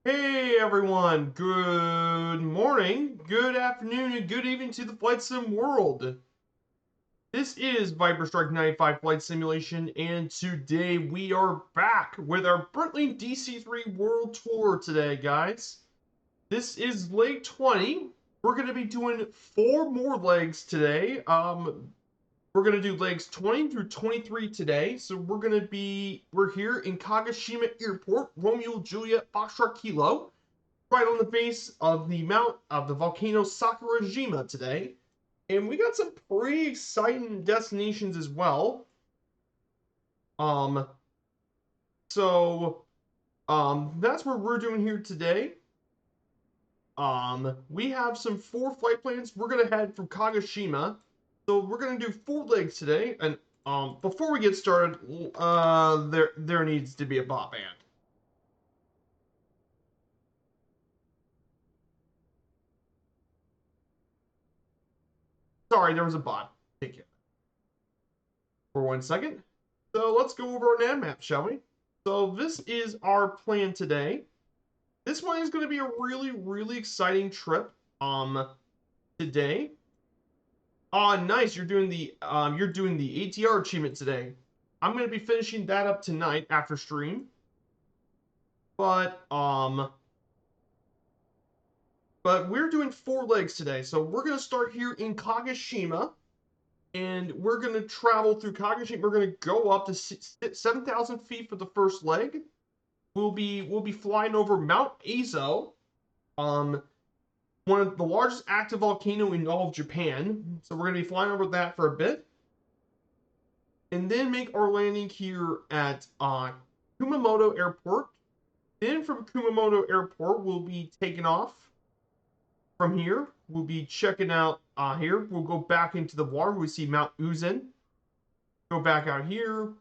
Hey everyone, good morning, good afternoon, and good evening to the Flight Sim world. This is Viper Strike 95 Flight Simulation, and today we are back with our Breitling DC-3 World Tour today, guys. This is leg 20. We're going to be doing 4 more legs today. We're going to do legs 20 through 23 today. So we're here in Kagoshima Airport, Romeo Juliet Foxtrot Kilo, right on the base of the volcano Sakurajima today. And we got some pretty exciting destinations as well. Um, so that's what we're doing here today. We have some 4 flight plans. We're gonna head from Kagoshima. So we're gonna do 4 legs today. And before we get started, there needs to be a bot band. Sorry, there was a bot. Take it for 1 second. So let's go over our nav map, shall we? So this is our plan today. This one is going to be a really exciting trip. Today. Nice. You're doing the ATR achievement today. I'm going to be finishing that up tonight after stream. But but we're doing 4 legs today. So we're going to start here in Kagoshima. And we're going to travel through Kagoshima. We're going to go up to 7,000 feet for the first leg. We'll be flying over Mount Azo, um, one of the largest active volcano in all of Japan. So we're gonna be flying over that for a bit, and then make our landing here at Kumamoto Airport. Then from Kumamoto Airport, we'll be taking off from here. We'll be checking out here. We'll go back into the water. We see Mount Uzen. Go back out here.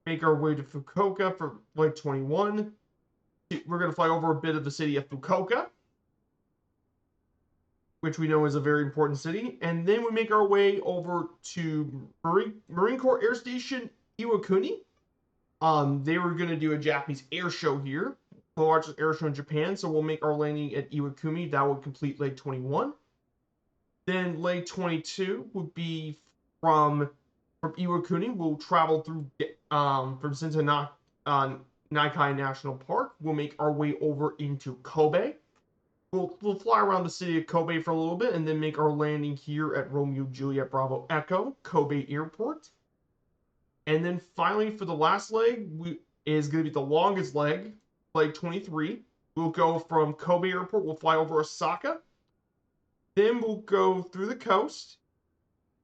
Make our way to Fukuoka for Flight 21. We're going to fly over a bit of the city of Fukuoka, which we know is a very important city. And then we make our way over to Marine Corps Air Station Iwakuni. They were going to do a Japanese air show here, the largest air show in Japan. So we'll make our landing at Iwakuni. That will complete leg 21. Then leg 22 would be from Iwakuni. We'll travel through from Shinsenakai National Park. We'll make our way over into Kobe. We'll fly around the city of Kobe for a little bit and then make our landing here at Romeo Juliet Bravo Echo, Kobe Airport. And then finally, for the last leg, is going to be the longest leg, leg 23. We'll go from Kobe Airport, we'll fly over Osaka. Then we'll go through the coast.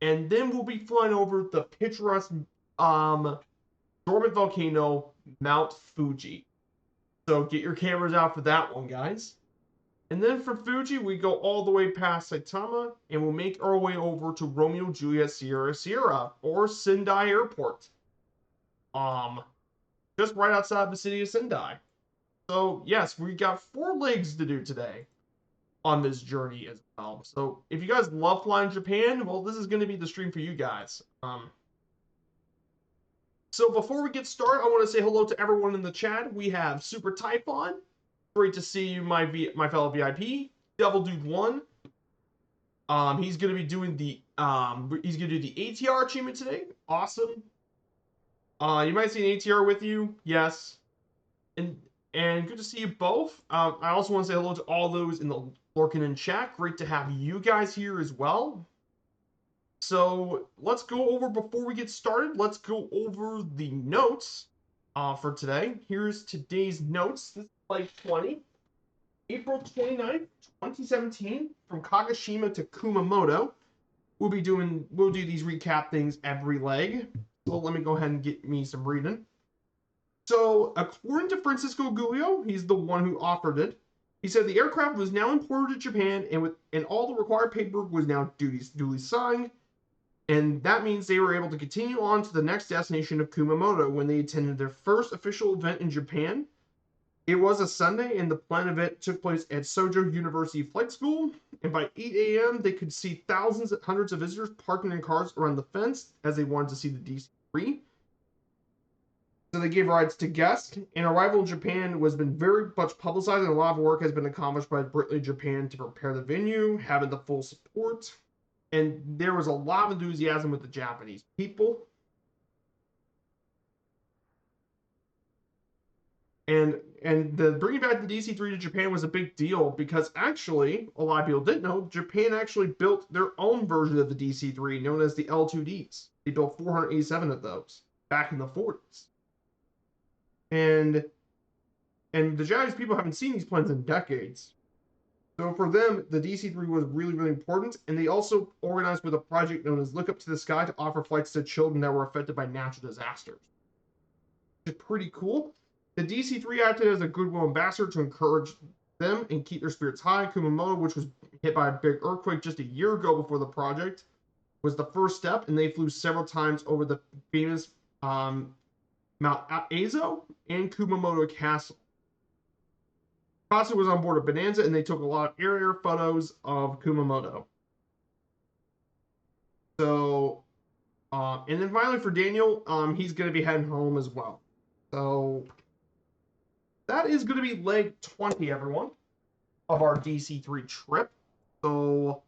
And then we'll be flying over the picturesque dormant volcano, Mount Fuji. So get your cameras out for that one, guys. And then from Fuji, we go all the way past Saitama, and we'll make our way over to Romeo Juliet Sierra Sierra, or Sendai Airport. Just right outside the city of Sendai. So yes, we got 4 legs to do today on this journey as well. So if you guys love flying Japan, well, this is going to be the stream for you guys. So before we get started, I want to say hello to everyone in the chat. We have Super Typhon. Great to see you, my fellow VIP. Devil Dude 1. He's gonna be doing the he's gonna do the ATR achievement today. Awesome. You might see an ATR with you. Yes. And good to see you both. I also want to say hello to all those in the lurking in chat. Great to have you guys here as well. So let's go over, before we get started, let's go over the notes for today. Here's today's notes. This is Flight 20, April 29th, 2017, from Kagoshima to Kumamoto. We'll do these recap things every leg. So let me go ahead and get me some reading. So according to Francisco Guglio, he's the one who offered it. He said the aircraft was now imported to Japan, and all the required paperwork was now duly signed. And that means they were able to continue on to the next destination of Kumamoto when they attended their first official event in Japan. It was a Sunday, and the planned event took place at Sojo University Flight School. And by 8 a.m., they could see hundreds of visitors parking in cars around the fence as they wanted to see the DC-3. So they gave rides to guests, and arrival in Japan was been very much publicized, and a lot of work has been accomplished by Breitling Japan to prepare the venue, having the full support, and there was a lot of enthusiasm with the Japanese people. And the bringing back the DC-3 to Japan was a big deal because actually, a lot of people didn't know, Japan actually built their own version of the DC-3 known as the L2Ds. They built 487 of those back in the 40s. And the Japanese people haven't seen these planes in decades. So for them, the DC-3 was really, really important. And they also organized with a project known as Look Up to the Sky to offer flights to children that were affected by natural disasters. Which is pretty cool. The DC-3 acted as a goodwill ambassador to encourage them and keep their spirits high. Kumamoto, which was hit by a big earthquake just a year ago before the project, was the first step, and they flew several times over the famous Mount Azo and Kumamoto Castle. Picasso was on board a Bonanza, and they took a lot of air photos of Kumamoto. So, and then finally for Daniel, he's going to be heading home as well. So that is going to be leg 20, everyone, of our DC-3 trip. So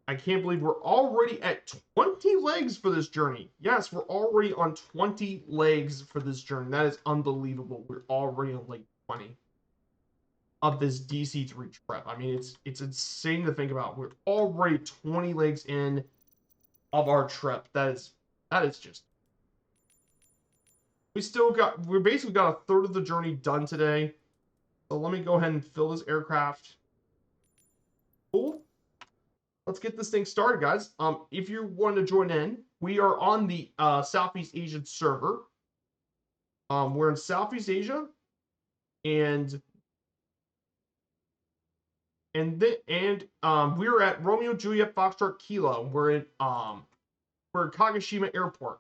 I can't believe we're already at 20 legs for this journey. Yes, we're already on 20 legs for this journey. That is unbelievable. We're already on leg 20 of this DC-3 trip. I mean, it's insane to think about. We're already 20 legs in of our trip. That is just. We basically got a third of the journey done today. So let me go ahead and fill this aircraft. Cool. Let's get this thing started, guys. If you want to join in, we are on the Southeast Asian server. We're in Southeast Asia, and we're at Romeo Juliet Foxtrot Kilo. We're at Kagoshima Airport.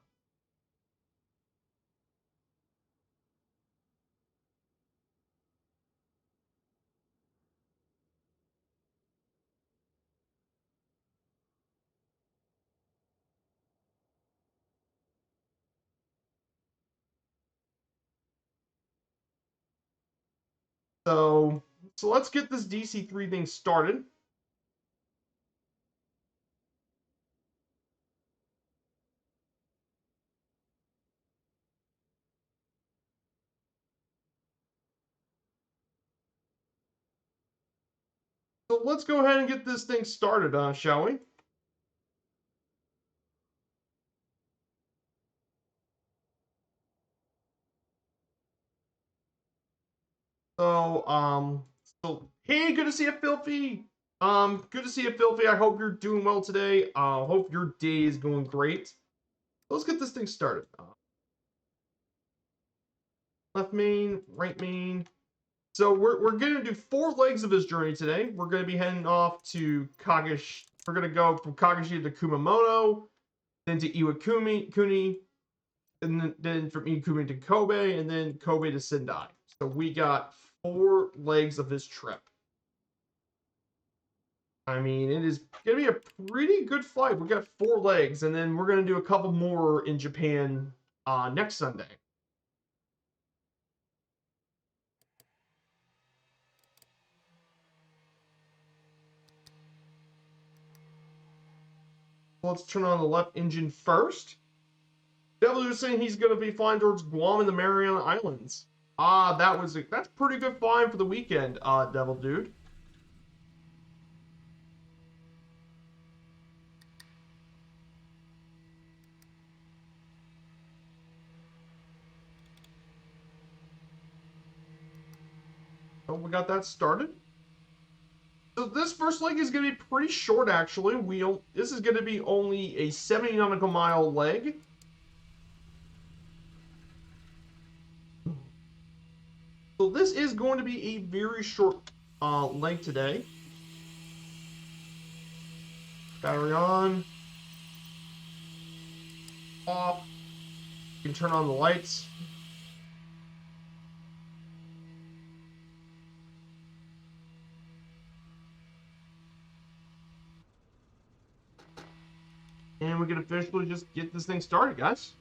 So let's get this DC-3 thing started. So let's go ahead and get this thing started, shall we? So hey, good to see you, Filthy. Good to see you, Filthy. I hope you're doing well today. Hope your day is going great. Let's get this thing started. Left main, right main. So we're gonna do 4 legs of this journey today. We're gonna be heading off to Kagosh. We're gonna go from Kagoshima to Kumamoto, then to Iwakuni, and then from Iwakuni to Kobe, and then Kobe to Sendai. So we got 4 legs of this trip. I mean, it is going to be a pretty good flight. We got 4 legs, and then we're going to do a couple more in Japan next Sunday. Let's turn on the left engine first. Devil is saying he's going to be flying towards Guam and the Mariana Islands. That's pretty good flying for the weekend, Devil Dude. So we got that started. So this first leg is going to be pretty short, actually. This is going to be only a 70 nautical mile leg. So this is going to be a very short leg today. Battery on. Off. You can turn on the lights. And we can officially just get this thing started, guys.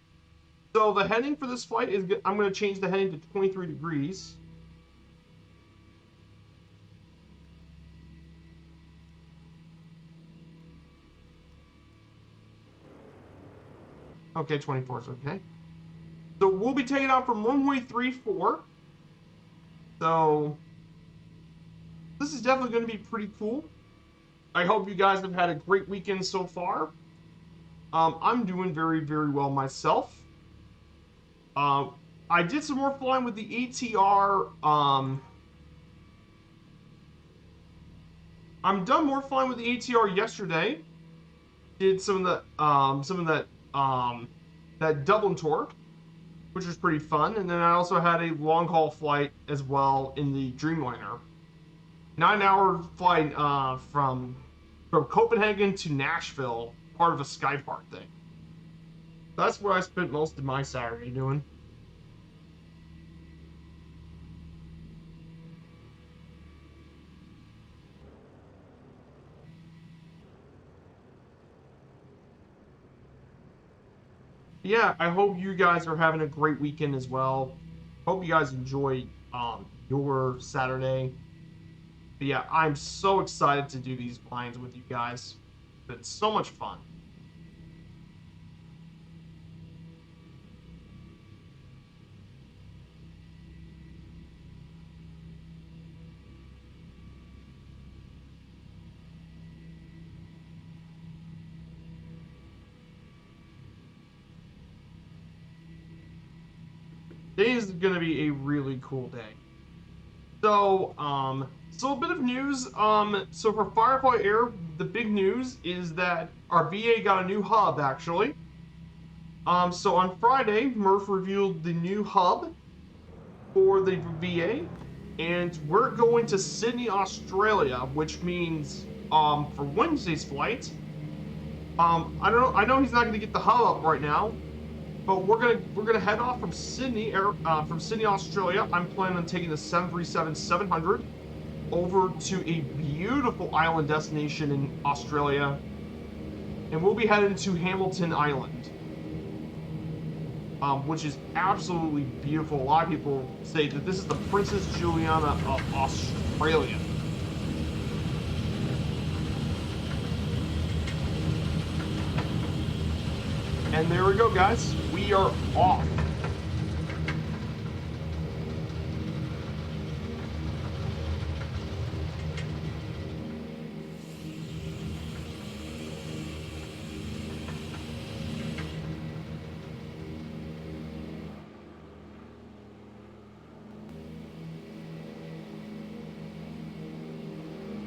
So the heading for this flight is, I'm going to change the heading to 23 degrees. Okay, 24 is okay. So we'll be taking off from runway 34. So this is definitely going to be pretty cool. I hope you guys have had a great weekend so far. I'm doing very, very well myself. I did some more flying with the ATR. I'm done more flying with the ATR yesterday. Did some of that Dublin tour, which was pretty fun. And then I also had a long haul flight as well in the Dreamliner. 9-hour flight from Copenhagen to Nashville, part of a Skypark thing. That's what I spent most of my Saturday doing. Yeah, I hope you guys are having a great weekend as well. Hope you guys enjoy your Saturday. But yeah, I'm so excited to do these blinds with you guys. It's so much fun. Today is going to be a really cool day. So, so a bit of news. So for Firefly Air, the big news is that our VA got a new hub, actually. So on Friday, Murph revealed the new hub for the VA, and we're going to Sydney, Australia, which means, for Wednesday's flight, I know he's not going to get the hub up right now, but we're gonna head off from Sydney, Australia. I'm planning on taking the 737-700 over to a beautiful island destination in Australia, and we'll be heading to Hamilton Island, which is absolutely beautiful. A lot of people say that this is the Princess Juliana of Australia. And there we go, guys. We are off.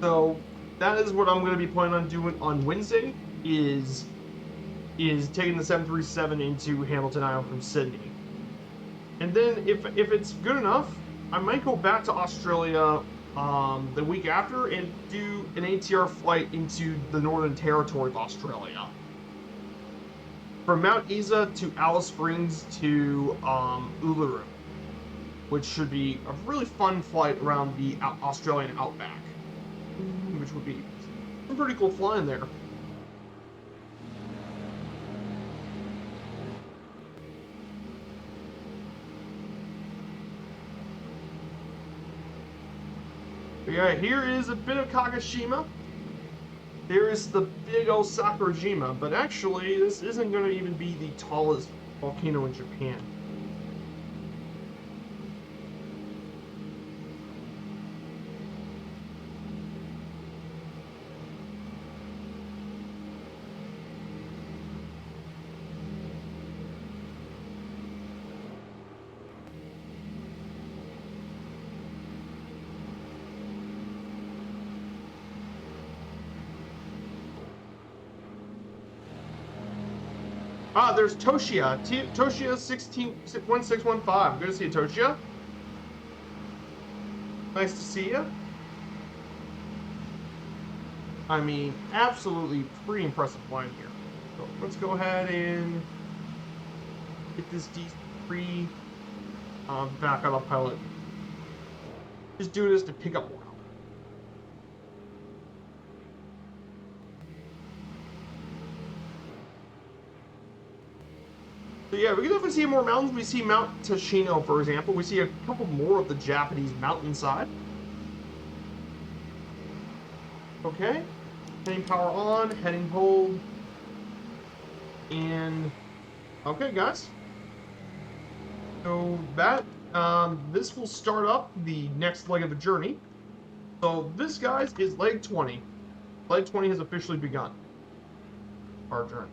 So that is what I'm going to be planning on doing on Wednesday, is taking the 737 into Hamilton Island from Sydney. And then if it's good enough, I might go back to Australia the week after and do an ATR flight into the Northern Territory of Australia. From Mount Isa to Alice Springs to Uluru, which should be a really fun flight around the Australian outback, which would be some pretty cool flying there. But yeah, here is a bit of Kagoshima. There is the big old Sakurajima, but actually this isn't going to even be the tallest volcano in Japan. Ah, there's Toshia. Toshia 1615. Good to see you, Toshia. Nice to see you. I mean, absolutely pretty impressive flying here. So let's go ahead and get this DC-3 back on autopilot. Just do this to pick up morale. So yeah, we can definitely see more mountains. We see Mount Tashino, for example. We see a couple more of the Japanese mountainside. Okay. Heading power on, heading hold. And okay, guys. So that this will start up the next leg of the journey. So this, guys, is leg 20. Leg 20 has officially begun our journey.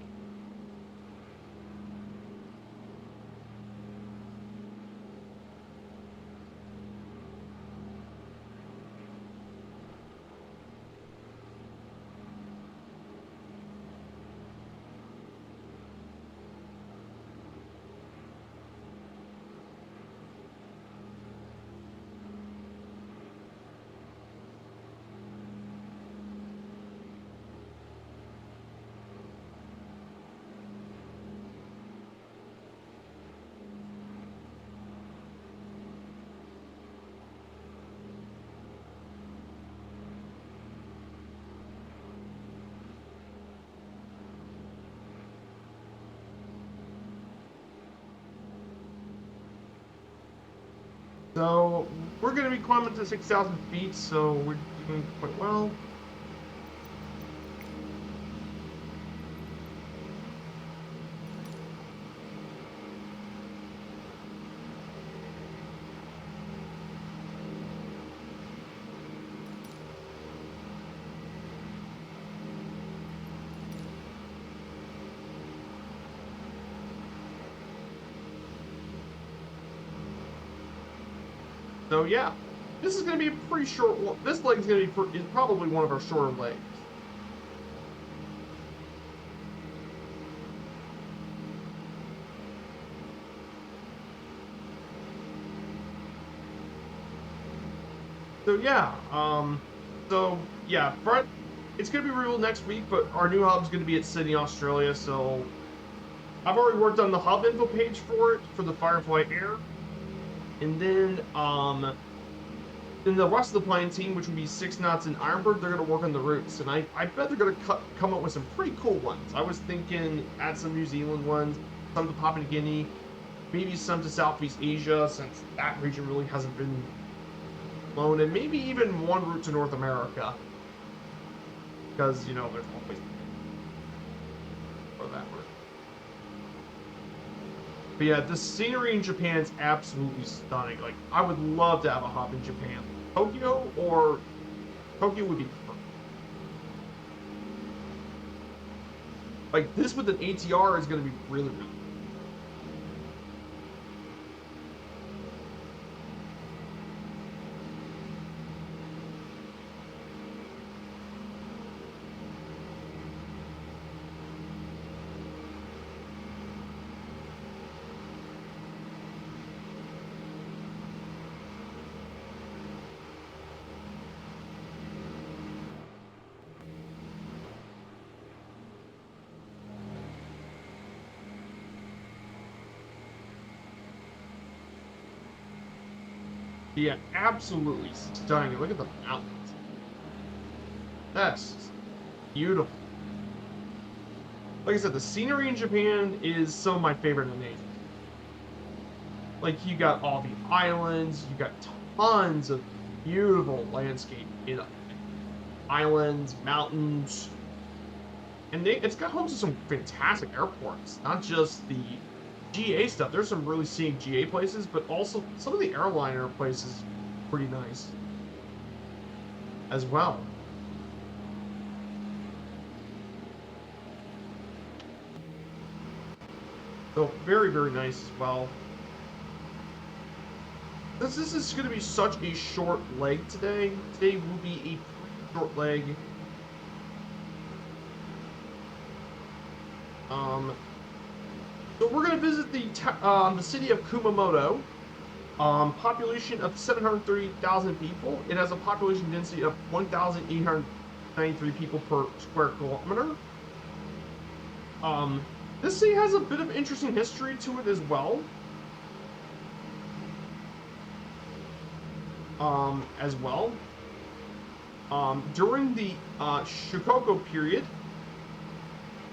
So we're going to be climbing to 6,000 feet, so we're doing quite well. So yeah, this is going to be a pretty short one. This leg is going to be is probably one of our shorter legs. So yeah, front. It's going to be revealed next week, but our new hub is going to be at Sydney, Australia. So I've already worked on the hub info page for it for the Firefly Air, and then the rest of the playing team, which would be 6 Knots and Ironbird, they're going to work on the routes, and I bet they're going to come up with some pretty cool ones. I was thinking add some New Zealand ones, some to Papua New Guinea, maybe some to Southeast Asia, since that region really hasn't been flown, and maybe even one route to North America, because, you know, there's one place for that route. But yeah, the scenery in Japan is absolutely stunning. Like, I would love to have a hub in Japan. Tokyo would be perfect. Like, this with an ATR is going to be really, really. Yeah, absolutely stunning. Look at the mountains. That's beautiful. Like I said, the scenery in Japan is some of my favorite in Asia. Like, you got all the islands, you got tons of beautiful landscape in islands, mountains, and it's got homes to some fantastic airports. Not just the GA stuff. There's some really scenic GA places, but also some of the airliner places pretty nice as well. So very, very nice as well. This is going to be such a short leg today. Today will be a pretty short leg. So we're going to visit the city of Kumamoto. Population of 730,000 people. It has a population density of 1,893 people per square kilometer. This city has a bit of interesting history to it as well. During the Shikoku period,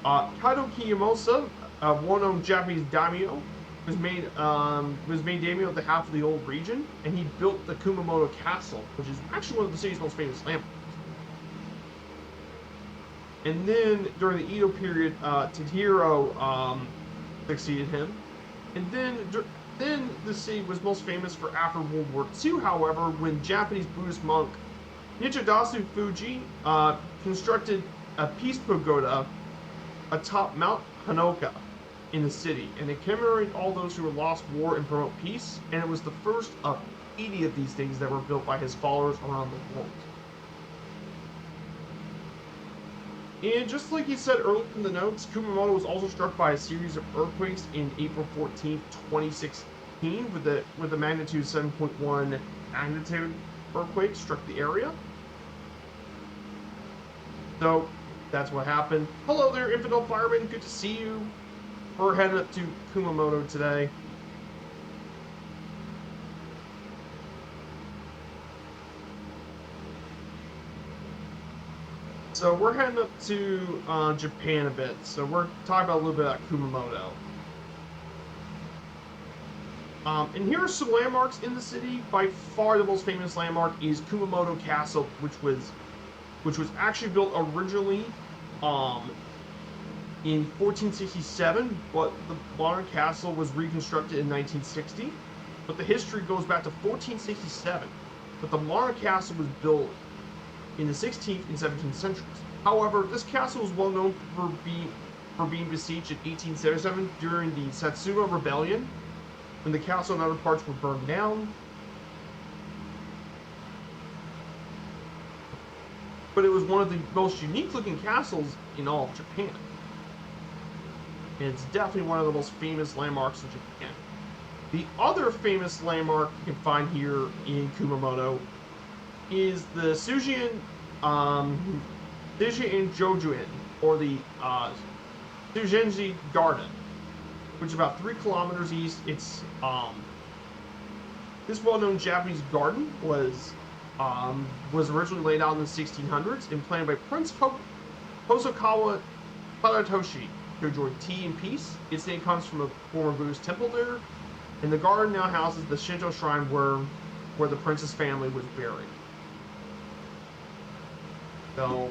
Kado Kiyomosa, a well-known Japanese daimyo, was made daimyo of the half of the old region, and he built the Kumamoto Castle, which is actually one of the city's most famous landmarks. And then during the Edo period, Tadahiro succeeded him, and then the city was most famous for after World War II. However, when Japanese Buddhist monk Nichidasu Fuji constructed a peace pagoda atop Mount Hanoka in the city, and it commemorated all those who were lost war and promote peace, and it was the first of 80 of these things that were built by his followers around the world. And just like he said earlier in the notes, Kumamoto was also struck by a series of earthquakes in April 14, 2016, with the magnitude 7.1 magnitude earthquake struck the area. So that's what happened. Hello there, Infidel Fireman. Good to see you. We're heading up to Kumamoto today. So we're heading up to Japan a bit. So we're talking about a little bit about Kumamoto. And here are some landmarks in the city. By far the most famous landmark is Kumamoto Castle, which was actually built originally in 1467, but the modern castle was reconstructed in 1960. But the history goes back to 1467. But the modern castle was built in the 16th and 17th centuries. However, this castle was well known for being besieged in 1877 during the Satsuma Rebellion, when the castle and other parts were burned down. But it was one of the most unique looking castles in all of Japan. And it's definitely one of the most famous landmarks in Japan. The other famous landmark you can find here in Kumamoto is the Sujin Jojuin, or the Sujinji Garden, which is about 3 kilometers east. It's this well-known Japanese garden was originally laid out in the 1600s and planned by Prince Hosokawa Tadatoshi to enjoy tea and peace. Its name comes from a former Buddhist temple there, and the garden now houses the Shinto shrine where the prince's family was buried. So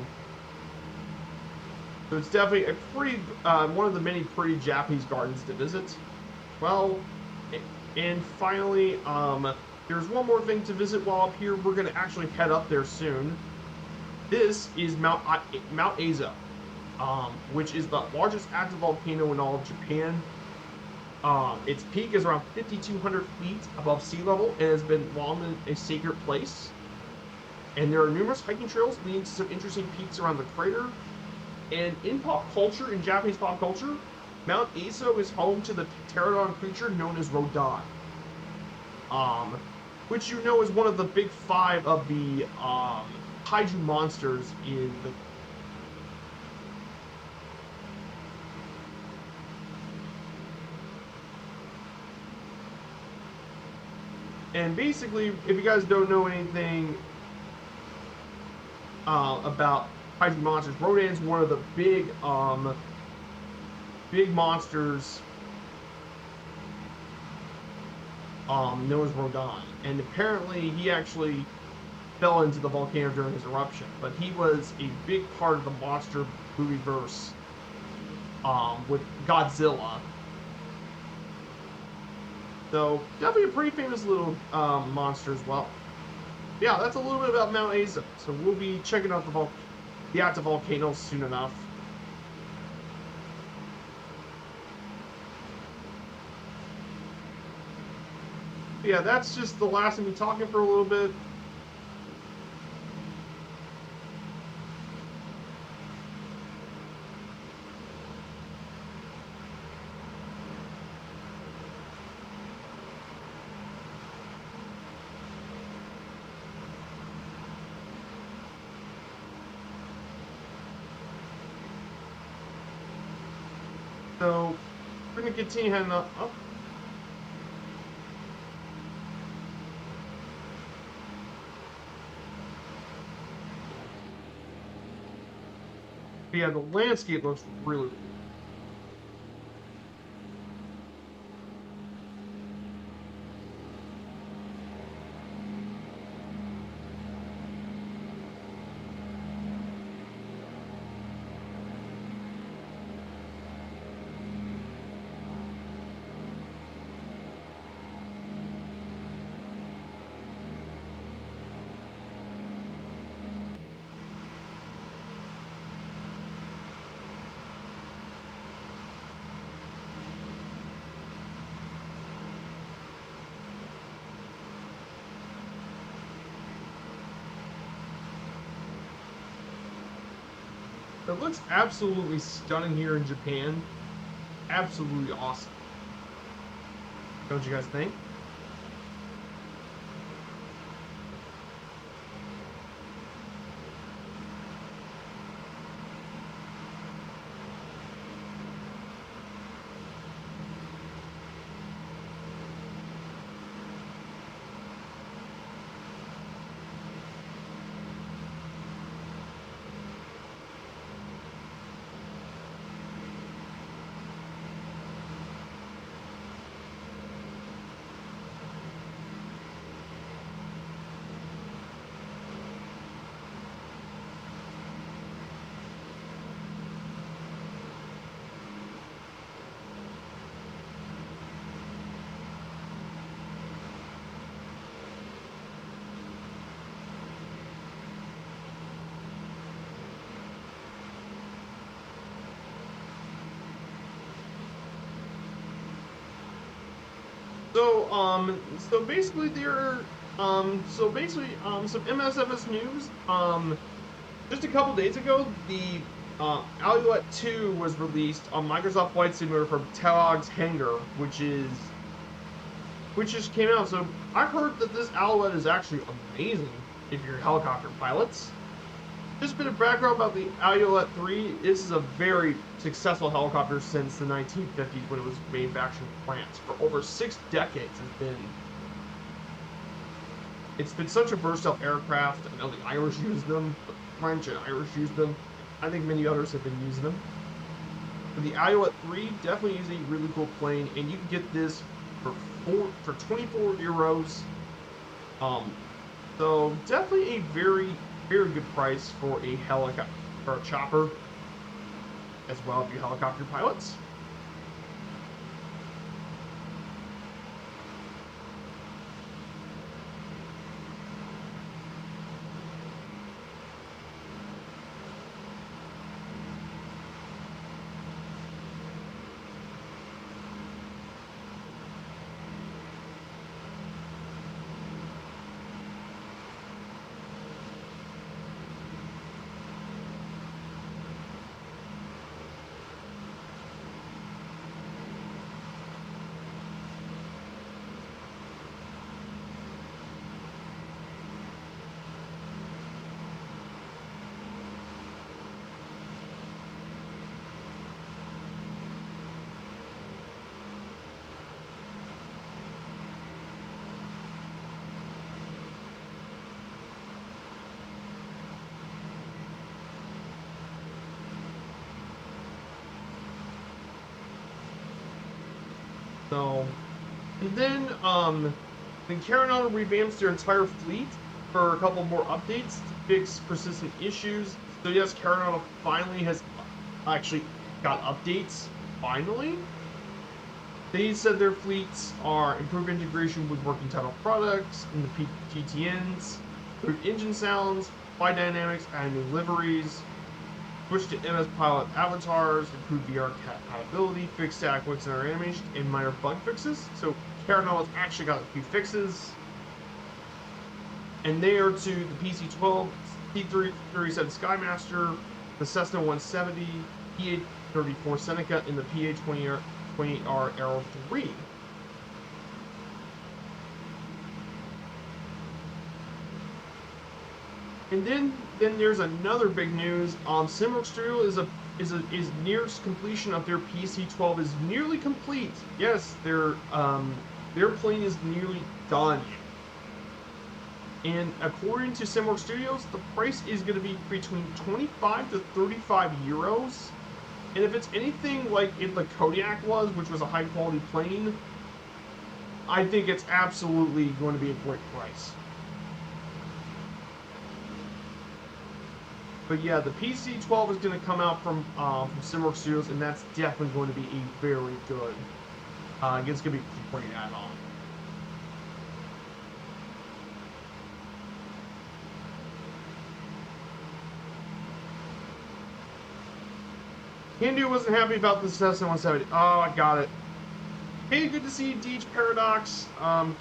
it's definitely a pretty one of the many pretty Japanese gardens to visit. Well, and finally, there's one more thing to visit while up here. We're going to actually head up there soon. This is Mount Azo, which is the largest active volcano in all of Japan. Its peak is around 5,200 feet above sea level and has been long a sacred place. And there are numerous hiking trails leading to some interesting peaks around the crater. And in Japanese pop culture, Mount Azo is home to the pterodon creature known as Rodan, which you know is one of the big 5 of the kaiju monsters in the. And basically, if you guys don't know anything about kaiju monsters, Rodan's one of the big monsters known as Rodan. And apparently he actually fell into the volcano during his eruption, but he was a big part of the monster movie verse with Godzilla. So definitely a pretty famous little monster as well. Yeah, that's a little bit about Mount Azo. So we'll be checking out the active volcanoes soon enough. Yeah, that's just the last of me talking for a little bit. So we're going to continue heading up. But yeah, the landscape looks really cool. It looks absolutely stunning here in Japan. Absolutely awesome. Don't you guys think? So basically some MSFS news. Just a couple days ago, the Alouette 2 was released on Microsoft Flight Simulator from Kellogg's Hangar, which just came out. So I've heard that this Alouette is actually amazing if you're helicopter pilots. Just a bit of background about the Alouette 3. This is a very successful helicopter since the 1950s when it was manufactured in France. For over 6 decades, it's been such a versatile aircraft. I know the Irish use them, the French and Irish use them. I think many others have been using them. But the Alouette 3 definitely is a really cool plane, and you can get this for 24 euros. So definitely a very good price for a helicopter, for a chopper, as well as your helicopter pilots. So, and then Caranauta revamps their entire fleet for a couple more updates to fix persistent issues. So yes, Caranauta finally has actually got updates. Finally, they said their fleets are improved integration with working title products in the GTNs, improved engine sounds, flight dynamics, adding new liveries, switch to MS Pilot avatars, improved VR compatibility, fixed static wicks and animation, and minor bug fixes. So Caranauta actually got a few fixes. And they are to the PC-12, T-37 Skymaster, the Cessna 170, PA-34 Seneca, and the PA-28R Aero 3. And then there's another big news. Simruk Studio is near completion of their PC-12 is nearly complete. Yes, their plane is nearly done. And according to Simworks Studios, the price is going to be between 25 to 35 euros. And if it's anything like if the Kodiak was, which was a high quality plane, I think it's absolutely going to be a great price. But yeah, the PC-12 is going to come out from Simworks Studios, and that's definitely going to be a very good. It's going to be a great add-on. Hindu wasn't happy about the Cessna 170. Oh, I got it. Hey, good to see you, Deej Paradox.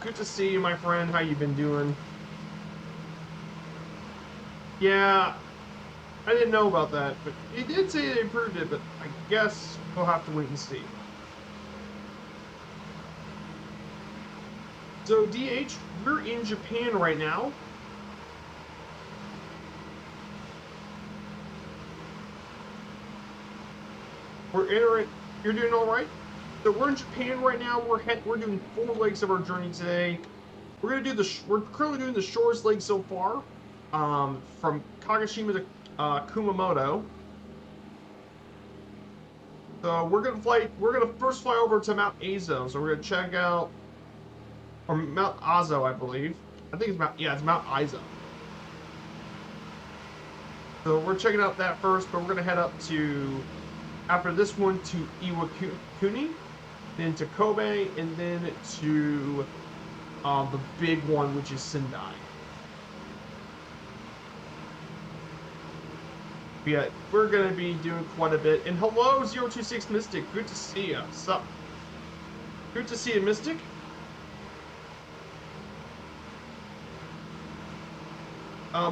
Good to see you, my friend. How you been doing? Yeah, I didn't know about that, but he did say they approved it, but I guess we'll have to wait and see. So, DH, we're in Japan right now. We're entering. You're doing all right. So we're in Japan right now. We're doing 4 legs of our journey today. We're gonna do we're currently doing the shortest leg so far, from Kagoshima to Kumamoto. So we're gonna fly. We're gonna first fly over to Mount Azo. So we're gonna check out, or Mount Azo, I believe. I think it's Mount. Yeah, it's Mount Azo. So we're checking out that first, but we're gonna head up to, after this one, to Iwakuni, then to Kobe, and then to the big one, which is Sendai. Yeah, we're gonna be doing quite a bit. And hello, 026 Mystic. Good to see you. Sup? Good to see you, Mystic.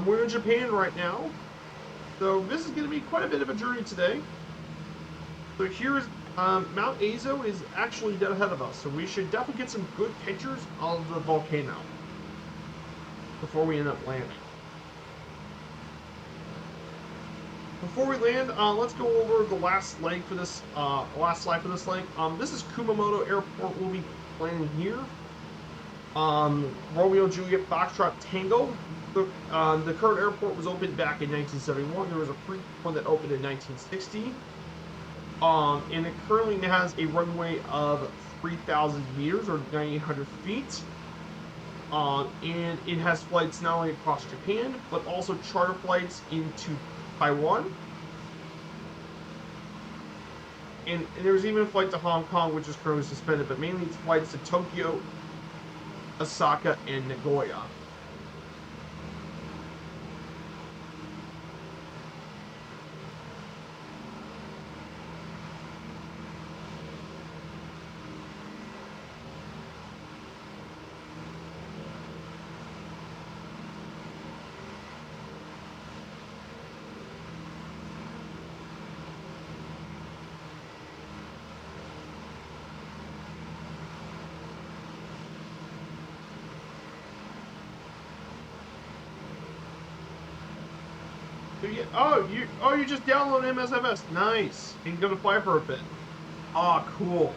We're in Japan right now, so this is gonna be quite a bit of a journey today. So here is Mount Azo is actually dead ahead of us, so we should definitely get some good pictures of the volcano before we end up landing. Before we land, let's go over the last leg for this, last slide for this leg. This is Kumamoto Airport. We'll be landing here. Romeo Juliet Foxtrot Tango. The current airport was opened back in 1971. There was a previous one that opened in 1960. And it currently has a runway of 3,000 meters or 9,800 feet. And it has flights not only across Japan, but also charter flights into Taiwan. And there's even a flight to Hong Kong, which is currently suspended, but mainly it's flights to Tokyo, Osaka, and Nagoya. You just download MSFS. Nice. And go to fly for a bit. Ah, cool.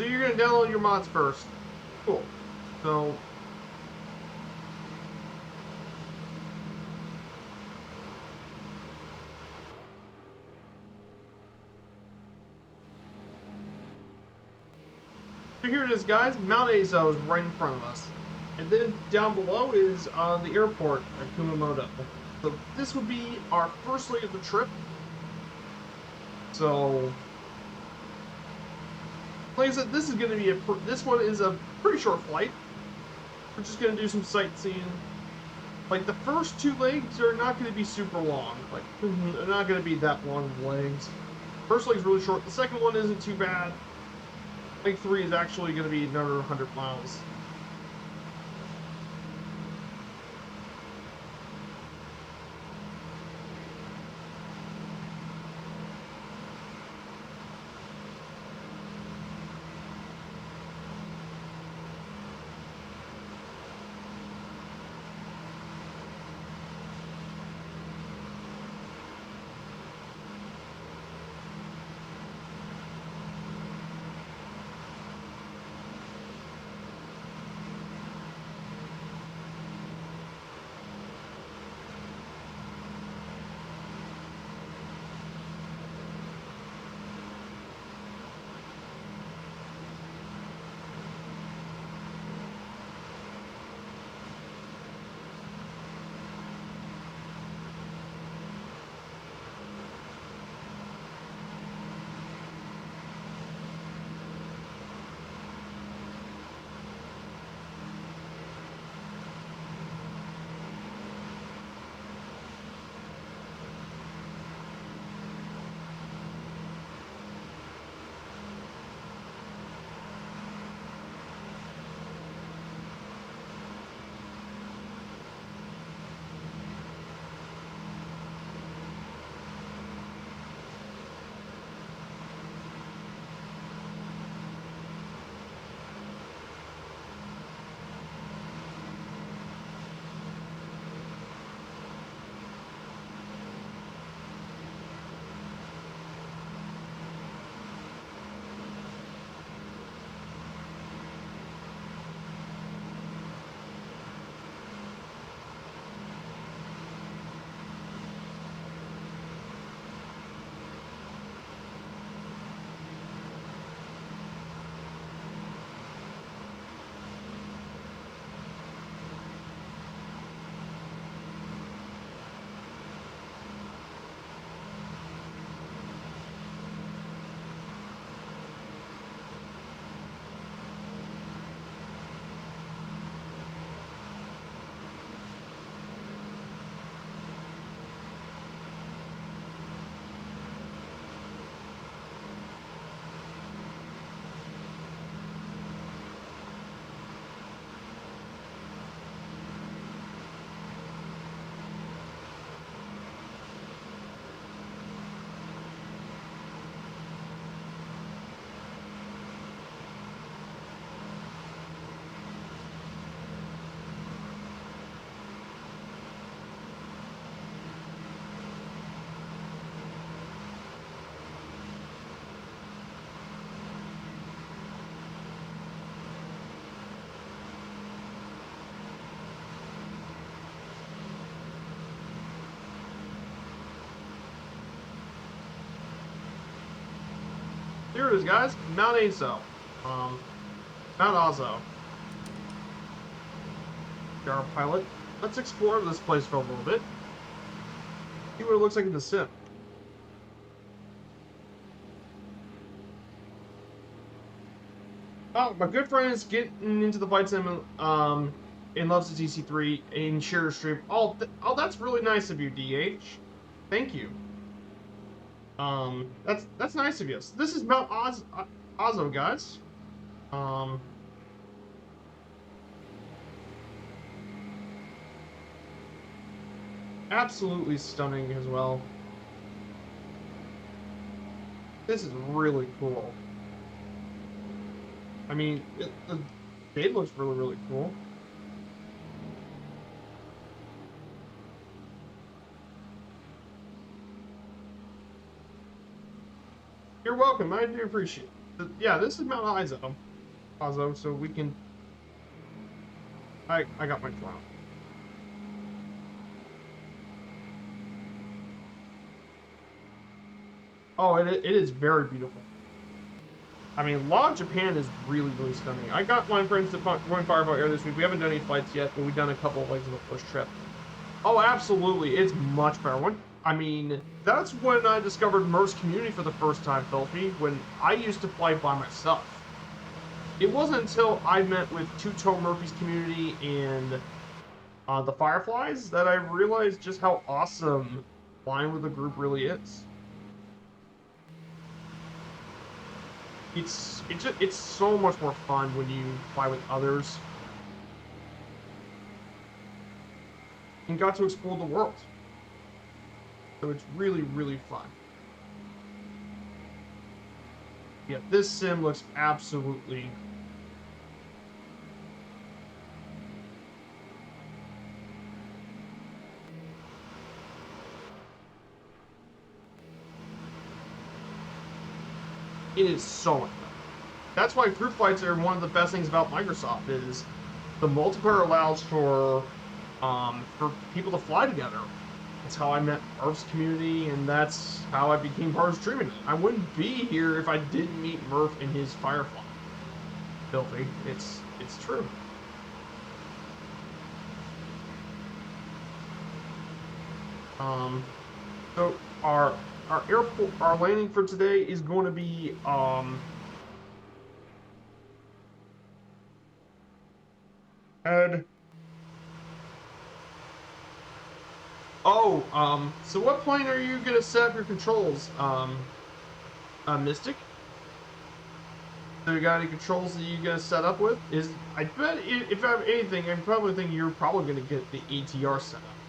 So you're gonna download your mods first. Cool. So here it is, guys. Mount Aso is right in front of us. And then down below is the airport at Kumamoto. So this would be our first leg of the trip. So, like I said, this is going to be this one is a pretty short flight. We're just going to do some sightseeing. Like, the first 2 legs are not going to be super long. Like, they're not going to be that long of legs. First leg's really short. The second one isn't too bad. Leg 3 is actually going to be another 100 miles. Here it is, guys. Mount Aso. Mount Aso. Our pilot. Let's explore this place for a little bit. See what it looks like in the sim. Oh, my good friend is getting into the flight sim and loves the DC-3 and shares stream. Oh, that's really nice of you, DH. Thank you. That's nice of you. So this is Mount Aso, guys. Absolutely stunning as well. This is really cool. I mean, the shade looks really, really cool. You're welcome. I do appreciate it. Yeah, this is Mount Hazo, so we can. I got my drone. Oh, it is very beautiful. I mean, Law of Japan is really, really stunning. I got my friends to join Firefly Air this week. We haven't done any flights yet, but we've done a couple of legs of the first trip. Oh, absolutely. It's much better. I mean, that's when I discovered Murph's Community for the first time, Filthy, when I used to fly by myself. It wasn't until I met with Two-Toe Murphy's Community and the Fireflies that I realized just how awesome flying with a group really is. It's so much more fun when you fly with others and got to explore the world. So it's really, really fun. Yeah, this sim looks absolutely it is so much fun. That's why group flights are one of the best things about Microsoft is the multiplayer allows for people to fly together. That's how I met Murph's community, and that's how I became part of streaming. I wouldn't be here if I didn't meet Murph and his Firefly. Filthy. It's true. So our airport our landing for today is going to be Ed. Oh, so what plane are you gonna set up your controls? Mystic? So you got any controls that you gonna set up with? I bet if I have anything, I probably think you're probably gonna get the ATR set up.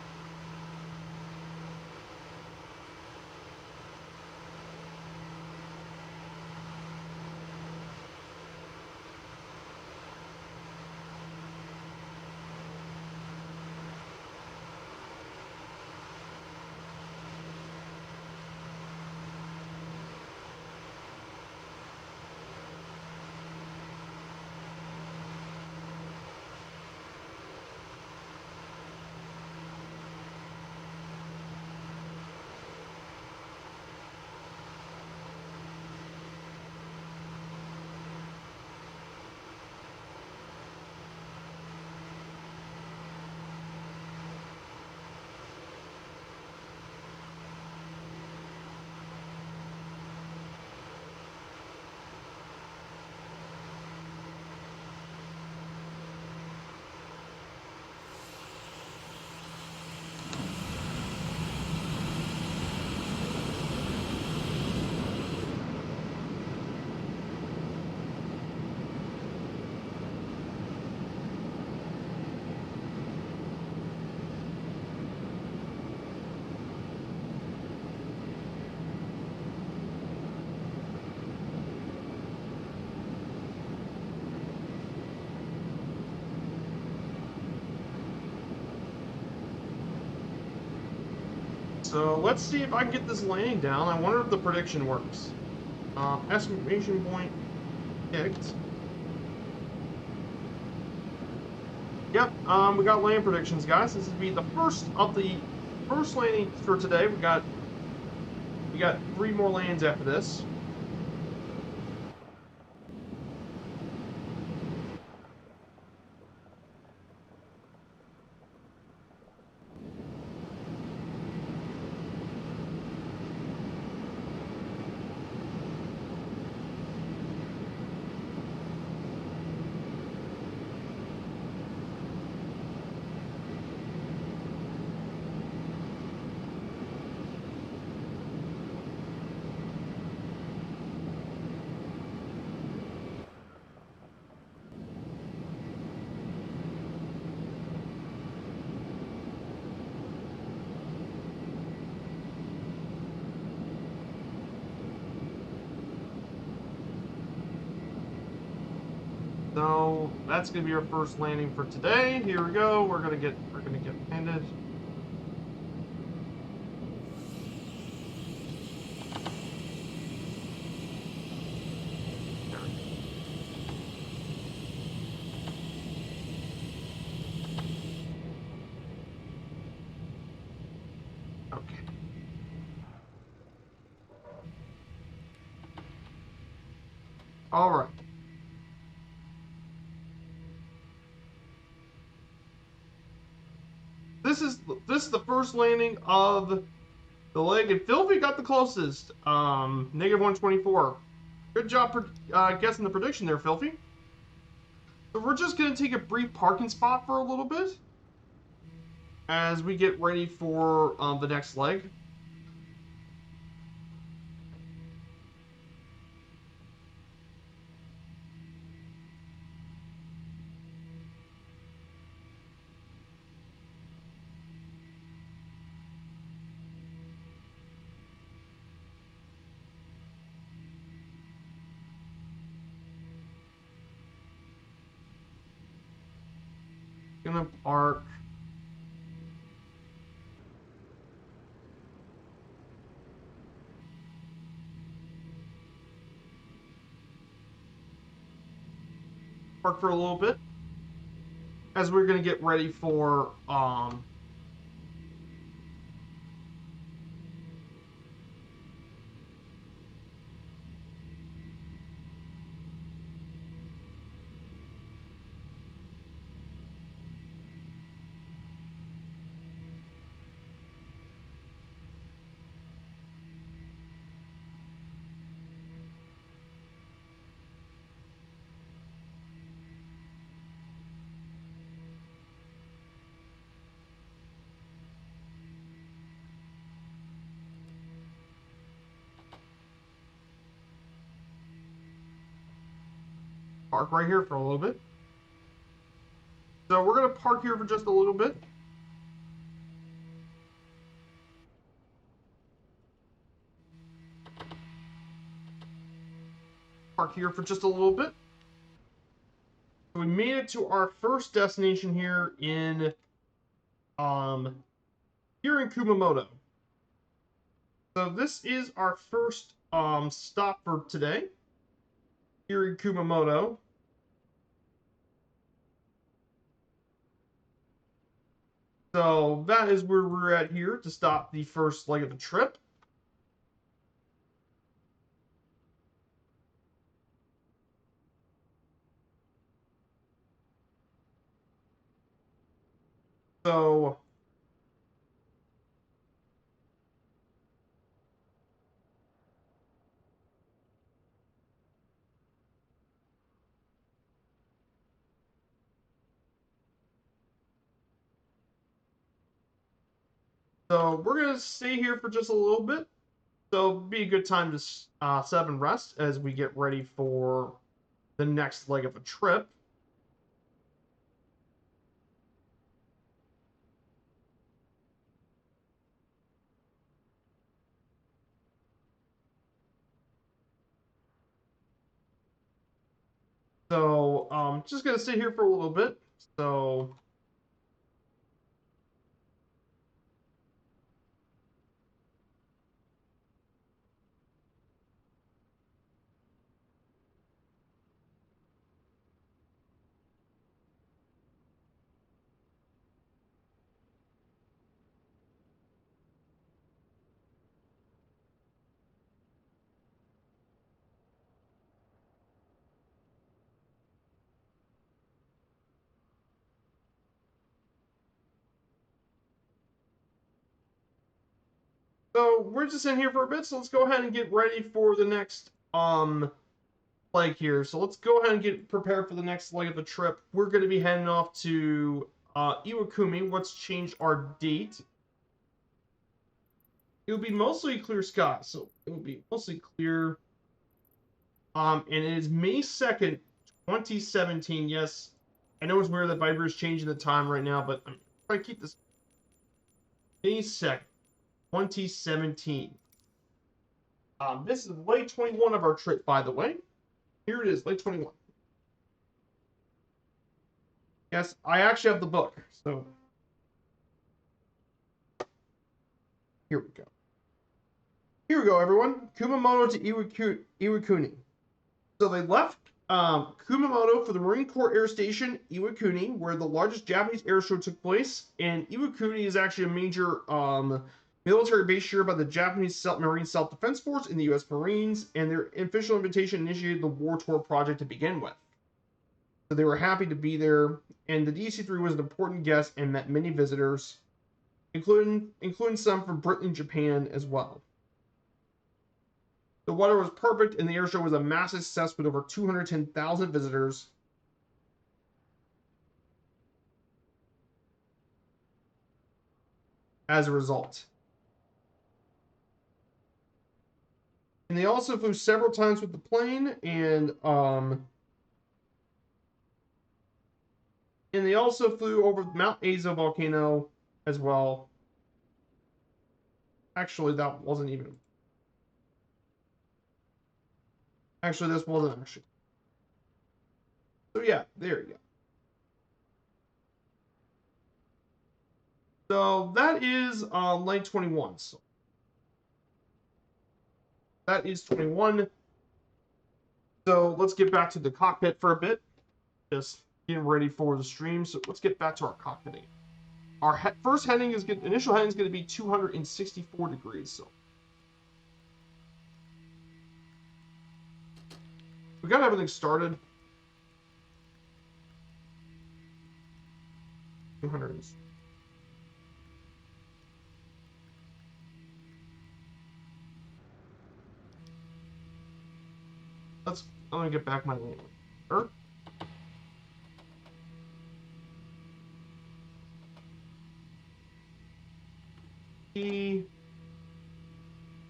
So let's see if I can get this landing down. I wonder if the prediction works. Exclamation point picked. Yep, we got landing predictions, guys. This would be the first landing for today. We got 3 more lands after this. So that's gonna be our first landing for today. Here we go. We're gonna get landed. Okay. All right. This is the first landing of the leg, and Filthy got the closest. Negative 124. Good job guessing the prediction there, Filthy. So we're just gonna take a brief parking spot for a little bit as we get ready for the next leg. Gonna park. Park for a little bit as we're gonna get ready for park right here for a little bit. So we're gonna park here for just a little bit. Park here for just a little bit. We made it to our first destination here in Kumamoto. So this is our first stop for today here in Kumamoto. So that is where we're at here to stop the first leg of the trip. So we're gonna stay here for just a little bit. So it'll be a good time to set up and rest as we get ready for the next leg of the trip. So just gonna sit here for a little bit. So we're just in here for a bit. So let's go ahead and get ready for the next leg here. So let's go ahead and get prepared for the next leg of the trip. We're going to be heading off to Iwakuni. Let's change our date. It will be mostly clear sky, so it will be mostly clear. And it is May 2nd, 2017. Yes, I know it's weird that Viber is changing the time right now, but I'm trying to keep this May 2nd, 2017. This is leg 21 of our trip, by the way. Here it is, leg 21. Yes, I actually have the book, so here we go. Here we go, everyone. Kumamoto to Iwakuni. So they left Kumamoto for the Marine Corps Air Station Iwakuni, where the largest Japanese air show took place. And Iwakuni is actually a major Military base shared by the Japanese Marine Self-Defense Force and the U.S. Marines, and their official invitation initiated the War Tour project to begin with. So they were happy to be there, and the DC-3 was an important guest and met many visitors, including some from Breitling, Japan as well. The weather was perfect, and the air show was a massive success with over 210,000 visitors. As a result. And they also flew several times with the plane, and they also flew over Mount Azo volcano as well. Actually, that wasn't even. Actually, this wasn't actually. So yeah, there you go. So that is lane 21. So that is 21. So let's get back to the cockpit for a bit. Just getting ready for the stream. So let's get back to our cockpitting. Our first heading is initial heading is going to be 264 degrees. So we got everything started. 200. I'm gonna get back my landing.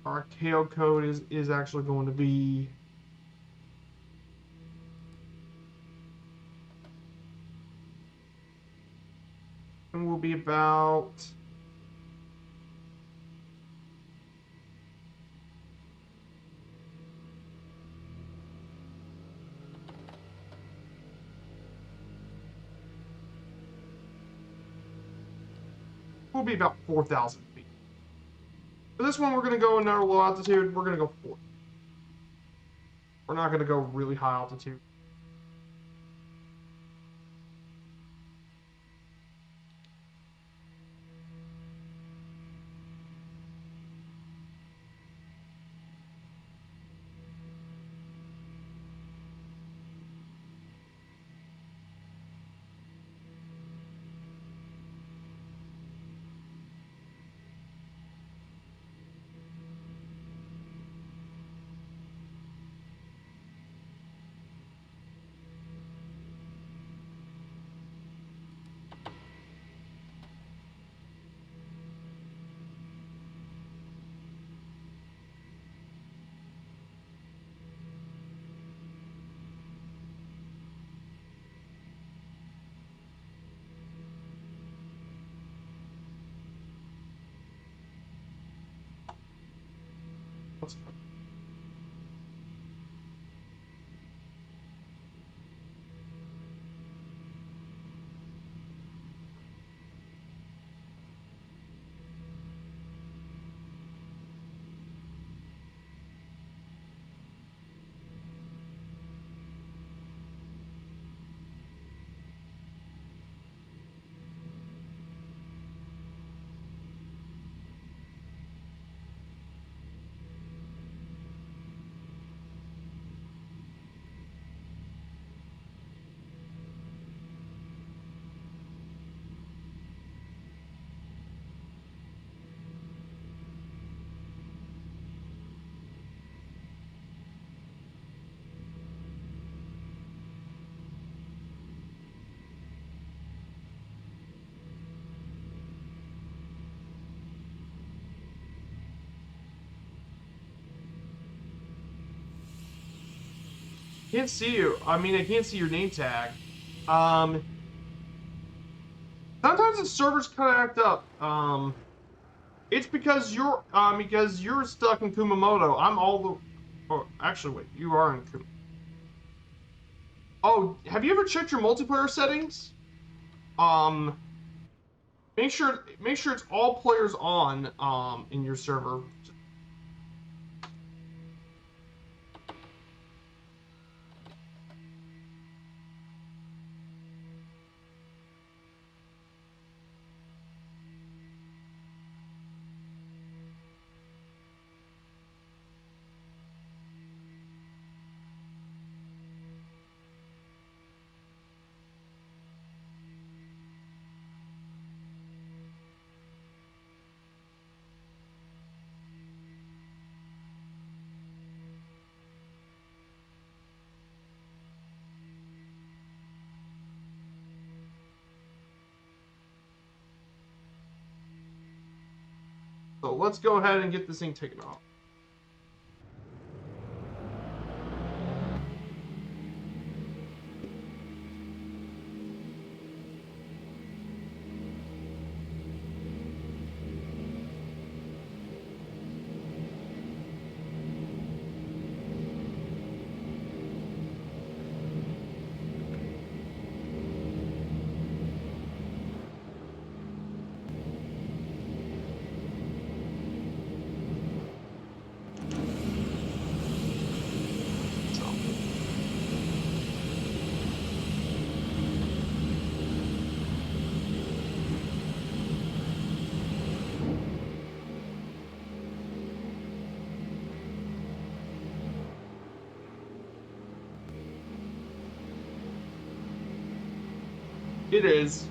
Our tail code is actually going to be and will be about will be about 4,000 feet. For this one, we're going to go in our low altitude. We're going to go 4. We're not going to go really high altitude. Can't see you. I mean, I can't see your name tag. Sometimes the servers kind of act up. It's because you're stuck in Kumamoto. I'm all the. Oh, actually, wait. You are in Kumamoto. Oh, have you ever checked your multiplayer settings? Um, make sure it's all players on in your server. So let's go ahead and get this thing taken off. It is.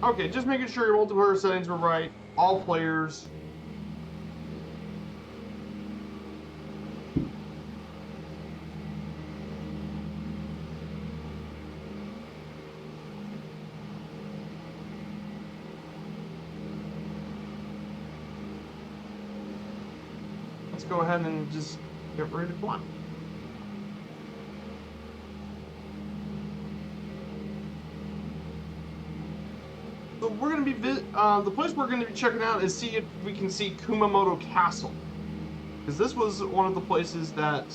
Okay, just making sure your multiplayer settings were right. All players. Let's go ahead and just get ready to fly. So we're going to be, the place we're going to be checking out is see if we can see Kumamoto Castle. Because this was one of the places that,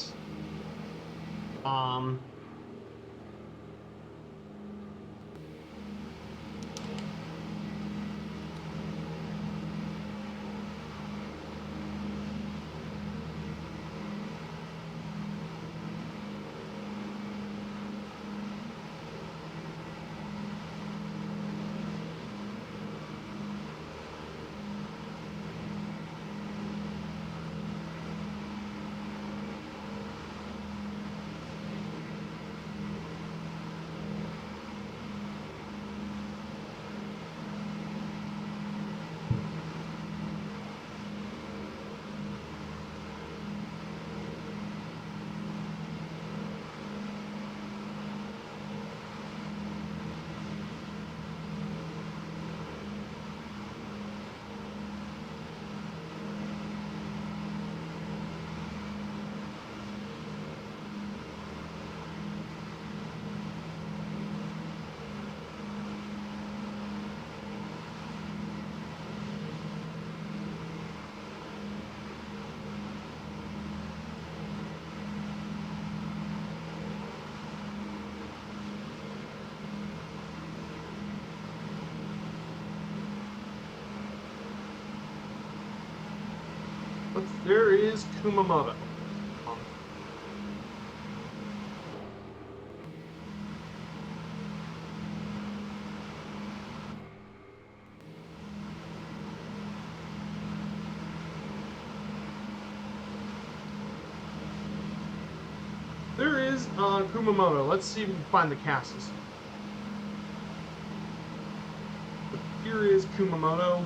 there is Kumamoto. There is Kumamoto. Let's see if we can find the castles. Here is Kumamoto.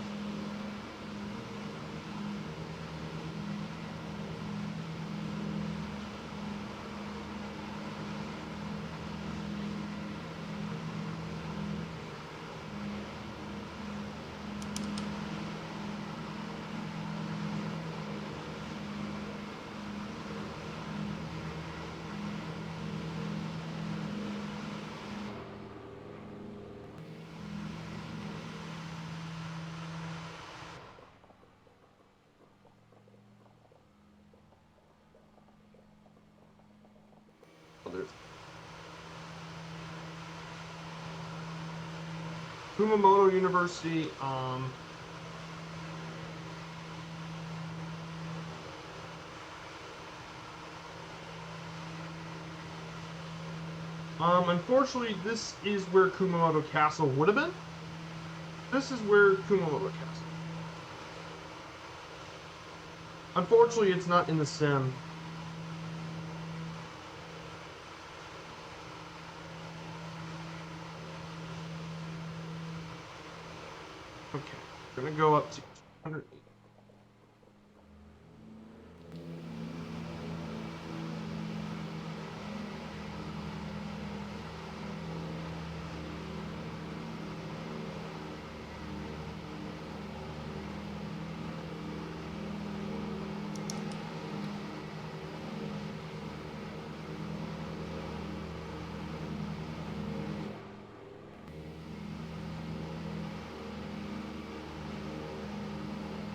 Kumamoto University. Unfortunately, this is where Kumamoto Castle would have been. This is where Kumamoto Castle. Unfortunately, it's not in the sim. Okay, we're gonna go up to 280.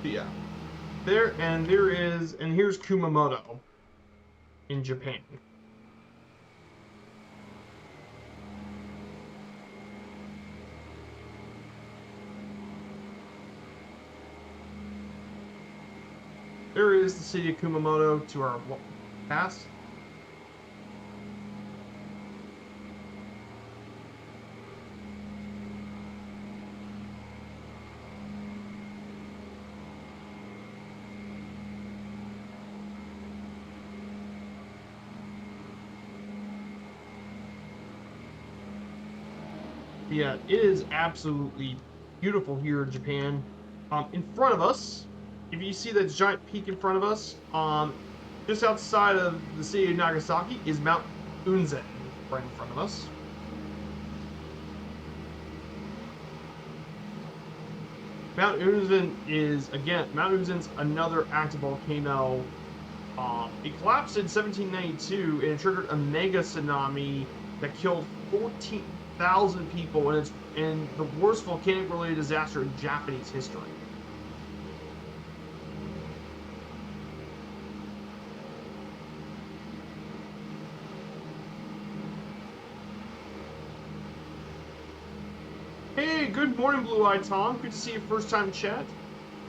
Yeah. And here's Kumamoto in Japan. There is the city of Kumamoto to our past. Yeah, it is absolutely beautiful here in Japan. In front of us, if you see that giant peak in front of us, just outside of the city of Nagasaki is Mount Unzen, right in front of us. Mount Unzen's another active volcano. It collapsed in 1792 and it triggered a mega tsunami that killed 14,000 people, and it's the worst volcanic-related disaster in Japanese history. Hey, good morning, Blue Eye Tom. Good to see you first time chat.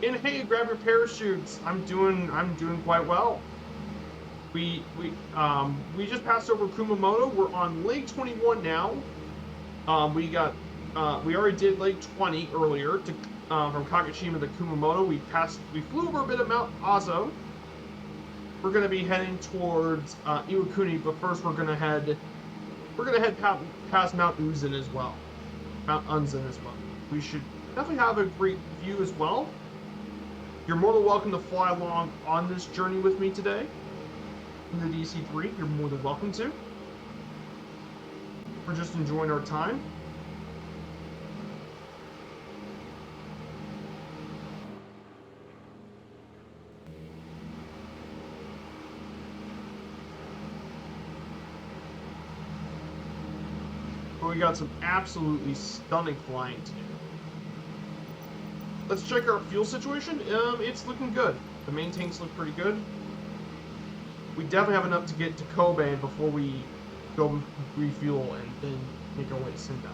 And hey, grab your parachutes. I'm doing quite well. We just passed over Kumamoto. We're on Lake 21 now. We already did Lake 20 earlier to from Kagoshima to Kumamoto. We flew over a bit of Mount Azo. We're gonna be heading towards Iwakuni, but first we're gonna head past Mount Unzen as well. Mount Unzen as well. We should definitely have a great view as well. You're more than welcome to fly along on this journey with me today. In the DC-3, you're more than welcome to. We're just enjoying our time. But we got some absolutely stunning flying to do. Let's check our fuel situation. It's looking good. The main tanks look pretty good. We definitely have enough to get to Kobe before we go refuel and then make our way to Sendai.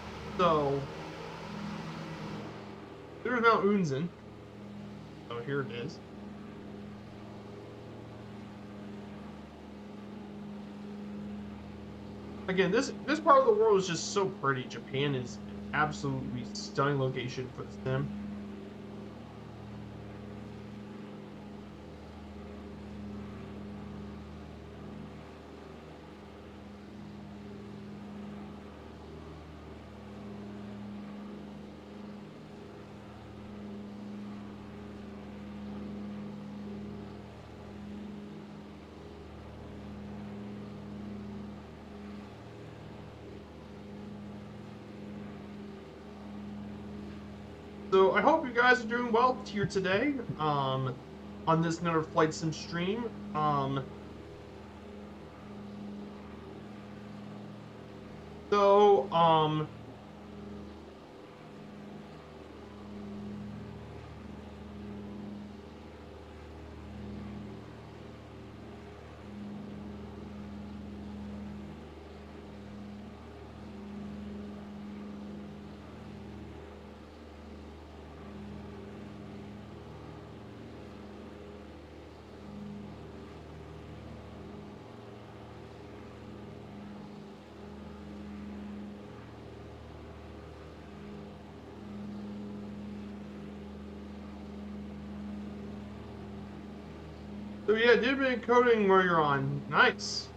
So there's Mount Unzen. So here it is. Again, this part of the world is just so pretty. Japan is an absolutely stunning location for the sim. So I hope you guys are doing well here today. On this another flight sim stream. So yeah, did a bit of coding where you're on. Nice.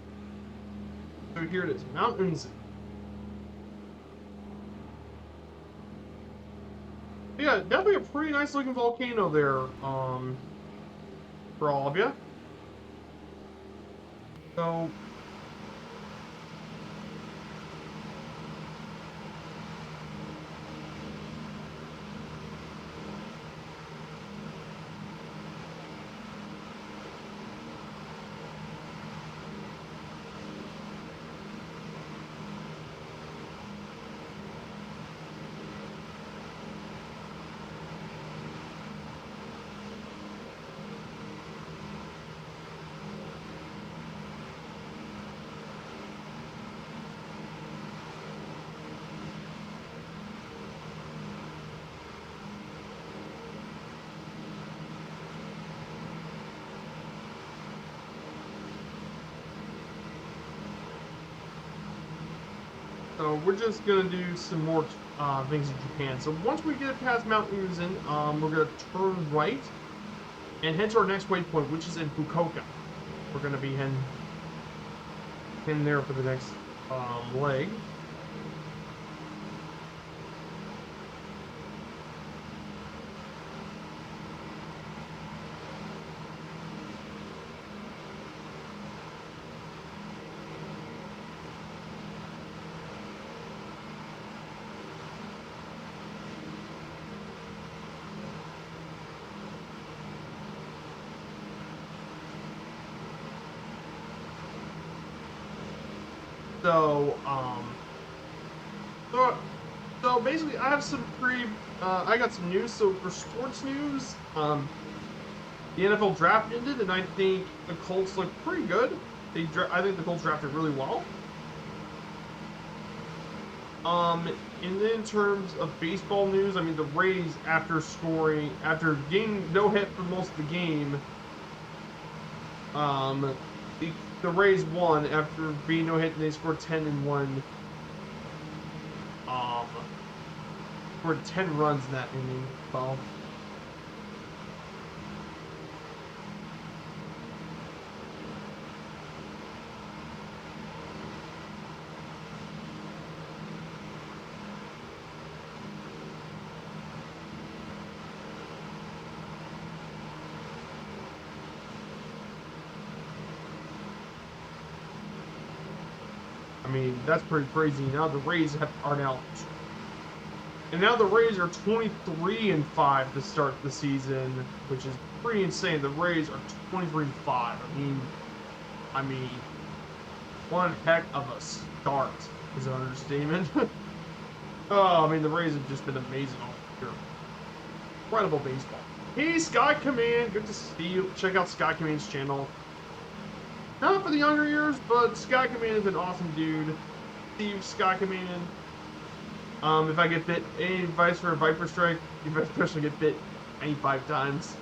So here it is, mountains. Yeah, definitely a pretty nice looking volcano there. For all of you. So So we're just gonna do some more things in Japan. So once we get past Mount Uzen, we're gonna turn right and head to our next waypoint, which is in Fukuoka. We're gonna be heading there for the next leg. So, so basically, I have some I got some news. So for sports news, the NFL draft ended, and I think the Colts look pretty good. I think the Colts drafted really well. And then in terms of baseball news, I mean the Rays after getting no hit for most of the game, the Rays won after being no hit, and they scored 10 and 1. Scored 10 runs in that inning. Well, I mean that's pretty crazy. Now the Rays are now. And now the Rays are 23-5 to start the season, which is pretty insane. The Rays are 23-5. I mean, one heck of a start is an understatement. Oh, I mean, the Rays have just been amazing all year. Incredible baseball. Hey, Sky Command, good to see you. Check out Sky Command's channel. Not for the younger years, but Sky Command is an awesome dude. See you, Sky Command. If I get bit, any advice for a Viper Strike? You especially get bit 95 times.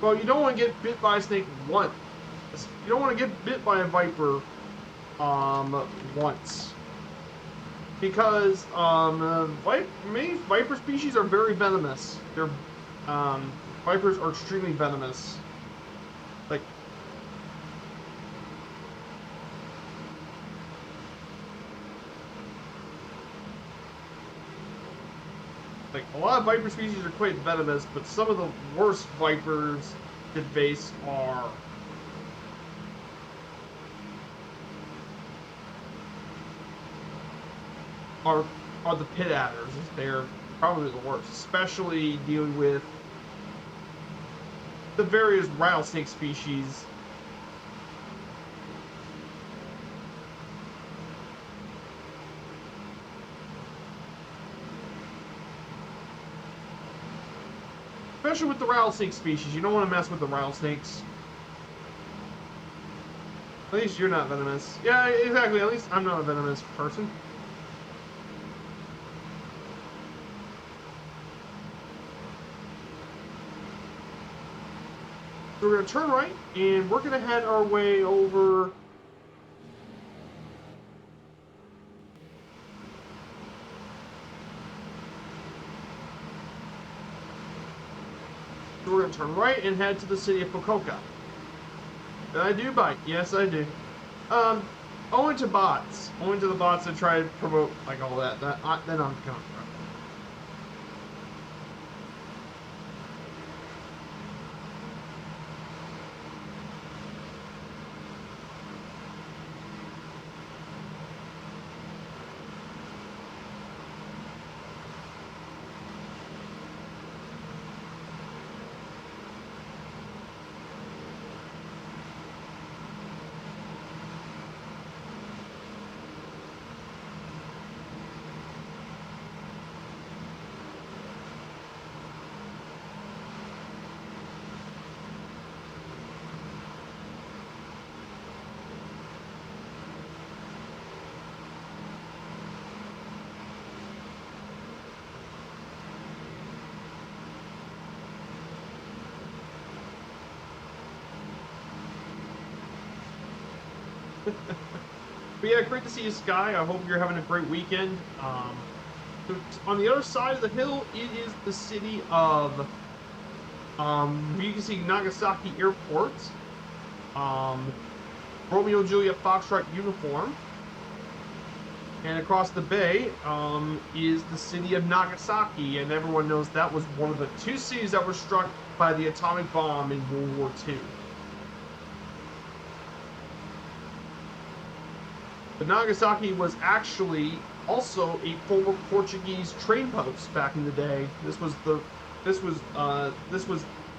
Well, you don't want to get bit by a snake once. You don't want to get bit by a Viper once. Because many Viper species are very venomous. Vipers are extremely venomous. Like, a lot of Viper species are quite venomous, but some of the worst Vipers to face are the pit adders. They're probably the worst, especially dealing with the various rattlesnake species. Especially with the rattlesnake species. You don't want to mess with the rattlesnakes. At least you're not venomous. Yeah, exactly. At least I'm not a venomous person. So we're going to turn right, and we're going to head our way over... So we're going to turn right and head to the city of Fukuoka. Did I do bike? Yes, I do. Owing to bots. Owing to the bots that try to promote, like, all that. Then I'm coming. But yeah, great to see you, Sky. I hope you're having a great weekend. On the other side of the hill, it is the city of, you can see Nagasaki Airport. Romeo Juliet Foxtrot uniform. And across the bay is the city of Nagasaki, and everyone knows that was one of the 2 cities that were struck by the atomic bomb in World War II. But Nagasaki was actually also a former Portuguese train post back in the day. This was the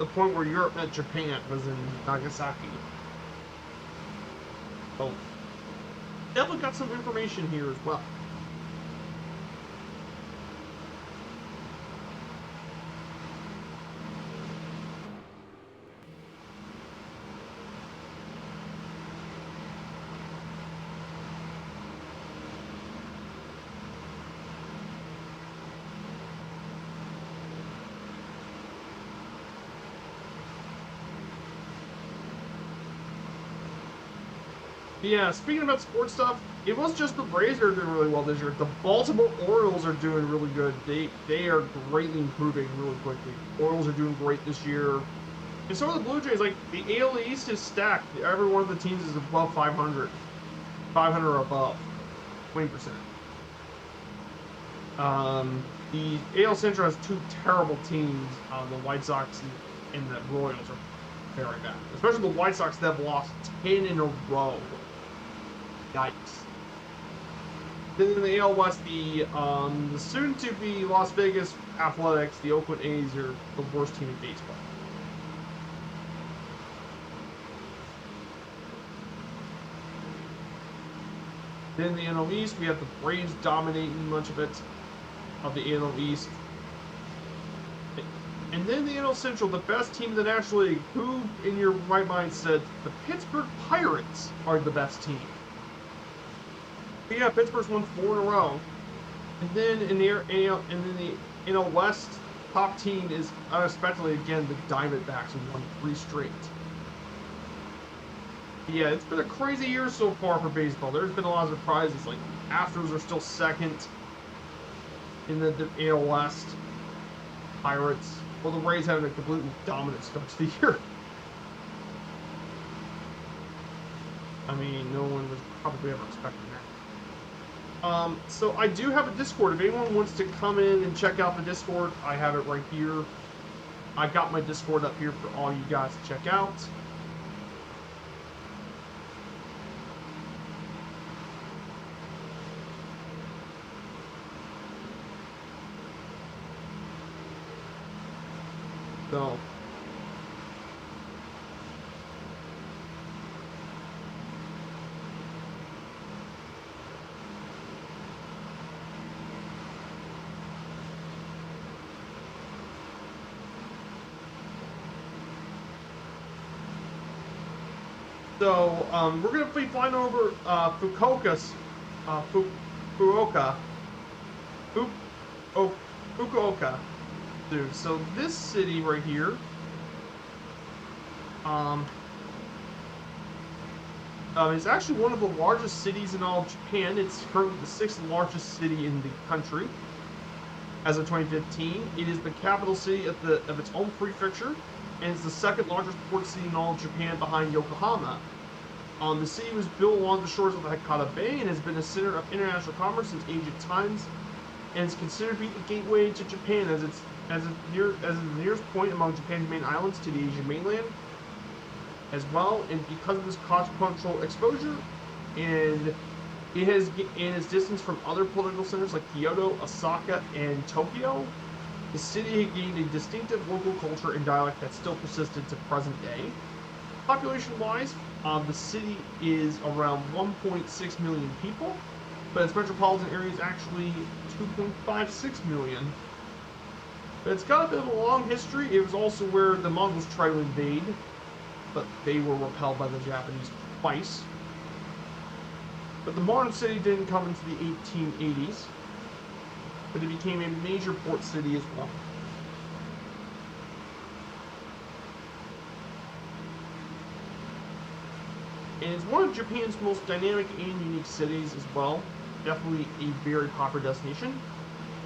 point where Europe met Japan, was in Nagasaki. Oh, definitely got some information here as well. Yeah, speaking about sports stuff, it wasn't just the Braves that are doing really well this year. The Baltimore Orioles are doing really good. They are greatly improving really quickly. Orioles are doing great this year. And so are the Blue Jays. Like, the AL East is stacked. Every one of the teams is above 500. 500 or above. 20%. The AL Central has 2 terrible teams. The White Sox and the Royals are very bad. Especially the White Sox that have lost 10 in a row. Yikes. Then in the AL West, the soon-to-be Las Vegas Athletics, the Oakland A's, are the worst team in baseball. Then in the NL East, we have the Braves dominating much of it, of the NL East. And then the NL Central, the best team in the National League, who, in your right mind, said the Pittsburgh Pirates are the best team. But yeah, Pittsburgh's won 4 in a row. And then in the NL West, top team is unexpectedly again the Diamondbacks, who won 3 straight. Yeah, it's been a crazy year so far for baseball. There's been a lot of surprises. Like, Astros are still second in the AL West. Pirates. Well, the Rays having a completely dominant start to the year. I mean, no one was probably ever expecting that. So I do have a Discord. If anyone wants to come in and check out the Discord, I have it right here. I got my Discord up here for all you guys to check out. So, we're gonna be flying over Fukuoka, Fu, oh, Fukuoka, dude. So this city right here, um, is actually one of the largest cities in all of Japan. It's currently the 6th largest city in the country as of 2015. It is the capital city of its own prefecture, and it's the 2nd largest port city in all of Japan behind Yokohama. The city was built along the shores of the Hakata Bay and has been a center of international commerce since ancient times, and is considered to be the gateway to Japan as the nearest point among Japan's main islands to the Asian mainland as well. And because of this cross-cultural exposure, and its distance from other political centers like Kyoto, Osaka, and Tokyo, the city had gained a distinctive local culture and dialect that still persisted to present day. Population-wise, the city is around 1.6 million people, but its metropolitan area is actually 2.56 million. But it's got a bit of a long history. It was also where the Mongols tried to invade, but they were repelled by the Japanese twice. But the modern city didn't come into the 1880s, but it became a major port city as well. And it's one of Japan's most dynamic and unique cities as well. Definitely a very popular destination.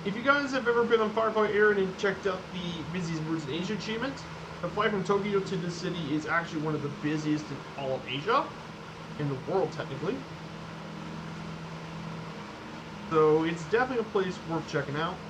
If you guys have ever been on Firefly Air and checked out the busiest routes in Asia achievement, the flight from Tokyo to this city is actually one of the busiest in all of Asia, in the world technically. So it's definitely a place worth checking out.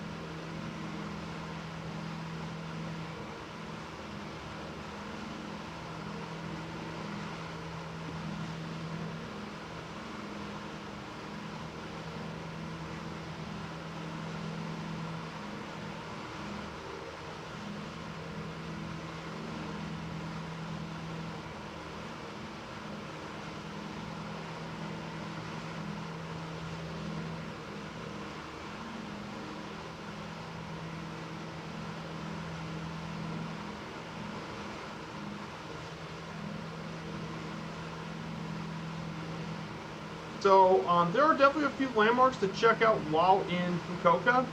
So there are definitely a few landmarks to check out while in Fukuoka.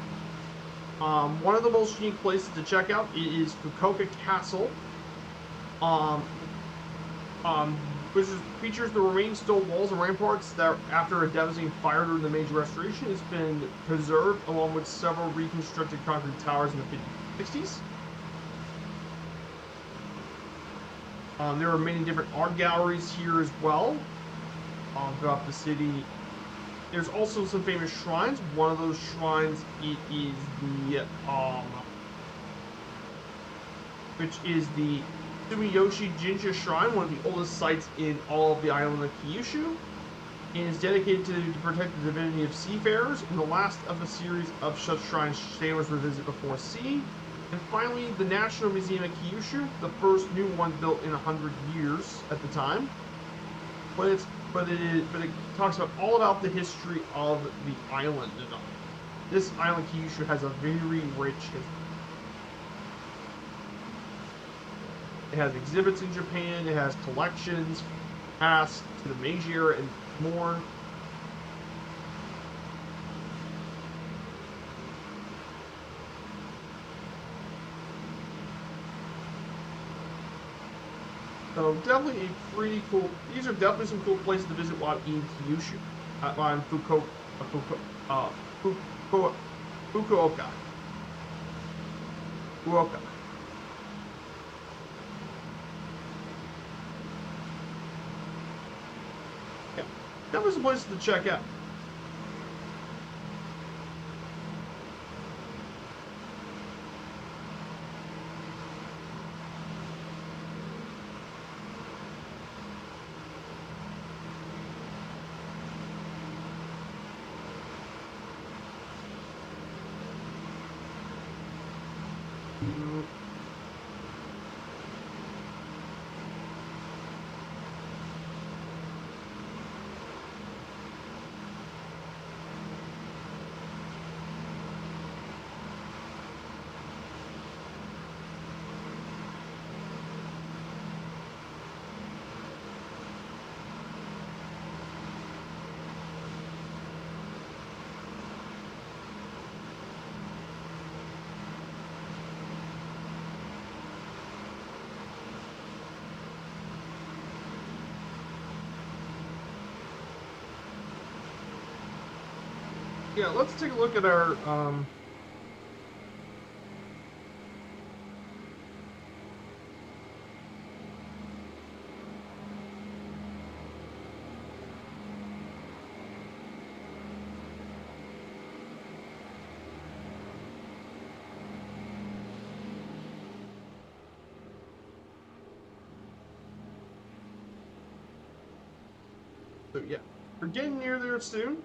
One of the most unique places to check out is Fukuoka Castle, which features the remaining stone walls and ramparts that, after a devastating fire during the major restoration, has been preserved, along with several reconstructed concrete towers in the 50s, 60s. There are many different art galleries here as well. Throughout the city. There's also some famous shrines. One of those shrines is the Sumiyoshi Jinsha Shrine, one of the oldest sites in all of the island of Kyushu, and is dedicated to protect the divinity of seafarers, and the last of a series of such shrines sailors would visit before sea. And finally, the National Museum of Kyushu, the first new one built in 100 years at the time. But it talks about all about the history of the island. This island, Kyushu, has a very rich history. It has exhibits in Japan. It has collections past to the Meiji era and more. So definitely a pretty cool. These are definitely some cool places to visit while in Kyushu, while in Fukuoka. Yeah, definitely some places to check out. Yeah, let's take a look at our so yeah, we're getting near there soon.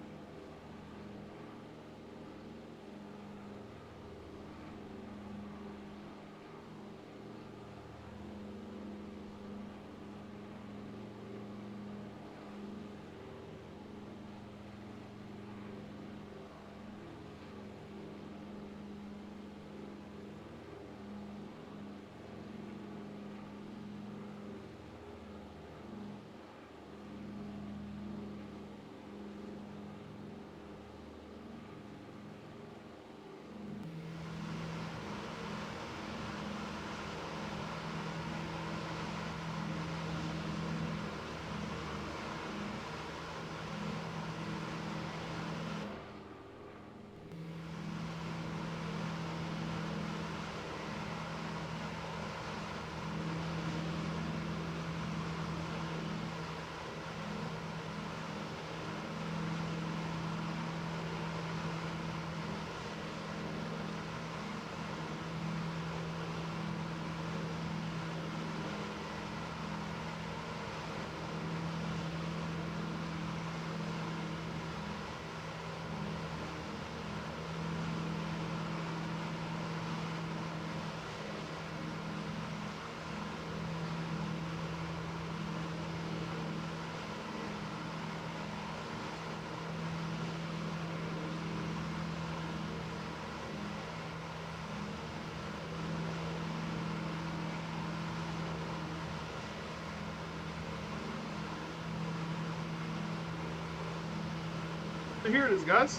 So here it is, guys.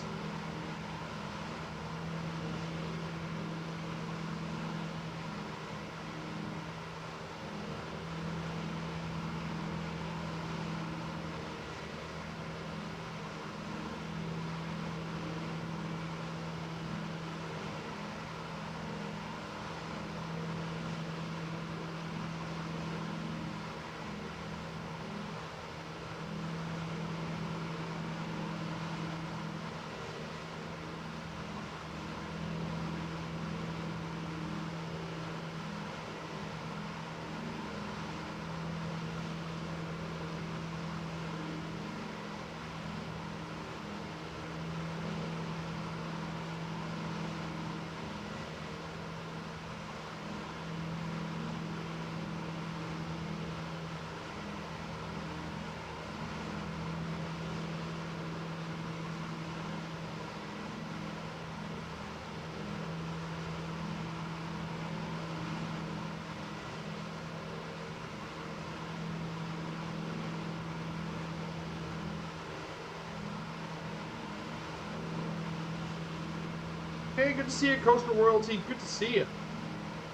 Hey, good to see you, Coastal Royalty. Good to see you.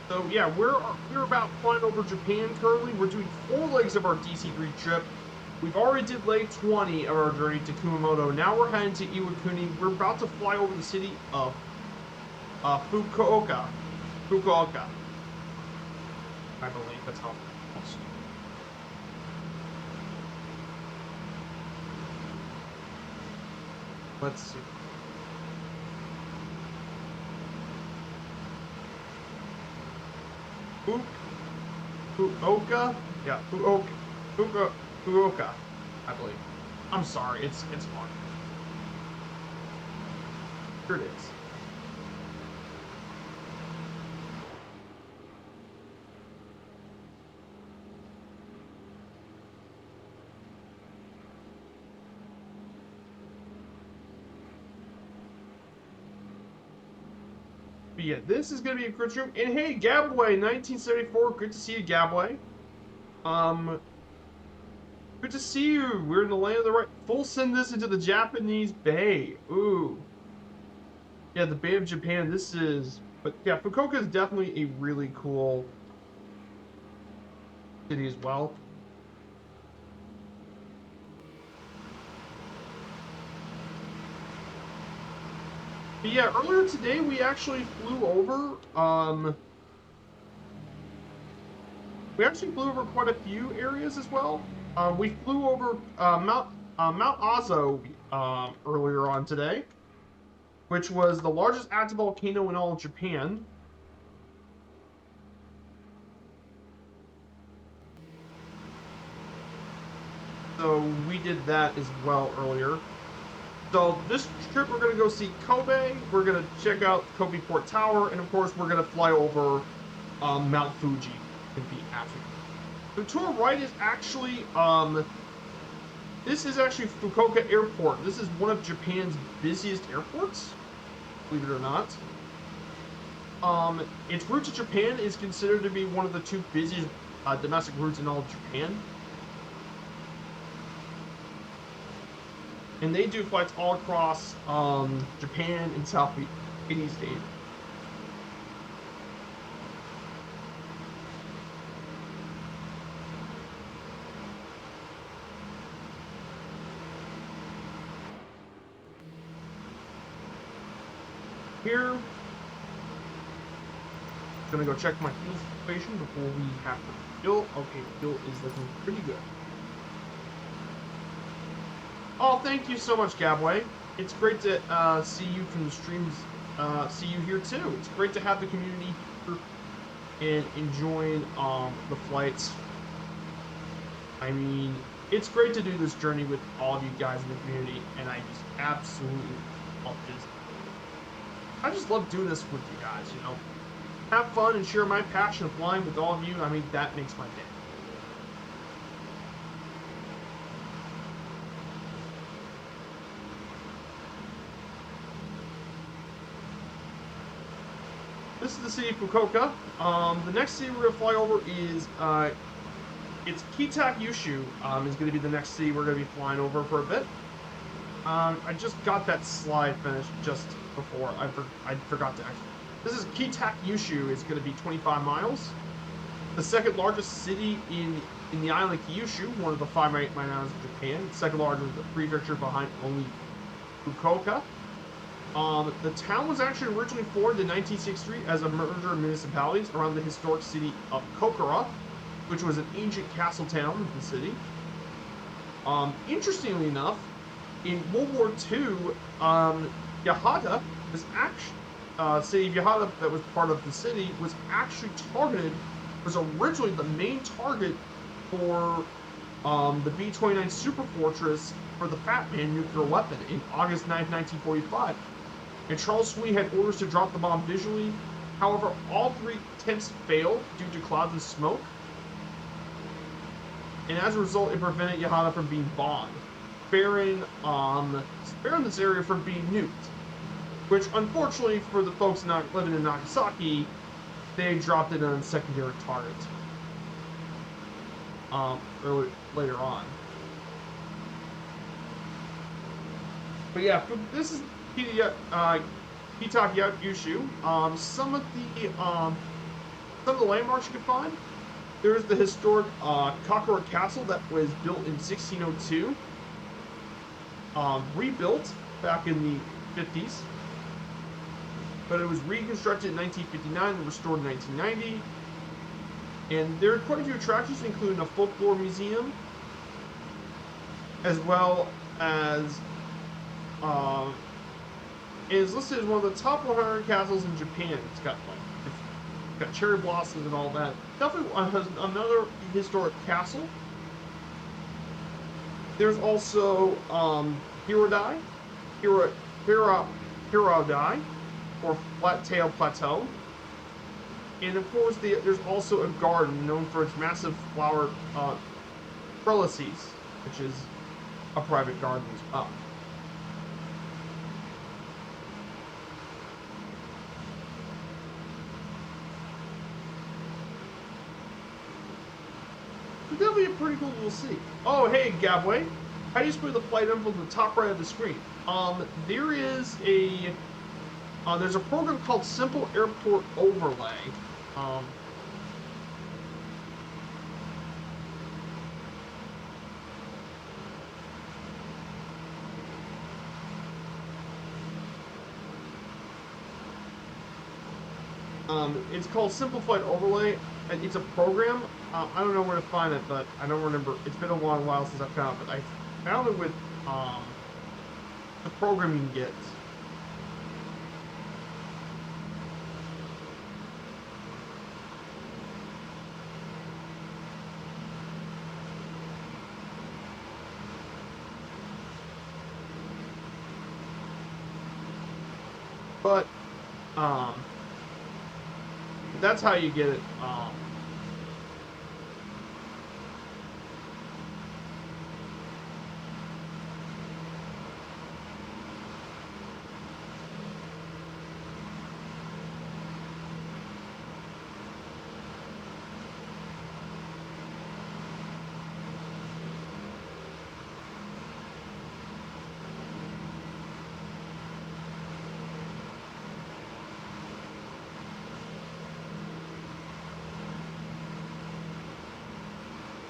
So yeah, we're about flying over Japan currently. We're doing 4 legs of our DC-3 trip. We've already did leg 20 of our journey to Kumamoto. Now we're heading to Iwakuni. We're about to fly over the city of Fukuoka. Fukuoka. I believe that's how it's pronounced. Let's see. Fukuoka? Yeah, Fukuoka, I believe. I'm sorry, it's fun. Here it is. But yeah, this is gonna be a cruise room. And hey, Gabway, 1974, good to see you, Gabway. Good to see you. We're in the land of the right. Full send this into the Japanese Bay. Ooh. Yeah, the Bay of Japan. This is, but yeah, Fukuoka is definitely a really cool city as well. But yeah, earlier today we actually flew over. We actually flew over quite a few areas as well. We flew over Mount Azo earlier on today, which was the largest active volcano in all of Japan. So we did that as well earlier. So this trip we're gonna go see Kobe. We're gonna check out Kobe Port Tower, and of course we're gonna fly over Mount Fuji in the Africa. The tour right is actually this is actually Fukuoka Airport. This is one of Japan's busiest airports, believe it or not. Its route to Japan is considered to be one of the two busiest domestic routes in all of Japan. And they do flights all across Japan and Southeast Asia. Here, I'm gonna go check my fuel situation before we have to fuel. Okay, fuel is looking pretty good. Oh, thank you so much, Gabway. It's great to see you from the streams, see you here too. It's great to have the community here and enjoying the flights. I mean, it's great to do this journey with all of you guys in the community, and I just absolutely love this. I just love doing this with you guys, you know. Have fun and share my passion of flying with all of you. I mean, that makes my day. This is the city of Fukuoka. The next city we're going to fly over is, it's Kitakyushu, is going to be the next city we're going to be flying over for a bit. I just got that slide finished just before. I forgot to actually. This is Kitakyushu. It's going to be 25 miles. The second largest city in the island of Kyushu, one of the 5 main islands of Japan. The second largest prefecture behind only Fukuoka. The town was actually originally formed in 1963 as a merger of municipalities around the historic city of Kokura, which was an ancient castle town in the city. Interestingly enough, in World War II, Yahata was actually, city of Yahata that was part of the city was actually targeted, was originally the main target for the B-29 Superfortress for the Fat Man nuclear weapon in August 9, 1945. And Charles Sweeney had orders to drop the bomb visually. However, all 3 attempts failed due to clouds and smoke. And as a result, it prevented Yahata from being bombed, sparing this area from being nuked. Which, unfortunately, for the folks not living in Nagasaki, they dropped it on secondary target later on. But yeah, this is Kitakyushu. Some of the landmarks you can find. There's the historic Kokura Castle that was built in 1602. Rebuilt back in the 50s. But it was reconstructed in 1959 and restored in 1990. And there are quite a few attractions, including a folklore museum, as well as it is listed as one of the top 100 castles in Japan. It's got cherry blossoms and all that. Definitely has another historic castle. There's also Hirodai, or Flat Tail Plateau. And of course, there's also a garden known for its massive flower trellises, which is a private garden as well. It's definitely a pretty cool little city. Oh, hey, Gabway. How do you spray the flight info to the top right of the screen? There is there's a program called Simple Airport Overlay. It's called Simplified Overlay. It's a program. I don't know where to find it, but I don't remember. It's been a long while since I found it, but I found it with the program you can get. But um, that's how you get it.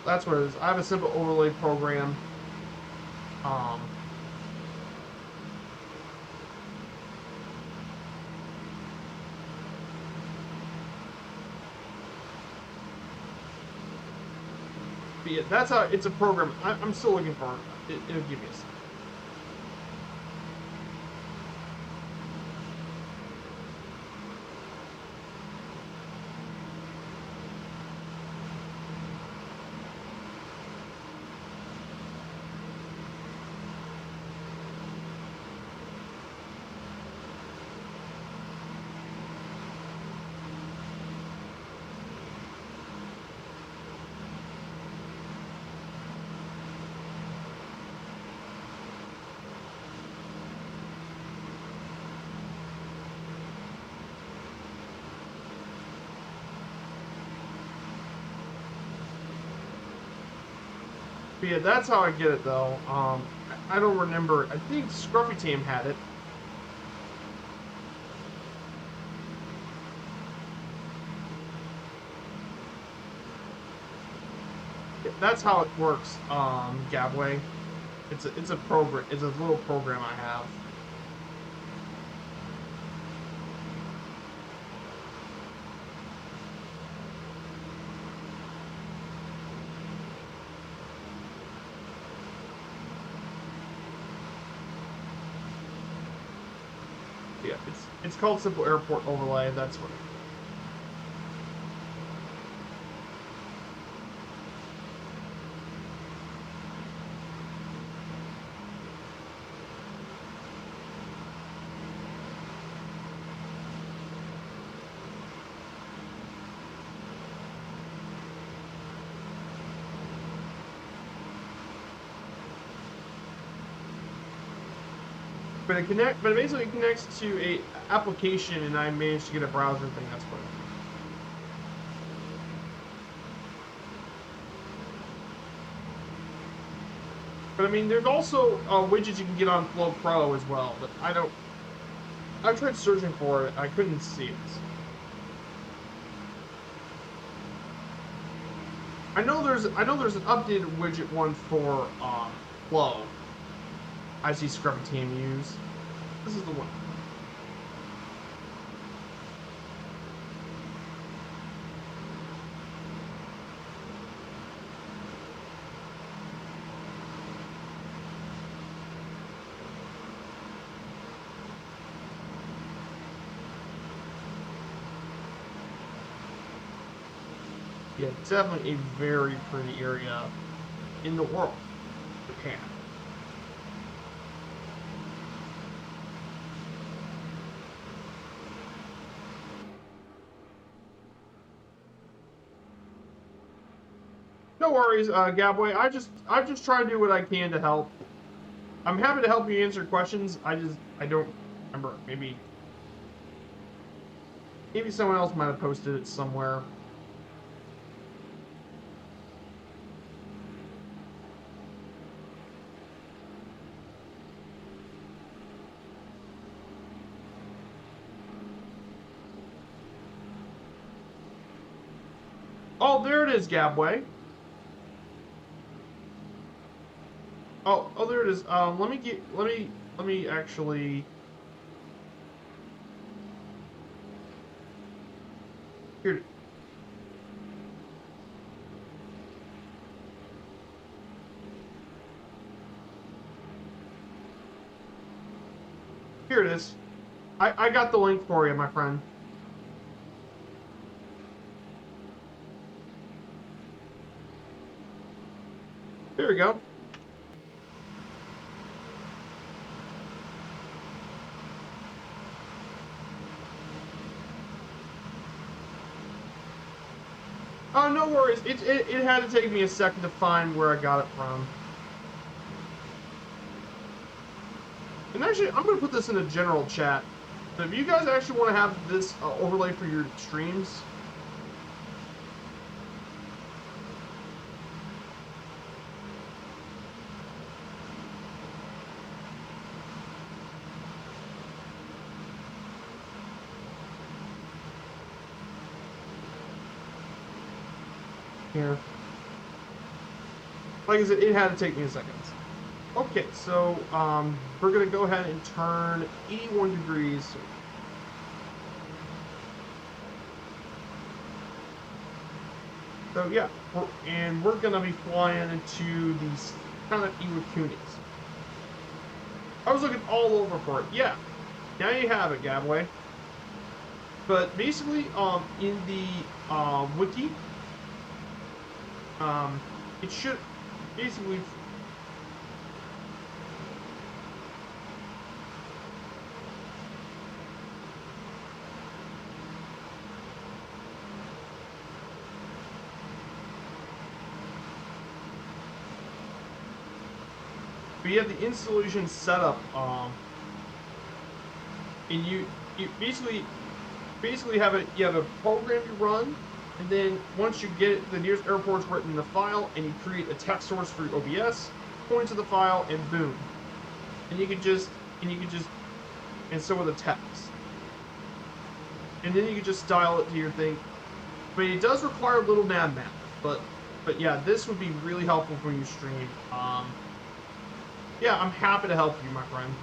That's what it is. I have a simple overlay program. Um, but yeah, that's how it's a program. I'm still looking for it. It'll give me a second. But yeah, that's how I get it though. I don't remember. I think Scruffy Team had it. Yeah, that's how it works. Gabway. It's a program. It's a little program I have. Yeah, it's called Simple Airport Overlay. That's what. But it basically connects to a application, and I managed to get a browser thing. That's what. But I mean, there's also widgets you can get on Flow Pro as well. But I don't. I tried searching for it. I couldn't see it. I know there's an updated widget one for Flow. I see Scruffy Team use. This is the one. Yeah, definitely a very pretty area in the world, Japan. No worries, Gabway. I just try to do what I can to help. I'm happy to help you answer questions. I don't remember. Maybe someone else might have posted it somewhere. Oh, there it is, Gabway. Oh, there it is. Let me actually. Here, here it is. I got the link for you, my friend. There we go. Oh, no worries. It had to take me a second to find where I got it from. And actually, I'm going to put this in a general chat. So if you guys actually want to have this overlay for your streams, here. Like I said, it had to take me a second. Okay, so we're gonna go ahead and turn 81 degrees. So yeah, we're gonna be flying into these kind of Iwakunis. I was looking all over for it. Yeah, now you have it, Gabway. But basically, in the wiki, it should basically. But you have the installation setup, and you basically have a program you run, and then once you get it, the nearest airport's written in the file, and you create a text source for your OBS, point to the file, and boom, and you can just and so with the text, and then you can just style it to your thing. But it does require a little nav map, but yeah, this would be really helpful for you stream. Yeah, I'm happy to help you, my friend.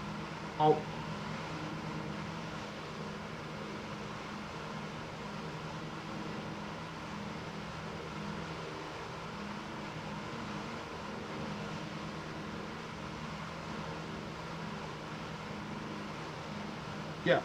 Yeah.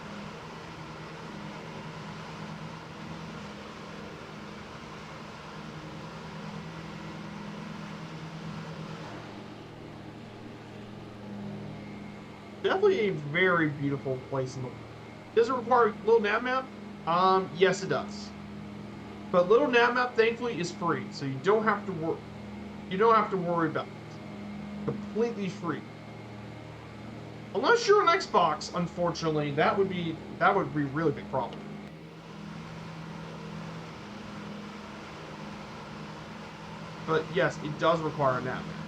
Definitely a very beautiful place in the world. Does it require a little nav map? Yes, it does. But little nav map, thankfully, is free, so you don't have to worry. You don't have to worry about it. Completely free. Unless you're an Xbox, unfortunately, that would be a really big problem. But yes, it does require a nav map.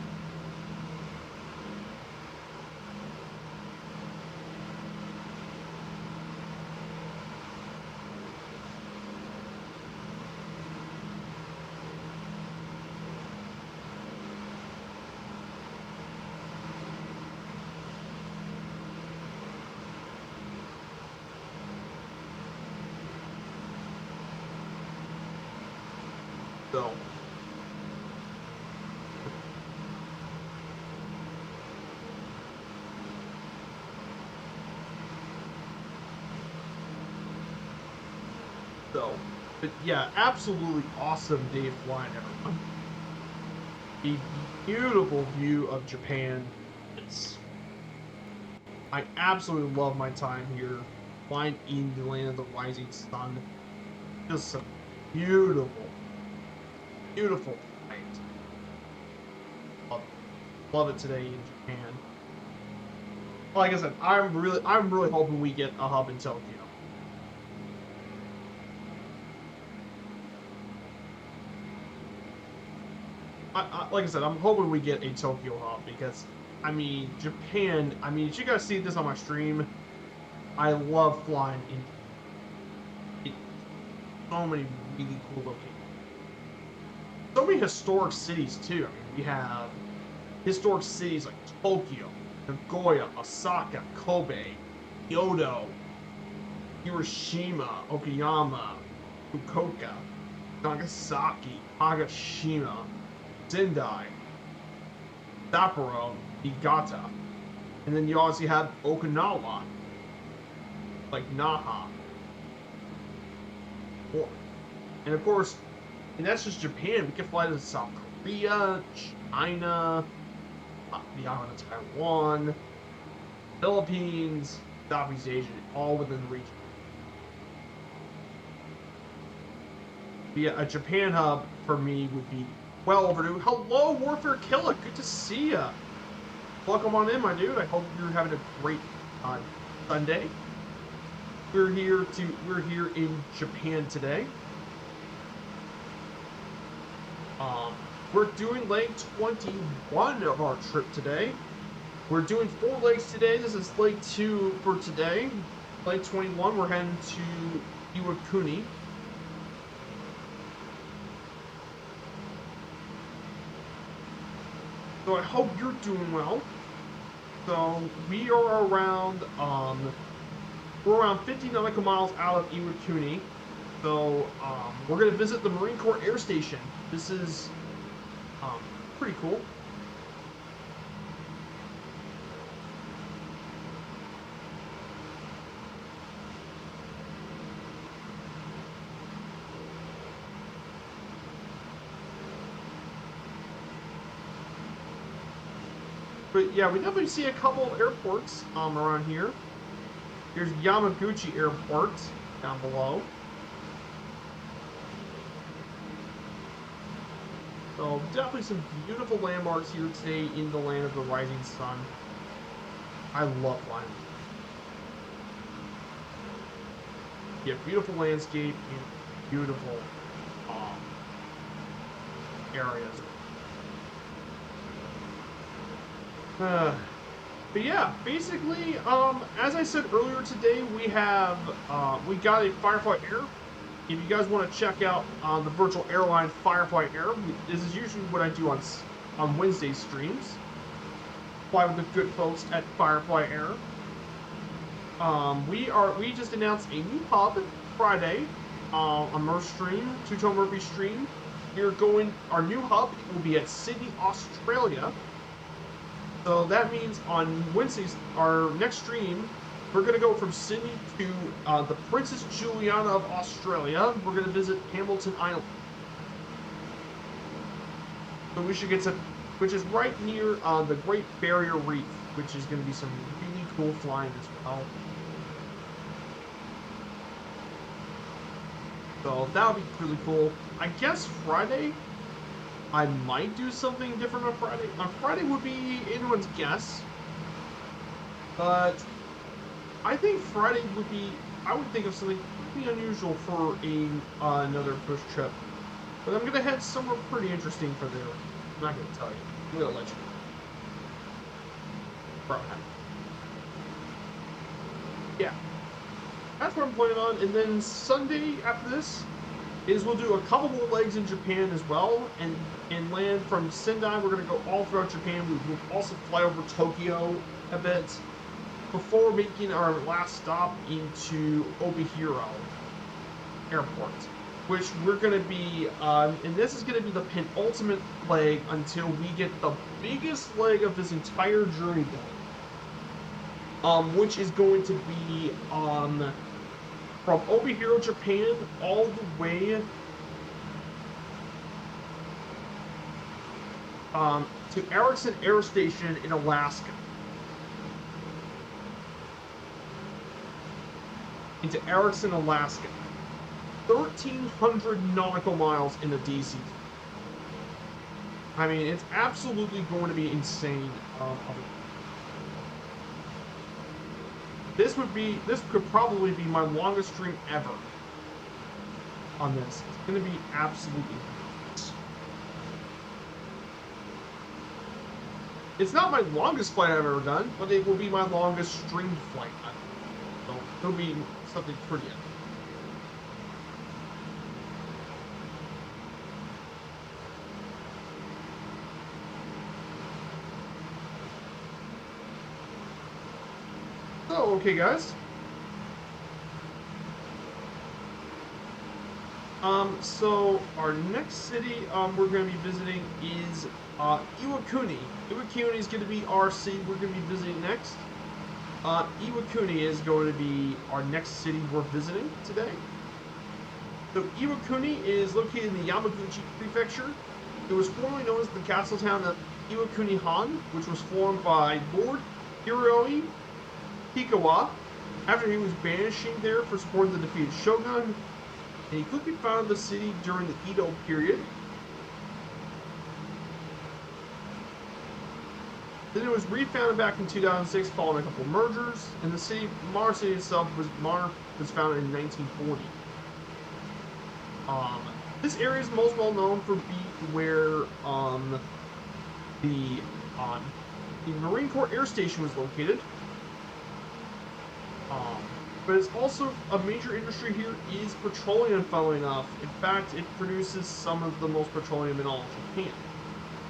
So, but yeah, absolutely awesome day flying, everyone. A beautiful view of Japan. I absolutely love my time here, flying in the land of the rising sun. Just some beautiful, beautiful night. Love it today in Japan. Like I said, I'm really hoping we get a hub in Tokyo. Like I said, I'm hoping we get a Tokyo hub because, I mean, Japan. I mean, did you guys see this on my stream? I love flying in so many really cool locations. So many historic cities too. I mean, we have historic cities like Tokyo, Nagoya, Osaka, Kobe, Kyoto, Hiroshima, Okayama, Fukuoka, Nagasaki, Kagoshima, Sendai, Sapporo, Niigata. And then you also have Okinawa, like Naha. And of course, and that's just Japan. We can fly to South Korea, China, the island of Taiwan, Philippines, Southeast Asia, all within the region. But yeah, a Japan hub for me would be well overdue. Hello, Warfare Killer. Good to see ya. Welcome on in, my dude. I hope you're having a great Sunday. We're here in Japan today. We're doing leg 21 of our trip today. We're doing 4 legs today. This is leg 2 for today. Leg 21, we're heading to Iwakuni. So I hope you're doing well. So we are around we're around 50 nautical miles out of Iwakuni. So we're gonna visit the Marine Corps Air Station. This is pretty cool. But yeah, we definitely see a couple of airports around here. Here's Yamaguchi Airport down below. So definitely some beautiful landmarks here today in the land of the rising sun. I love flying. Yeah, beautiful landscape and beautiful areas. But yeah, basically, as I said earlier today, we got a Firefly Air. If you guys want to check out the virtual airline Firefly Air, this is usually what I do on Wednesday streams. Fly with the good folks at Firefly Air. We just announced a new hub Friday on Murph stream, Two-Tone Murphy stream. Our new hub will be at Sydney, Australia. So that means on Wednesdays, our next stream, we're going to go from Sydney to the Princess Juliana of Australia. We're going to visit Hamilton Island. So we should get to, which is right near the Great Barrier Reef, which is going to be some really cool flying as well. So that would be really cool. I guess Friday, I might do something different on Friday. On Friday would be anyone's guess. But I think Friday would be, I would think of something pretty unusual for another push trip. But I'm going to head somewhere pretty interesting for there. I'm not going to tell you. I'm going to let you know. Probably. Yeah. That's what I'm planning on. And then Sunday after this is we'll do a couple more legs in Japan as well. And land from Sendai. We're going to go all throughout Japan. We will also fly over Tokyo a bit before making our last stop into Obihiro Airport, which we're going to be, and this is going to be the penultimate leg until we get the biggest leg of this entire journey done, which is going to be from Obihiro, Japan, all the way to Erickson Air Station in Alaska. Into Erickson, Alaska. 1,300 nautical miles in the DC-3. I mean, it's absolutely going to be insane. This could probably be my longest stream ever on this. It's going to be absolutely nuts. It's not my longest flight I've ever done, but it will be my longest streamed flight I've ever done. So it'll be something pretty epic. So, okay guys. So our next city we're going to be visiting is Iwakuni. Iwakuni is going to be our city we're going to be visiting next. Iwakuni is going to be our next city we're visiting today. So Iwakuni is located in the Yamaguchi Prefecture. It was formerly known as the castle town of Iwakuni-Han, which was formed by Lord Hiroi Hikawa after he was banishing there for supporting the defeated shogun, and he quickly founded the city during the Edo period. Then it was refounded back in 2006 following a couple mergers, and the city, Mar City itself, was founded in 1940. This area is most well known for being where the Marine Corps Air Station was located. But it's also a major industry here is petroleum, funnily enough. In fact, it produces some of the most petroleum in all of Japan.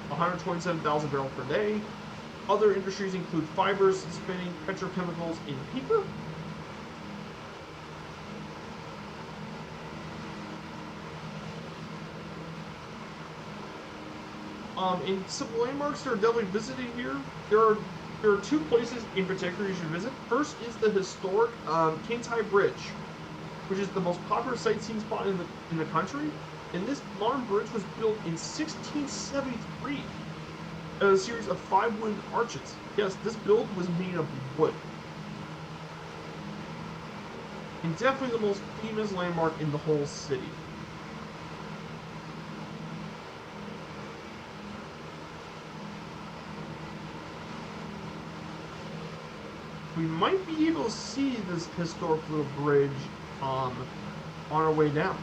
127,000 barrels per day. Other industries include fibers, spinning, petrochemicals, and paper. And some landmarks that are definitely visited here. There are two places in particular you should visit. First is the historic Kintai Bridge, which is the most popular sightseeing spot in the country. And this modern bridge was built in 1673 as a series of 5 wooden arches. Yes, this build was made of wood. And definitely the most famous landmark in the whole city. We might be able to see this historic little bridge on our way down.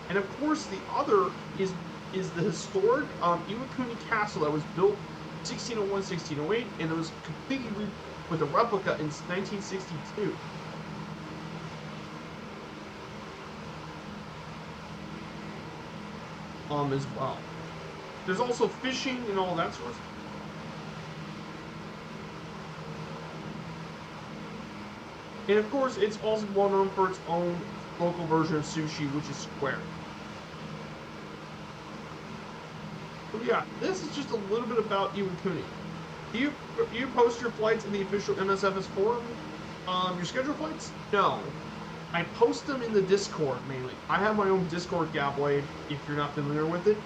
And of course, the other is the historic Iwakuni Castle that was built 1601-1608, and it was completely with a replica in 1962. As well. There's also fishing and all that sort of stuff. And of course, it's also well known for its own local version of sushi, which is square. So yeah, this is just a little bit about Iwakuni. Do you post your flights in the official MSFS forum? Your scheduled flights? No. I post them in the Discord mainly. I have my own Discord, Gabway, if you're not familiar with it.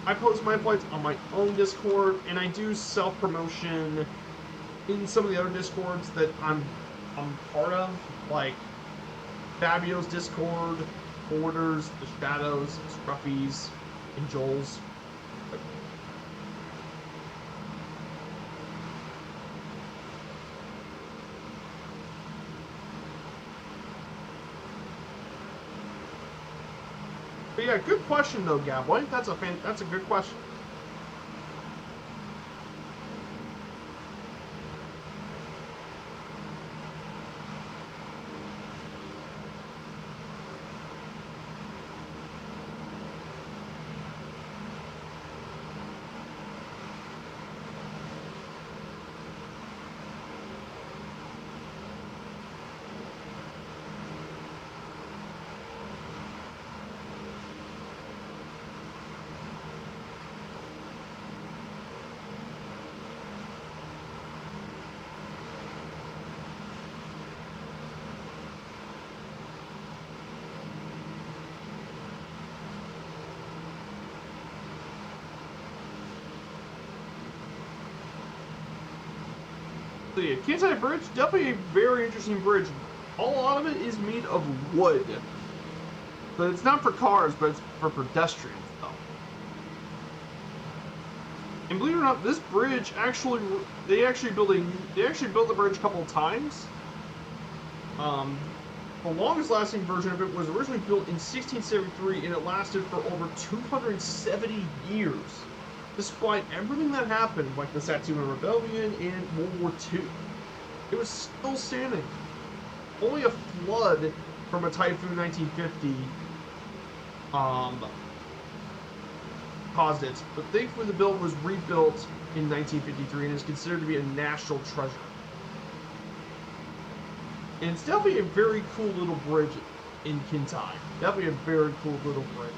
I post my flights on my own Discord, and I do self-promotion in some of the other Discords that I'm part of, like Fabio's Discord, Borders, The Shadows, Scruffy's, and Joel's. But yeah, good question though, Gabway. That's a good question. So yeah, Kintai Bridge, definitely a very interesting bridge. A lot of it is made of wood. But it's not for cars, but it's for pedestrians, though. And believe it or not, this bridge they actually built the bridge a couple of times. The longest lasting version of it was originally built in 1673, and it lasted for over 270 years. Despite everything that happened, like the Satsuma Rebellion and World War II, it was still standing. Only a flood from a typhoon in 1950 caused it, but thankfully the build was rebuilt in 1953 and is considered to be a national treasure. And it's definitely a very cool little bridge. in Kintai. That'd be a very cool little bridge.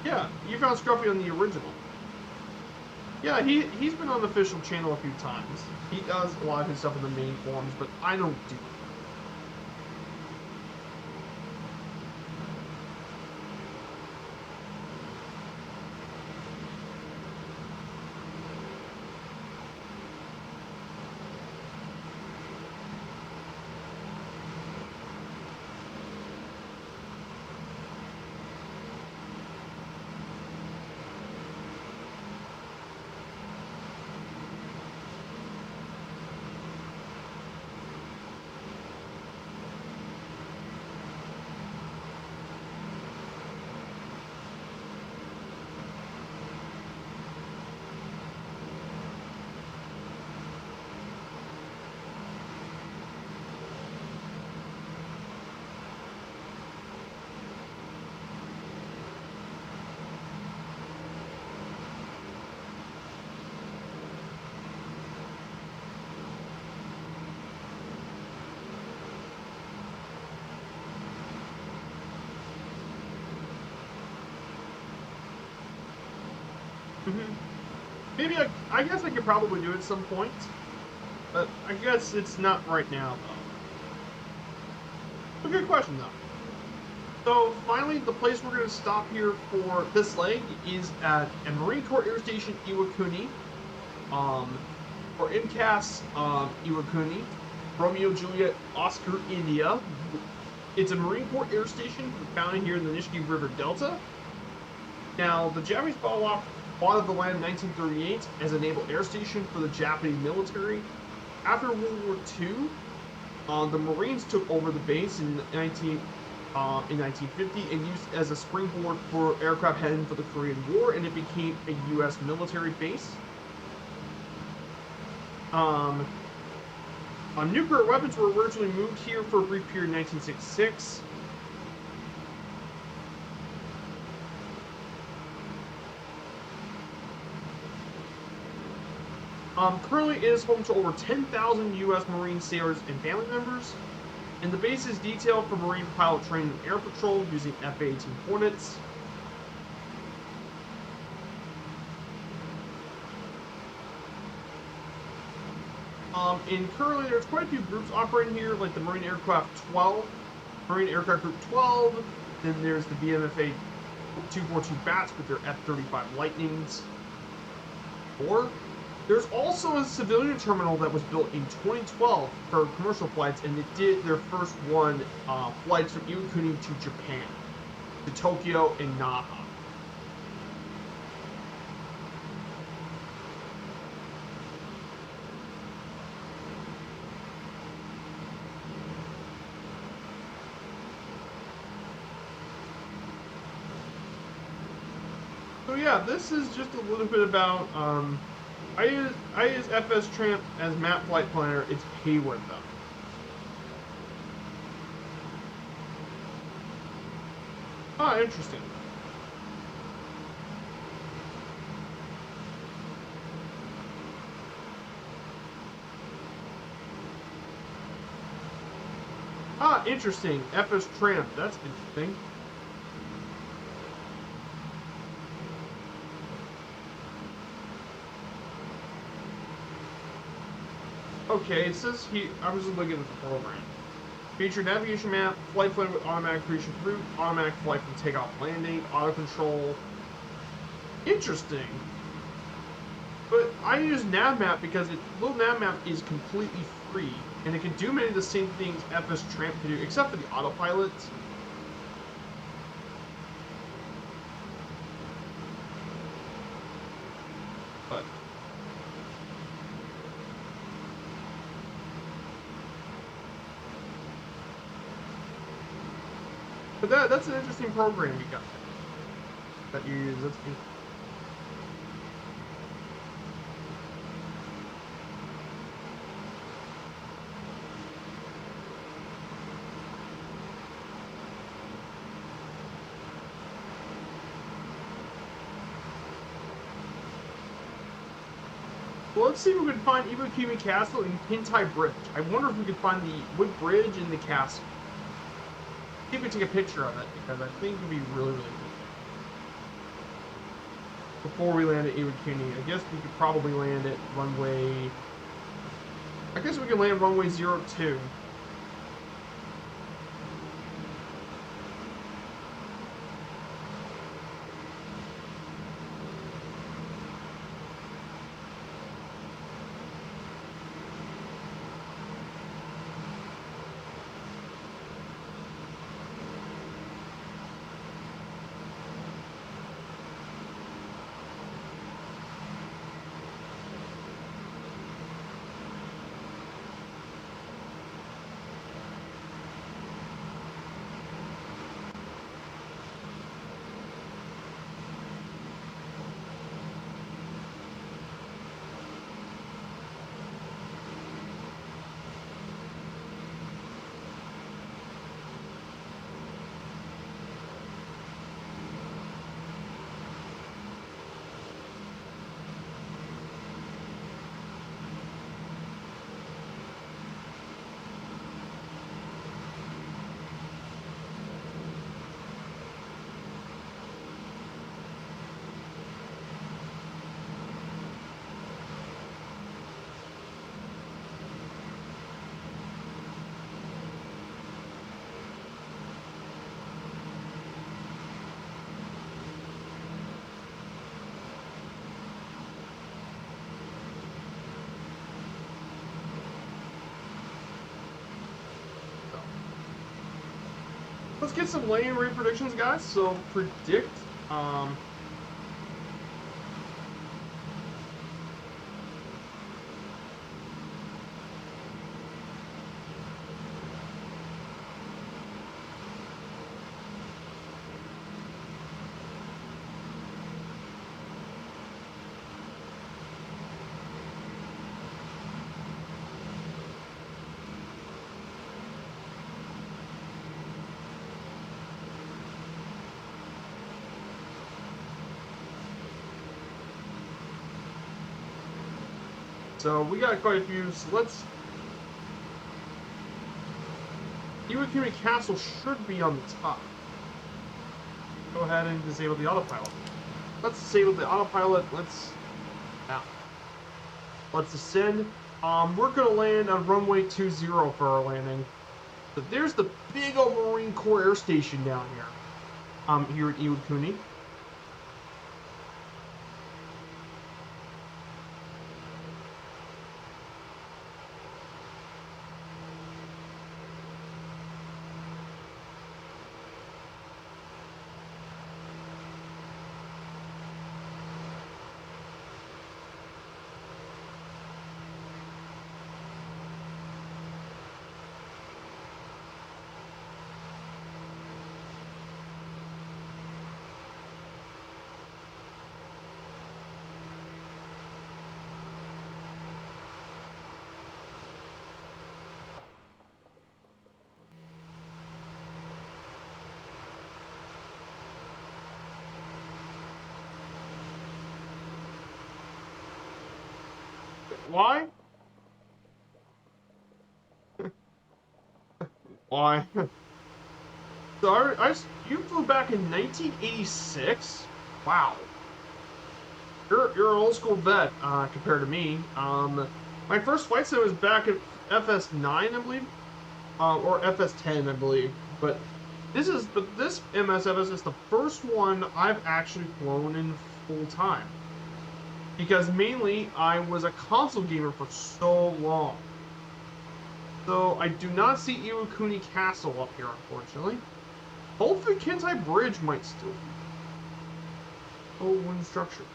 Yeah, you found Scruffy on the original. Yeah, he's been on the official channel a few times. He does a lot of his stuff in the main forums, but I don't do it. Maybe I guess I could probably do it at some point, but I guess it's not right now, though. A good question, though. So, finally, the place we're going to stop here for this leg is at a Marine Corps Air Station Iwakuni, or MCAS Iwakuni, Romeo Juliet Oscar India. It's a Marine Corps Air Station founded here in the Nishiki River Delta. Now, the Japanese bought the land in 1938 as a naval air station for the Japanese military. After World War II, the Marines took over the base in 1950 and used it as a springboard for aircraft heading for the Korean War, and it became a U.S. military base. Nuclear weapons were originally moved here for a brief period in 1966. Currently, it is home to over 10,000 U.S. Marine sailors and family members, and the base is detailed for Marine pilot training and air patrol using F-18 Hornets. And currently, there's quite a few groups operating here, like the Marine Aircraft Group 12, then there's the BMFA 242 Bats with their F-35 Lightnings, or there's also a civilian terminal that was built in 2012 for commercial flights, and they did their first flights from Iwakuni to Japan, to Tokyo and Naha. So yeah, this is just a little bit about I use FS Tramp as map flight planner. It's Hayward though. Ah, interesting. Ah, interesting. FS Tramp. That's interesting. Okay, it says here, I was just looking at the program. Feature navigation map, flight plan with automatic creation of route, automatic flight from takeoff landing, auto control. Interesting. But I use NavMap because little NavMap is completely free, and it can do many of the same things FS Tramp can do, except for the autopilot. But that's an interesting program you got that you use. That's good. Well, let's see if we can find Iwakumi Castle and Kintai Bridge. I wonder if we could find the wood bridge and the castle. See if we take a picture of it, because I think it'd be really, really cool. Before we land at Iwakuni, I guess we could probably land at runway... I guess we can land runway 02. Let's get some landing rate predictions, guys. So predict. So we got quite a few. So let's. Iwakuni Castle should be on the top. Go ahead and disable the autopilot. Let's disable the autopilot. Let's ascend. We're gonna land on runway 20 for our landing. So there's the big old Marine Corps Air Station down here. Here at Iwakuni. Why? Why? So you flew back in 1986? Wow. You're an old school vet compared to me. My first flight sim was back at FS9, I believe, or FS10, I believe. But this MSFS is the first one I've actually flown in full time. Because mainly I was a console gamer for so long. So I do not see Iwakuni Castle up here, unfortunately. Hopefully Kintai Bridge might still be. Oh, wooden structure.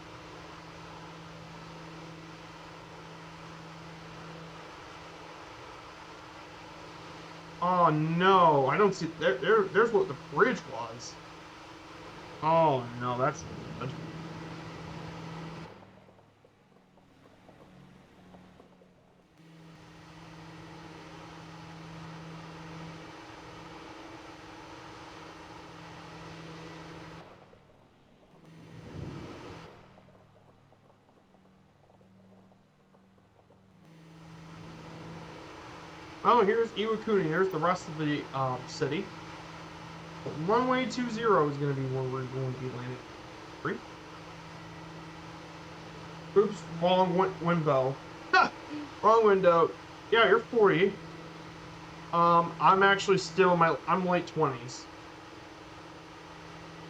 Oh no, I don't see there's what the bridge was. Oh no, that's oh, here's Iwakuni. Here's the rest of the city. Runway 20 is going to be where we're going to be landing. 3. Oops, wrong window. Wrong window. Yeah, you're 40. I'm actually still I'm late 20s.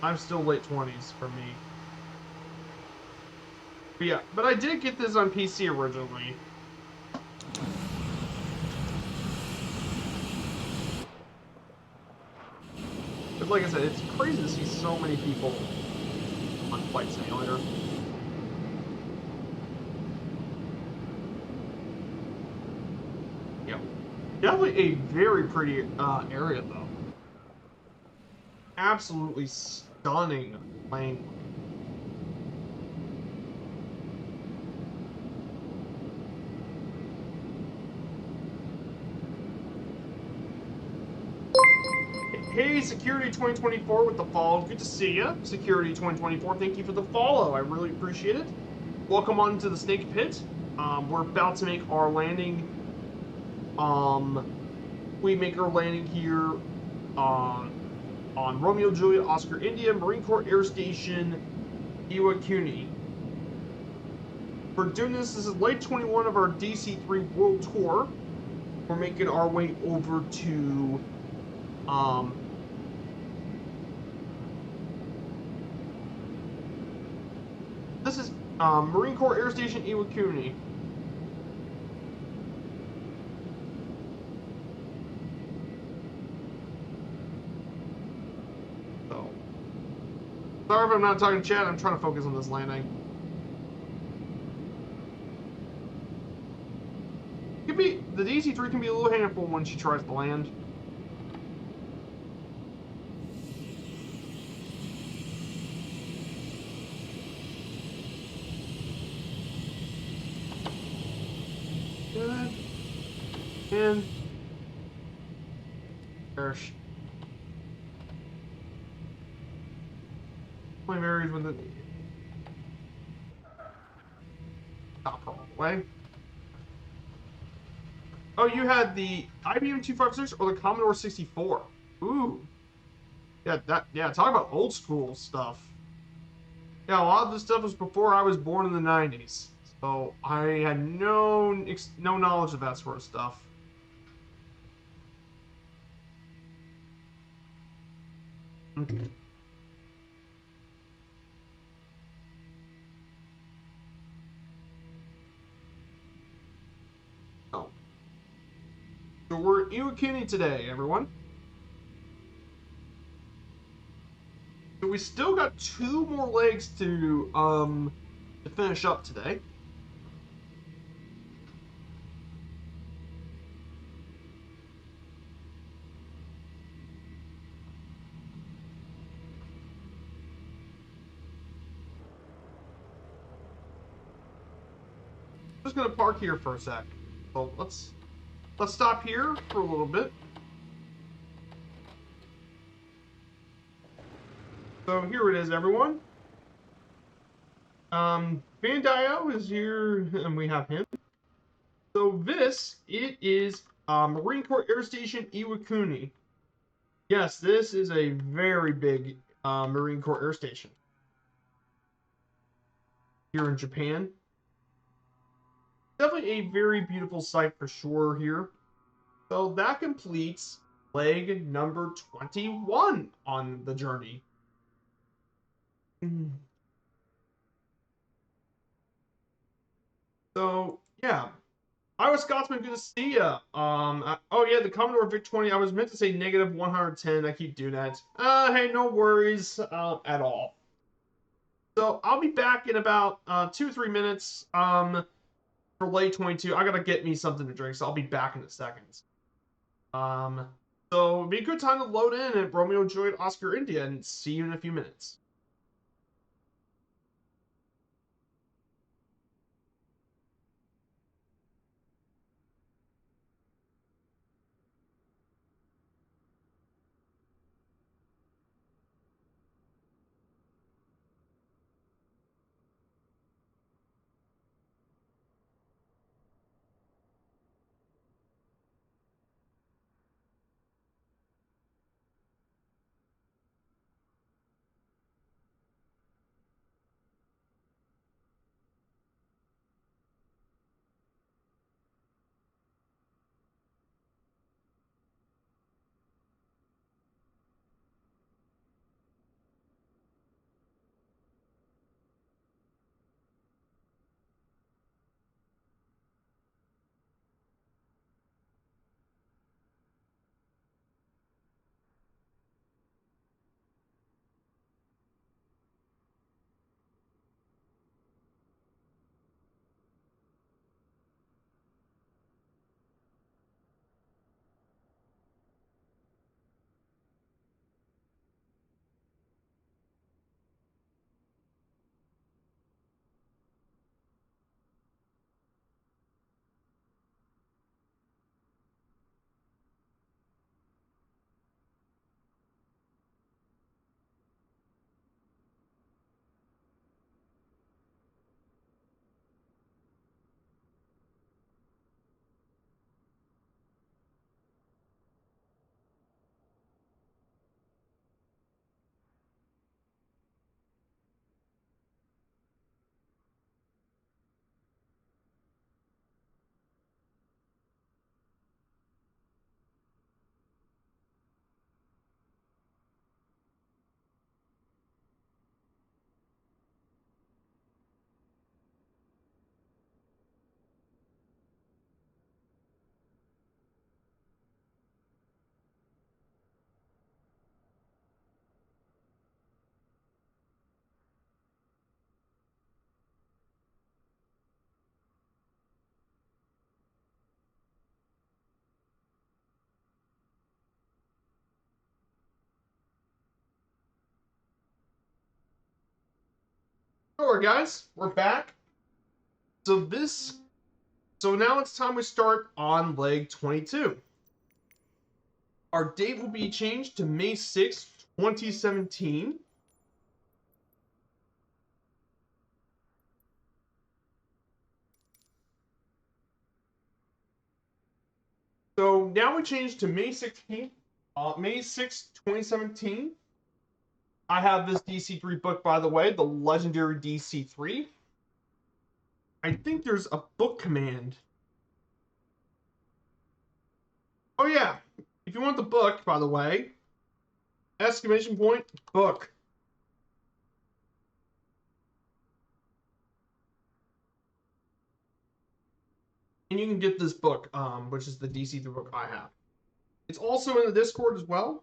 I'm still late 20s for me. But yeah, but I did get this on PC originally. But like I said, it's crazy to see so many people on Flight Simulator. Yeah, definitely a very pretty area though. Absolutely stunning playing. Hey, Security 2024 with the follow. Good to see you, Security 2024. Thank you for the follow. I really appreciate it. Welcome on to the Snake Pit. We're about to make our landing. We make our landing here on Romeo Juliet Oscar India Marine Corps Air Station Iwakuni. We're doing this is late 21 of our DC-3 World Tour. We're making our way over to this is Marine Corps Air Station Iwakuni. So, sorry if I'm not talking chat. I'm trying to focus on this landing. The DC-3 can be a little handful when she tries to land. Good. And there's my varies with it. Stop her all the way. Oh, you had the IBM 256 or the Commodore 64. Ooh. Yeah, talk about old school stuff. Yeah, a lot of this stuff was before I was born in the 90s. So I had no knowledge of that sort of stuff. Okay. Oh. So we're at Iwakuni today, everyone. So we still got 2 more legs to finish up today. I'm just gonna park here for a sec. So let's stop here for a little bit. So here it is, everyone. Bandio is here, and we have him. So it is Marine Corps Air Station Iwakuni. Yes, this is a very big Marine Corps Air Station here in Japan. Definitely a very beautiful sight for sure here. So that completes leg number 21 on the journey. So yeah, Iowa Scotsman, good to see ya. Oh yeah, the Commodore VIC 20. I was meant to say negative 110. I keep doing that. Hey, no worries at all. So I'll be back in about 2-3 minutes. For late 22, I gotta get me something to drink, so I'll be back in a second. So it'll be a good time to load in at Romeo Juliet Oscar India, and see you in a few minutes. Alright guys, we're back. So now it's time we start on leg 22. Our date will be changed to May 6th, 2017. So now we change to May 16th, May 6th, 2017. I have this DC-3 book, by the way, the legendary DC-3. I think there's a book command. Oh yeah, if you want the book, by the way, exclamation point, book. And you can get this book, which is the DC-3 book I have. It's also in the Discord as well.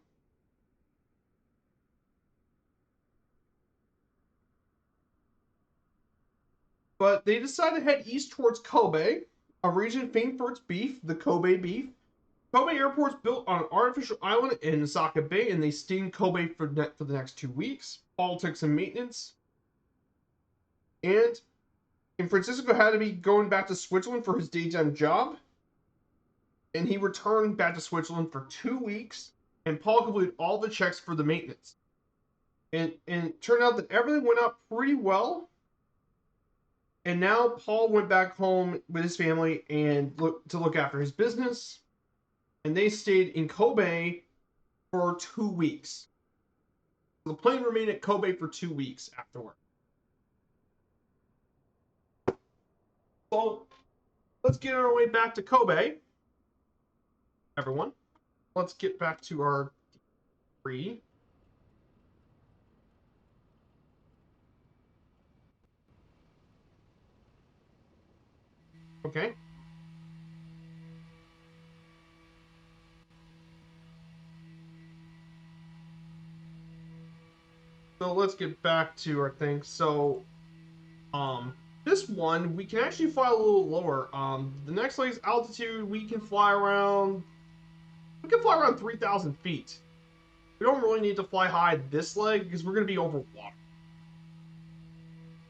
But they decided to head east towards Kobe, a region famed for its beef, the Kobe beef. Kobe Airport's built on an artificial island in Osaka Bay, and they stay in Kobe for the next 2 weeks. Politics and maintenance. And Francisco had to be going back to Switzerland for his daytime job. And he returned back to Switzerland for 2 weeks, and Paul completed all the checks for the maintenance. And it turned out that everything went out pretty well. And now Paul went back home with his family and to look after his business. And they stayed in Kobe for 2 weeks. The plane remained at Kobe for 2 weeks afterward. So let's get our way back to Kobe, everyone. Let's get back to our 3. Okay. So let's get back to our thing. So, this one we can actually fly a little lower. The next leg's altitude we can fly around. We can fly around 3,000 feet. We don't really need to fly high this leg because we're gonna be over water.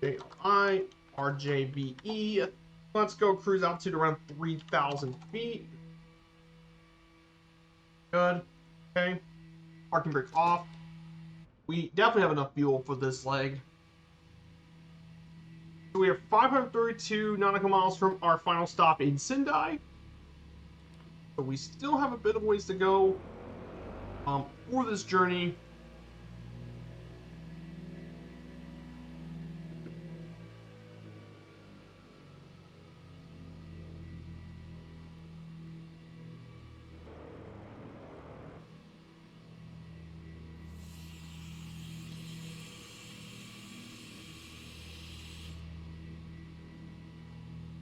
JLI, RJBE. Let's go cruise altitude around 3,000 feet. Good. Okay. Parking brakes off. We definitely have enough fuel for this leg. So we are 532 nautical miles from our final stop in Sendai. So we still have a bit of ways to go for this journey.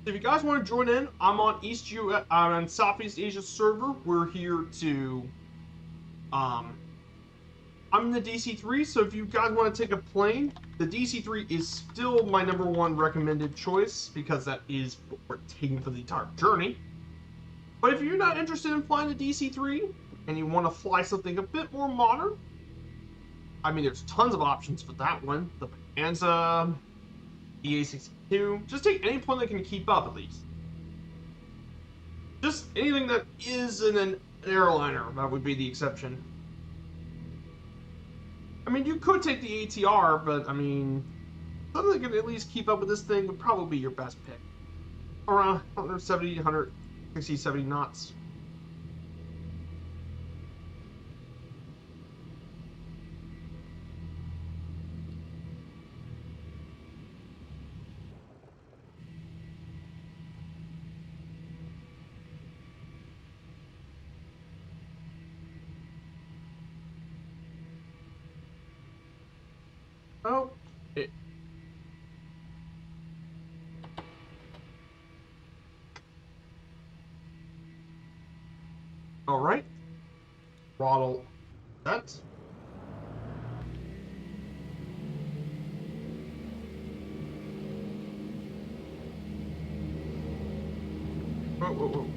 If you guys want to join in, I'm on Southeast Asia server. We're here to, I'm in the DC-3, so if you guys want to take a plane, the DC-3 is still my #1 recommended choice because that is what we're taking for the entire journey. But if you're not interested in flying the DC-3 and you want to fly something a bit more modern, I mean, there's tons of options for that one. The Bonanza, EA62. Just take any plane that can keep up, at least. Just anything that is in an airliner, that would be the exception. I mean, you could take the ATR, but, I mean, something that can at least keep up with this thing would probably be your best pick. Around 170, 160, 70 knots. Oh, all right. Throttle set. Whoa, whoa, whoa.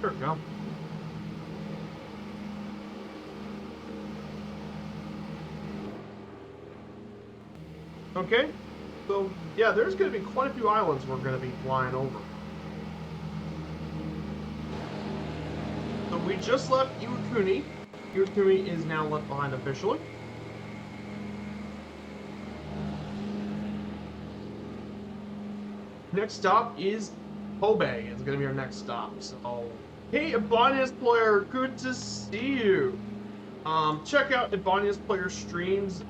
There we go. Okay, so yeah, there's going to be quite a few islands we're going to be flying over. So we just left Iwakuni. Iwakuni is now left behind officially. Next stop is Kobe. It's going to be our next stop. So, hey, Ebonius player, good to see you. Check out Ebonius player streams.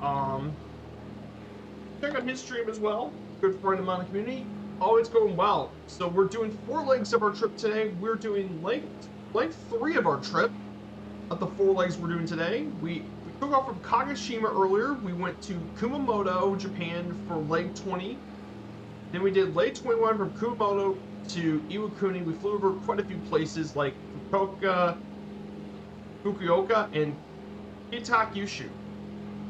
Check out his stream as well. Good friend of mine in the community. Oh, it's going well. So we're doing 4 legs of our trip today. We're doing leg 3 of our trip of the 4 legs we're doing today. We took off from Kagoshima earlier. We went to Kumamoto, Japan for leg 20. Then we did leg 21 from Kumamoto to Iwakuni. We flew over quite a few places like Fukuoka and Kitakyushu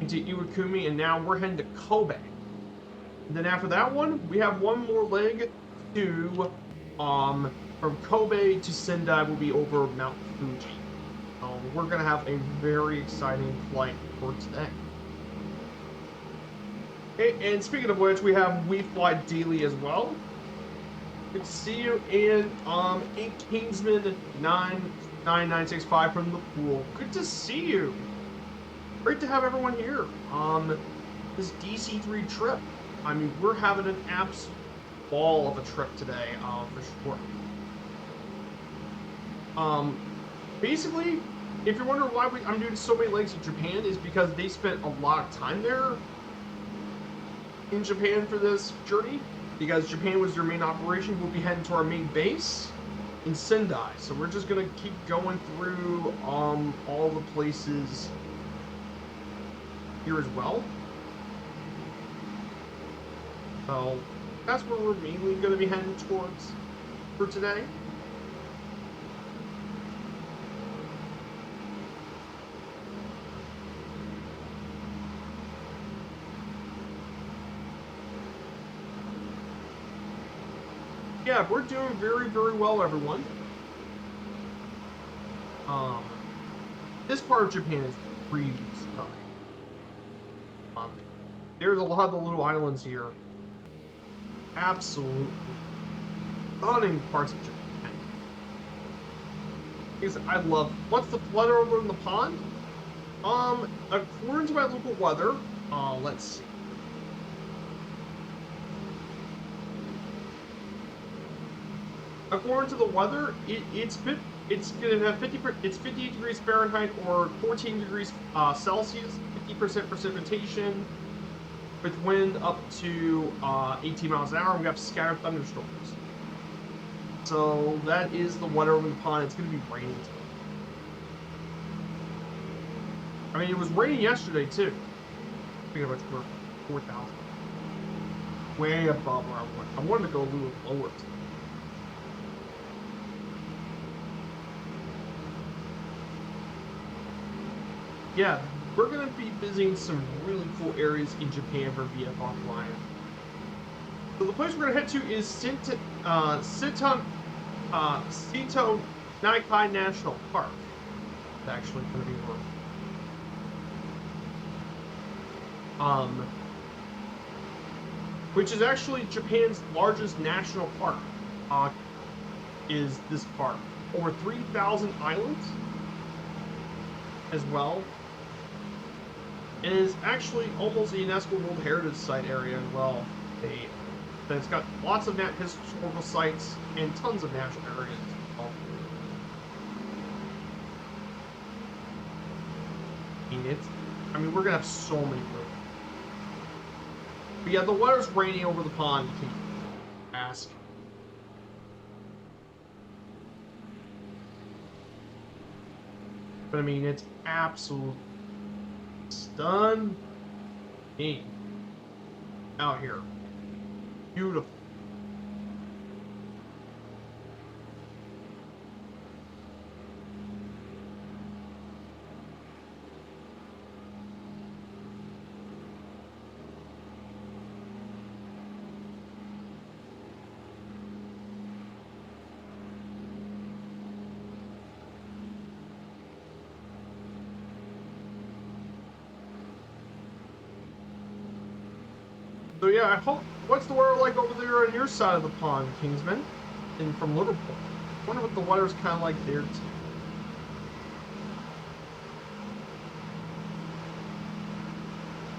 into Iwakuni, and now we're heading to Kobe. And then after that one, we have one more leg to from Kobe to Sendai will be over Mount Fuji. We're gonna have a very exciting flight for today. Okay, and speaking of which, we have We Fly Daily as well. Good to see you, and Kingsman 99965 from the pool. Good to see you. Great to have everyone here on this DC-3 trip. I mean, we're having an absolute ball of a trip today, for sure. Basically, if you're wondering why I'm doing so many legs in Japan, is because they spent a lot of time there in Japan for this journey. Because Japan was their main operation, we'll be heading to our main base in Sendai. So we're just gonna keep going through all the places here as well. So that's where we're mainly going to be heading towards for today. Yeah, we're doing very, very well, everyone. This part of Japan is really stunning. There's a lot of the little islands here. Absolutely stunning parts of Japan. Because I love. What's the weather over in the pond? According to my local weather, let's see. According to the weather, it's gonna have 58 degrees Fahrenheit or 14 degrees Celsius, 50% precipitation, with wind up to 18 miles an hour. We have scattered thunderstorms. So that is the weather over the pond. It's going to be raining today. I mean, it was raining yesterday too. Speaking of which, we're 4,000. Way above where I wanted. I wanted to go a little lower today. Yeah, we're going to be visiting some really cool areas in Japan for VFR flying. So the place we're going to head to is Sito Naikai National Park. It's actually going to be where. Which is actually Japan's largest national park. Is this park. Over 3,000 islands as well. And is actually almost a UNESCO World Heritage Site area as well. It's got lots of historical sites and tons of natural areas. I mean, we're gonna have so many rooms. But yeah, the weather's raining over the pond. You can ask. But I mean, it's absolutely stunning out here. Beautiful. So yeah, I hope. What's the weather like over there on your side of the pond, Kingsman? And from Liverpool. I wonder what the weather's kind of like there too.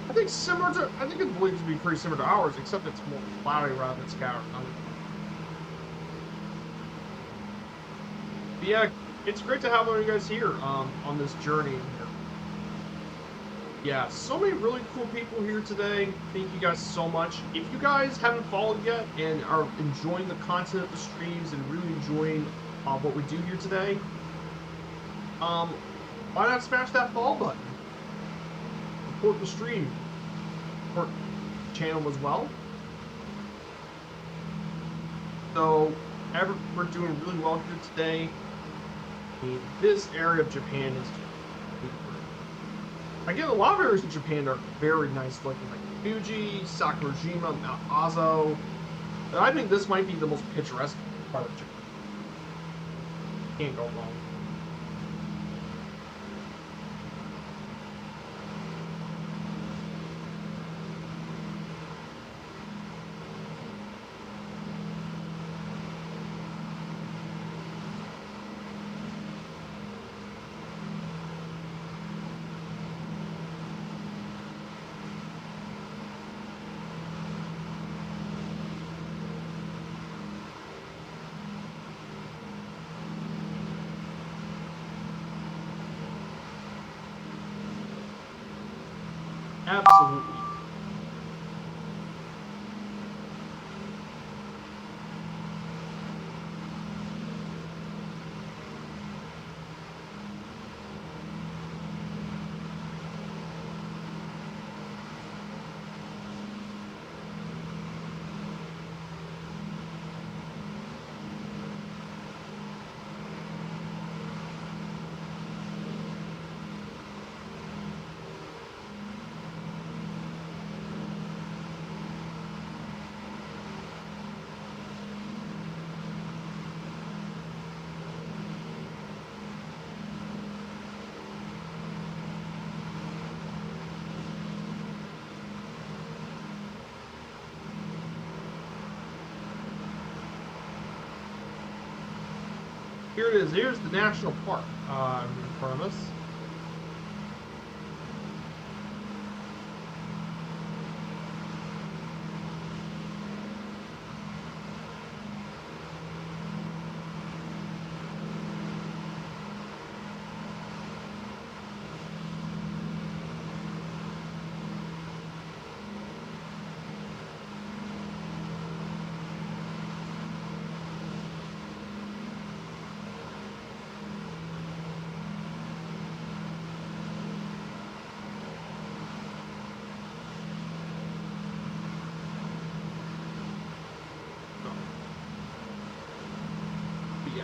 I think similar to. I think it's believed to be pretty similar to ours, except it's more cloudy rather than scattered. But yeah, it's great to have all you guys here on this journey here. Yeah, so many really cool people here today. Thank you guys so much. If you guys haven't followed yet and are enjoying the content of the streams and really enjoying what we do here today, why not smash that follow button? Support the stream, support the channel as well. So, we're doing really well here today. This area of Japan is again, a lot of areas in Japan are very nice looking, like Fuji, Sakurajima, Mount Azo. And I think this might be the most picturesque part of Japan. Can't go wrong. Absolutely. Here it is. Here's the national park in front of us.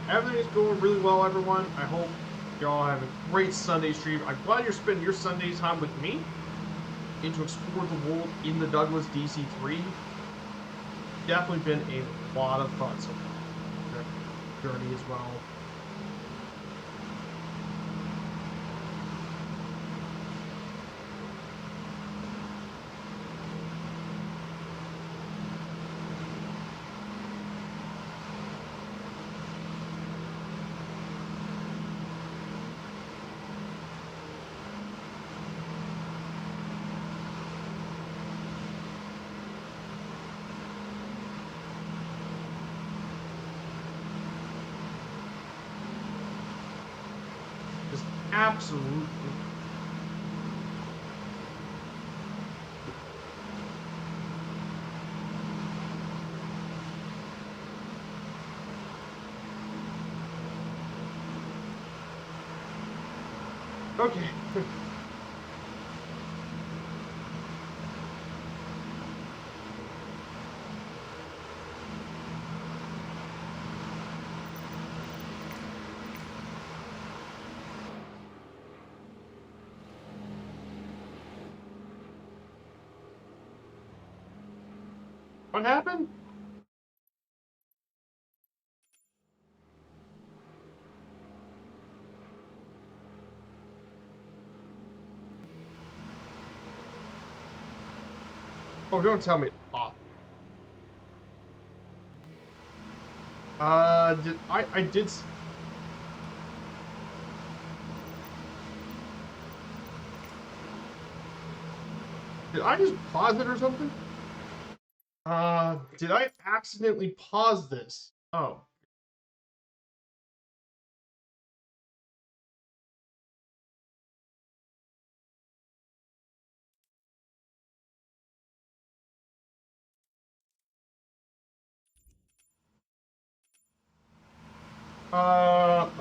Everything's going really well, everyone. I hope y'all have a great Sunday stream. I'm glad you're spending your Sunday time with me and to explore the world in the Douglas DC-3. Definitely been a lot of fun so far. Journey as well. Absolutely. Okay. What happened? Oh, don't tell me it Did I did did I just pause it or something? Did I accidentally pause this? Oh.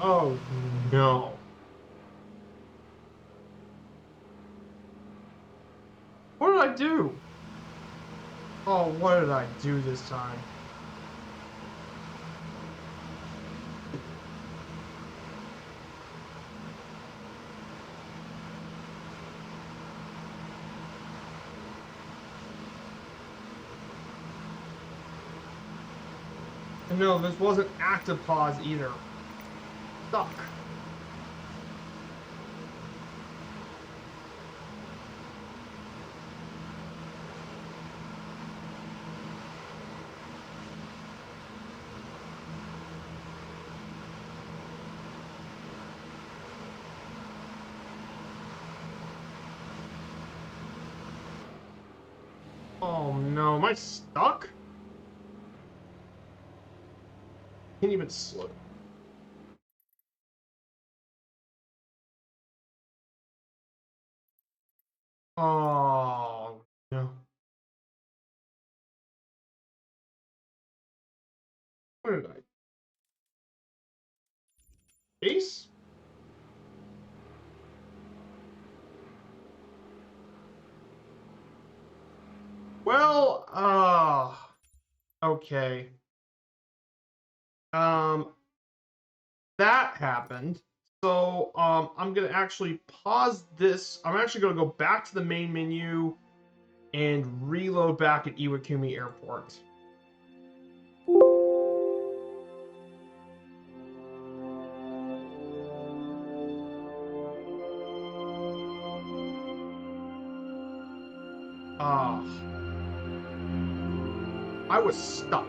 Oh no. What did I do? Oh, what did I do this time? No, this wasn't active pause either. Stuck. Oh no, am I stuck? Can't even slow. Oh no. What did I? Ace? Well, okay. Um, that happened. So, I'm gonna actually pause this. I'm actually gonna go back to the main menu and reload back at Iwakumi Airport. Ah, I was stuck.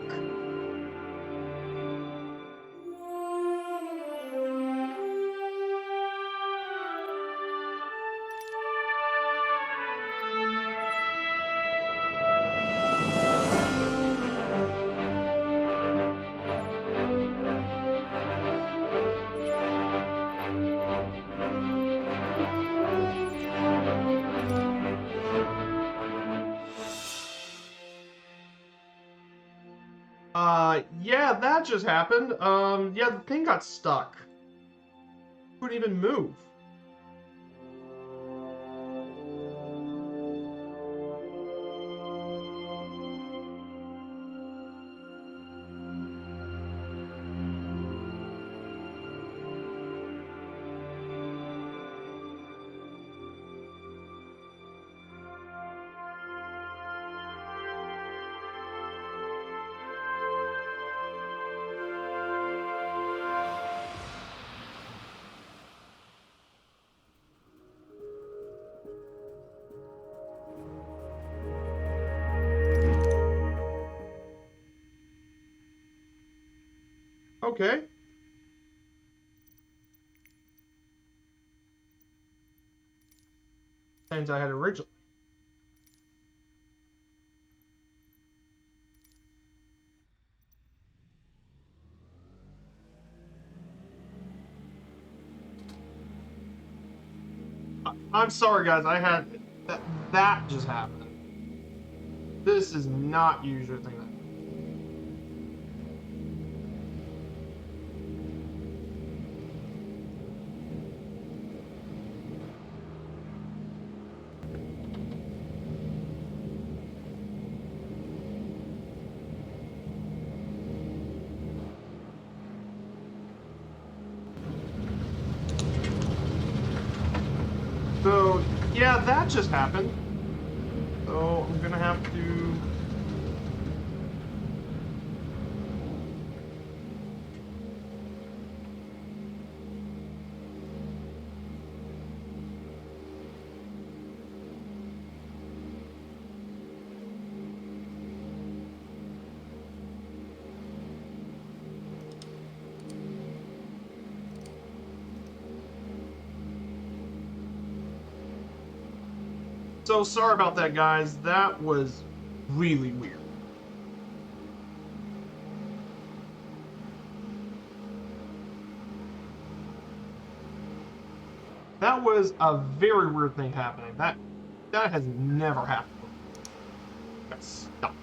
Yeah, that just happened. Yeah, the thing got stuck. Couldn't even move. Okay. Since I had originally. I'm sorry, guys. I had that just happened. This is not usually a thing that. So yeah, that just happened. So I'm gonna have to. So sorry about that, guys. That was really weird. That was a very weird thing happening. That has never happened before. Got stuck.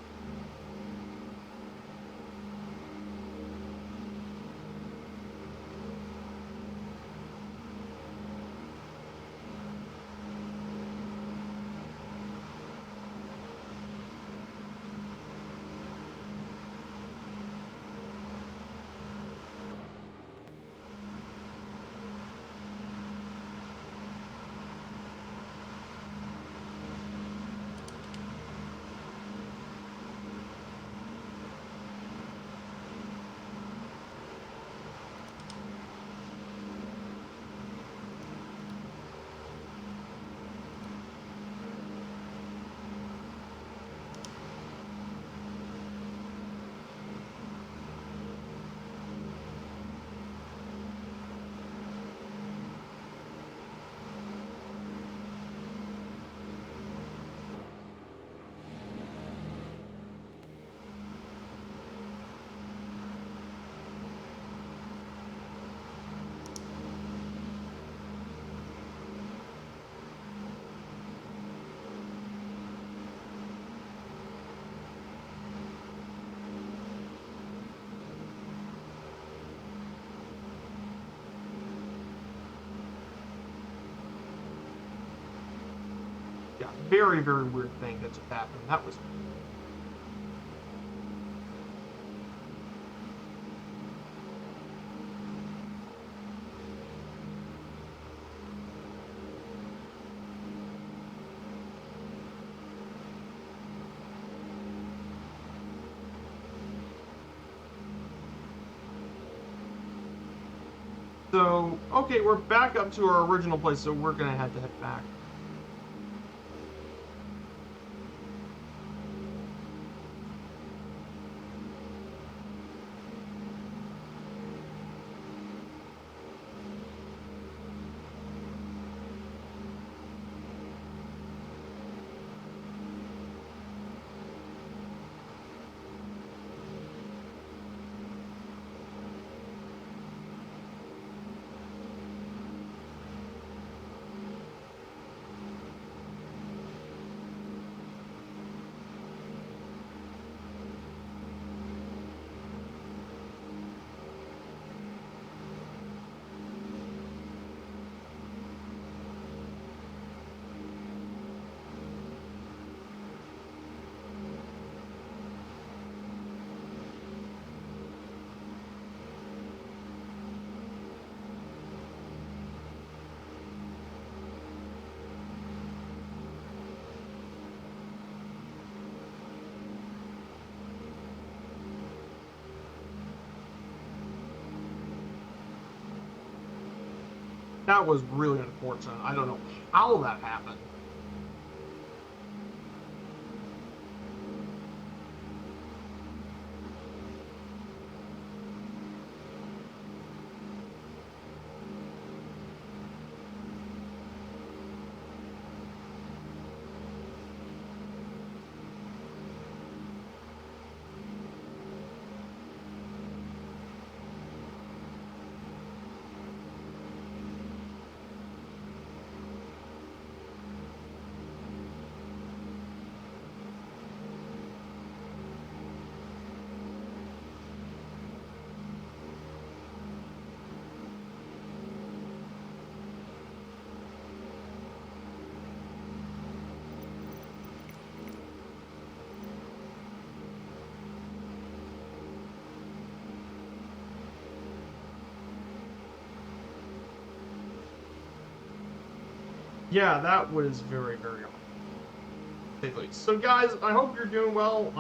Yeah, very, very weird thing that just happened. That was. So, okay, we're back up to our original place, so we're gonna have to head back. That was really unfortunate. I don't know how that happened. Yeah, that was very, very hard. So, guys, I hope you're doing well.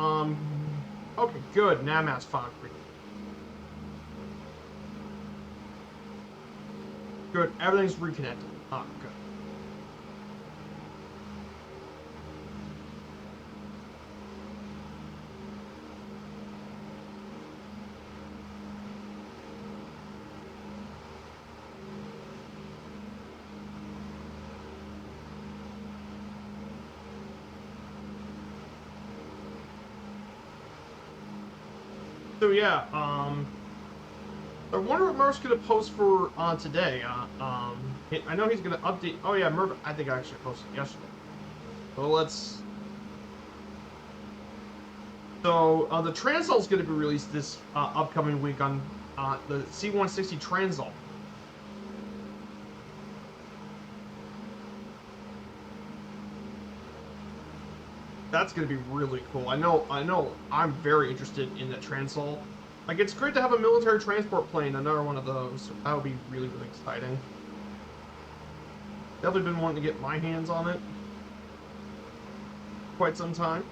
Okay, good. Now I'm at fog for you. Good. Everything's reconnected. Oh, good. So yeah, I wonder what Murph's gonna post for today. I know he's gonna update. Oh yeah, Murph. I think I actually posted yesterday. So let's. So the Transol is gonna be released this upcoming week on the C160 Transol. That's gonna be really cool. I know. I'm very interested in the Transol. Like, it's great to have a military transport plane, another one of those. That would be really, really exciting. Definitely been wanting to get my hands on it quite some time.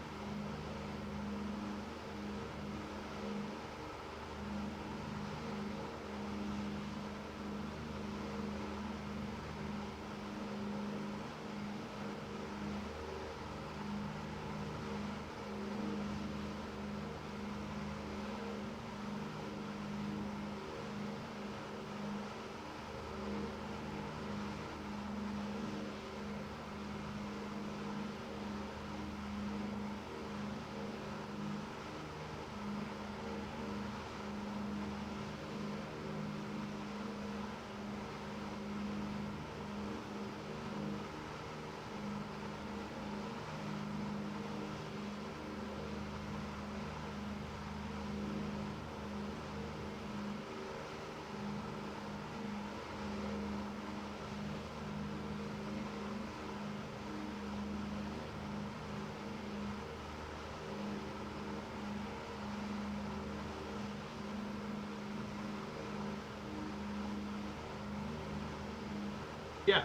Yeah,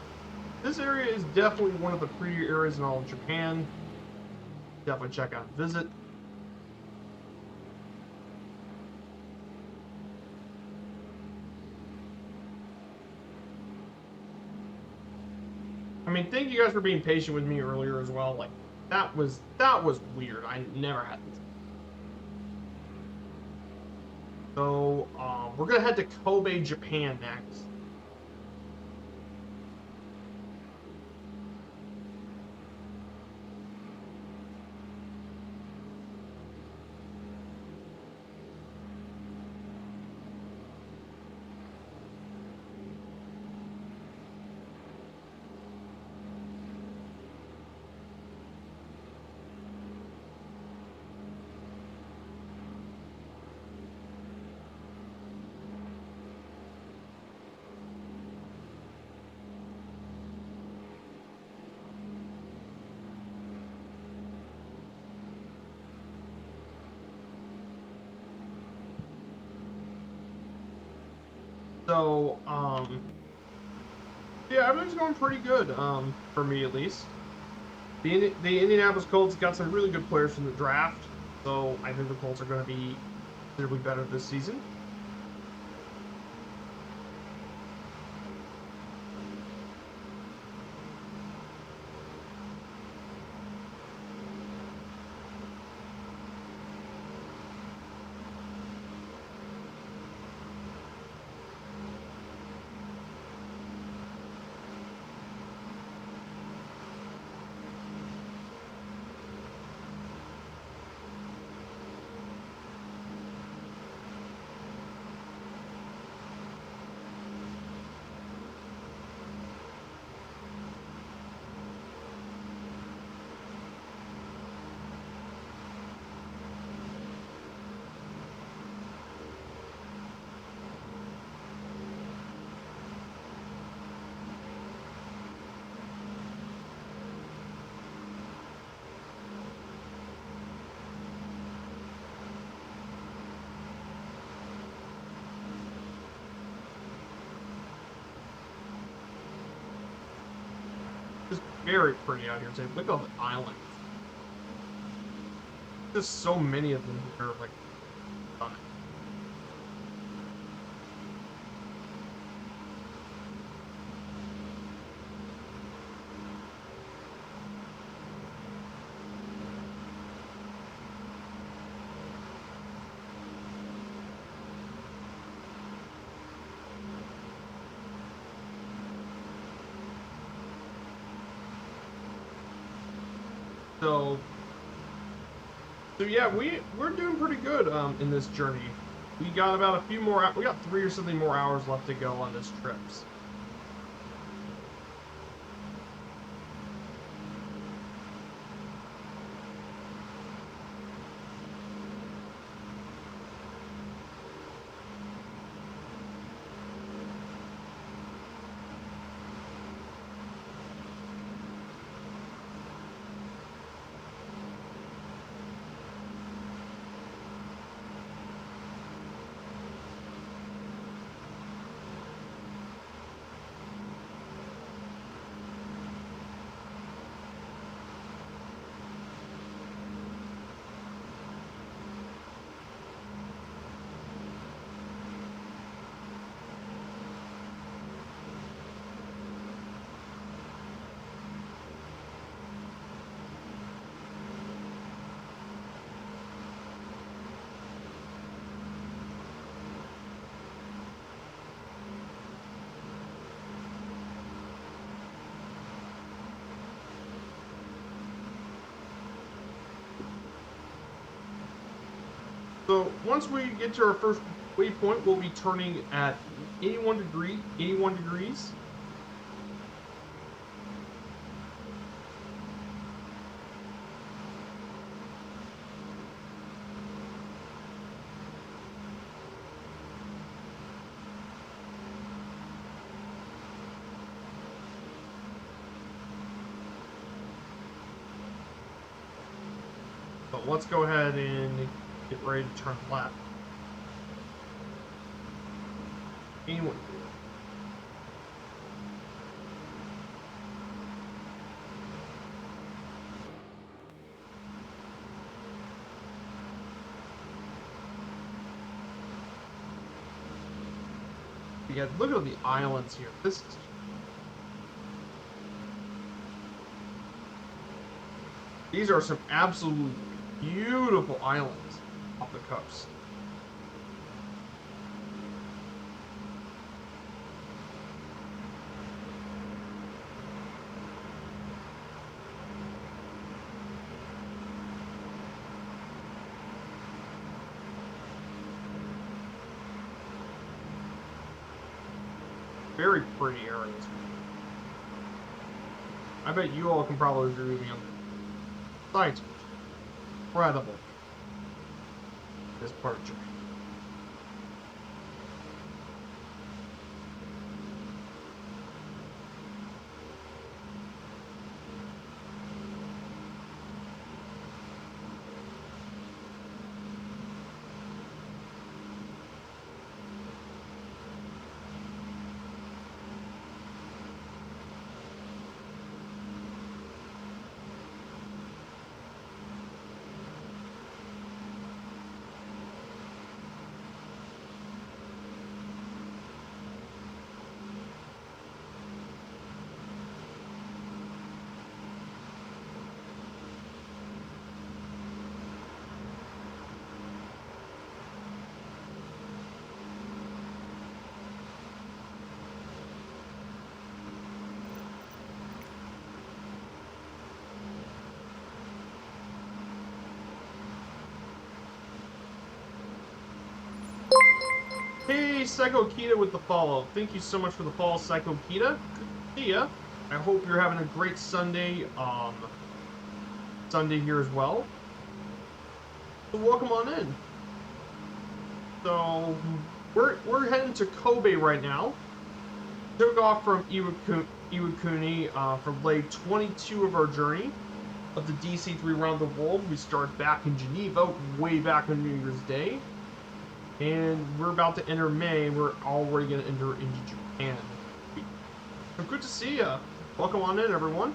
this area is definitely one of the prettier areas in all of Japan. Definitely check out and visit. I mean, thank you guys for being patient with me earlier as well. Like, that was weird. I never had this. So, we're gonna head to Kobe, Japan next. So, yeah, everything's going pretty good, for me at least. The Indianapolis Colts got some really good players from the draft, so I think the Colts are going to be considerably better this season. Just very pretty out here. Look at all the islands. There's so many of them here, like, stunning. So, So yeah, we're doing pretty good in this journey. We got about a few more. We got 3 or something more hours left to go on this trip. So once we get to our first waypoint, we'll be turning at 81 degrees. So let's go ahead and get ready to turn left. 81. Yeah, look at the islands here. These are some absolute beautiful islands off the coast. Very pretty areas. I bet you all can probably agree with me on that. Science, incredible. This part of Japan. Hey, Psycho Kita with the follow. Thank you so much for the follow, Psycho Kita. Good to see ya. I hope you're having a great Sunday. Sunday here as well. So welcome on in. So we're heading to Kobe right now. Took off from Iwakuni for leg 22 of our journey of the DC-3 around the world. We start back in Geneva, way back on New Year's Day. And we're about to enter May. We're already going to enter into Japan. So good to see ya. Welcome on in, everyone.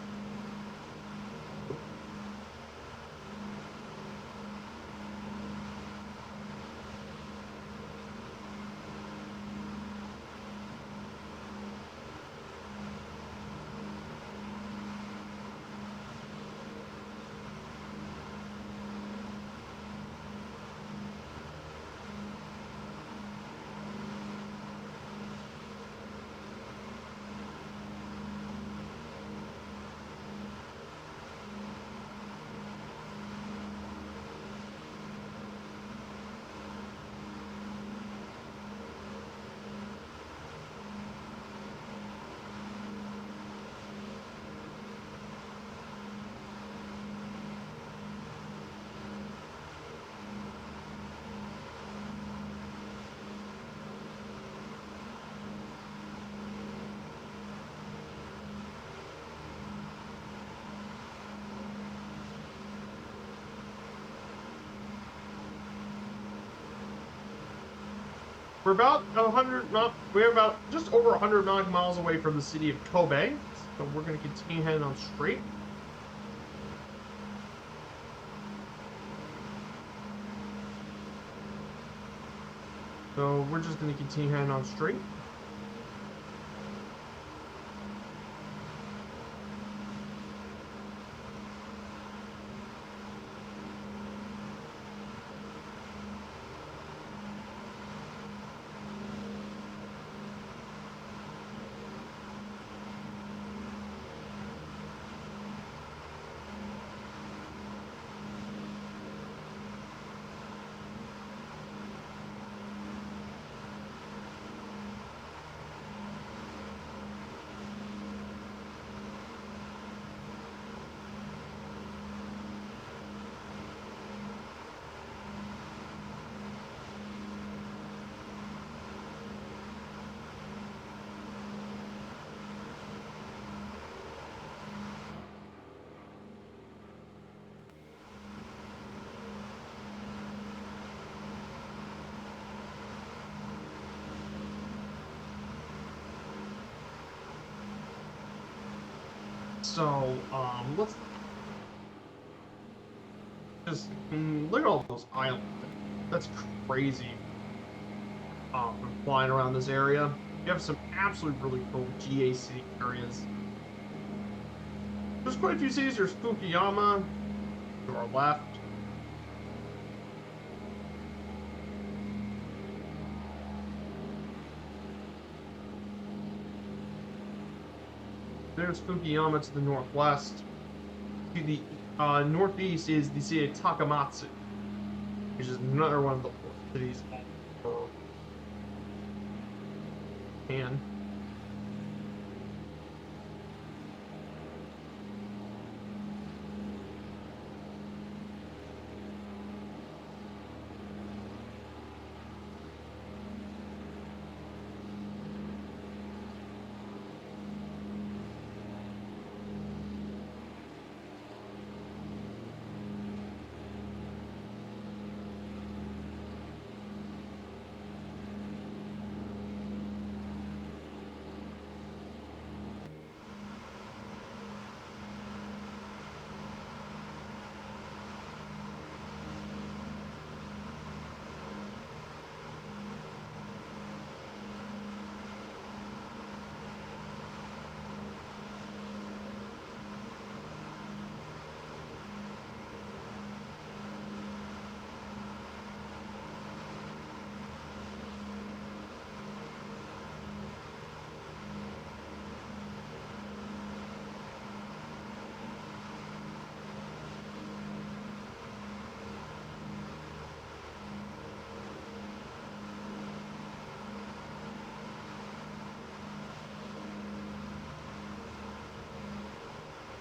We're about 100, we're about just over 100 nautical miles away from the city of Kobe. So we're going to continue heading on straight. So we're just going to continue heading on straight. So, let's just look at all those islands. That's crazy. Flying around this area, you have some absolutely really cool GAC areas. There's quite a few cities. There's Fukuyama to our left. There's Fukuyama to the northwest. To the northeast is the city of Takamatsu, which is another one of the cities for Japan.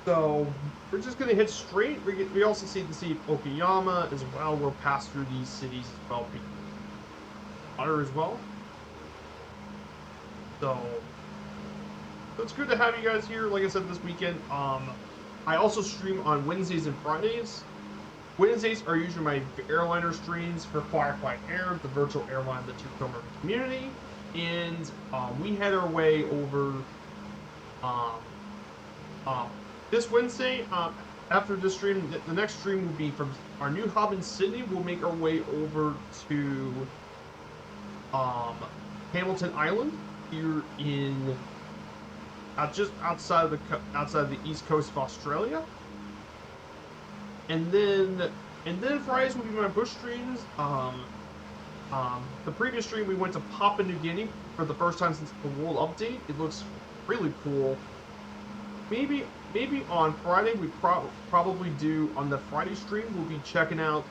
So we're just going to hit straight. We also see the city of Okayama as well. We'll pass through these cities as well. Water as well. So it's good to have you guys here. Like I said, this weekend. I also stream on Wednesdays and Fridays. Wednesdays are usually my airliner streams for Firefly Air, the virtual airline that you come in the community. And we head our way over this Wednesday, after this stream, the next stream will be from our new hub in Sydney. We'll make our way over to Hamilton Island here in just outside the east coast of Australia. And then Fridays will be my bush streams. The previous stream we went to Papua New Guinea for the first time since the World Update. It looks really cool. Maybe on Friday we probably do on the Friday stream. We'll be checking out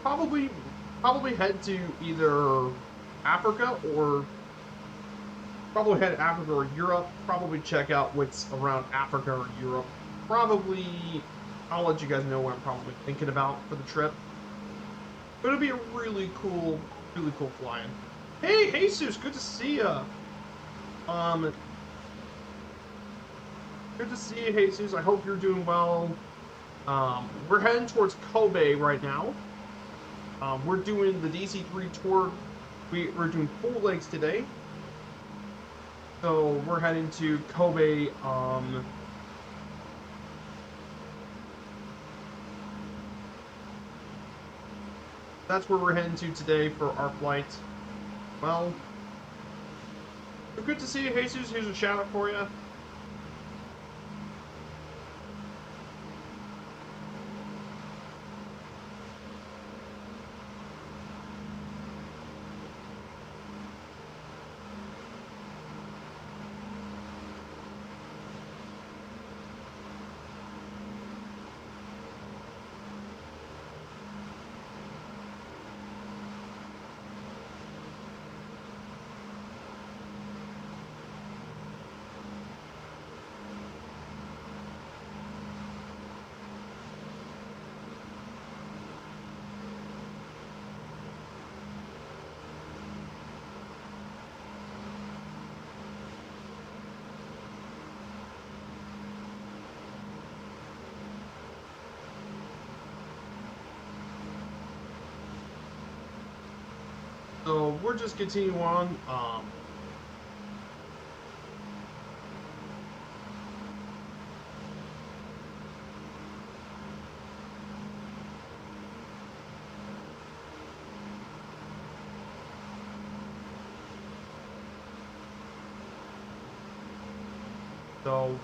probably head to either Africa or Europe. Probably check out what's around Africa or Europe. Probably I'll let you guys know what I'm probably thinking about for the trip. But it'll be a really cool flying. Hey, Jesus, good to see ya. Good to see you, Jesus. I hope you're doing well. We're heading towards Kobe right now. We're doing the DC-3 tour. We're doing 4 legs today. So we're heading to Kobe. That's where we're heading to today for our flight. Well, good to see you, Jesus. Here's a shout out for you. So we're just continuing on. So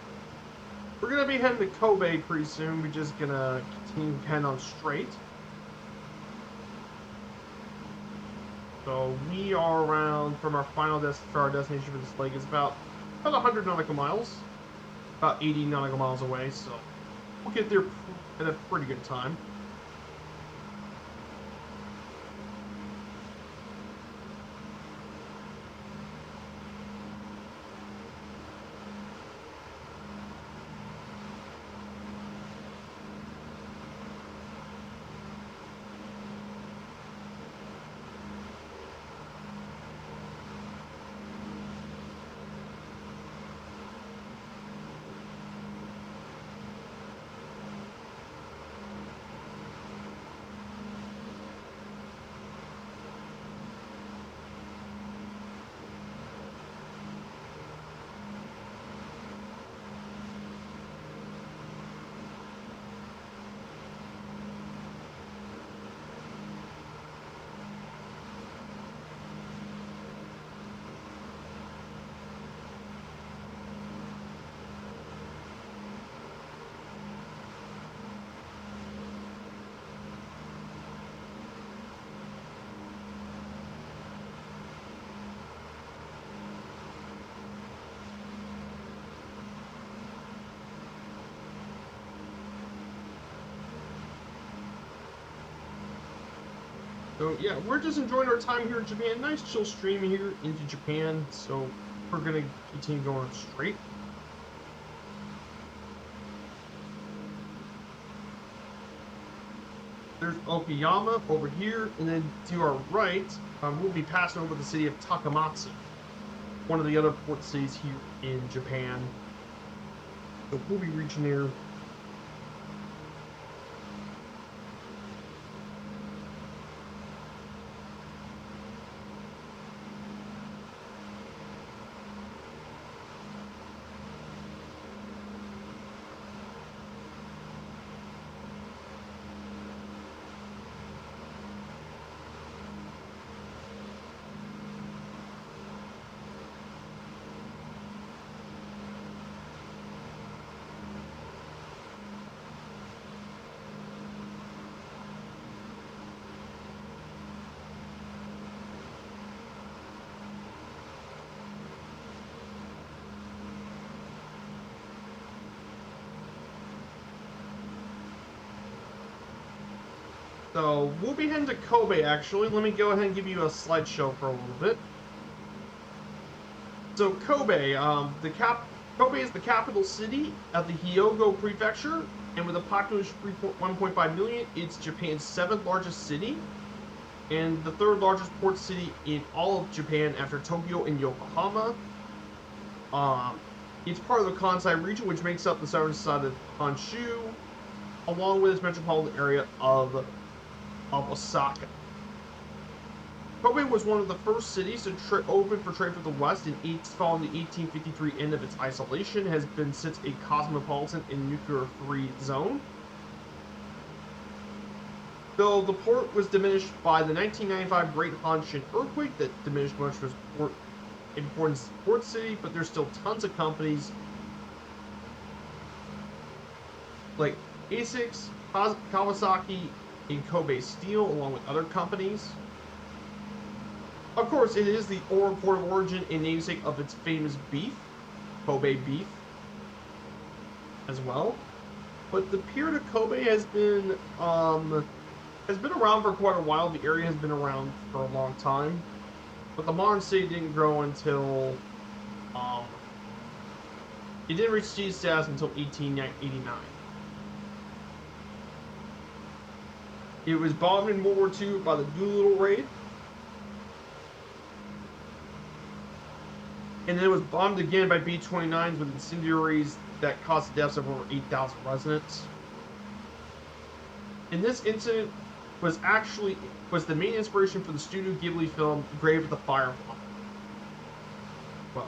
we're gonna be heading to Kobe pretty soon. We're just gonna continue heading on straight. So we are around from our final destination for this leg is about 100 nautical miles, about 80 nautical miles away. So we'll get there at a pretty good time. So yeah, we're just enjoying our time here in Japan. Nice chill stream here into Japan. So we're gonna continue going straight. There's Okayama over here, and then to our right, we'll be passing over the city of Takamatsu, one of the other port cities here in Japan. So we'll be reaching there. So we'll be heading to Kobe, actually. Let me go ahead and give you a slideshow for a little bit. So Kobe, Kobe is the capital city of the Hyogo Prefecture, and with a population of 1.5 million, it's Japan's 7th largest city, and the 3rd largest port city in all of Japan after Tokyo and Yokohama. It's part of the Kansai region, which makes up the southern side of Honshu, along with its metropolitan area of Osaka. Kobe was one of the first cities to open for trade for the West following the 1853 end of its isolation, has been since a cosmopolitan and nuclear-free zone. Though the port was diminished by the 1995 Great Hanshin earthquake that diminished much of its importance as a port city, but there's still tons of companies like ASICS, Kawasaki, and Kobe Steel, along with other companies. Of course, it is the port of origin and namesake of its famous beef, Kobe beef, as well. But the period of Kobe has been around for quite a while. The area has been around for a long time, but the modern city didn't grow until it didn't reach city status until 1889. It was bombed in World War II by the Doolittle raid, and then it was bombed again by B-29s with incendiaries that caused the deaths of over 8,000 residents. And this incident was the main inspiration for the Studio Ghibli film Grave of the Firefly. Well,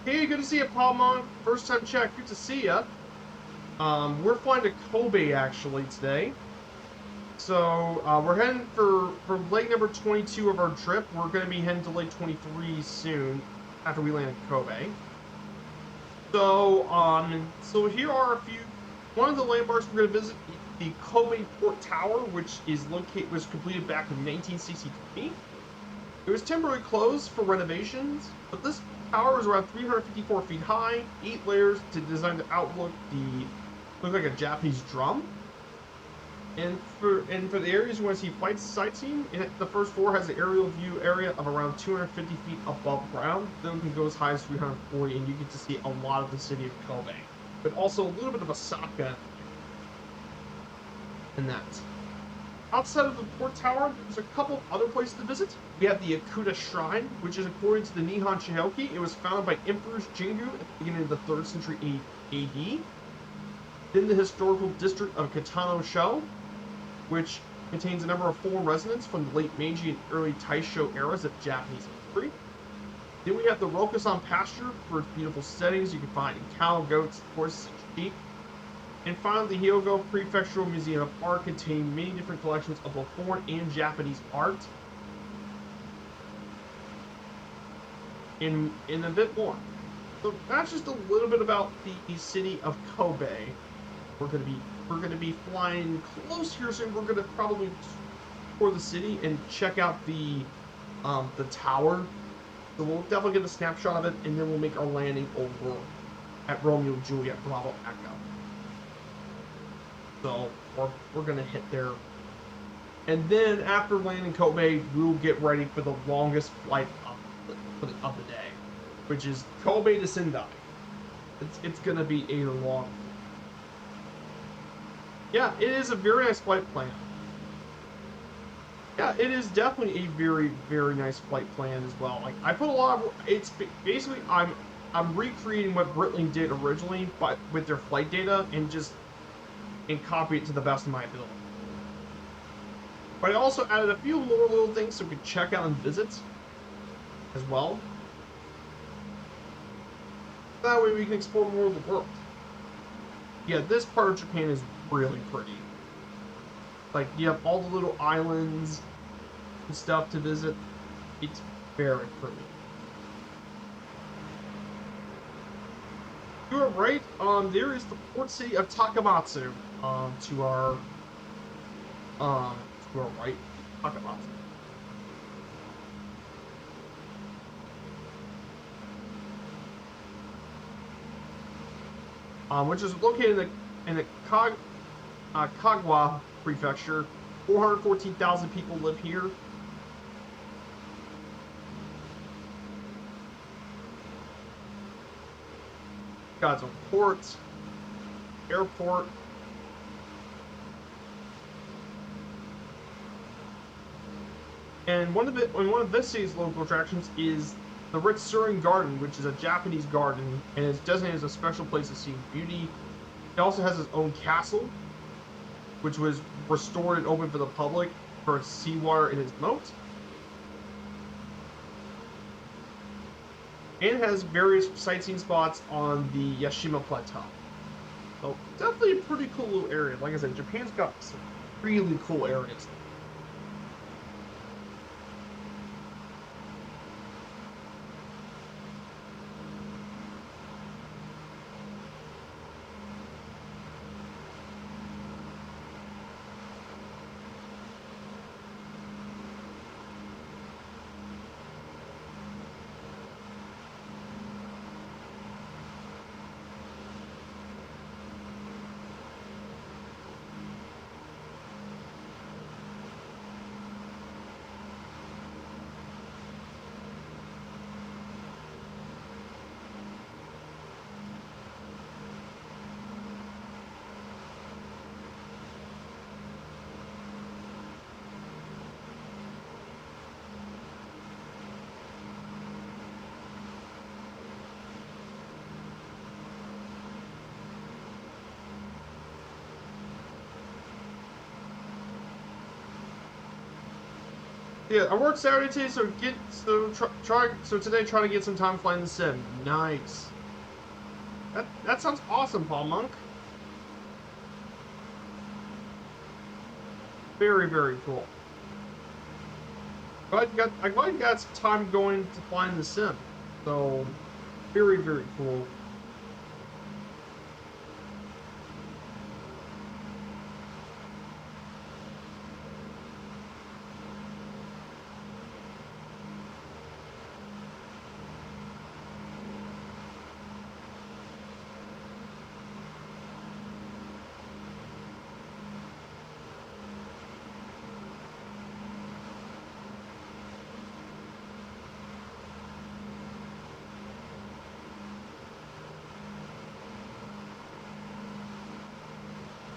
hey, good to see you, Palmon. First time check, good to see ya. We're flying to Kobe actually today. So we're heading for leg number 22 of our trip. We're going to be heading to leg 23 soon after we land in Kobe. So here are a few. One of the landmarks we're going to visit, the Kobe Port Tower, which was completed back in 1963. It was temporarily closed for renovations, but this tower is around 354 feet high, 8 layers to design the outlook. Look like a Japanese drum. And for the areas you want to see flight sightseeing, the first floor has an aerial view area of around 250 feet above ground. Then it can go as high as 340, and you get to see a lot of the city of Kobe, but also a little bit of Osaka in that. Outside of the port tower, there's a couple other places to visit. We have the Akuta Shrine, which is according to the Nihon Chihoki, it was founded by Emperor Jingu at the beginning of the 3rd century AD. Then the historical district of Kitano-sho, which contains a number of foreign residents from the late Meiji and early Taisho eras of Japanese history. Then we have the Rokusan pasture for its beautiful settings. You can find cow, goats, horses, and sheep. And finally, the Hyogo Prefectural Museum of Art contains many different collections of both foreign and Japanese art. And a bit more. So that's just a little bit about the city of Kobe. We're gonna be flying close here soon. We're gonna probably tour the city and check out the tower. So we'll definitely get a snapshot of it, and then we'll make our landing over at Romeo Juliet Bravo Echo. So we're gonna hit there, and then after landing Kobe, we'll get ready for the longest flight of the day, which is Kobe to Sendai. It's gonna be a long. Yeah, it is a very nice flight plan. Yeah, it is definitely a very, very nice flight plan as well. Like, I put a lot of, it's basically, I'm recreating what Breitling did originally, but with their flight data, and copy it to the best of my ability. But I also added a few more little things so we could check out and visit as well. That way we can explore more of the world. Yeah, this part of Japan is really pretty. Like, you have all the little islands and stuff to visit. It's very pretty. You are right. There is the port city of Takamatsu. To our right, Takamatsu. which is located in the Kagwa Prefecture. 414,000 people live here. Got its own port, airport. And one of this city's local attractions is the Ritsurin Garden, which is a Japanese garden and is designated as a special place of scenic beauty. It also has its own castle, which was restored and opened for the public for its seawater in its moat. And it has various sightseeing spots on the Yashima Plateau. So definitely a pretty cool little area. Like I said, Japan's got some really cool areas. Yeah, I worked Saturday today, so today try to get some time flying the sim. Nice. That sounds awesome, Paul Monk. Very, very cool. I'm glad you got some time going to flying the sim. So very, very cool.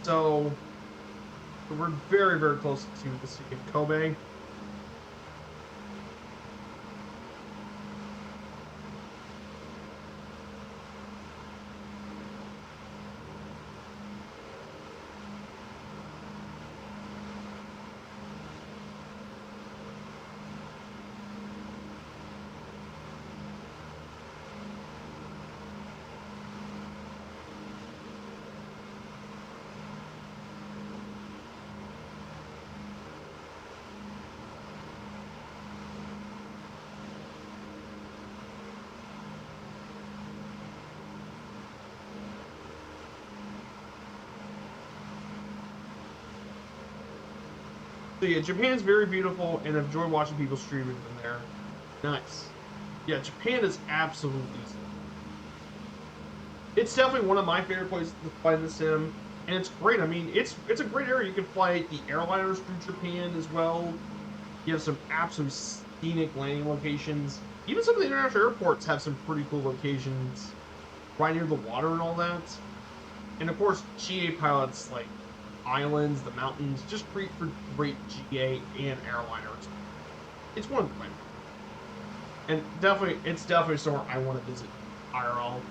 So we're very, very close to the city of Kobe. So yeah, Japan's very beautiful, and I've enjoyed watching people streaming from there. Nice. Yeah, Japan is absolutely. It's definitely one of my favorite places to fly in the sim, and it's great. I mean, it's a great area. You can fly the airliners through Japan as well. You have some absolutely scenic landing locations. Even some of the international airports have some pretty cool locations right near the water and all that. And of course, GA pilots like islands, the mountains, just great for great GA and airliners. It's one of the places. And it's definitely somewhere I want to visit IRL.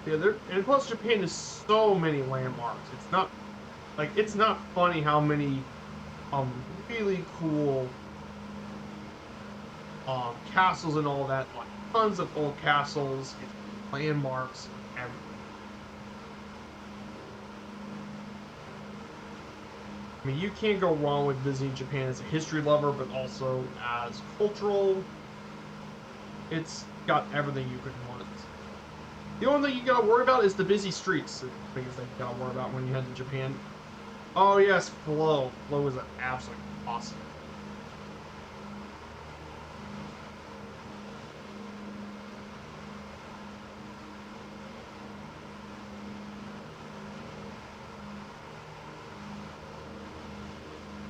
Yeah, and plus Japan has so many landmarks. It's not like it's not funny how many um really cool castles and all that. Like tons of old castles, landmarks, and I mean you can't go wrong with visiting Japan as a history lover, but also as cultural. It's got everything you could want. The only thing you gotta worry about is the busy streets. The biggest thing you gotta worry about when you head to Japan. Oh yes, flow. Flow is absolutely awesome.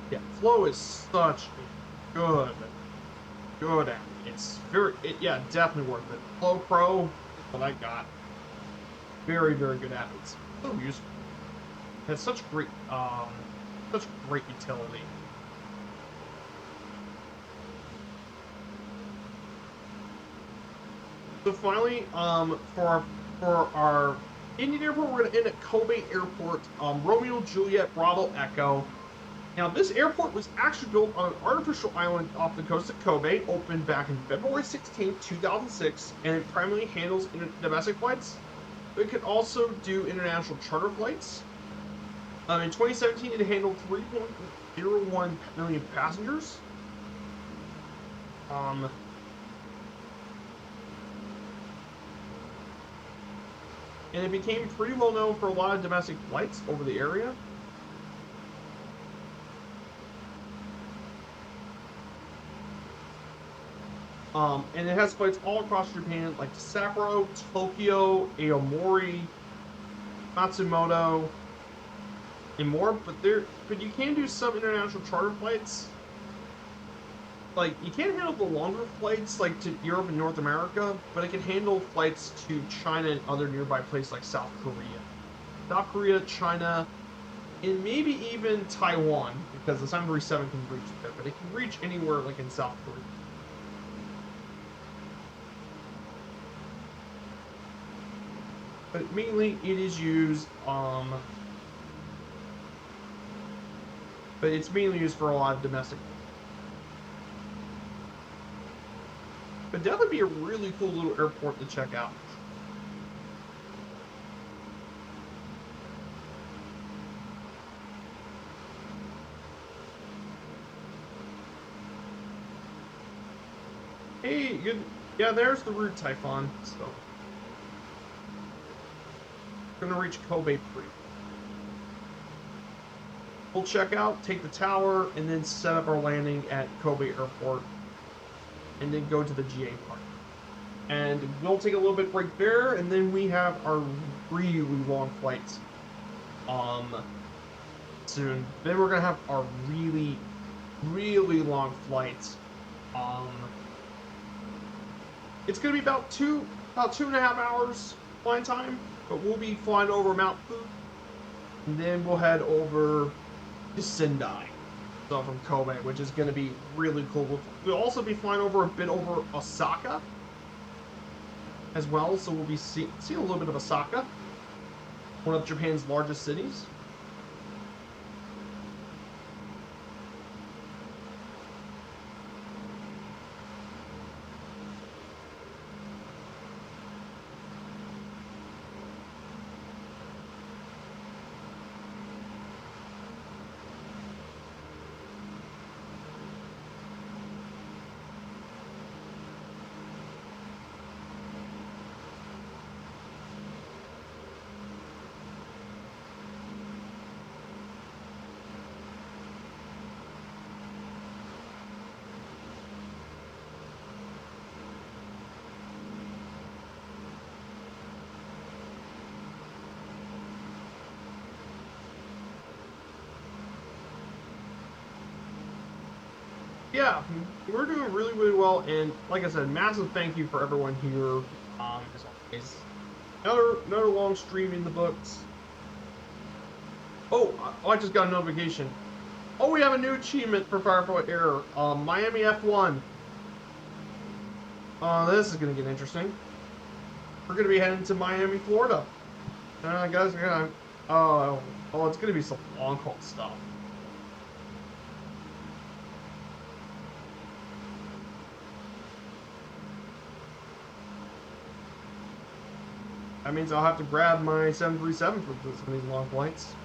Yeah, flow is such a good app. It's yeah, definitely worth it. Flow Pro, what I got. Very good app. It's so useful. It has such great utility. So finally, for our Indian airport, we're gonna end at Kobe Airport. Romeo Juliet Bravo Echo. Now, this airport was actually built on an artificial island off the coast of Kobe, opened back in February 16, 2006, and it primarily handles domestic flights. But it could also do international charter flights. In 2017, it handled 3.01 million passengers. And it became pretty well known for a lot of domestic flights over the area. And it has flights all across Japan, like to Sapporo, Tokyo, Aomori, Matsumoto, and more. But you can do some international charter flights. Like you can't handle the longer flights like to Europe and North America, but it can handle flights to China and other nearby places like South Korea, China, and maybe even Taiwan, because the 737 can reach there, but it can reach anywhere like in South Korea. But mainly it is used, but it's mainly used for a lot of domestic. But definitely be a really cool little airport to check out. Hey, good. Yeah, there's the route Typhon. So we're gonna reach Kobe pretty. We'll check out, take the tower, and then set up our landing at Kobe Airport, and then go to the GA park. And we'll take a little bit break there, and then we have our really long flights soon. Then we're gonna have our really long flights. It's gonna be about two and a half hours flying time, but we'll be flying over Mount Fu, and then we'll head over to Sendai, so from Kobe, which is gonna be really cool. We'll also be flying over a bit over Osaka as well, so we'll be seeing a little bit of Osaka, one of Japan's largest cities. Yeah, we're doing really well, and like I said, massive thank you for everyone here. As always, another long stream in the books. Oh, I just got a notification. Oh, we have a new achievement for Firefly Air. Miami F1. This is gonna get interesting. we're gonna be heading to Miami, Florida. Guys are gonna, it's gonna be some long haul stuff. That means I'll have to grab my 737 for some of these long flights.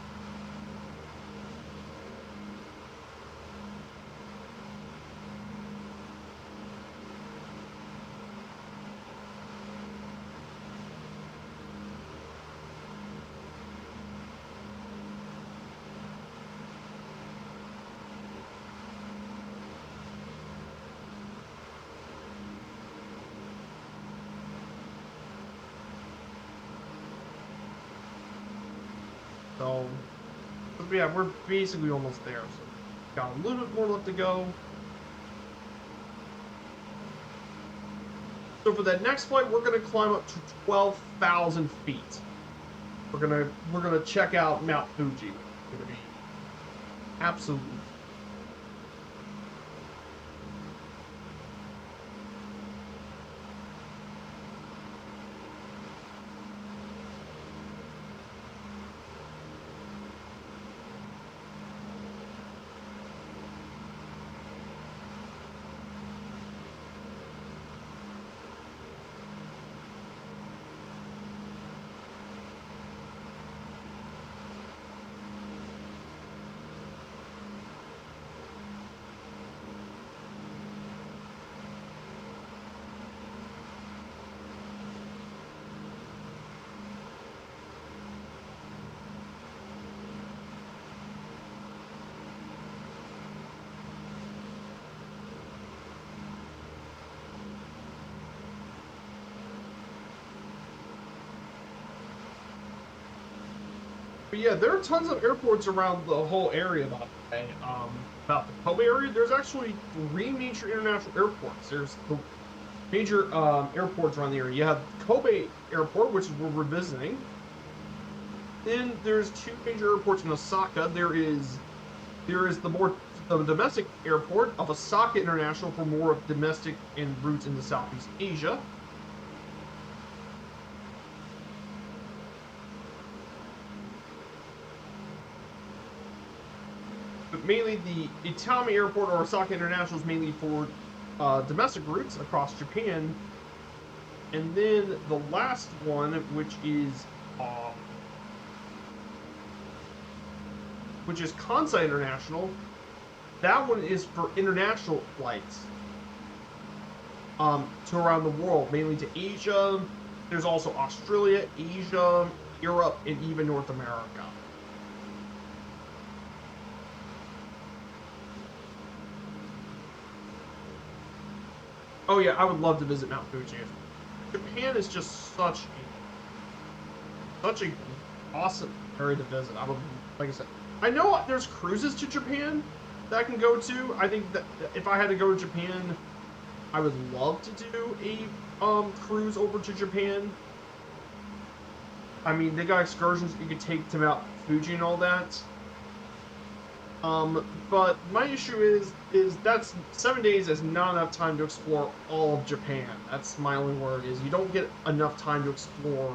So, yeah, we're basically almost there. So, got a little bit more left to go. So for that next flight, we're gonna climb up to 12,000 feet. We're gonna check out Mount Fuji. It's gonna be absolutely. But yeah, there are tons of airports around the whole area about the Kobe area. There's actually 3 major international airports. There's the major airports around the area. You have Kobe Airport, which is where we're visiting. Then there's 2 major airports in Osaka. There is the domestic airport of Osaka International for more of domestic and routes into Southeast Asia. But mainly the Itami Airport or Osaka International is mainly for domestic routes across Japan. And then the last one, which is Kansai International, that one is for international flights to around the world, mainly to Asia. There's also Australia, Asia, Europe, and even North America. Oh yeah, I would love to visit Mount Fuji. Japan is just such a awesome area to visit. I would, like I said, I know there's cruises to Japan that I can go to. I think that if I had to go to Japan, I would love to do a cruise over to Japan. I mean, they got excursions you could take to Mount Fuji and all that. But my issue is that's 7 days is not enough time to explore all of Japan. That's my only word, is you don't get enough time to explore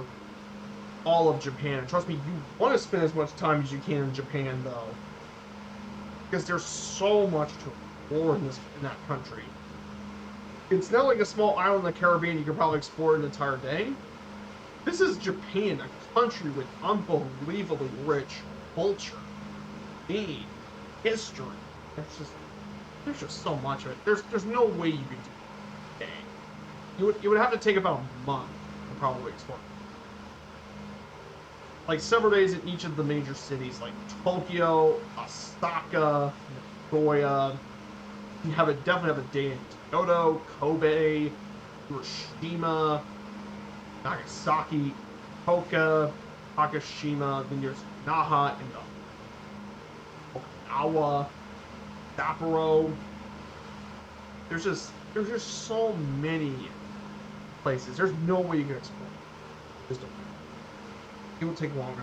all of Japan. And trust me, you want to spend as much time as you can in Japan, though, because there's so much to explore in that country. It's not like a small island in the Caribbean you can probably explore an entire day. This is Japan, a country with unbelievably rich culture, theme, history. There's just so much of it. There's no way you could do it. You would have to take about a month to probably explore. Like several days in each of the major cities, like Tokyo, Osaka, Nagoya. You definitely have a day in Kyoto, Kobe, Hiroshima, Nagasaki, Hoka, Kagoshima. Then there's Naha and Okinawa, Sapporo. There's just so many places. There's no way you can explore. Just don't. It will take longer.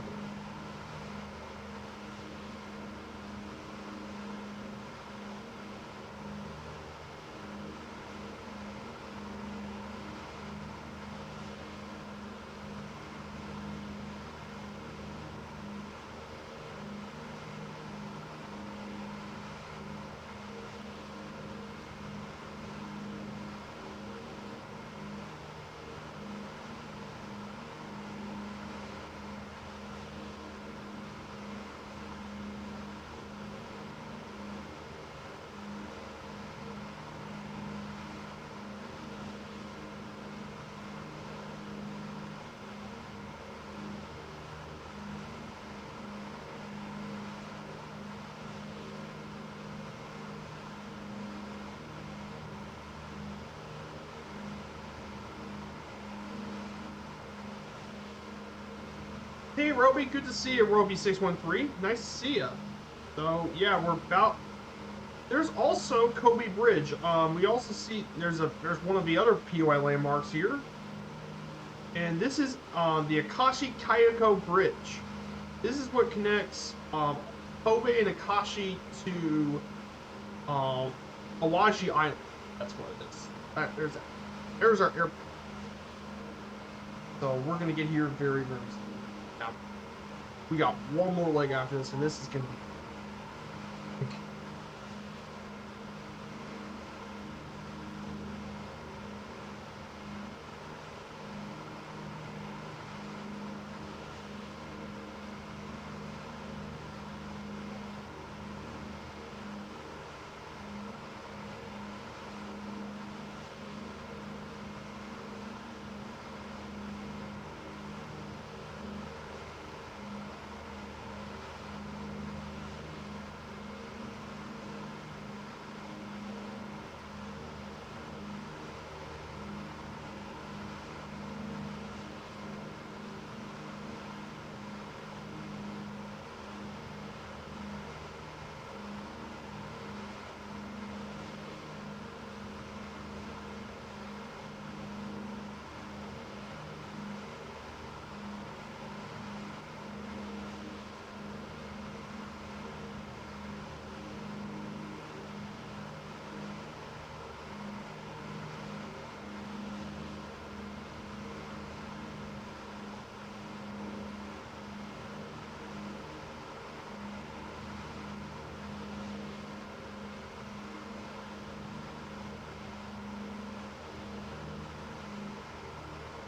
Hey, Roby, good to see you, Roby613. Nice to see you. So, yeah, we're about... There's also Kobe Bridge. We also see there's one of the other POI landmarks here. And this is the Akashi Kayako Bridge. This is what connects Kobe and Akashi to Awaji Island. That's what it is. There's our airport. So we're gonna get here very, very soon. Now, we got one more leg after this, and this is gonna be.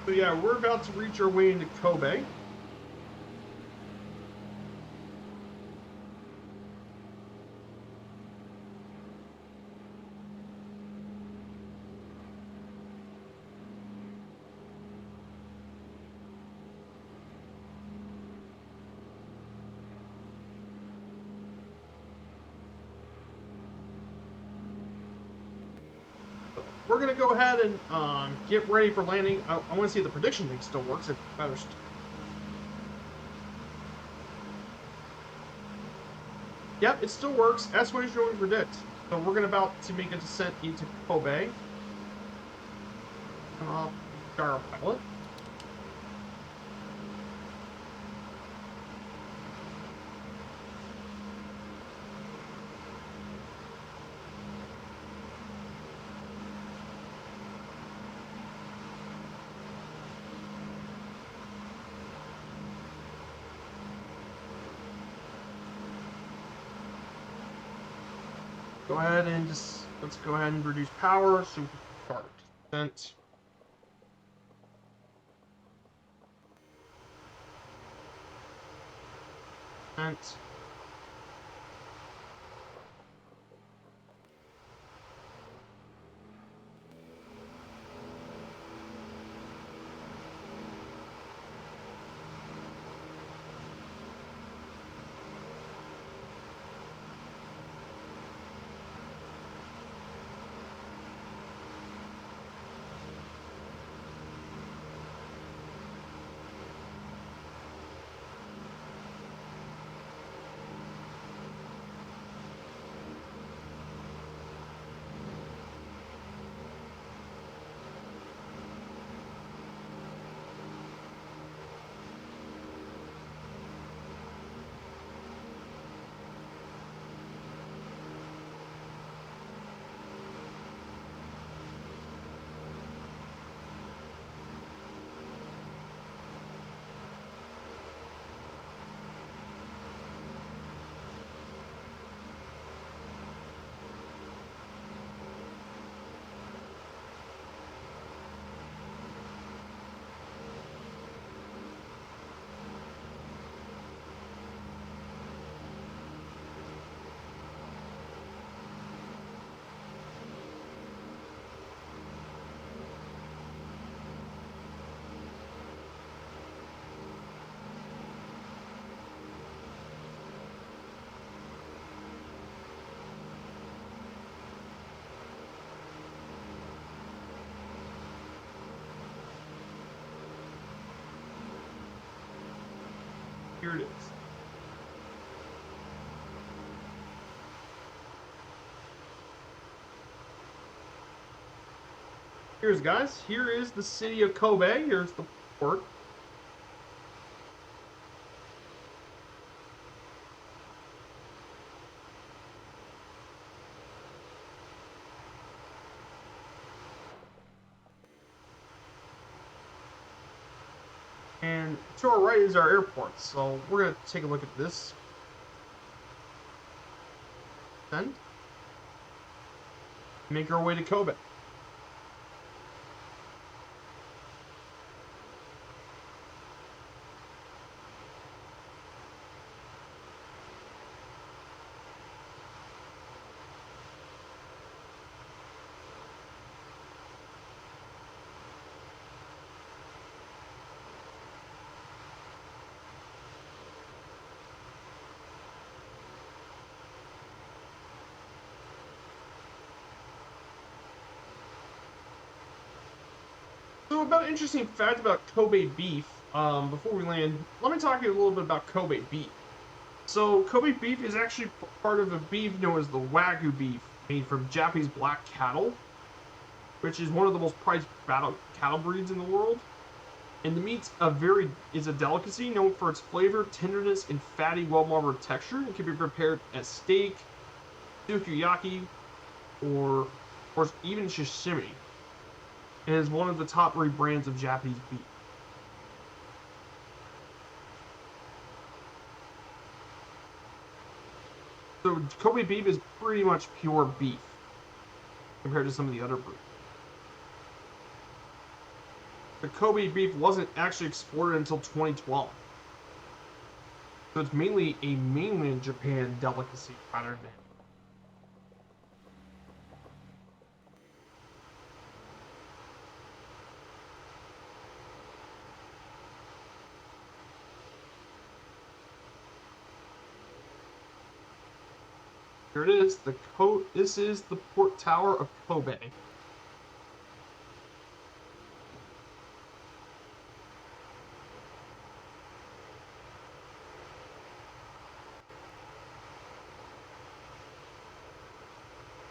So yeah, we're about to reach our way into Kobe. We're gonna go ahead and get ready for landing. I want to see if the prediction thing still works. If matters. Yep, it still works. That's what it's going to predict. So we're about to make a descent into Kobe. Gyro pilot. Go ahead and let's go ahead and reduce power so we can start descent. Descent. here it is. Here's, guys, here is the city of Kobe. Here's the port. And to our right is our airport. So we're going to take a look at this. And make our way to Kobe. So, about an interesting fact about Kobe beef. Before we land, let me talk to you a little bit about Kobe beef. So, Kobe beef is actually part of a beef known as the Wagyu beef, made from Japanese black cattle, which is one of the most prized cattle breeds in the world. And the meat's is a delicacy known for its flavor, tenderness, and fatty, well-marbled texture. It can be prepared as steak, sukiyaki, or even sashimi. It is one of the top 3 brands of Japanese beef. So Kobe beef is pretty much pure beef compared to some of the other breeds. The Kobe beef wasn't actually exported until 2012. So it's mainly a mainland Japan delicacy rather than. Here it is. This is the port tower of Kobe.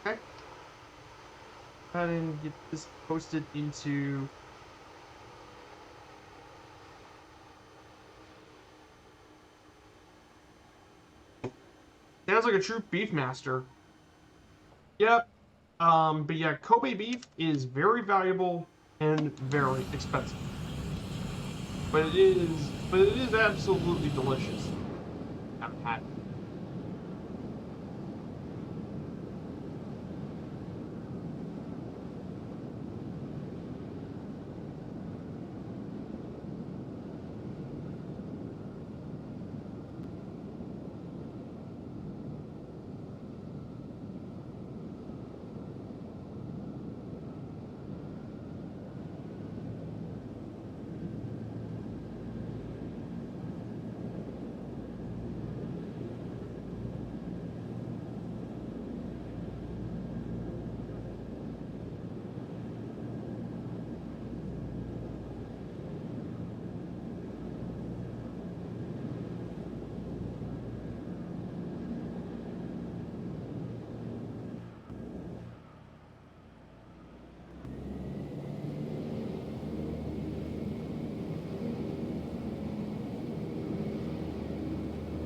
Okay. Go ahead and get this posted into. Sounds like a true beef master. Yep. But yeah, Kobe beef is very valuable and very expensive. But it is absolutely delicious. I've had it.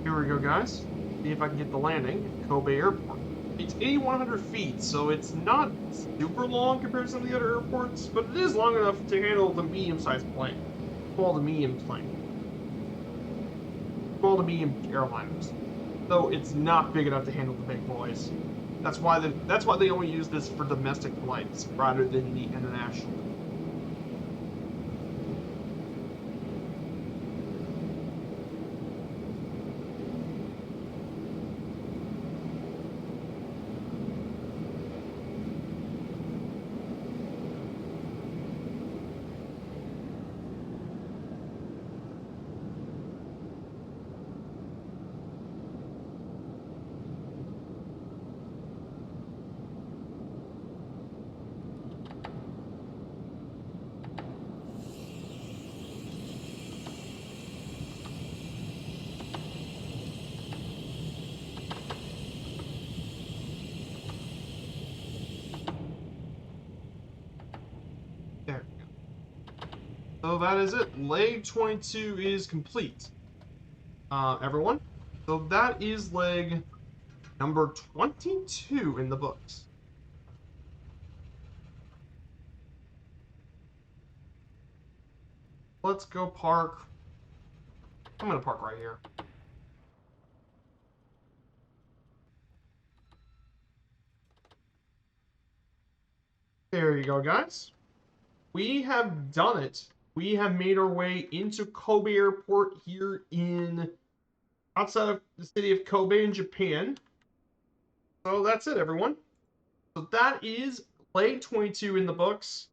Here we go, guys. See if I can get the landing at Kobe Airport. It's 8,100 feet, so it's not super long compared to some of the other airports, but it is long enough to handle the medium-sized plane. Well, the medium plane. Well, the medium airliners. Though it's not big enough to handle the big boys. That's why they only use this for domestic flights rather than the international. So that is it. Leg 22 is complete. Everyone. So that is leg number 22 in the books. Let's go park. I'm gonna park right here. There you go, guys. We have done it. We have made our way into Kobe Airport here in outside of the city of Kobe in Japan. So that's it, everyone. So that is leg 22 in the books.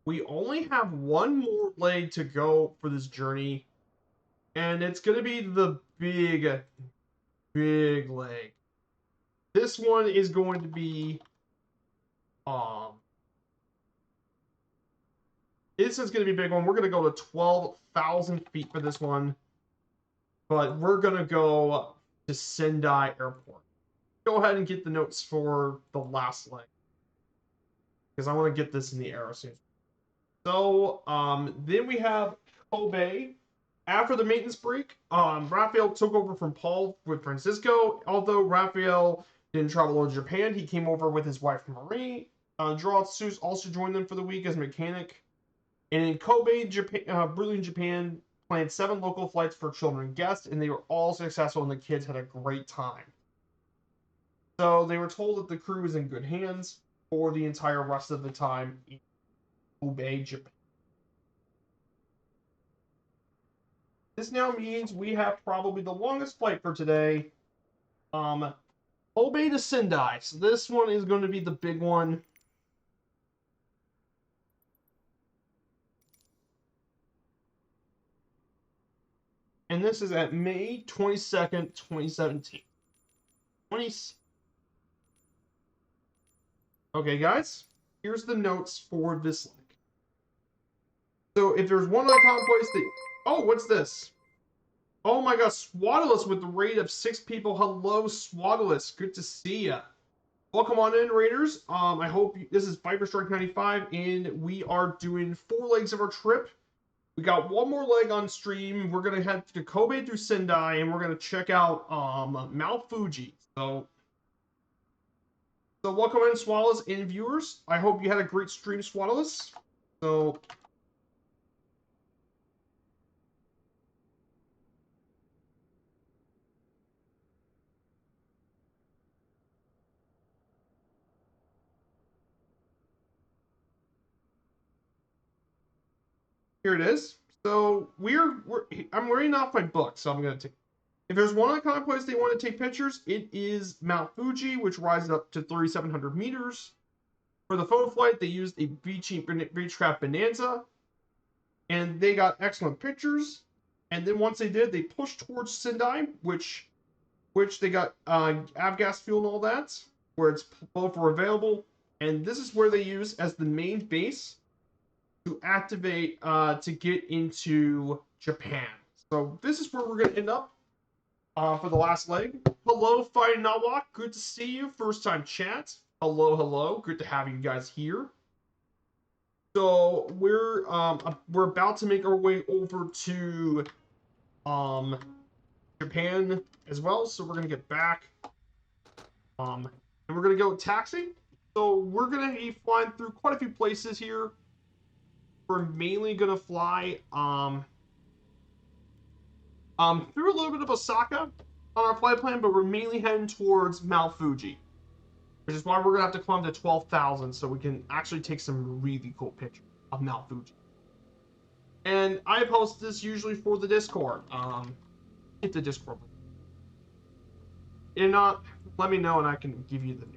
We only have one more leg to go for this journey, and it's going to be the big leg. This one is going to be um this is going to be a big one. We're going to go to 12,000 feet for this one, but we're going to go to Sendai Airport. Go ahead and get the notes for the last leg, because I want to get this in the air soon. So then we have Kobe. After the maintenance break, Raphael took over from Paul with Francisco. Although Raphael didn't travel to Japan, he came over with his wife Marie. Gerald Seuss also joined them for the week as a mechanic. And in Kobe, Japan, Breitling, Japan, planned 7 local flights for children and guests, and they were all successful, and the kids had a great time. So they were told that the crew was in good hands for the entire rest of the time in Kobe, Japan. This now means we have probably the longest flight for today. Kobe to Sendai. So this one is going to be the big one. And this is at May 22nd, 2017. Okay, guys. Here's the notes for this link. So if there's one icon place that... Oh, what's this? Oh my gosh, Swaddless with the raid of 6 people. Hello, Swaddless. Good to see ya. Welcome on in, Raiders. I hope this is Viper Strike 95, and we are doing 4 legs of our trip. We got one more leg on stream. We're gonna head to Kobe through Sendai, and we're gonna check out Mount Fuji. So welcome in, Swallows and viewers. I hope you had a great stream, Swallows. So here it is. So I'm reading off my book, so I'm gonna take. If there's one iconic place they want to take pictures, it is Mount Fuji, which rises up to 3,700 meters. For the photo flight, they used a Beechcraft Bonanza, and they got excellent pictures. And then once they did, they pushed towards Sendai, which they got avgas fuel and all that, where it's both were available. And this is where they use as the main base to activate to get into Japan. So this is where we're going to end up for the last leg. Hello, Fighting Nawak. Good to see you. First time chat. Hello. Good to have you guys here. So we're about to make our way over to Japan as well. So we're gonna get back. And we're gonna go taxi. So we're gonna be flying through quite a few places here. We're mainly gonna fly through a little bit of Osaka on our flight plan, but we're mainly heading towards Mount Fuji, which is why we're gonna have to climb to 12,000 so we can actually take some really cool pictures of Mount Fuji. And I post this usually for the Discord. Hit the Discord. If not, let me know and I can give you the new.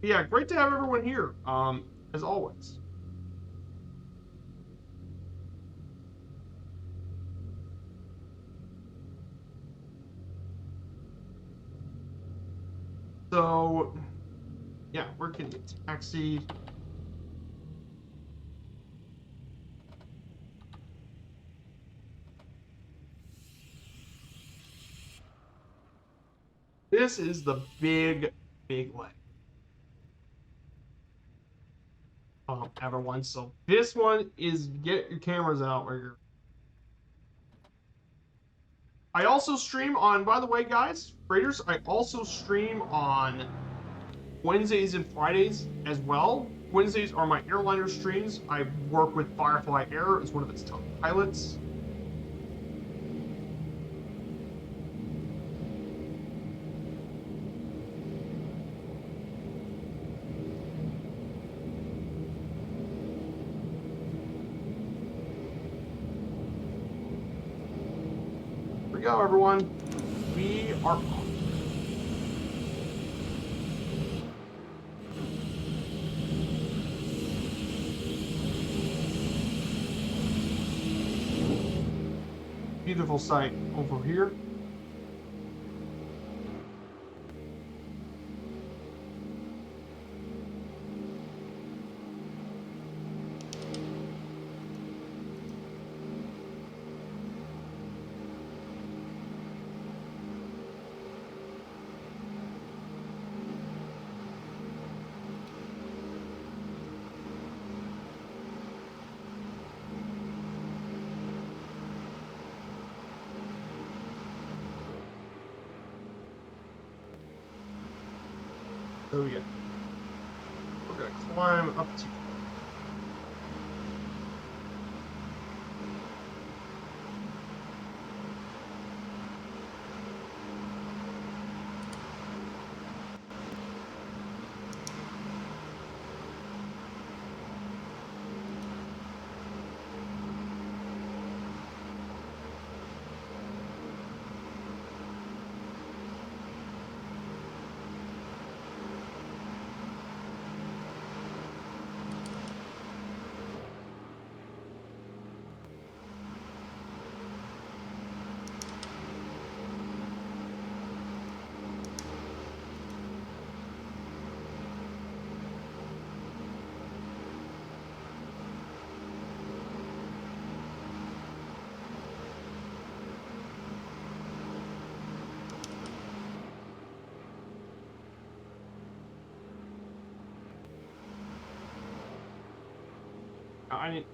Yeah, great to have everyone here, as always. So, yeah, we're getting a taxi. This is the big leg. Everyone. So this one is get your cameras out where you're. I also stream on, by the way, guys, Raiders, I also stream on Wednesdays and Fridays as well. Wednesdays are my airliner streams. I work with Firefly Air as one of its top pilots. Here we go, everyone. We are off. Beautiful sight over here. So yeah, we're gonna climb up to. I need.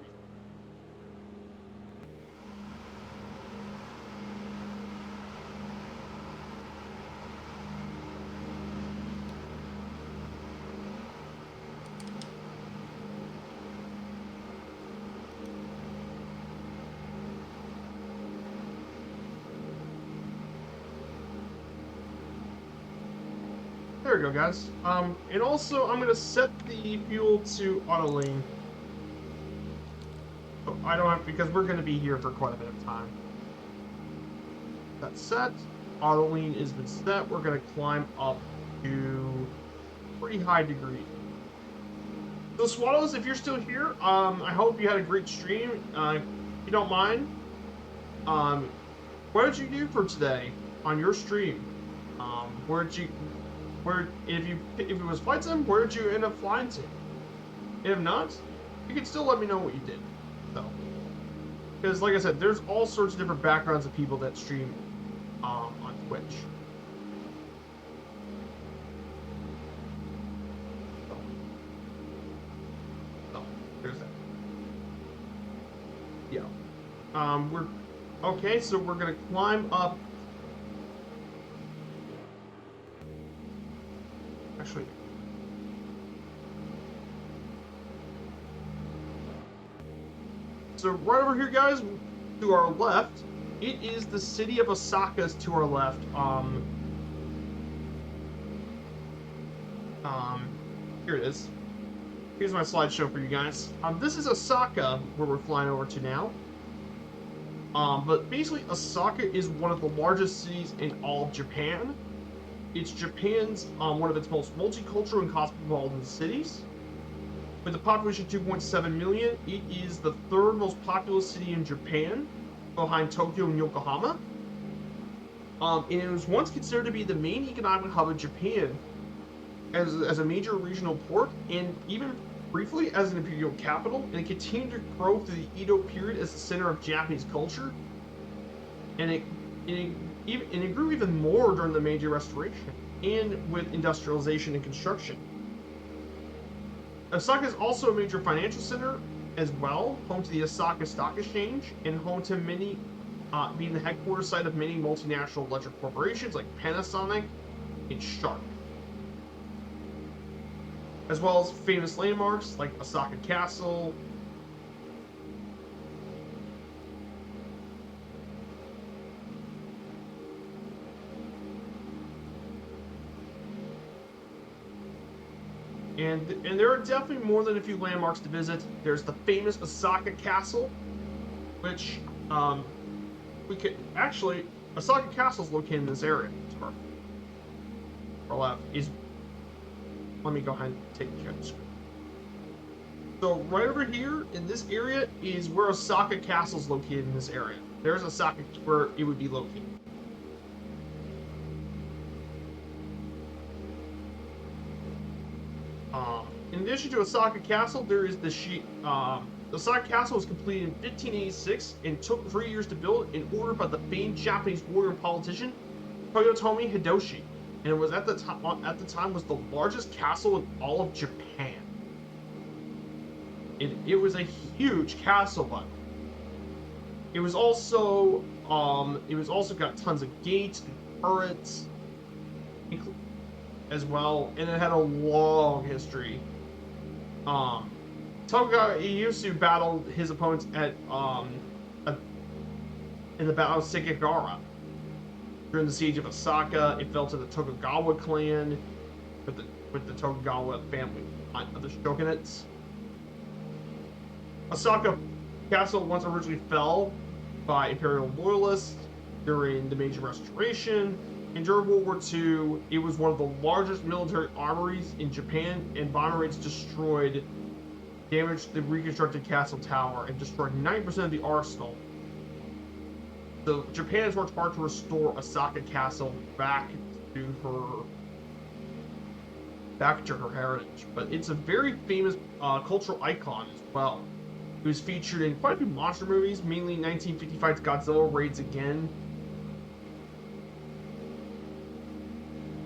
There we go, guys. And also I'm gonna set the fuel to auto lean. So I don't have, because we're gonna be here for quite a bit of time. That's set. Auto lean has been set. We're gonna climb up to pretty high degree. So Swallows, if you're still here, I hope you had a great stream. If you don't mind, what did you do for today on your stream? If it was flight sim, where did you end up flying to? If not, you can still let me know what you did. So, because like I said, there's all sorts of different backgrounds of people that stream on Twitch. So, there's that. Yeah. We're okay. So we're gonna climb up. Actually, so right over here, guys, to our left, it is the city of Osaka's to our left. Here it is. Here's my slideshow for you guys. This is Osaka, where we're flying over to now. But basically, Osaka is one of the largest cities in all of Japan. It's Japan's one of its most multicultural and cosmopolitan cities. With a population of 2.7 million, it is the third most populous city in Japan, behind Tokyo and Yokohama. And it was once considered to be the main economic hub of Japan as a major regional port, and even briefly as an imperial capital, and it continued to grow through the Edo period as the center of Japanese culture. And it and it grew even more during the Meiji Restoration and with industrialization and construction. Osaka is also a major financial center as well, home to the Osaka Stock Exchange and home to many, being the headquarters site of many multinational electric corporations like Panasonic and Sharp, as well as famous landmarks like Osaka Castle. And there are definitely more than a few landmarks to visit. There's the famous Osaka Castle, which we could actually Osaka Castle is located in this area. Let me go ahead and take a look. So right over here in this area is where Osaka Castle is located in this area. There's Osaka where it would be located. In addition to Osaka Castle, there is the Osaka Castle was completed in 1586 and took 3 years to build and ordered by the famed Japanese warrior and politician Toyotomi Hideyoshi, and it was at the time was the largest castle in all of Japan. It was a huge castle, but it was also got tons of gates and turrets as well, and it had a long history. Tokugawa Ieyasu battled his opponents in the Battle of Sekigahara. During the siege of Osaka, it fell to the Tokugawa clan with the Tokugawa family of the shogunates. Osaka Castle once originally fell by imperial loyalists during the Meiji Restoration. And during World War II, it was one of the largest military armories in Japan, and bomber raids damaged the reconstructed castle tower and destroyed 90% of the arsenal. So Japan has worked hard to restore Osaka Castle back to her heritage, but it's a very famous cultural icon as well. It was featured in quite a few monster movies, mainly 1955's Godzilla Raids Again,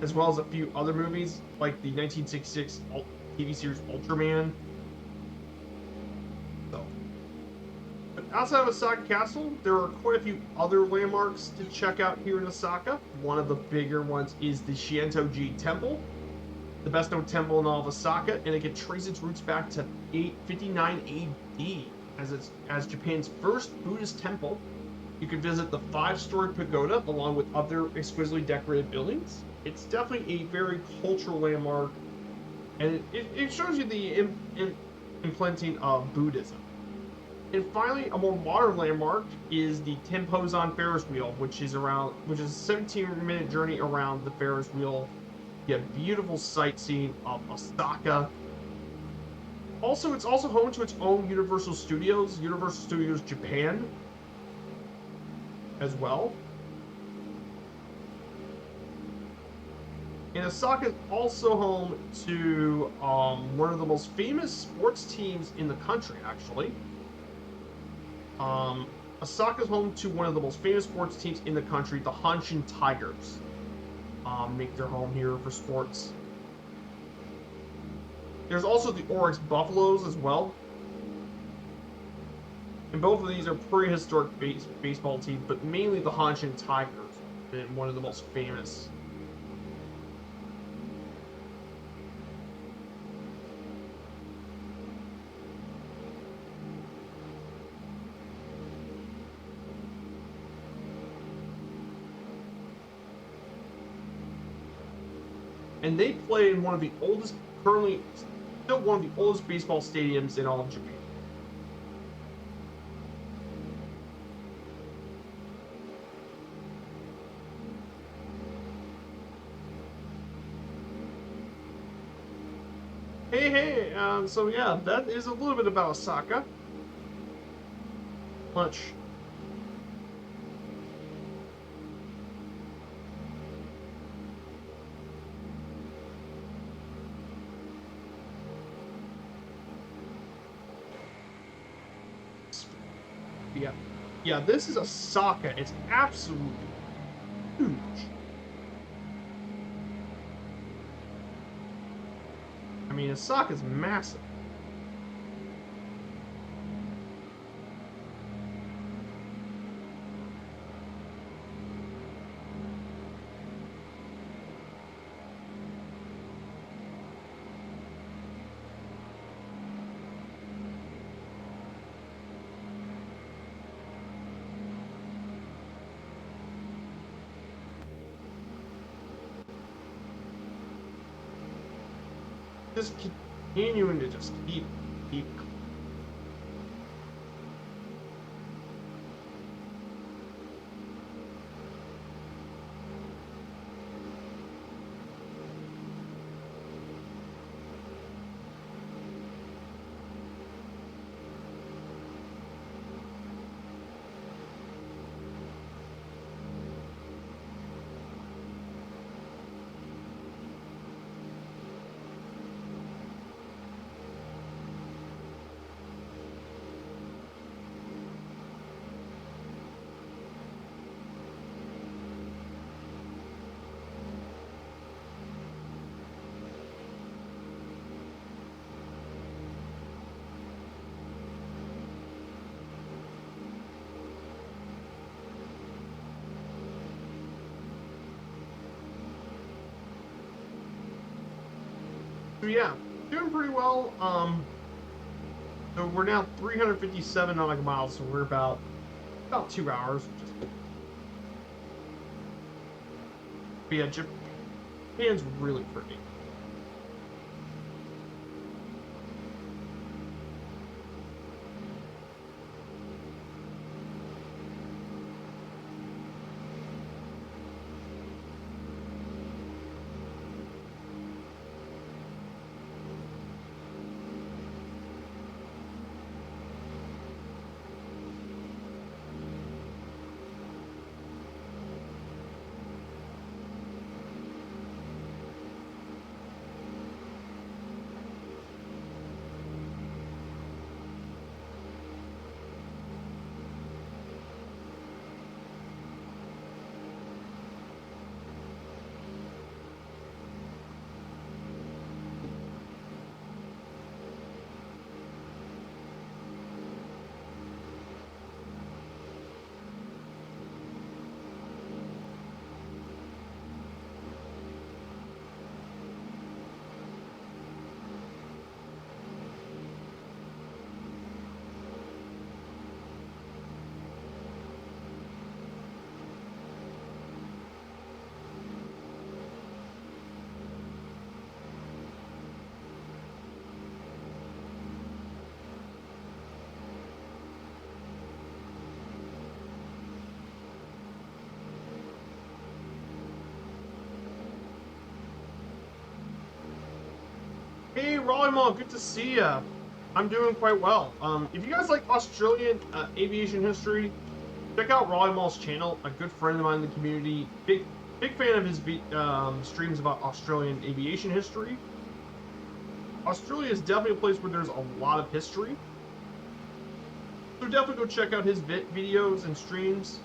as well as a few other movies like the 1966 TV series Ultraman. So, but outside of Osaka Castle, there are quite a few other landmarks to check out here in Osaka. One of the bigger ones is the Shinto-ji Temple, the best known temple in all of Osaka, and it can trace its roots back to 859 AD as Japan's first Buddhist temple. You can visit the 5-story pagoda along with other exquisitely decorated buildings. It's definitely a very cultural landmark, and it shows you the implanting of Buddhism. And finally, a more modern landmark is the Tenpozan Ferris wheel, which is a 17-minute journey around the Ferris wheel. You have beautiful sightseeing of Osaka. Also, it's also home to its own Universal Studios Japan, as well. And Osaka is also home to one of the most famous sports teams in the country, actually. Osaka is home to one of the most famous sports teams in the country, the Hanshin Tigers. Make their home here for sports. There's also the Oryx Buffaloes as well. And both of these are prehistoric baseball teams, but mainly the Hanshin Tigers, and one of the most famous. And they play in one of the oldest, currently still one of the oldest baseball stadiums in all of Japan. Hey, so yeah, that is a little bit about Osaka. Much. Yeah, this is Osaka. It's absolutely huge. I mean, Osaka's massive. Just continuing to just keep. So yeah, doing pretty well. So we're now 357 nautical miles, so we're about 2 hours. But yeah, Japan's really pretty. Hey, Raleigh Mall, good to see ya. I'm doing quite well. If you guys like Australian aviation history, check out Raleigh Mall's channel. A good friend of mine in the community, big fan of his streams about Australian aviation history. Australia is definitely a place where there's a lot of history. So definitely go check out his videos and streams,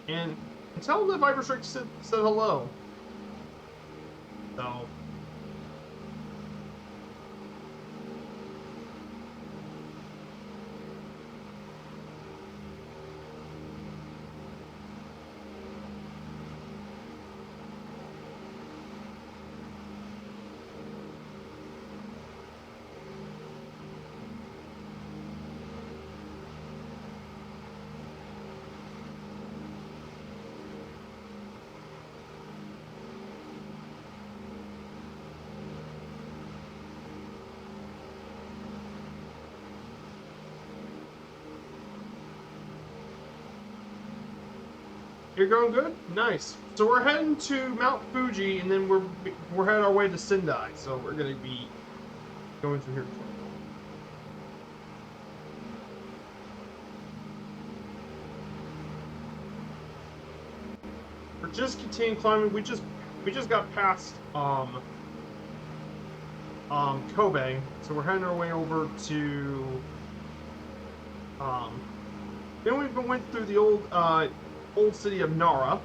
and tell him that Viper Strike said hello. So. You're going good? Nice. So we're heading to Mount Fuji, and then we're heading our way to Sendai. So we're gonna be going through here. We're just continuing climbing. We just got past Kobe, so we're heading our way over to then we went through the old city of Nara.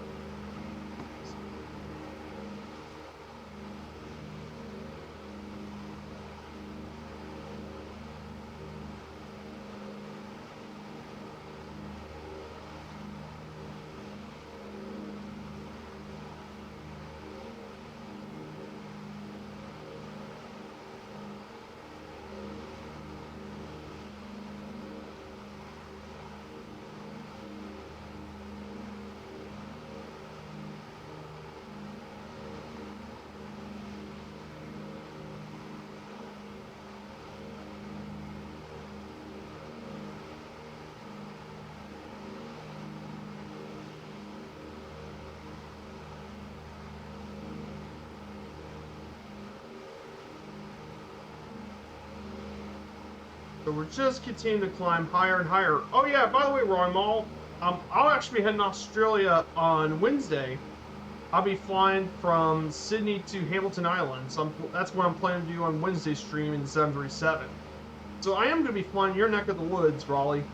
So we're just continuing to climb higher and higher. Oh yeah, by the way, Roy Mall, I'll actually be heading to Australia on Wednesday. I'll be flying from Sydney to Hamilton Island. So that's what I'm planning to do on Wednesday stream in 737. So I am going to be flying your neck of the woods, Raleigh.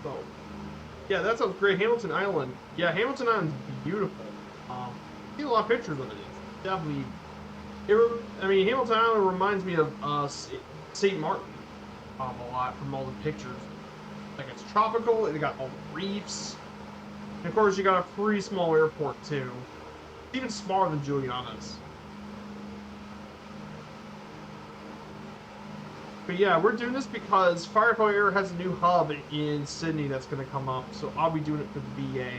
So, yeah, that sounds great. Hamilton Island. Yeah, Hamilton Island's beautiful. See a lot of pictures of it. It's definitely. I mean, Hamilton Island reminds me of St. Martin a lot from all the pictures. Like it's tropical. It got all the reefs. And of course, you got a pretty small airport too. Even smaller than Juliana's. But yeah, we're doing this because Firefly Air has a new hub in Sydney that's going to come up, so I'll be doing it for the VA.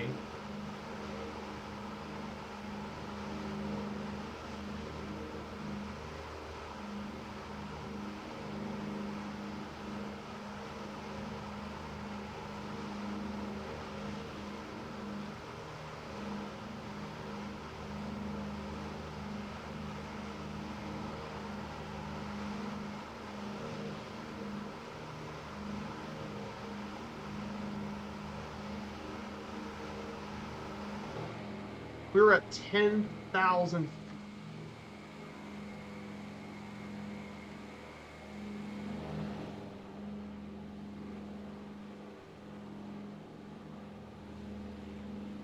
We're at 10,000.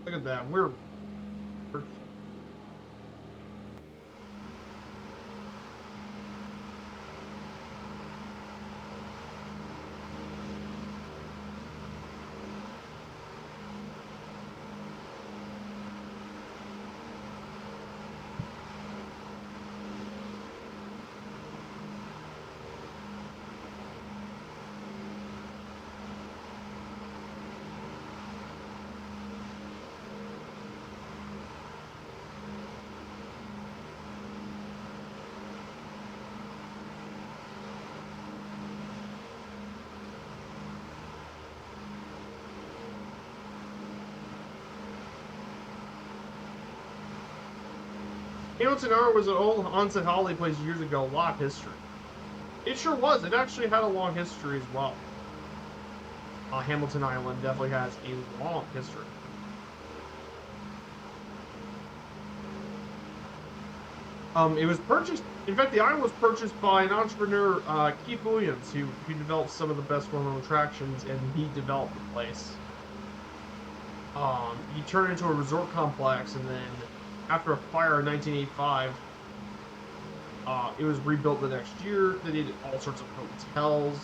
Look at that. We're Hamilton Island was an old onset holiday place years ago. A lot of history. It sure was. It actually had a long history as well. Hamilton Island definitely has a long history. It was purchased. In fact, the island was purchased by an entrepreneur, Keith Williams, who developed some of the best well-known attractions, and he developed the place. He turned it into a resort complex, and then after a fire in 1985, it was rebuilt the next year. They did all sorts of hotels.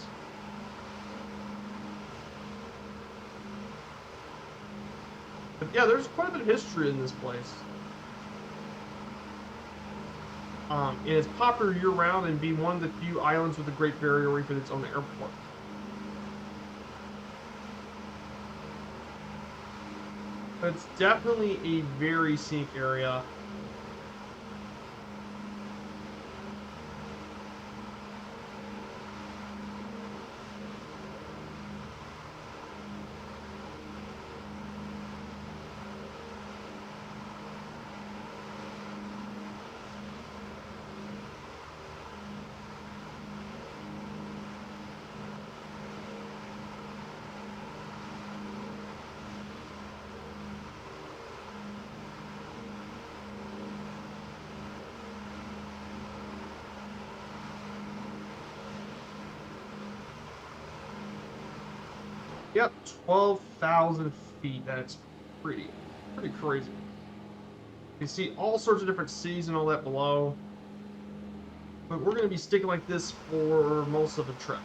But yeah, there's quite a bit of history in this place. And it's popular year-round and be one of the few islands with a Great Barrier Reef with its own airport. But it's definitely a very scenic area. Yep, 12,000 feet. That's pretty crazy. You see all sorts of different cities and all that below. But we're going to be sticking like this for most of the trip.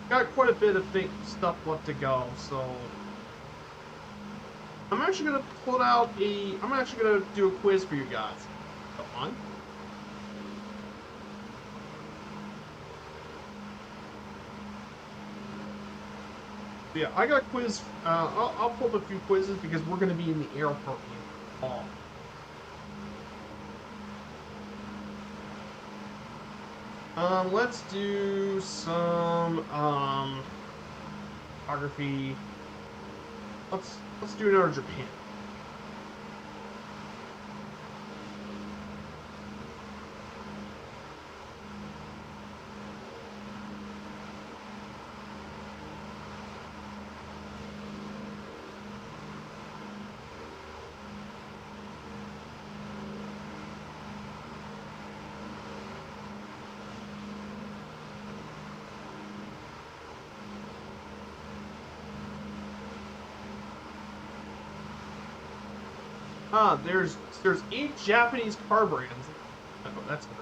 Got quite a bit of stuff left to go, so I'm actually going to put out I'm actually going to do a quiz for you guys. Come on. Yeah, I got a quiz. I'll pull up a few quizzes because we're going to be in the airport in fall. Let's do some geography. Let's do another Japan. There's 8 Japanese car brands. Oh, that's good.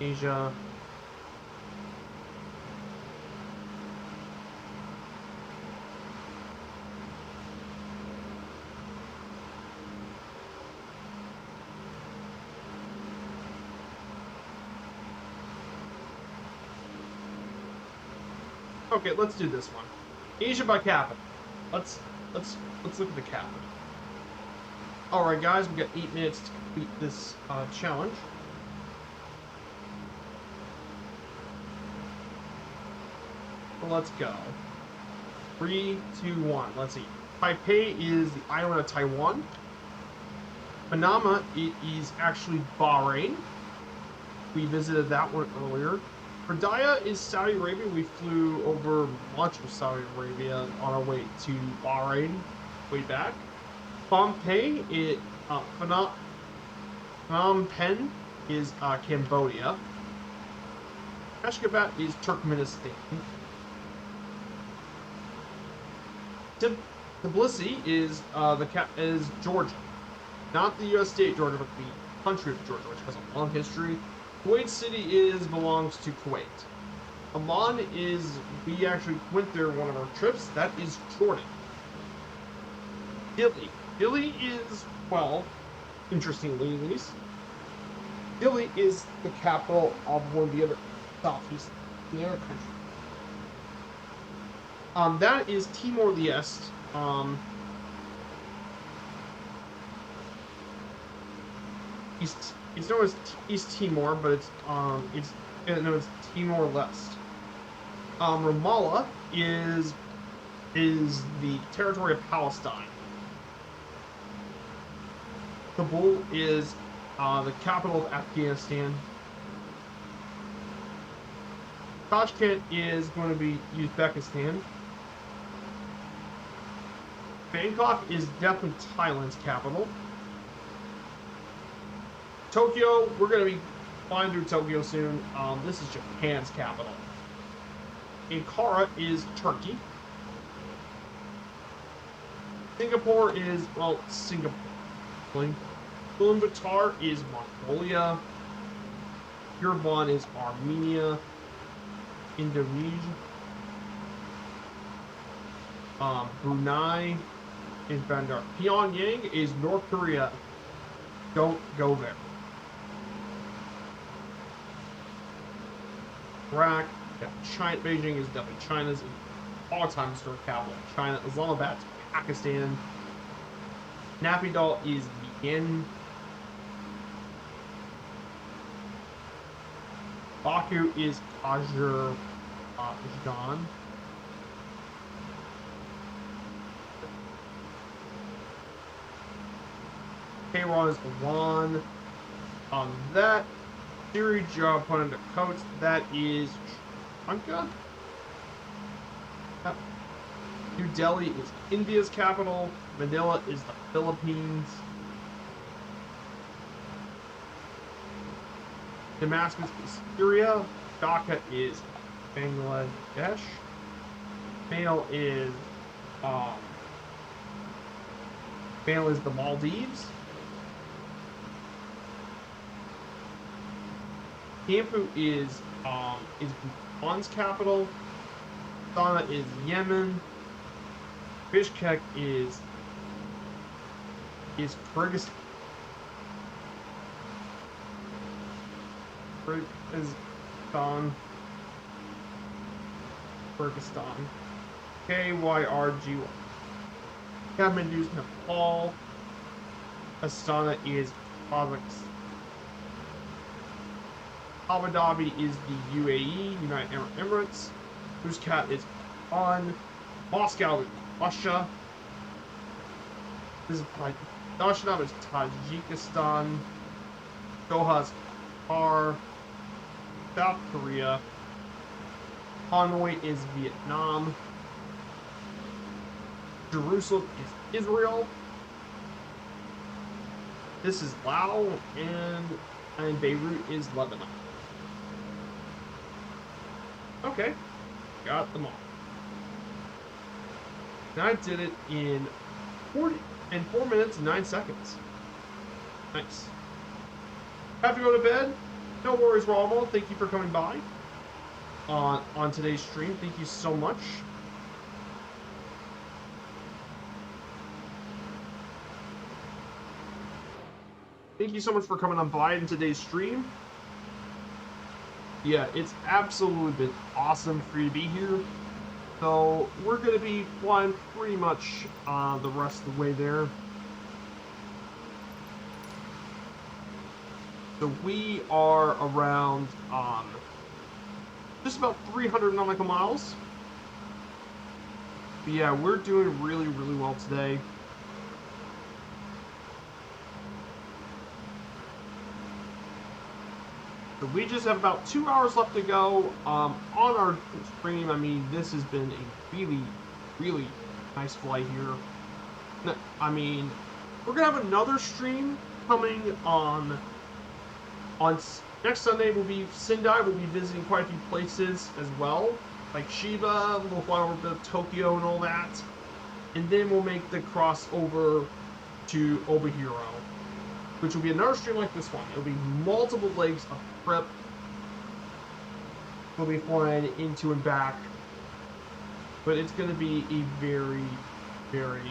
Asia. Okay, let's do this one. Asia by capita. Let's look at the capita. All right, guys, we got 8 minutes to complete this challenge. So let's go. 3, 2, 1. Let's see. Taipei is the island of Taiwan. Manama, it is actually Bahrain. We visited that one earlier. Hurdaya is Saudi Arabia. We flew over much of Saudi Arabia on our way to Bahrain, way back. Phnom Penh is Cambodia. Ashgabat is Turkmenistan. Tbilisi is is Georgia, not the U.S. state Georgia, but the country of Georgia, which has a long history. Kuwait City belongs to Kuwait. Amman we actually went there one of our trips. That is Jordan. Dili is, well, interestingly at least, Dili is the capital of one of the other southeast, the other country. That is Timor-Leste. It's known as East Timor, but it's known as Timor-Leste. Ramallah is the territory of Palestine. Kabul is the capital of Afghanistan. Tashkent is going to be Uzbekistan. Bangkok is definitely Thailand's capital. Tokyo, we're going to be flying through Tokyo soon. This is Japan's capital. Ankara is Turkey. Singapore is, well, Singapore. Ulaanbaatar is Mongolia. Yerevan is Armenia. Indonesia. Brunei is Bandar. Pyongyang is North Korea. Don't go there. Iraq, China, Beijing is definitely China's all-time historic capital. China, Islamabad, Pakistan. Naypyidaw is Vienna. Baku is Azerbaijan. Tehran is Iran. That Siri job put into coats. That is Lanka. New Delhi is India's capital. Manila is the Philippines. Damascus is Syria. Dhaka is Bangladesh. Male is um male is the Maldives. Thimphu is Bhutan's capital. Sana is Yemen. Bishkek is Kyrgyzstan. Kyrgyzstan. KYRG. Kathmandu is Nepal. Astana is Kazakhstan. Abu Dhabi is the UAE, United Arab Emirates. Muscat is Iran. Moscow is Russia. This is Dashnab is Tajikistan. Doha is Qatar. South Korea. Hanoi is Vietnam. Jerusalem is Israel. This is Laos, and Beirut is Lebanon. Okay, got them all. And I did it in 4 minutes and 9 seconds. Nice. Have to go to bed? No worries, Rommel. Thank you for coming by on today's stream. Thank you so much. Thank you so much for coming on by in today's stream. Yeah, it's absolutely been awesome for you to be here. So we're going to be flying pretty much the rest of the way there. So we are around just about 300 nautical miles. But yeah, we're doing really, really well today. So we just have about 2 hours left to go on our stream. I mean, this has been a really, really nice flight here. I mean, we're going to have another stream coming on next Sunday. Will be Sendai. We'll be visiting quite a few places as well, like Shiba. We'll fly over to Tokyo and all that. And then we'll make the crossover to Obihiro, which will be another stream like this one. It'll be multiple legs of trip. We'll be flying into and back. But it's going to be a very, very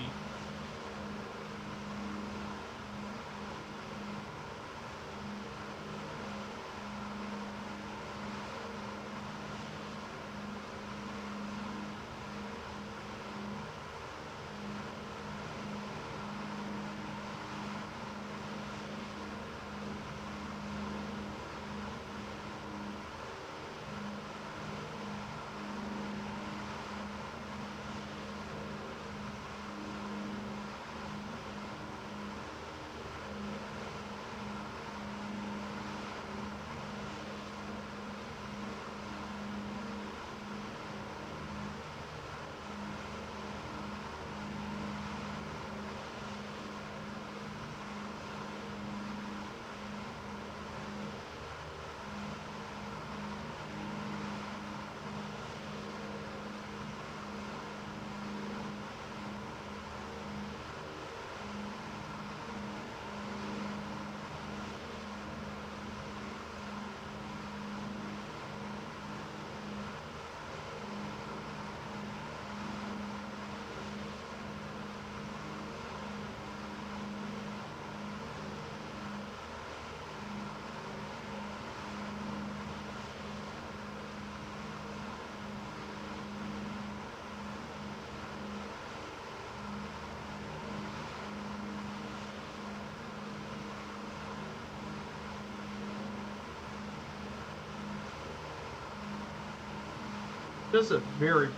just a very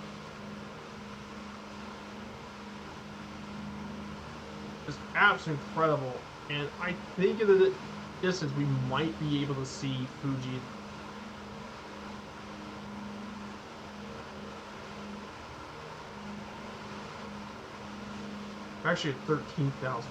just absolutely incredible. And I think at the distance we might be able to see Fuji. Actually at 13,000.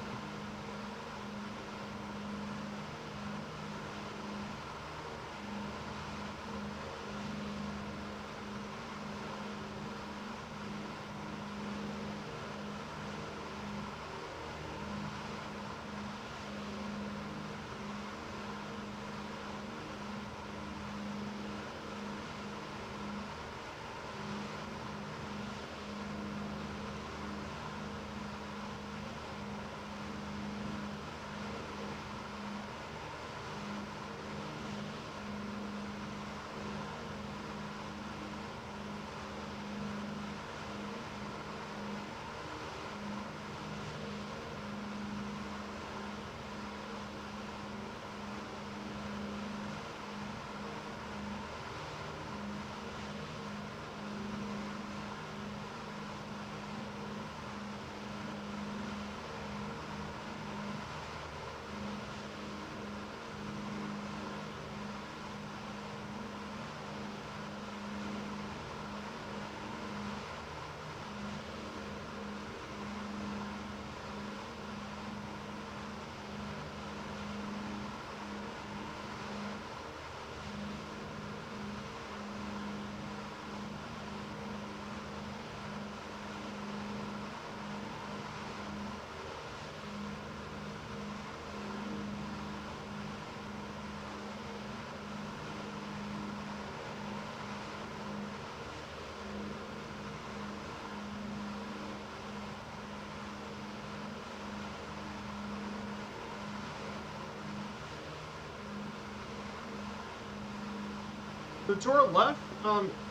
So to our left,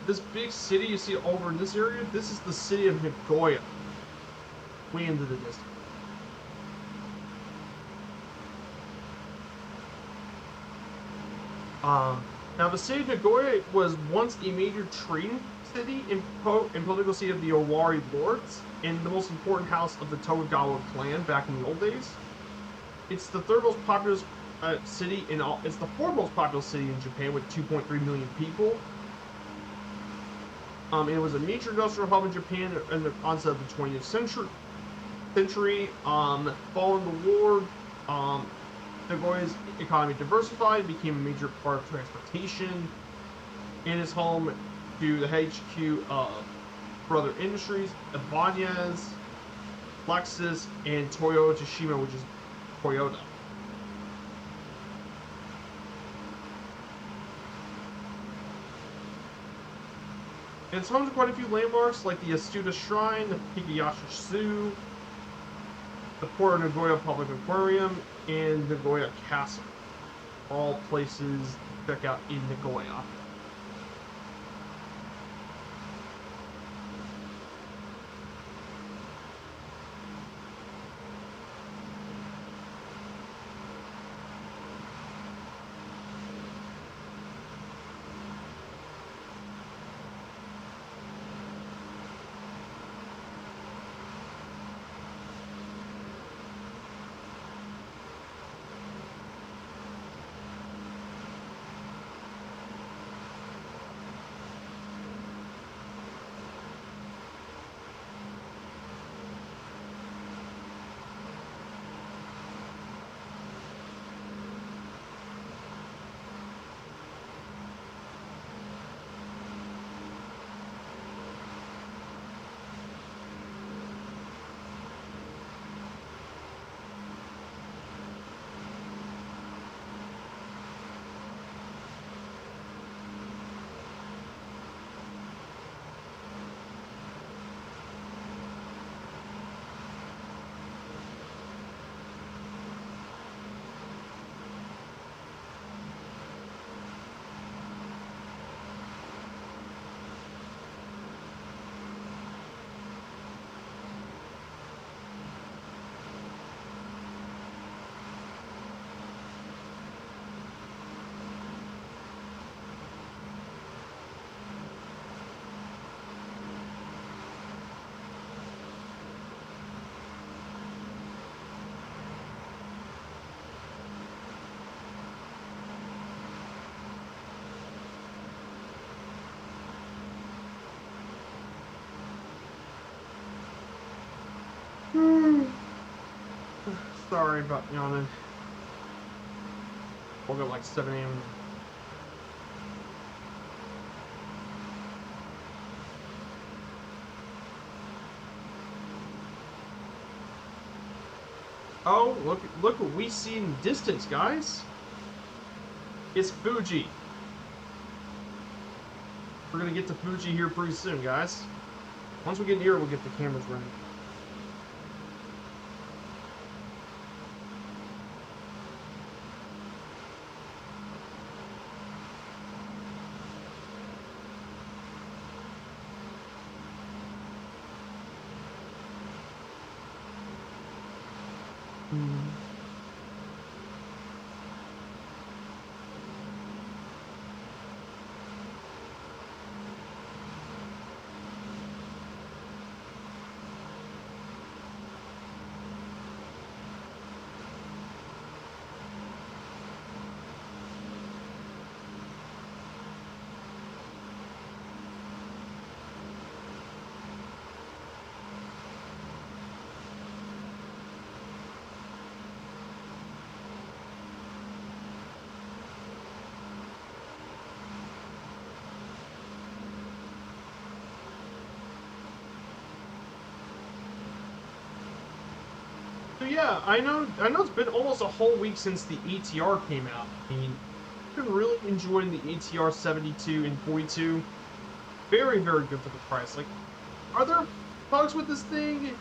this big city you see over in this area, this is the city of Nagoya. Way into the distance. Now the city of Nagoya was once a major trading city and political seat of the Owari lords, and the most important house of the Tokugawa clan back in the old days. It's the third most populous city in all. It's the fourth most populous city in Japan with 2.3 million people. It was a major industrial hub in Japan in the onset of the 20th century. Following the war, Nagoya's economy diversified, became a major part of transportation, and is home to the HQ of Brother Industries, Ibanez, Lexus, and Toyota Tsushima, which is Toyota. And it's home to quite a few landmarks like the Astuta Shrine, the Higayashi-Su, the Port of Nagoya Public Aquarium, and Nagoya Castle. All places to check out in Nagoya. Sorry about yawning. Woke up like 7 a.m. Oh, look what we see in the distance, guys. It's Fuji. We're gonna get to Fuji here pretty soon, guys. Once we get near, we'll get the cameras running. So yeah, I know it's been almost a whole week since the ATR came out. I mean, I've been really enjoying the ATR 72 and 42. Very, very good for the price. Like, are there bugs with this thing?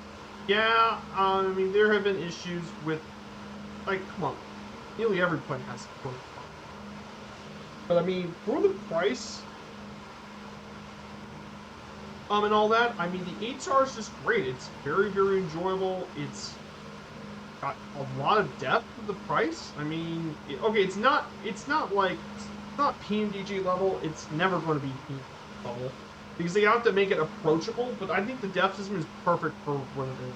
Yeah, I mean, there have been issues with, like, come on, nearly every plane has bugs. But I mean, for the price, and all that, I mean, the 8-star is just great. It's very, very enjoyable. It's got a lot of depth for the price. I mean, okay, it's not like, it's not PMDG level. It's never going to be PMDG level because they have to make it approachable. But I think the depth system is perfect for what it is.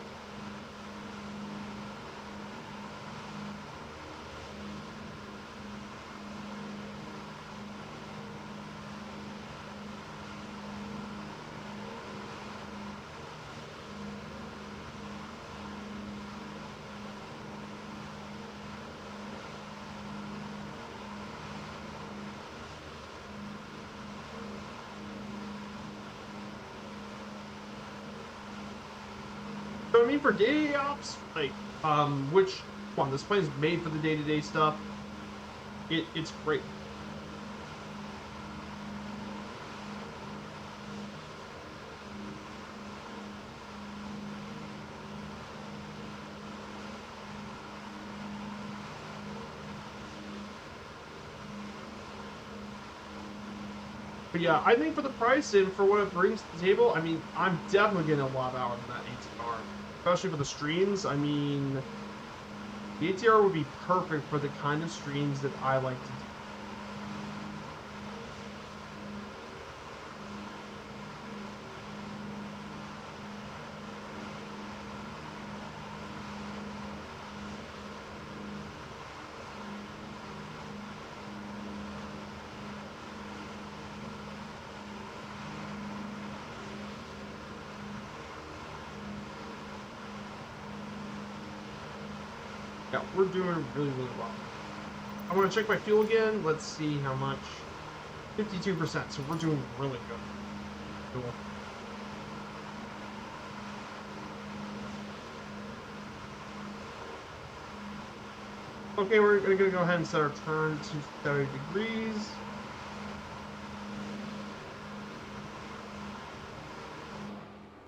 So I mean, for day-to-day ops, like, which one? This plane is made for the day-to-day stuff. It's great. But yeah, I think for the price and for what it brings to the table, I mean, I'm definitely getting a lot out of that ATR, especially for the streams. I mean, the ATR would be perfect for the kind of streams that I like to do. Yeah, we're doing really, really well. I want to check my fuel again. Let's see how much. 52%, so we're doing really good. Cool. Okay, we're going to go ahead and set our turn to 70 degrees.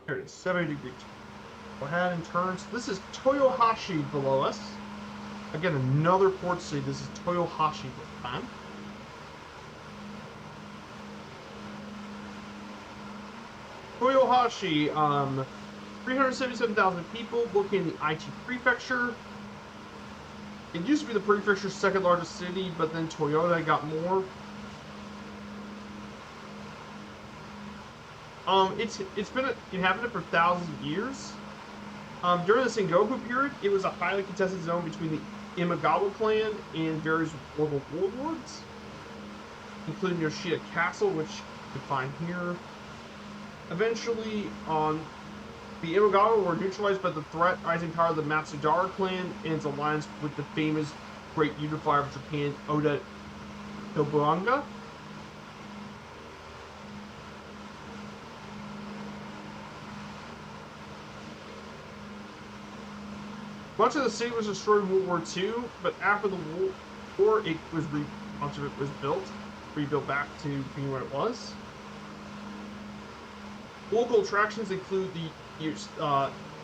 There it is, 70 degrees. Go ahead and turn. So this is Toyohashi below us. Again, another port city. This is Toyohashi this time. Toyohashi, 377,000 people located in the Aichi Prefecture. It used to be the prefecture's second largest city, but then Toyota got more. It's been inhabited for thousands of years. During the Sengoku period, it was a highly contested zone between the Imagawa clan and various local warlords, including Yoshida Castle, which you can find here. Eventually, the Imagawa were neutralized by the threat rising power of the Matsudara clan and its alliance with the famous Great Unifier of Japan, Oda Nobunaga. Much of the city was destroyed in World War II, but after the war, much of it was rebuilt back to being what it was. Local attractions include the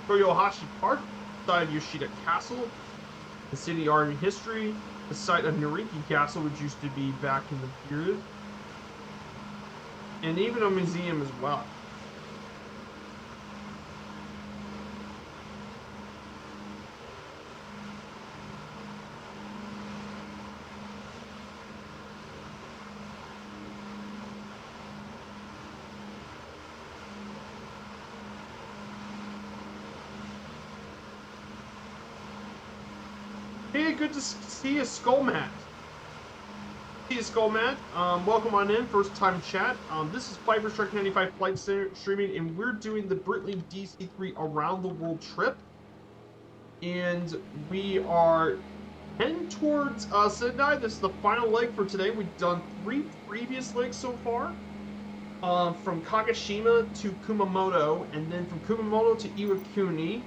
Toyohashi Park, site of Yoshida Castle, the city art and history, the site of Nariki Castle, which used to be back in the period, and even a museum as well. Hey, good to see you, Skullmat. See you, Skullmat. Welcome on in, first time chat. This is Fiber Strike 95 Flight Streaming, and we're doing the Breitling DC-3 Around the World trip. And we are heading towards Sendai. This is the final leg for today. We've done 3 previous legs so far. From Kagoshima to Kumamoto, and then from Kumamoto to Iwakuni.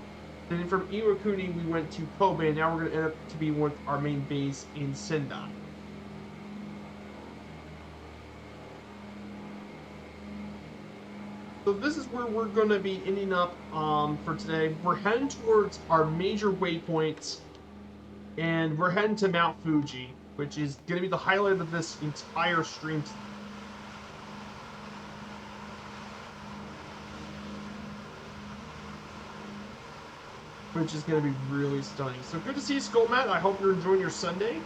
And then from Iwakuni, we went to Kobe, and now we're going to end up to be with our main base in Sendai. So this is where we're going to be ending up for today. We're heading towards our major waypoints, and we're heading to Mount Fuji. which is going to be the highlight of this entire stream. Which is going to be really stunning. So good to see you, Skullmat. I hope you're enjoying your Sunday.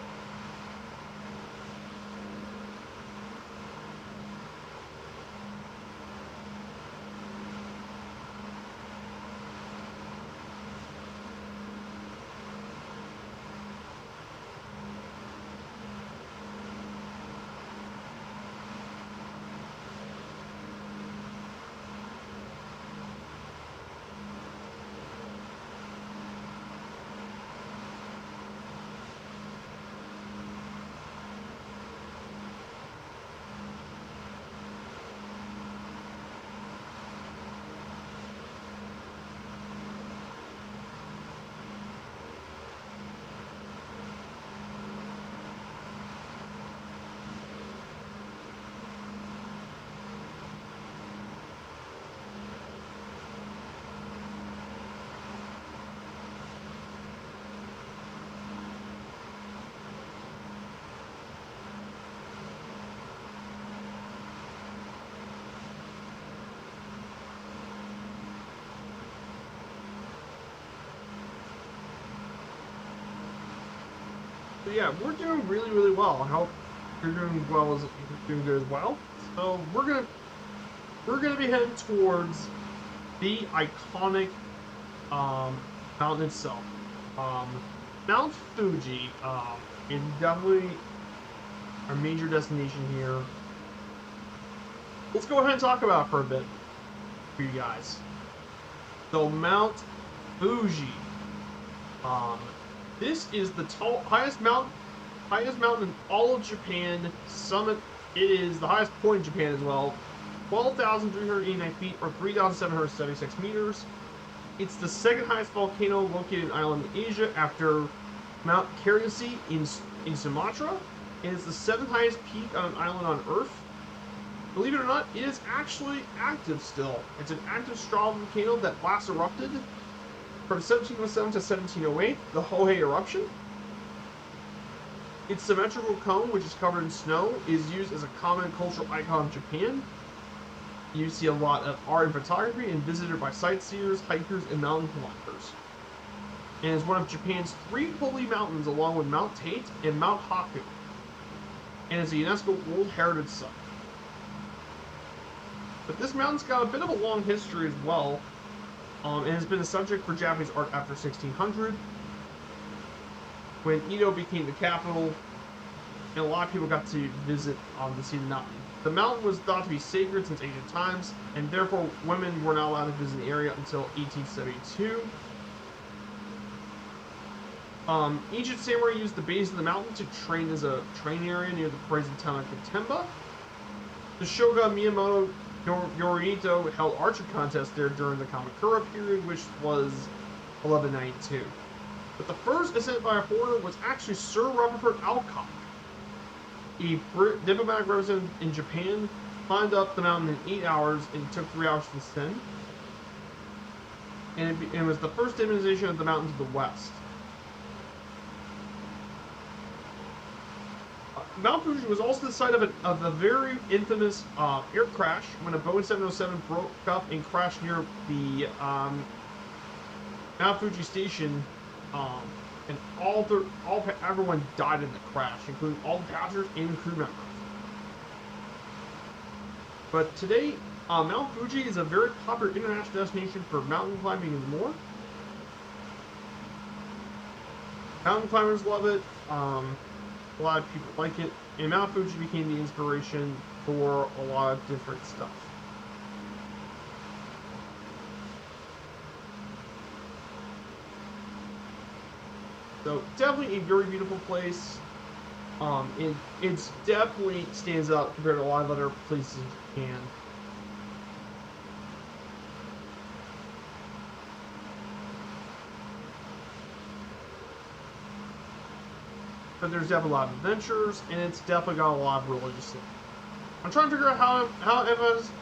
So yeah, we're doing really, really well. I hope you're doing well, you're doing good as well. So we're gonna be heading towards the iconic mountain itself. Mount Fuji is definitely our major destination here. Let's go ahead and talk about it for a bit for you guys. So Mount Fuji. This is the highest mountain in all of Japan. Summit. It is the highest point in Japan as well. 12,389 feet, or 3,776 meters. It's the second highest volcano located in island in Asia after Mount Kariasi in Sumatra. And it's the seventh highest peak on an island on Earth. Believe it or not, it is actually active still. It's an active straw volcano that last erupted from 1707 to 1708, the Hohei eruption. Its symmetrical cone, which is covered in snow, is used as a common cultural icon in Japan. You see a lot of art and photography and visited by sightseers, hikers, and mountain climbers. And is one of Japan's 3 holy mountains along with Mount Tate and Mount Haku. And is a UNESCO World Heritage Site. But this mountain's got a bit of a long history as well. And has been a subject for Japanese art after 1600, when Edo became the capital, and a lot of people got to visit to see the mountain. The mountain was thought to be sacred since ancient times, and therefore women were not allowed to visit the area until 1872. Ancient samurai used the base of the mountain to train as a training area near the present town of Katemba. The shogun Miyamoto Yorito held archery contests there during the Kamakura period, which was 1192. But the first ascent by a foreigner was actually Sir Rutherford Alcock, a diplomatic resident in Japan, climbed up the mountain in 8 hours and took 3 hours to ascend. And it was the first dimensionization of the mountain to the west. Mount Fuji was also the site of a very infamous air crash when a Boeing 707 broke up and crashed near the Mount Fuji station, and everyone died in the crash, including all the passengers and crew members. But today, Mount Fuji is a very popular international destination for mountain climbing and more. Mountain climbers love it. A lot of people like it, and Mount Fuji became the inspiration for a lot of different stuff. So definitely a very beautiful place. It's definitely stands out compared to a lot of other places in Japan. But there's definitely a lot of adventures, and it's definitely got a lot of religious stuff. I'm trying to figure out how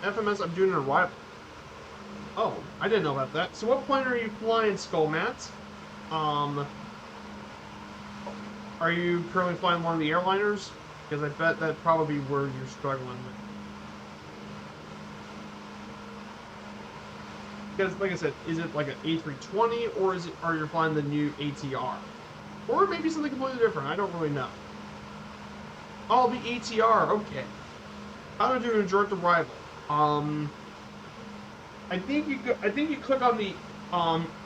FMS I'm doing an arrival. Oh, I didn't know about that. So what plane are you flying, Skullmat? Are you currently flying one of the airliners? Because I bet that'd probably be where you're struggling with. Because, like I said, is it like an A320 or are you flying the new ATR? Or maybe something completely different. I don't really know. Oh, the ATR. Okay. How to do a direct arrival? I think you click on the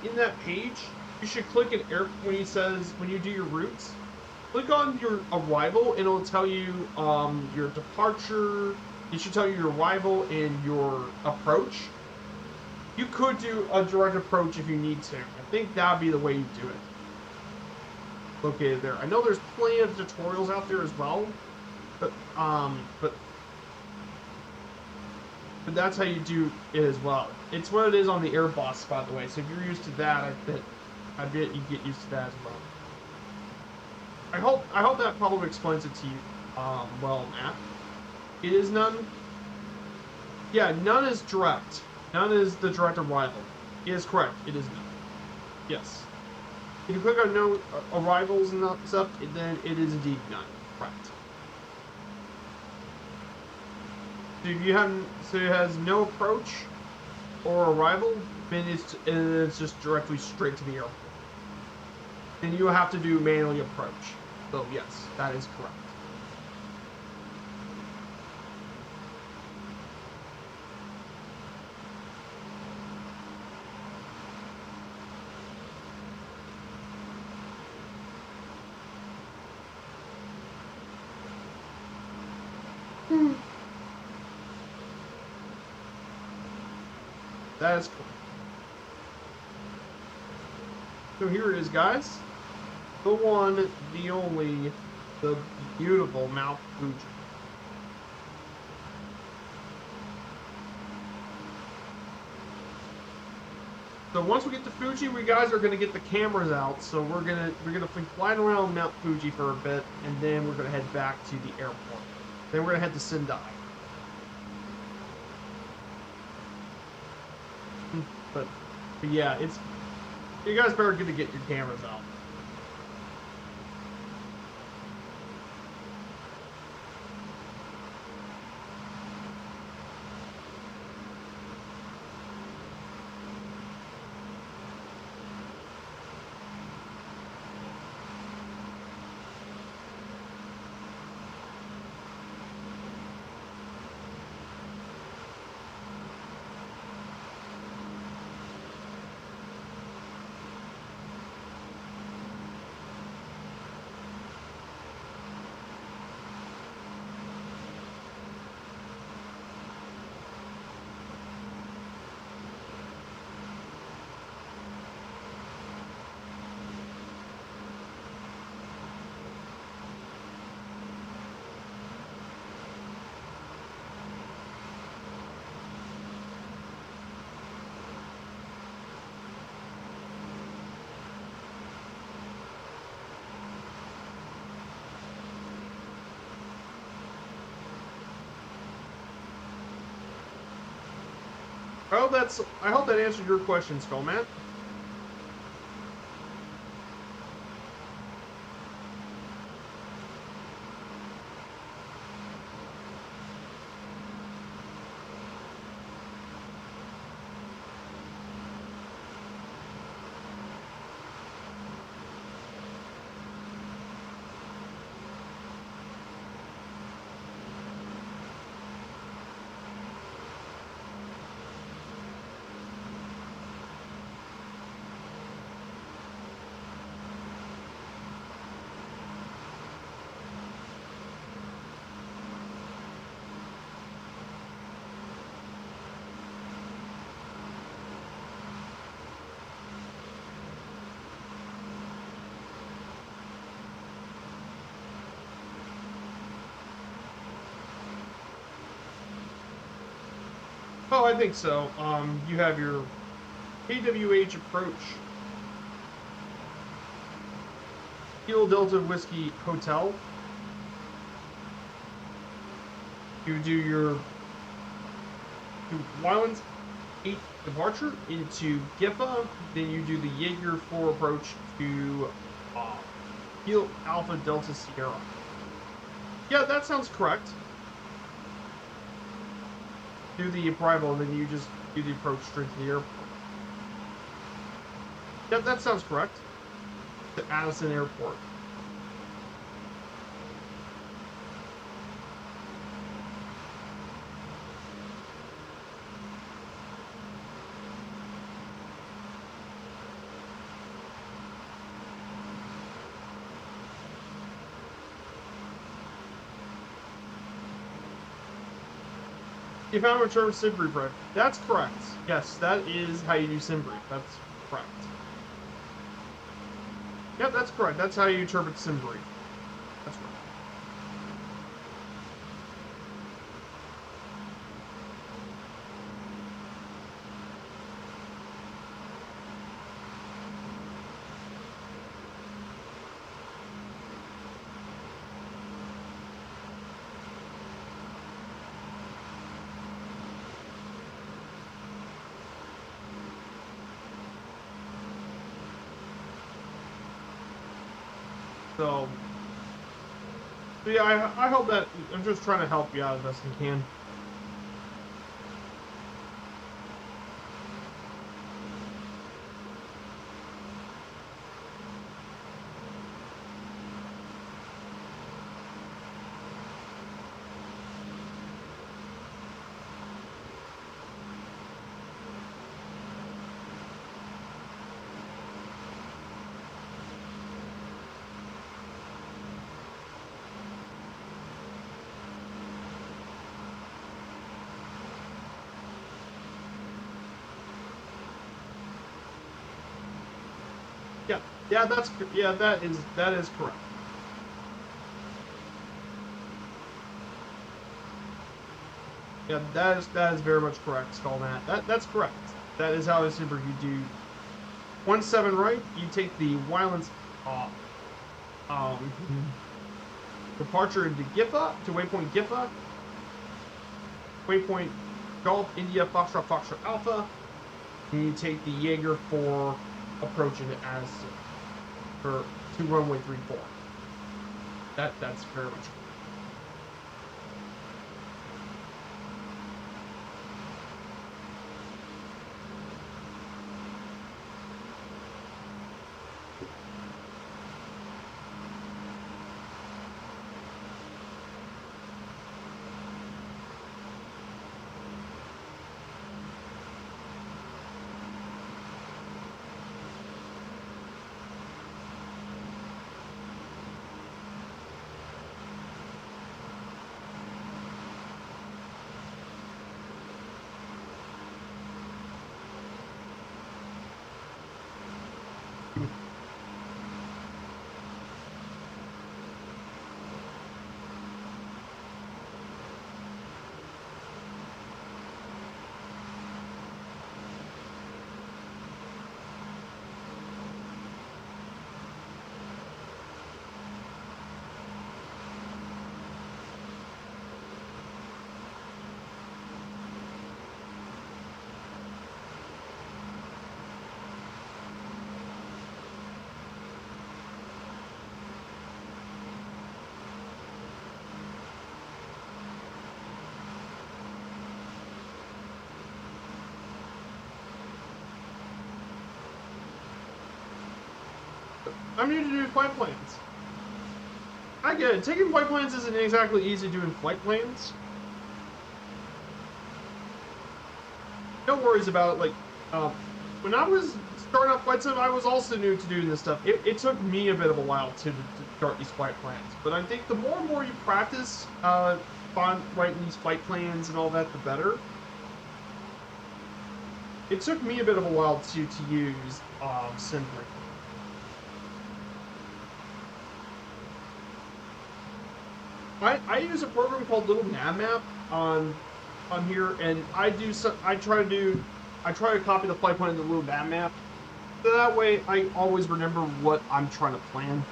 in that page. You should click an air when it says when you do your routes. Click on your arrival and it'll tell you your departure. It should tell you your arrival and your approach. You could do a direct approach if you need to. I think that'd be the way you do it. Located there. I know there's plenty of tutorials out there as well, but that's how you do it as well. It's what it is on the Airbus, by the way. So if you're used to that, I bet you get used to that as well. I hope that probably explains it to you well, Matt. It is none. Yeah, none is direct. None is the direct arrival. It is correct. It is none. Yes. If you click on no arrivals and stuff, then it is indeed none. Correct. So if you haven't, so it has no approach or arrival, then it's just directly straight to the airport. Then you have to do manually approach. So yes, that is correct. That is cool. So here it is, guys. The one, the only, the beautiful Mount Fuji. So once we get to Fuji, we guys are gonna get the cameras out. So we're gonna be flying around Mount Fuji for a bit, and then we're gonna head back to the airport. Then we're gonna head to Sendai. But yeah, you guys better get your cameras out. I hope that answered your question, Skullman. Oh, I think so. You have your KWH approach. Kilo Delta Whiskey Hotel. You do your Wylands 8 departure into Giffa. Then you do the Jaeger 4 approach to Kilo Alpha Delta Sierra. Yeah, that sounds correct. Do the arrival, and then you just do the approach straight to the airport. Yeah, that sounds correct. To Addison Airport. You found a term sim brief, right? That's correct. Yes, that is how you do sim brief. That's correct. Yep, that's correct. That's how you interpret sim brief. That's right. So yeah, I hope that I'm just trying to help you out as best I can. Yeah, that is correct. Yeah, that is very much correct, Skullmat. That's correct. That is how it's super. You do 1-7 right. You take the Violence um, departure into Giffa to waypoint Giffa. Waypoint Golf India Foxtrot Foxtrot Alpha. And you take the Jaeger for approaching it as for to runway 34. That's very much. I'm new to doing flight plans. I get it. Taking flight plans isn't exactly easy doing flight plans. No worries about it. Like, when I was starting out flight sim, I was also new to doing this stuff. It took me a bit of a while to start these flight plans. But I think the more and more you practice writing these flight plans and all that, the better. It took me a bit of a while to use Simply. I use a program called Little Navmap on here, and I try to copy the flight plan in the Little Navmap. So that way, I always remember what I'm trying to plan.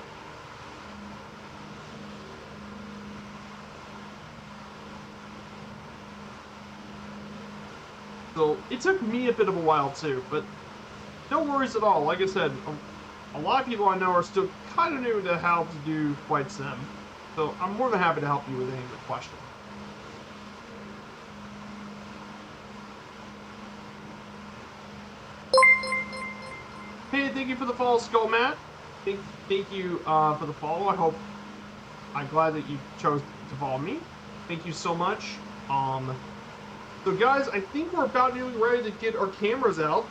So it took me a bit of a while too, but no worries at all. Like I said, a lot of people I know are still kind of new to how to do flight sim, so I'm more than happy to help you with any of the questions. Hey, thank you for the follow, Skull Matt. Thank you for the follow. I'm glad that you chose to follow me. Thank you so much. So guys, I think we're about nearly ready to get our cameras out,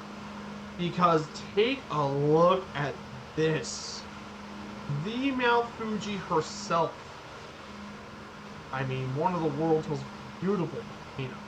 because take a look at this. The Mount Fuji herself. I mean, one of the world's most beautiful volcanoes.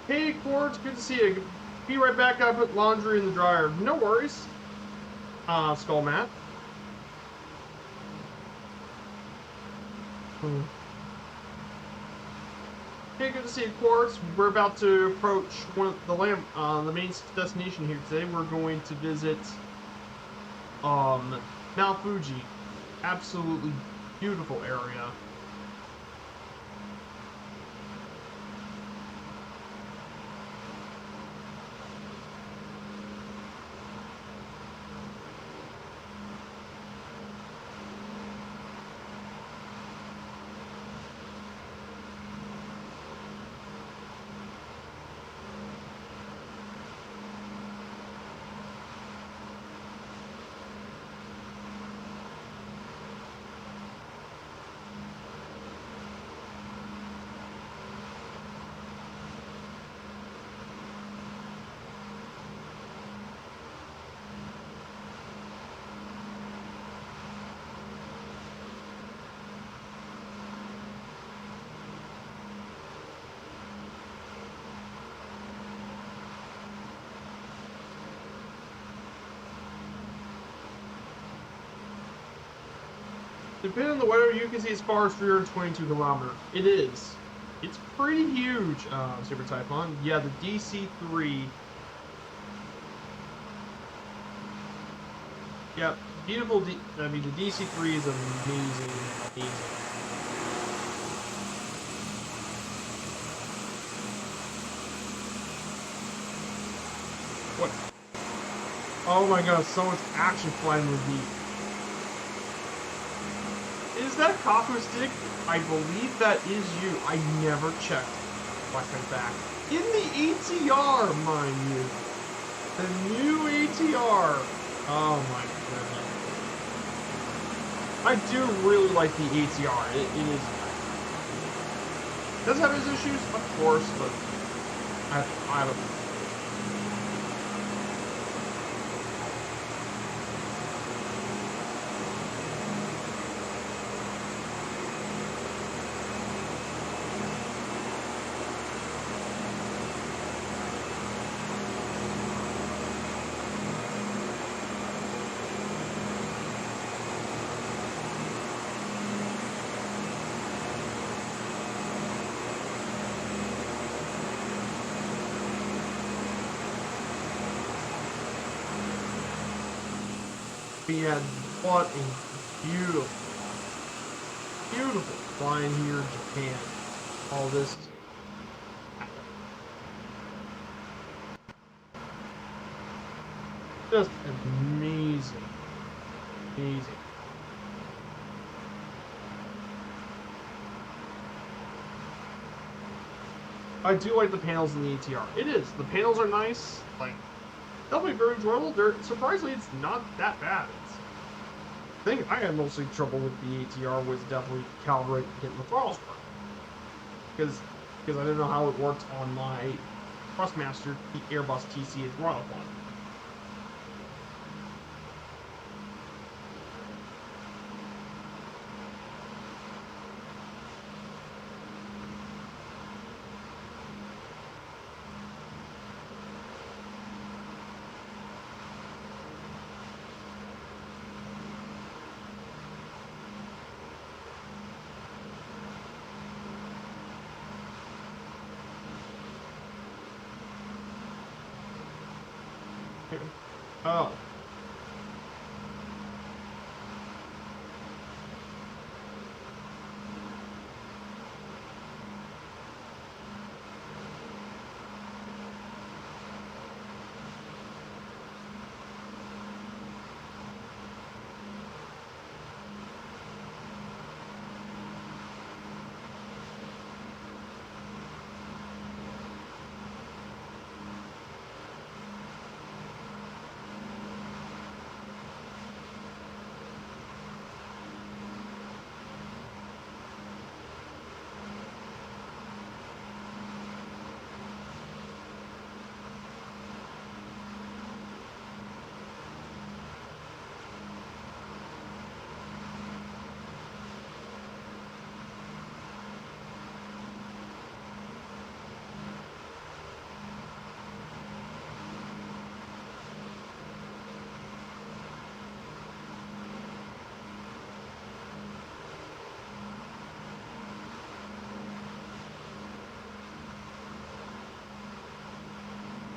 Hey, Quartz, good to see you. Be right back. I put laundry in the dryer. No worries. Skull Matt. Hey, good to see you, Quartz. We're about to approach one of the main destination here today. We're going to visit Mount Fuji. Absolutely beautiful area. Depending on the weather, you can see as far as 322 kilometers. It is. It's pretty huge, Super Typhon. Yeah, the DC-3. Yeah, beautiful. I mean, the DC-3 is amazing. Amazing. What? Oh my god, someone's action flying with me. Is that Kaku stick? I believe that is you. I never checked. Watch my back. In the ATR, mind you. The new ATR. Oh my goodness. I do really like the ATR. It is. Does have its issues, of course, but I don't know. Yeah, what a beautiful, beautiful flying here in Japan. All this. Just amazing. Amazing. I do like the panels in the ATR. It is. The panels are nice. Like, definitely very enjoyable. Surprisingly, it's not that bad. I think I had mostly trouble with the ATR was definitely calibrating getting the throttles work. Because I didn't know how it worked on my Thrustmaster Airbus TC throttle one. Oh.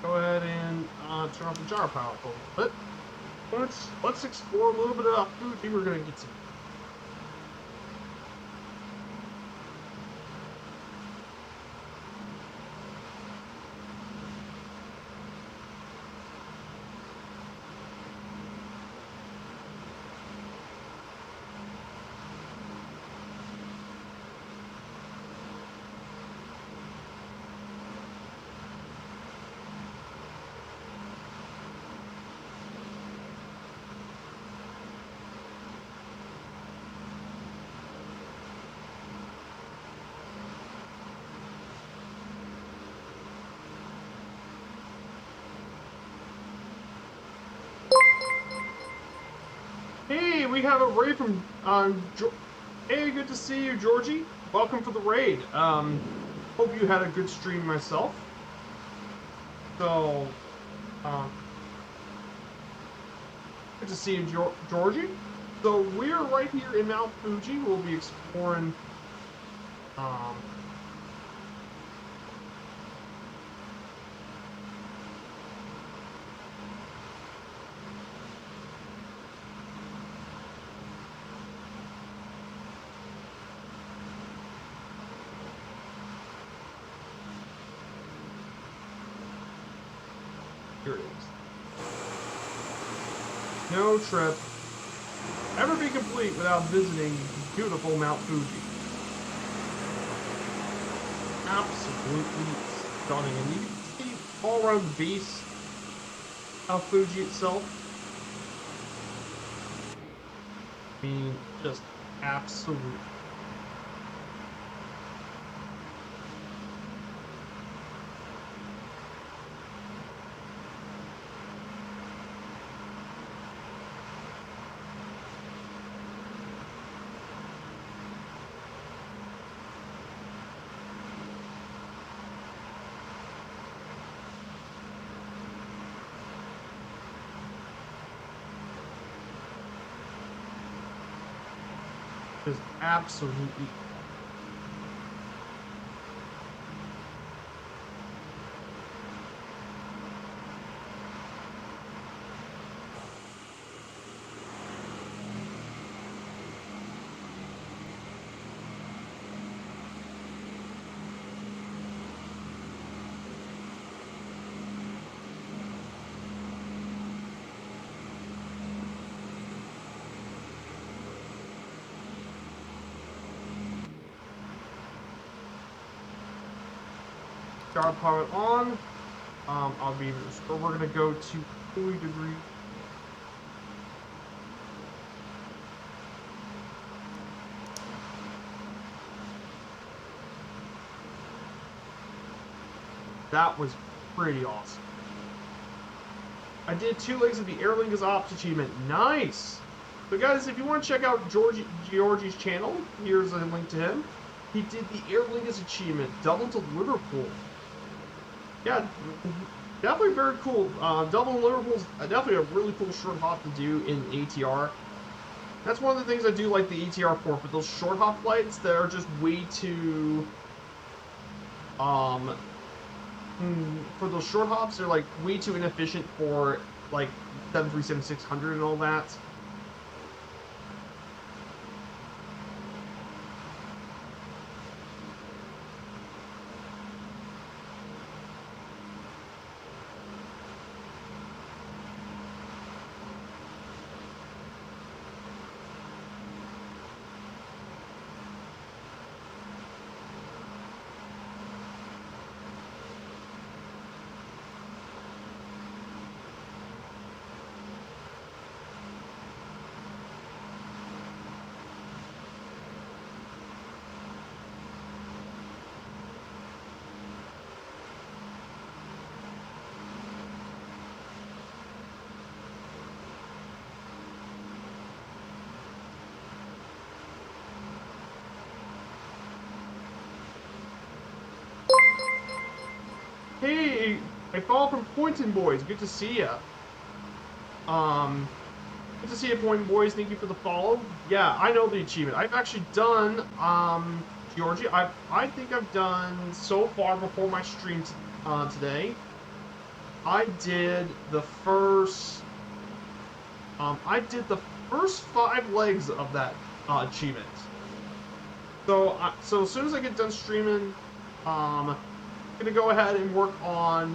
Go ahead and turn off the gyro power a little bit. Let's explore a little bit of Fuji. We're gonna get some. Hey, we have a raid from Hey, good to see you, Georgie. Welcome for the raid. Hope you had a good stream myself. So, good to see you, Georgie. So we're right here in Mount Fuji. We'll be exploring. Here it is. No trip ever be complete without visiting beautiful Mount Fuji. Absolutely stunning. And you can see all around the base of Fuji itself. I mean, just absolutely. Just absolutely. Star power on. I'll be. So we're gonna go to 40 degrees. That was pretty awesome. I did 2 legs of the Air Lingus Ops achievement. Nice! So guys, if you want to check out Georgie's channel, here's a link to him. He did the Air Lingus achievement, double to Liverpool. Yeah, definitely very cool. Double to Liverpool's definitely a really cool short hop to do in ATR. That's one of the things I do like the ATR for those short hop flights that are just way too... for those short hops, they're like way too inefficient for like 737-600 and all that. Hey, I follow from Poynton Boys. Good to see ya. Good to see you, Poynton Boys. Thank you for the follow. Yeah, I know the achievement. I've actually done, Georgie, I think I've done so far before my stream today. I did the first, I did the first 5 legs of that achievement. So, so as soon as I get done streaming, I'm gonna go ahead and work on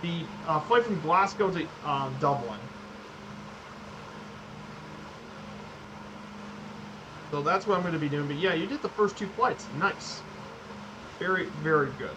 the flight from Glasgow to Dublin. So that's what I'm going to be doing. But yeah, you did the first 2 flights. Nice. Very, very good.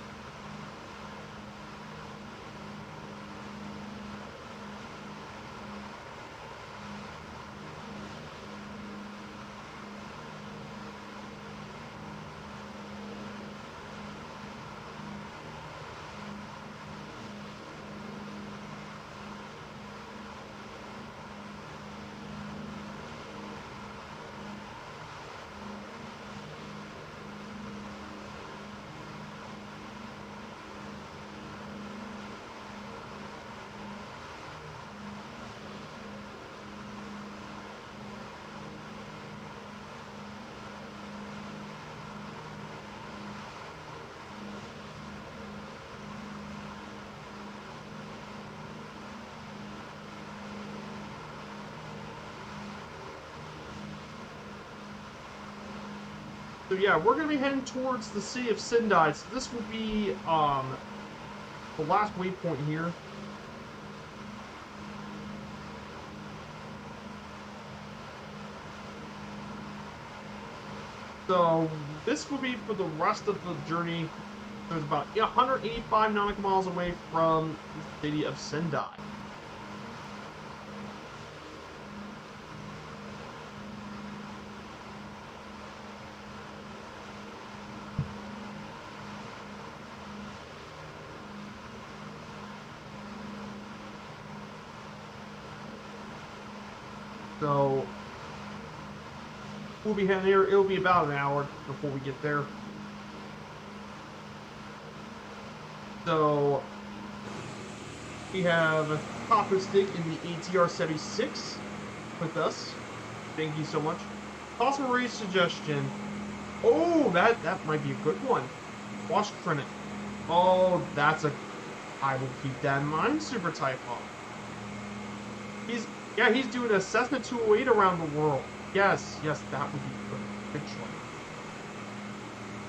So yeah, we're going to be heading towards the city of Sendai. So this will be the last waypoint here. So this will be for the rest of the journey. So it's about 185 nautical miles away from the city of Sendai. So we'll be heading there. It'll be about an hour before we get there. So we have Copper Stick in the ATR 76 with us. Thank you so much. Possible race suggestion. Oh, that might be a good one. Wash Trinit. Oh, that's a... I will keep that in mind, Super Typhon. He's doing a Cessna 208 around the world. Yes, that would be good. Good choice.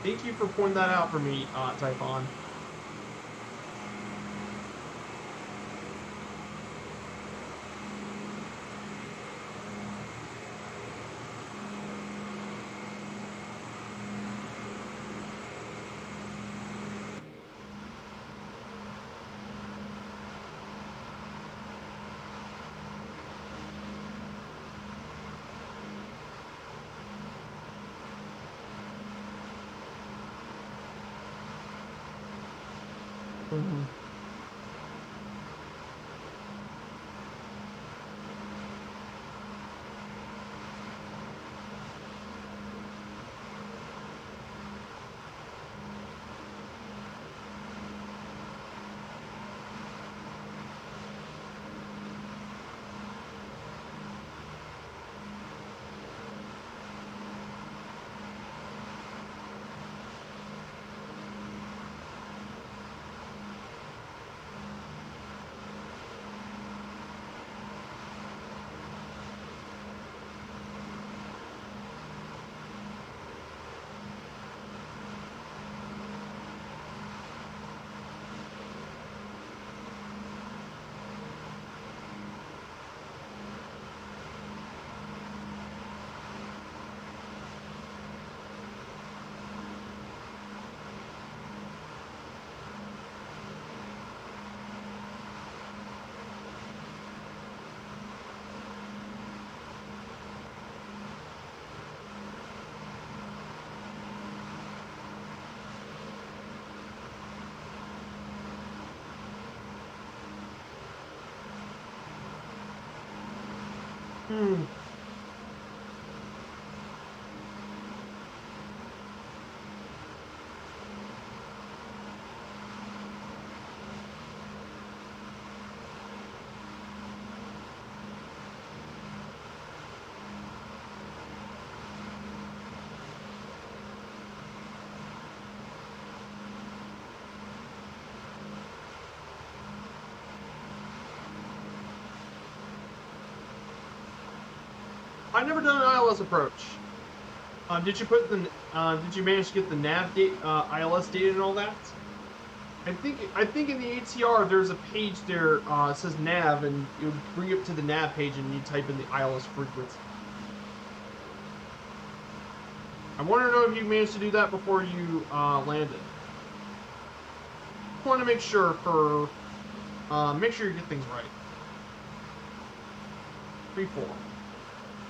Thank you for pointing that out for me, Typhon. Mhm. Hmm. I've never done an ILS approach. Did you put the? Did you manage to get the nav date, ILS data, and all that? I think in the ATR there's a page there. It says nav, and it would bring you up to the nav page, and you type in the ILS frequency. I want to know if you managed to do that before you landed. I want to make sure make sure you get things right. 34.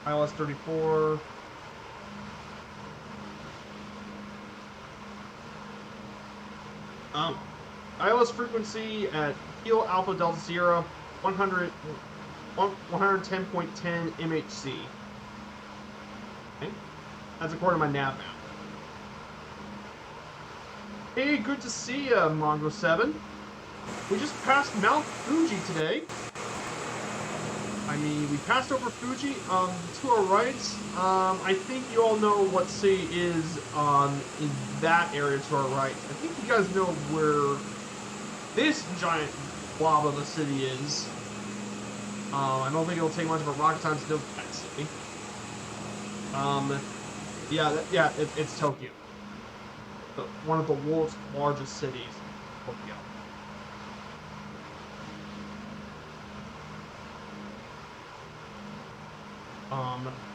ILS 34. ILS frequency at Kilo Alpha Delta Sierra 110.10 MHz. Okay. That's according to my nav map. Hey, good to see ya, Mongo7. We just passed Mount Fuji today. I mean, we passed over Fuji. To our right, I think you all know what city is in that area to our right. I think you guys know where this giant blob of a city is. I don't think it'll take much of a rocket science to know that city. It's Tokyo. One of the world's largest cities, Tokyo.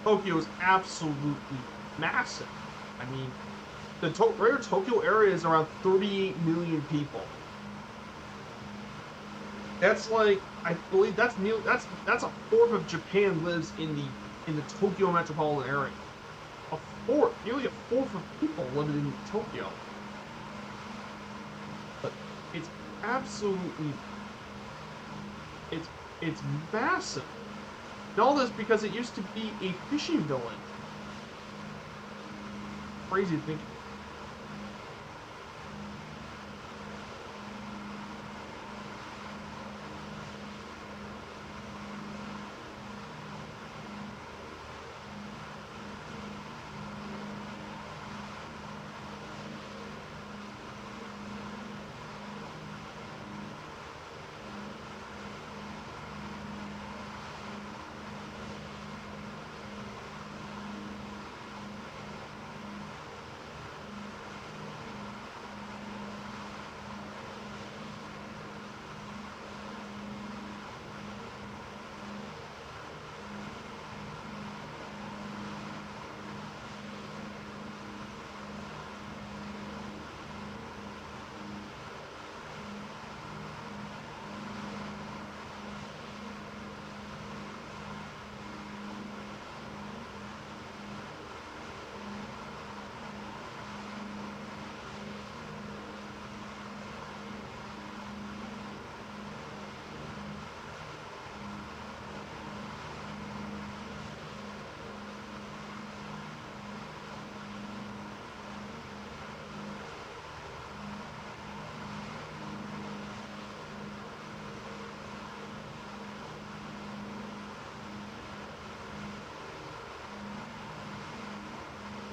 Tokyo is absolutely massive. I mean, the greater Tokyo area is around 38 million people. That's like, I believe that's a fourth of Japan lives in the Tokyo metropolitan area. Nearly a fourth of people live in Tokyo. But it's absolutely, it's massive. And all this because it used to be a fishing village. Crazy thinking.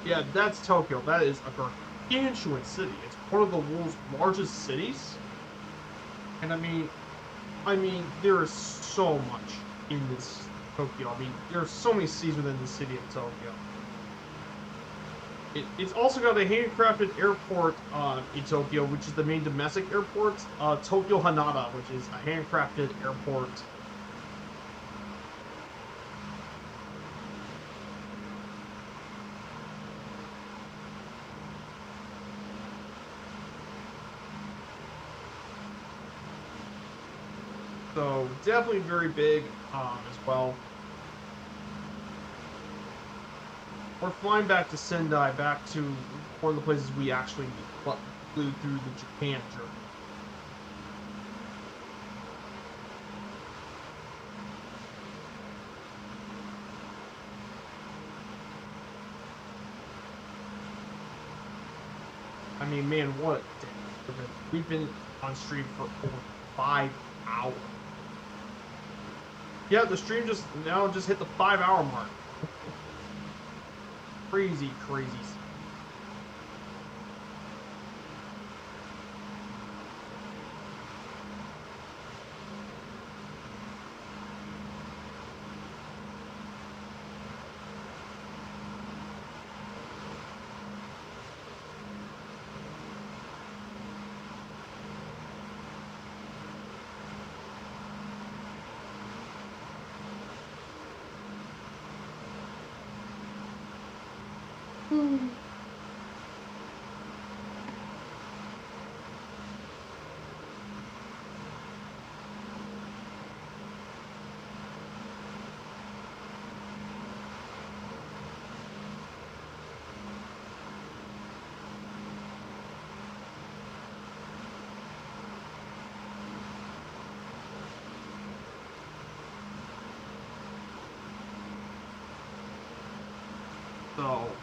Yeah, that's Tokyo. That is a gargantuan city. It's one of the world's largest cities. And I mean, there is so much in this Tokyo. I mean, there are so many seas within the city of Tokyo. It's also got a handcrafted airport in Tokyo, which is the main domestic airport, Tokyo Hanada, which is a handcrafted airport. So definitely very big as well. We're flying back to Sendai, back to one of the places we actually flew through the Japan journey. I mean, man, what a day. We've been on stream for over 5 hours. Yeah, the stream just hit the 5-hour mark. Crazy, crazy. So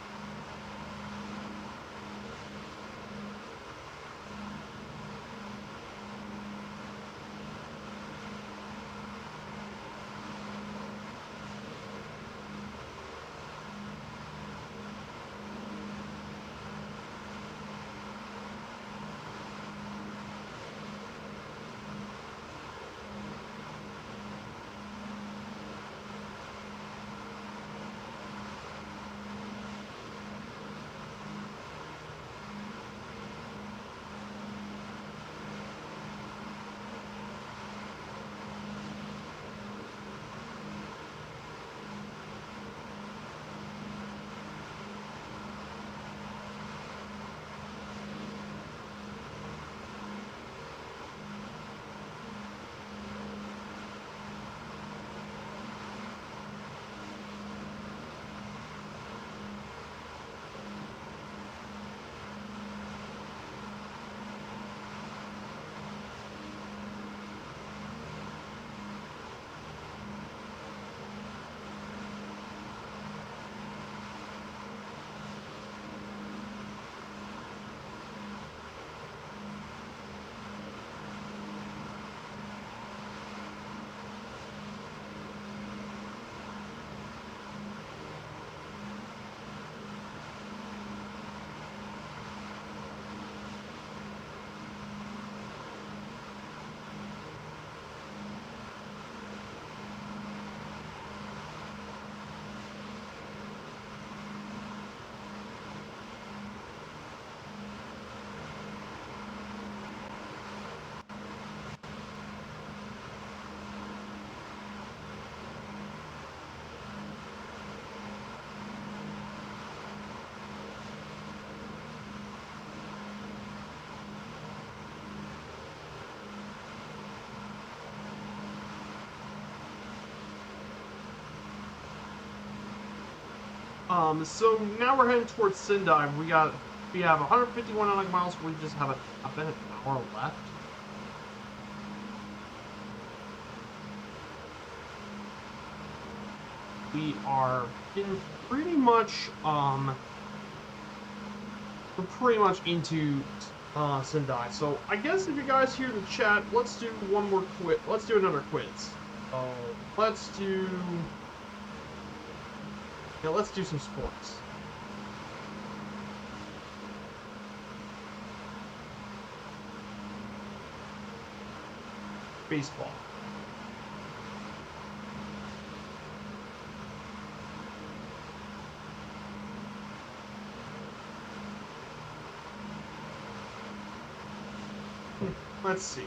so now we're heading towards Sendai. We have 151 nautical miles. We just have about an hour left. We are getting pretty much we're pretty much into Sendai. So I guess if you guys hear the chat, let's do one more quiz. Let's do another quiz. So let's do some sports. baseball. Let's see.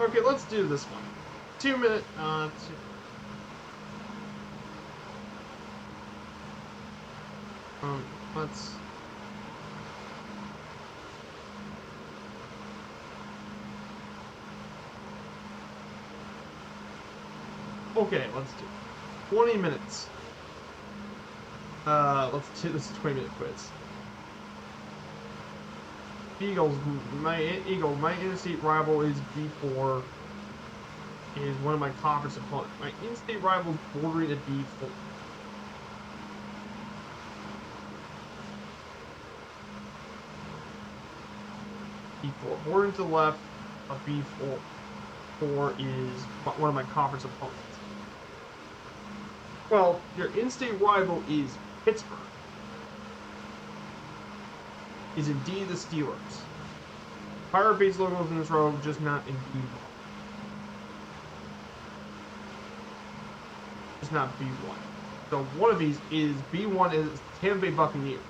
Okay, let's do this one. 2 minute, let's... Okay, let's do 20 minutes. Let's do this 20-minute quiz. My in-state rival is B4. Is one of my conference opponents. My in-state rival is bordering at B4. B4. Bordering to the left of B4. 4 is one of my conference opponents. Well, your in-state rival is Pittsburgh. Is indeed the Steelers. Pirate base logos in this row, just not in B1. Just not B1. So one of these is B1 is Tampa Bay Buccaneers.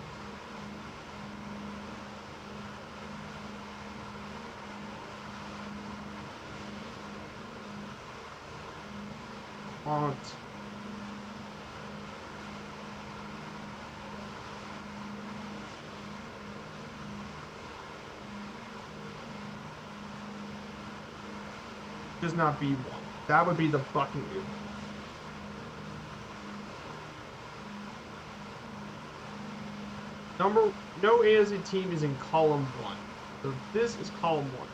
Does not B1. That would be the Buccaneers. No AFC team is in column 1. So this is column 1.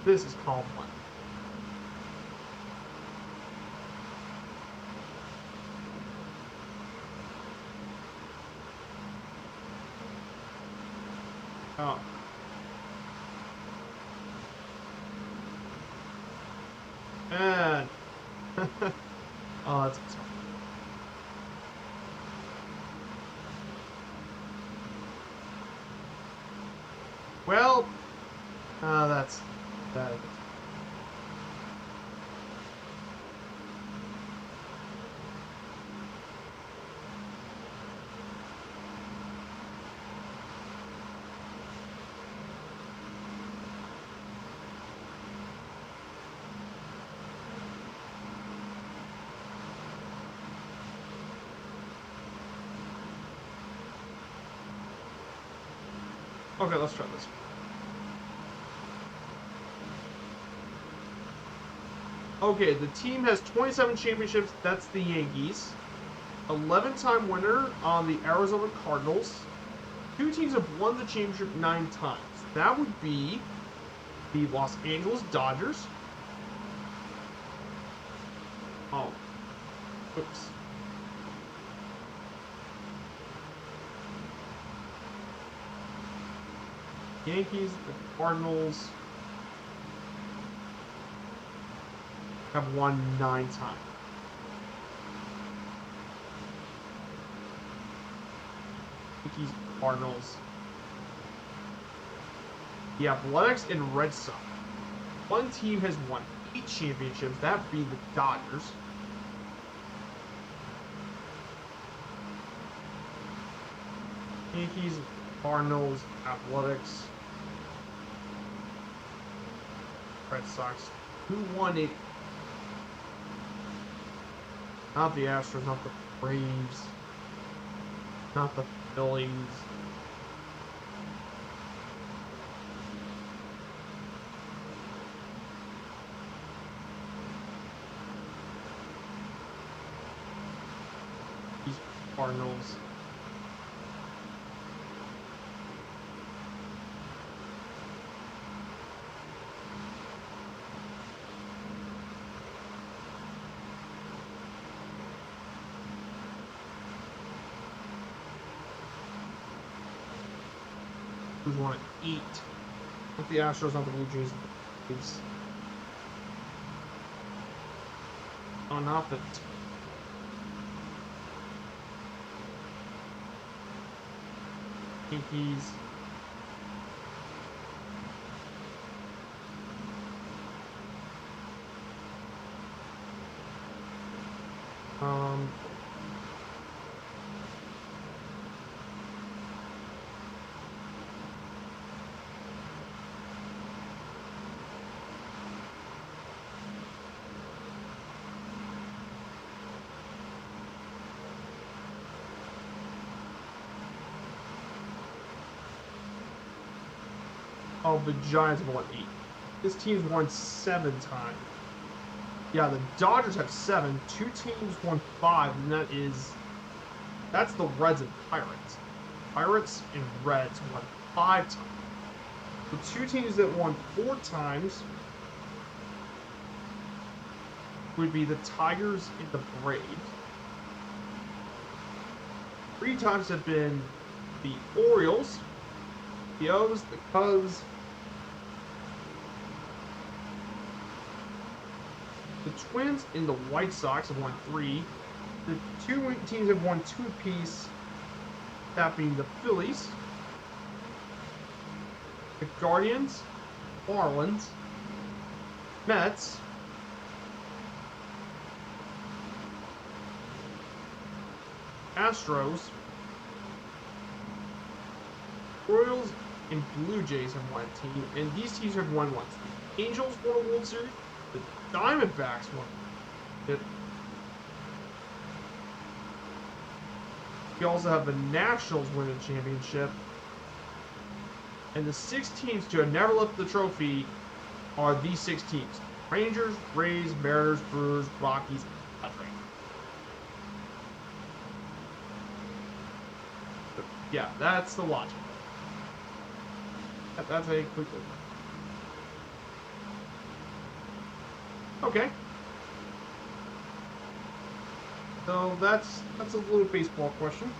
This is column 1. Oh. Man. Oh, that's awesome. Well, that's bad. Okay, let's try this. Okay, the team has 27 championships. That's the Yankees. 11-time winner on the Arizona Cardinals. 2 teams have won the championship 9 times. That would be the Los Angeles Dodgers. Oh. Oops. Yankees, the Cardinals have won 9 times. Yankees, Cardinals. The Athletics and Red Sox. One team has won 8 championships. That would be the Dodgers. Yankees, Cardinals, Athletics, Red Sox. Who won it? Not the Astros, not the Braves, not the Phillies. These Cardinals. Who's won it? 8. Not the Astros, not the Blue Jays, the Braves. Oh, not the Yankees. Oh, the Giants have won 8. This team's won 7 times. Yeah, the Dodgers have 7. 2 teams won 5, and that's the Reds and Pirates. Pirates and Reds won 5 times. The 2 teams that won 4 times would be the Tigers and the Braves. 3 times have been the Orioles, the O's, the Cubs, the Twins and the White Sox have won 3. The 2 teams have won 2 apiece, that being the Phillies, the Guardians, Marlins, Mets, Astros, Royals, and Blue Jays have won a team, and these teams have won once. The Angels won a World Series, the Diamondbacks won it. We also have the Nationals win a championship, and the 6 teams to have never lifted the trophy are these 6 teams: Rangers, Rays, Mariners, Brewers, Rockies, and Padres. Yeah, that's the logic. That's a quick look. Okay. So that's a little baseball question.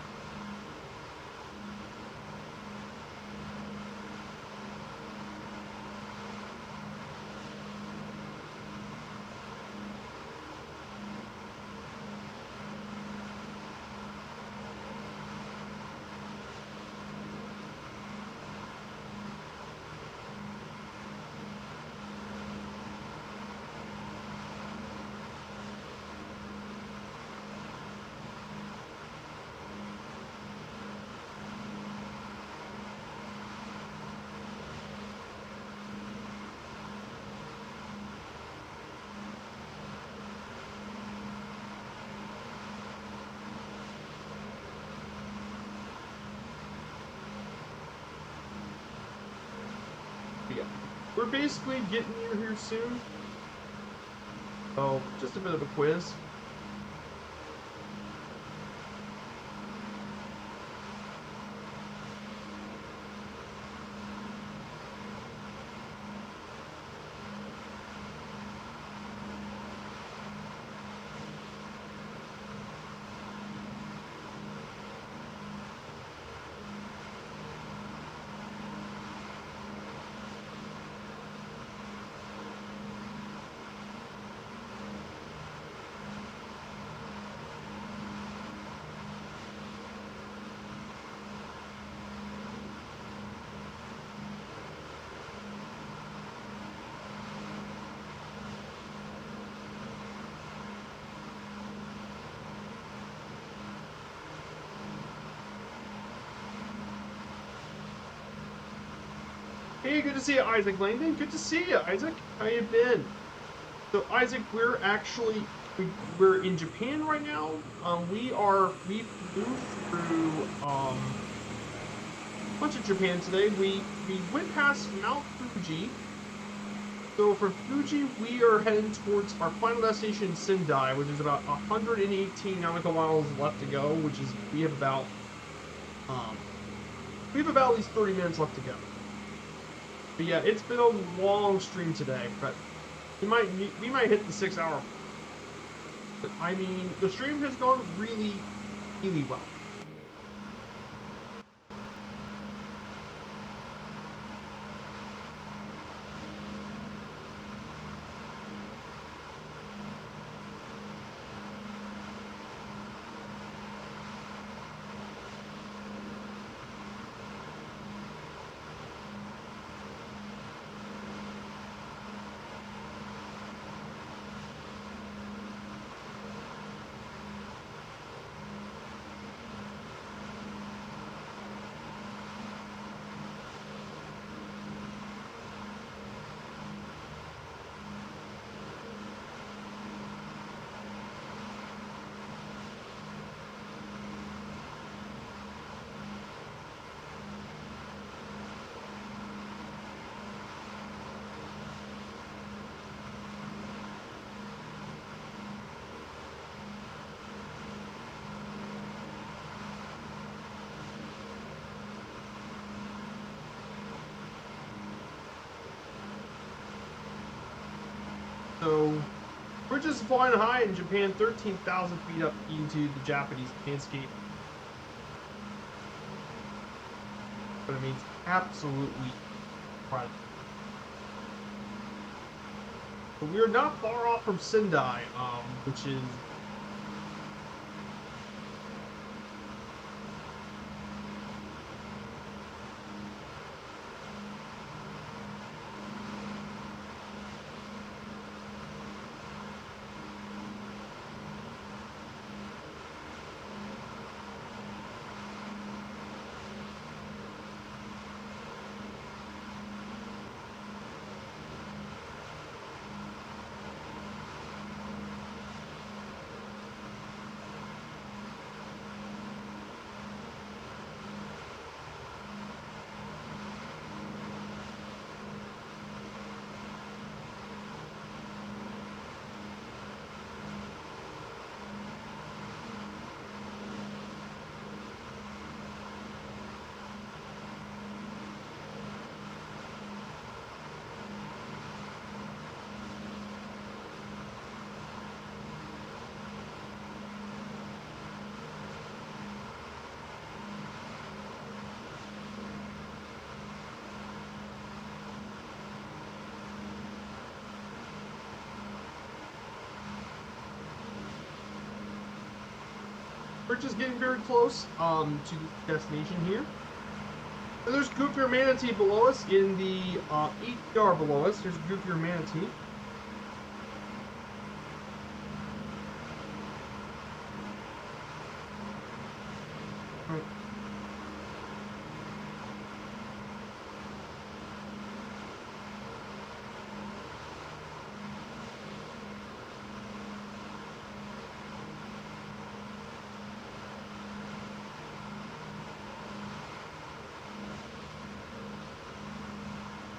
Yeah. We're basically getting near here soon. Oh, just a bit of a quiz. Hey, good to see you, Isaac Langdon. Good to see you, Isaac. How you been? So, Isaac, we're in Japan right now. We flew through a bunch of Japan today. We went past Mount Fuji. So for Fuji, we are heading towards our final destination, Sendai, which is about 118 nautical miles left to go. Which is um we have about at least 30 minutes left to go. But yeah, it's been a long stream today, but we might hit the 6 hour. But I mean, the stream has gone really, really well. So we're just flying high in Japan, 13,000 feet up into the Japanese landscape. But I mean, it's absolutely incredible. But we are not far off from Sendai, which is we're just getting very close to the destination here. And there's Goofier Manatee below us in the 8 below us. There's Goofier Manatee.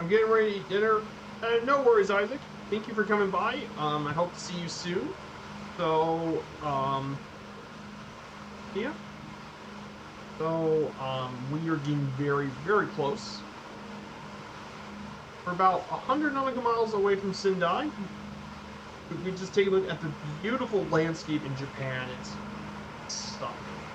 I'm getting ready to eat dinner. No worries, Isaac. Thank you for coming by. I hope to see you soon. So, yeah. So, we are getting very, very close. We're about 100 nautical miles away from Sendai. We just take a look at the beautiful landscape in Japan. It's stunning.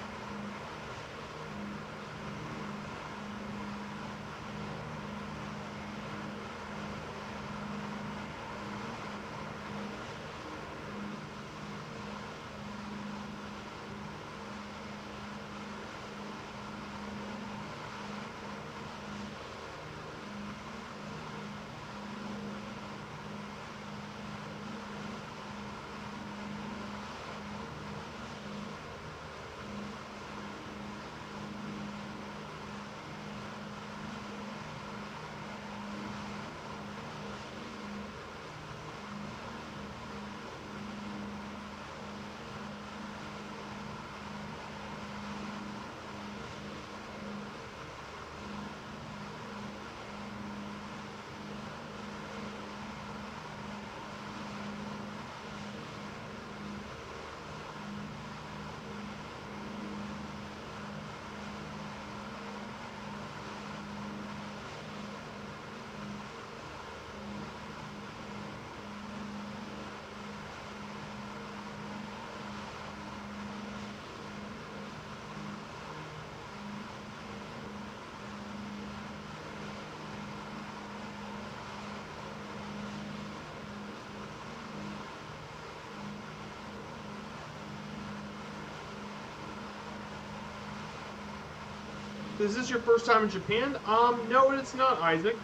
Is this your first time in Japan? No, it's not, Isaac.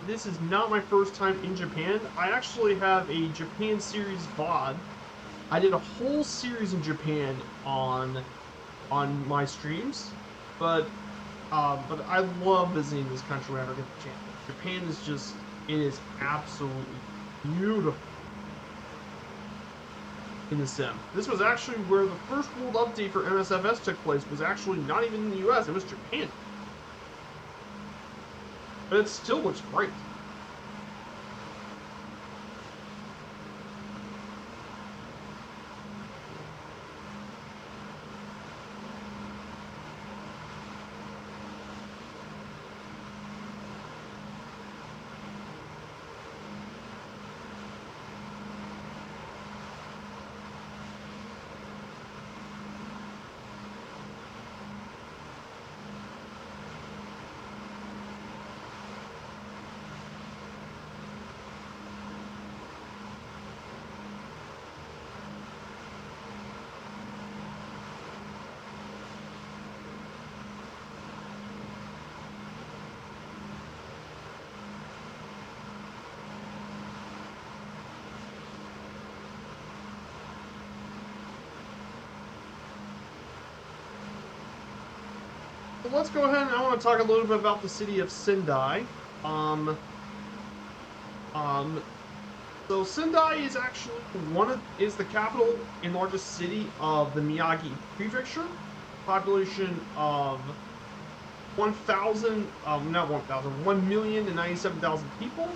This is not my first time in Japan. I actually have a Japan series VOD. I did a whole series in Japan on my streams, but I love visiting this country whenever I get the chance. Japan is just, it is absolutely beautiful in the sim. This was actually where the first world update for MSFS took place, was actually not even in the US, it was Japan. But it still looks great. So let's go ahead and I want to talk a little bit about the city of Sendai. So Sendai is actually is the capital and largest city of the Miyagi Prefecture. Population of 1,097,000 people,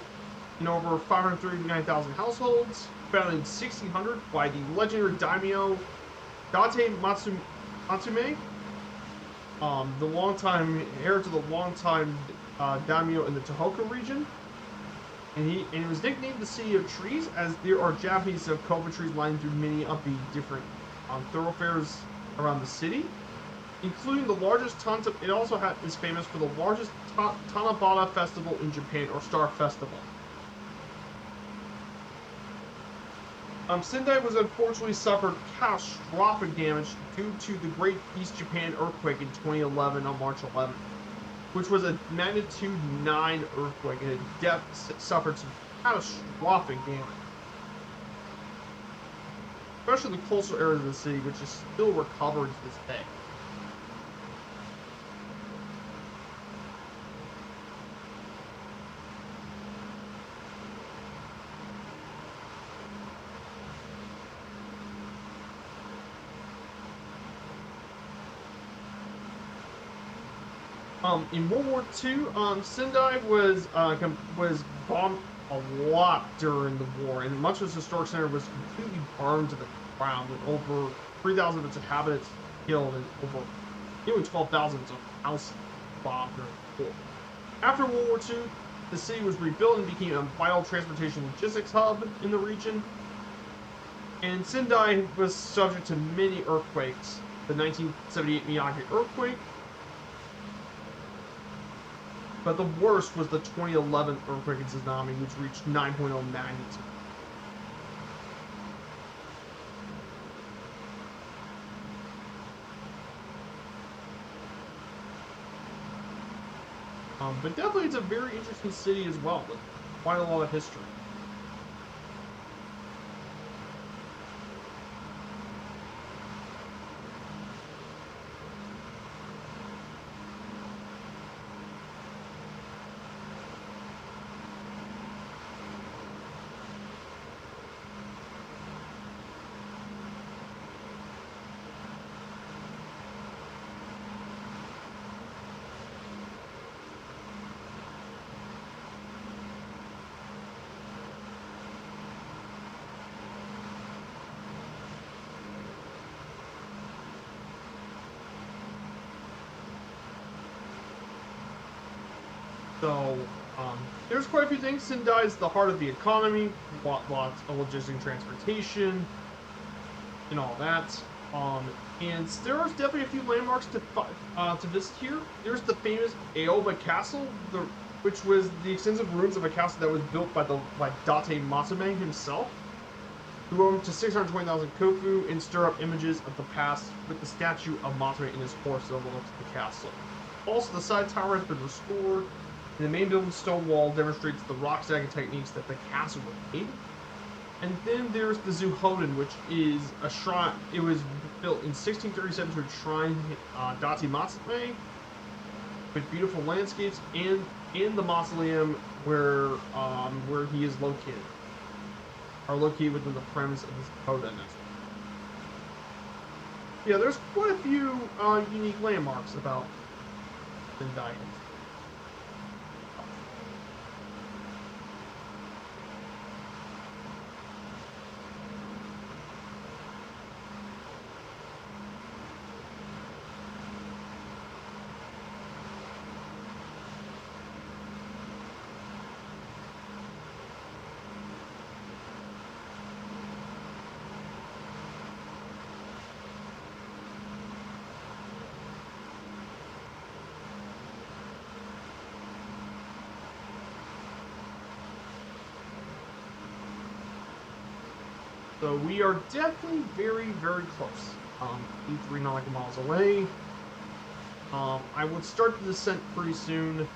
and over 539,000 households. Founded in 1600 by the legendary daimyo Date Matsume. The longtime heir to the longtime daimyo in the Tohoku region, and it was nicknamed the City of Trees, as there are Japanese Koba trees lining through many of the different thoroughfares around the city, including the largest It also is famous for the largest Tanabata festival in Japan, or Star Festival. Sendai was unfortunately suffered catastrophic damage due to the Great East Japan earthquake in 2011 on March 11th, which was a magnitude 9 earthquake, and it suffered some catastrophic damage. Especially the coastal areas of the city, which is still recovering to this day. In World War II, Sendai was bombed a lot during the war, and much of its historic center was completely burned to the ground, with over 3,000 of its inhabitants killed and over nearly 12,000 of its houses bombed during the war. After World War II, the city was rebuilt and became a vital transportation logistics hub in the region. And Sendai was subject to many earthquakes. The 1978 Miyagi earthquake, but the worst was the 2011 earthquake in tsunami, which reached 9.0 magnitude. But definitely it's a very interesting city as well, with quite a lot of history. So, there's quite a few things. Sendai is the heart of the economy, lots of logistics and transportation, and all that. And there's definitely a few landmarks to visit here. There's the famous Aoba Castle, which was the extensive ruins of a castle that was built by Date Matsume himself, who owned to 620,000 kofu, and stir up images of the past with the statue of Matsume and his horse that overlooks the castle. Also, the side tower has been restored, and the main building stone wall demonstrates the rock stacking techniques that the castle was made. And then there's the Zuhoden, which is a shrine. It was built in 1637 to shrine Dati Matsume with beautiful landscapes and the mausoleum where he is located, are located within the premise of this Zuhoden. Yeah, there's quite a few unique landmarks about Sendai. So we are definitely very, very close. 3 nautical miles away. I would start the descent pretty soon.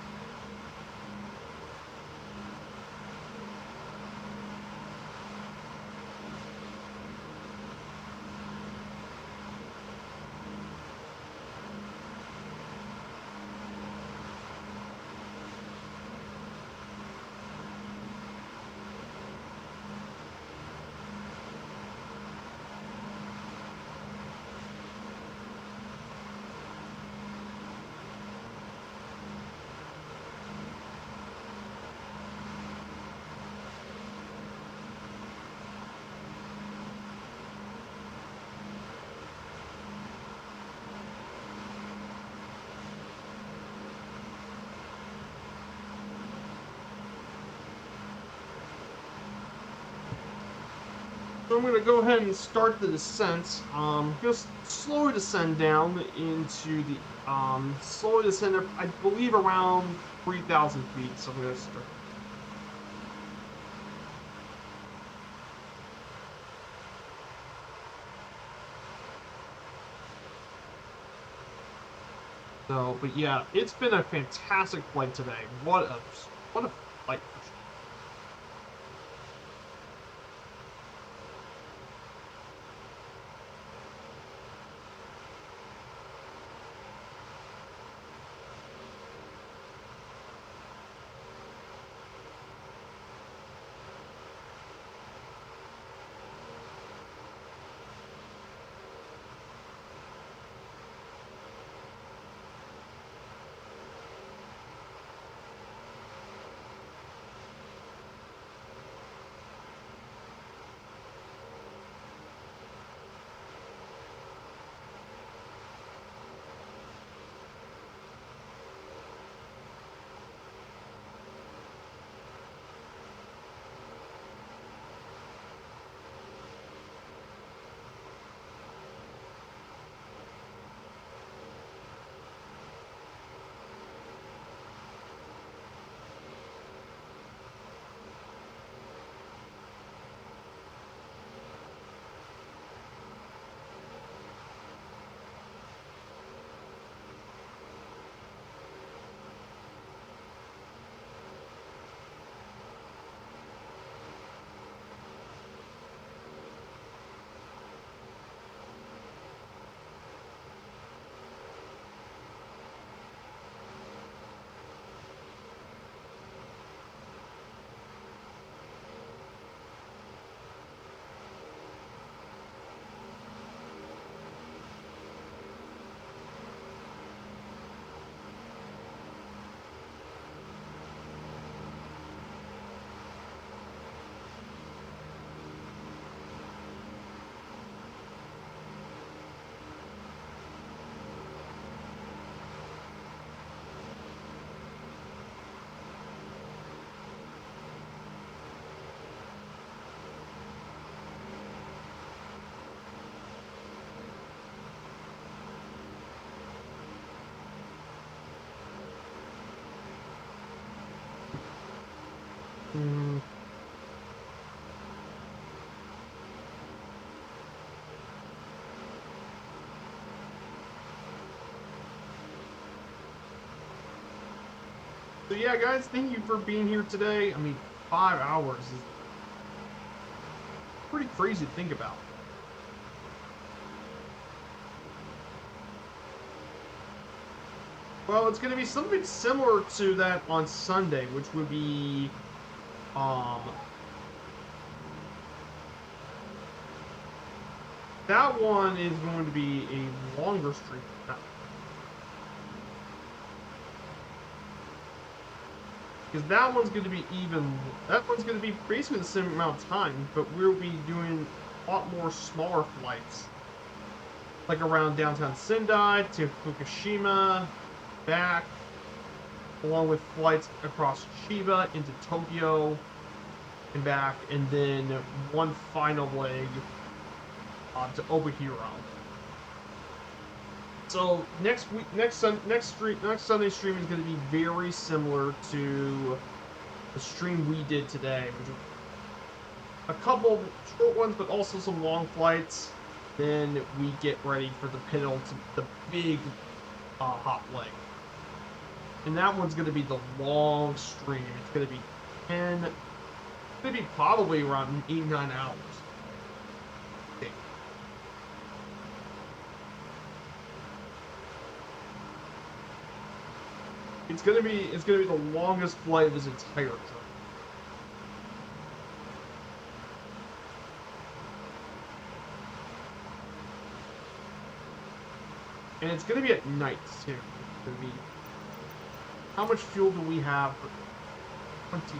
So I'm going to go ahead and start the descent. Just slowly descend down into the slowly descend up, I believe around 3,000 feet. So I'm going to start. So, but yeah, it's been a fantastic flight today. What a flight! Mm. So yeah, guys, thank you for being here today. I mean, 5 hours is pretty crazy to think about. Well, it's going to be something similar to that on Sunday, which would be, um, that one is going to be a longer stream. Because that one's going to be that one's going to be basically the same amount of time, but we'll be doing a lot more smaller flights. Like around downtown Sendai to Fukushima, back, along with flights across Chiba into Tokyo and back, and then one final leg to Obihiro. So next Sunday stream is going to be very similar to the stream we did today, which was a couple short ones, but also some long flights. Then we get ready for the big hot leg. And that one's going to be the long stream. It's going to be it's going to be probably around 8-9 hours. It's gonna be the longest flight of his entire trip. And it's gonna be at night too. It's gonna be, how much fuel do we have for 20?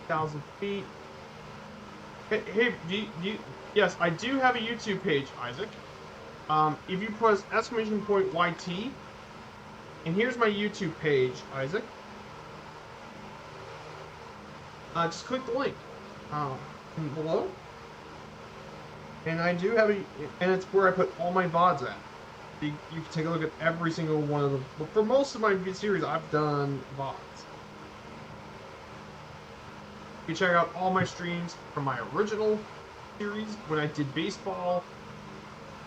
Thousand feet. Hey, yes, I do have a YouTube page, Isaac. If you press exclamation point YT, and here's my YouTube page, Isaac. Just click the link below, and I do have and it's where I put all my VODs at. You can take a look at every single one of them. But for most of my series, I've done VODs. You can check out all my streams from my original series when I did baseball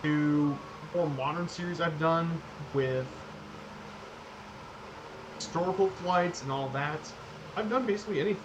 to more modern series I've done with historical flights and all that. I've done basically anything.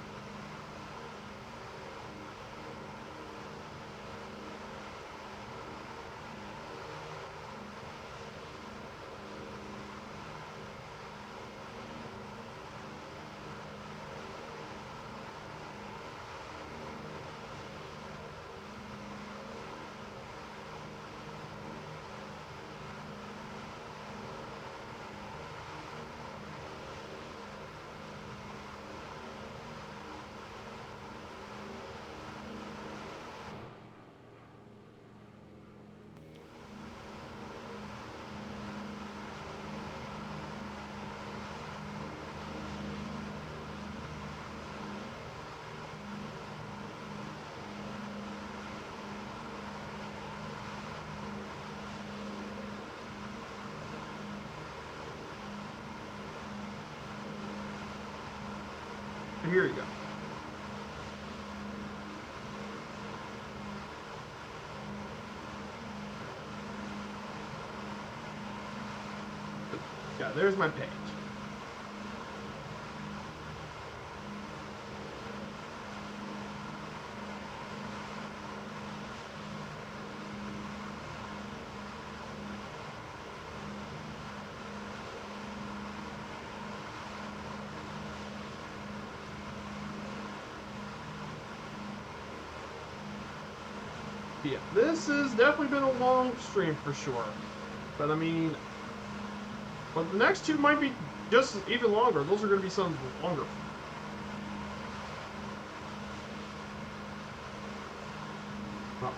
Here you go. Yeah, there's my page. Yeah, this has definitely been a long stream for sure. But I mean, but the next two might be just even longer. Those are going to be some longer. Oh.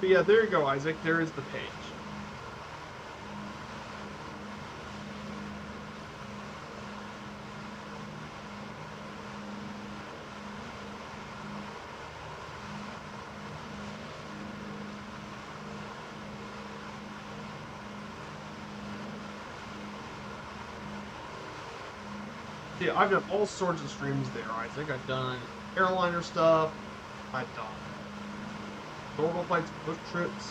But yeah, there you go, Isaac. There is the page. Yeah, I've done all sorts of streams there, Isaac. I've done airliner stuff. I've done normal flights, book trips.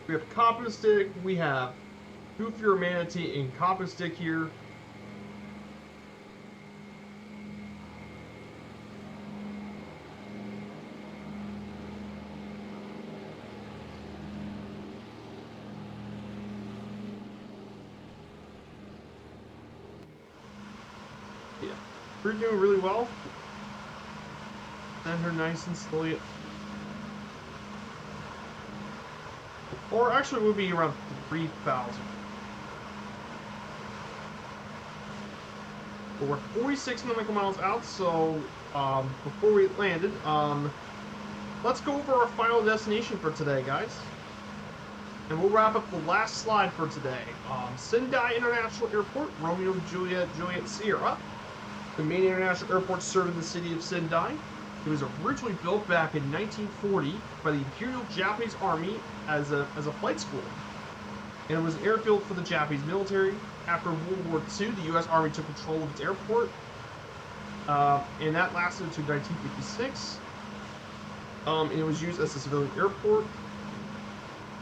We have Cop and Stick, we have Goofier Manatee and Cop and Stick here. Yeah, we're doing really well. Send her nice and slowly. Or actually, it would be around 3,000. But we're 46 nautical miles out, so before we landed, let's go over our final destination for today, guys. And we'll wrap up the last slide for today. Sendai International Airport, Romeo, Juliet, Juliet, Sierra. The main international airport serving the city of Sendai. It was originally built back in 1940 by the Imperial Japanese Army as a flight school. And it was an airfield for the Japanese military. After World War II, the U.S. Army took control of its airport. And that lasted until 1956. And it was used as a civilian airport.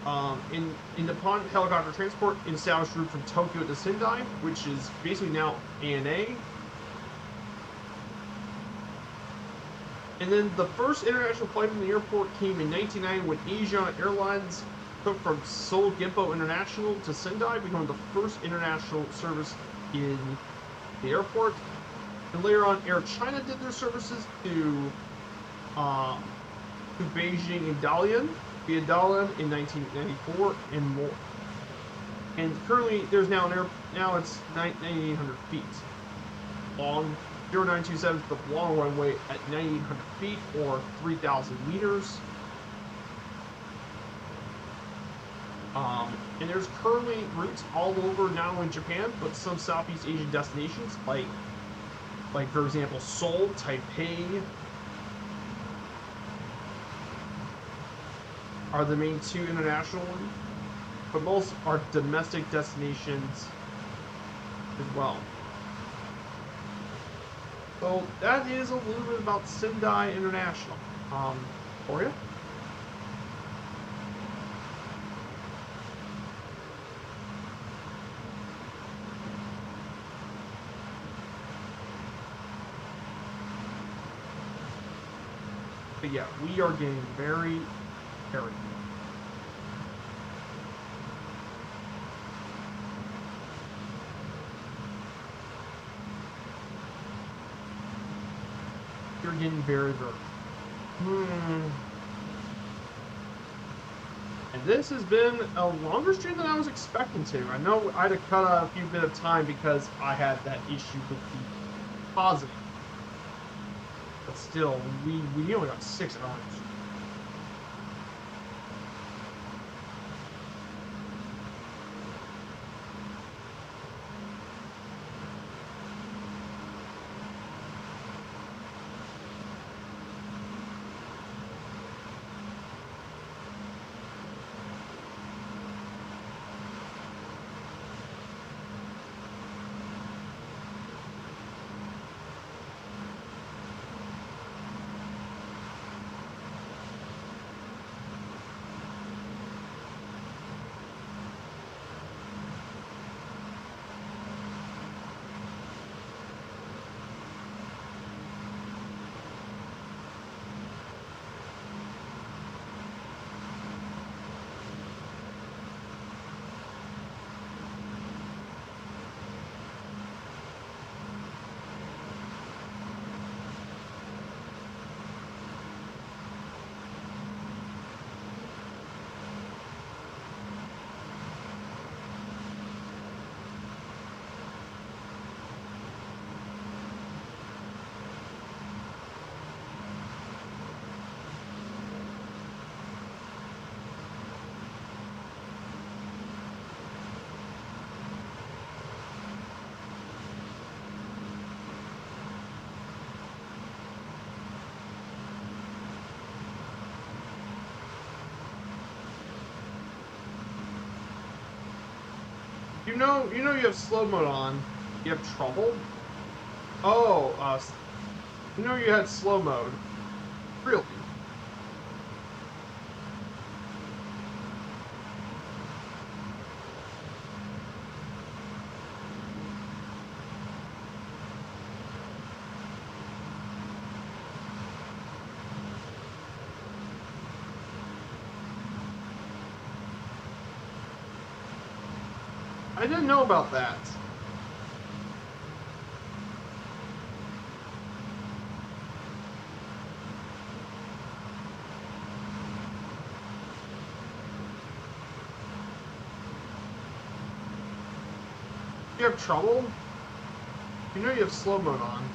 In Nippon Helicopter Transport, an established route from Tokyo to Sendai, which is basically now ANA. And then the first international flight from the airport came in 1990 when Asiana Airlines took from Seoul Gimpo International to Sendai, becoming the first international service in the airport. And later on, Air China did their services to Beijing and Dalian via Dalian in 1994 and more. And currently, there's now now it's 9,800 feet long. 0927 is the long runway at 9,800 feet or 3,000 meters. And there's currently routes all over, not only Japan, but some Southeast Asian destinations, like for example, Seoul, Taipei are the main two international ones, but most are domestic destinations as well. So that is a little bit about Sendai International. For you. But yeah, we are getting very, very good. You're getting very, very. And this has been a longer stream than I was expecting to. I know I had to cut a few bit of time because I had that issue with the positive. But still, we only got 6 hours. You know you have slow mode on. You have trouble? Oh, you know you had slow mode. Really? I didn't know about that. You have trouble? You know you have slow mode on.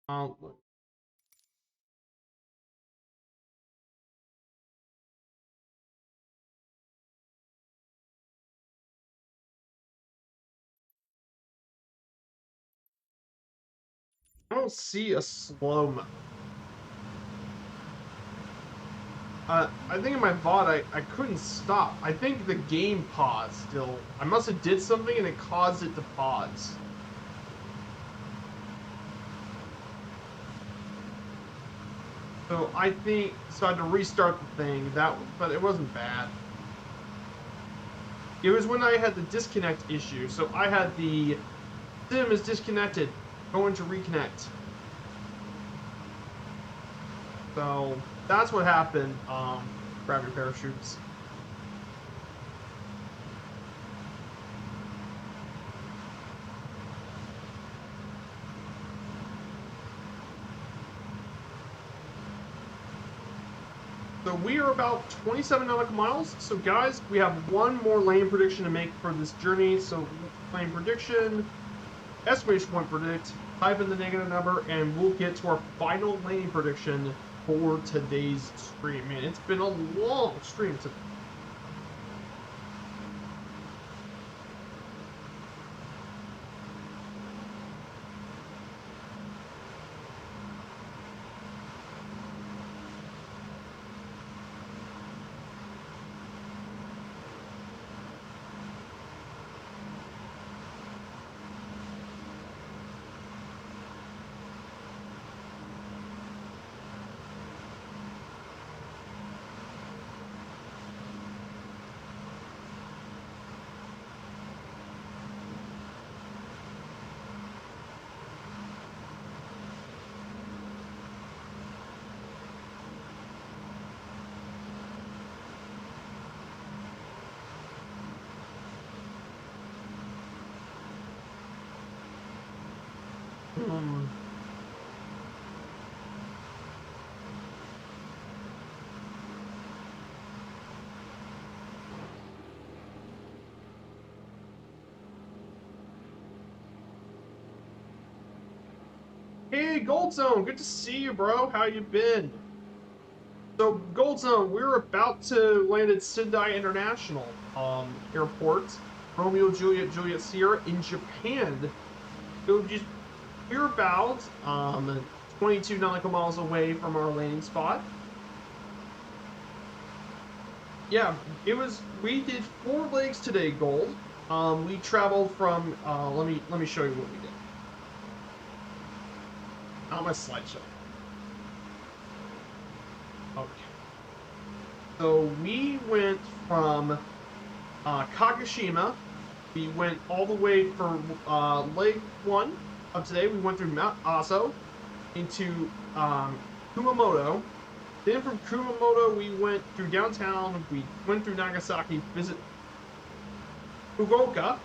Look. I don't see a slow mode. I think in my VOD I couldn't stop. I think the game paused still. I must have did something and it caused it to pause. So I think so. I had to restart the thing. But it wasn't bad. It was when I had the disconnect issue. So I had the sim is disconnected, going to reconnect. So that's what happened. Grab your parachutes. So we are about 27 nautical miles. So guys, we have one more lane prediction to make for this journey. So lane prediction, estimation point predict, type in the negative number, and we'll get to our final lane prediction for today's stream. Man, it's been a long stream today. Hey, Gold Zone, good to see you, bro. How you been? So, Gold Zone, we're about to land at Sendai International Airport, Romeo Juliet Juliet Sierra in Japan. So just we're about 22 nautical miles away from our landing spot. Yeah, it was. We did 4 legs today, Gold. We traveled from. Let me show you what we did. On my slideshow. Okay. So we went from Kagoshima. We went all the way for leg 1 of today. We went through Mount Aso into Kumamoto. Then from Kumamoto, we went through downtown. We went through Nagasaki, visit Fukuoka,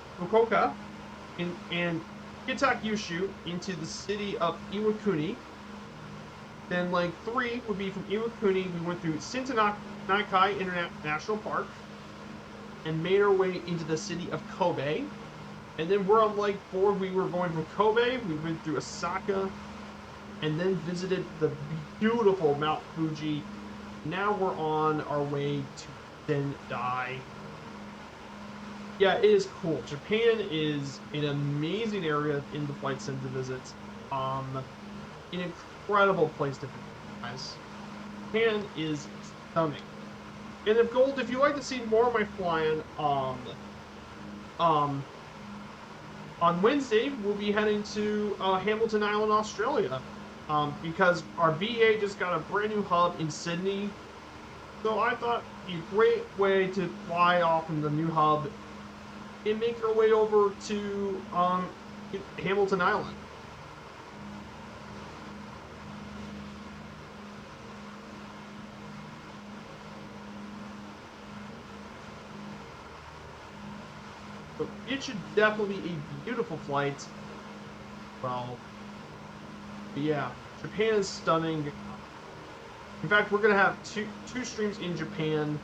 and Kitakyushu into the city of Iwakuni. Then leg 3 would be from Iwakuni. We went through Shinsenakai International Park and made our way into the city of Kobe. And then we're on leg 4. We were going from Kobe. We went through Osaka and then visited the beautiful Mount Fuji. Now we're on our way to Sendai. Yeah, it is cool. Japan is an amazing area in the flight sim to visit. An incredible place to visit, guys. Japan is stunning. And if you like to see more of my flying, on Wednesday we'll be heading to Hamilton Island, Australia, because our VA just got a brand new hub in Sydney. So I thought a great way to fly off from the new hub and make our way over to Hamilton Island. So it should definitely be a beautiful flight. Well, yeah, Japan is stunning. In fact, we're gonna have two streams in Japan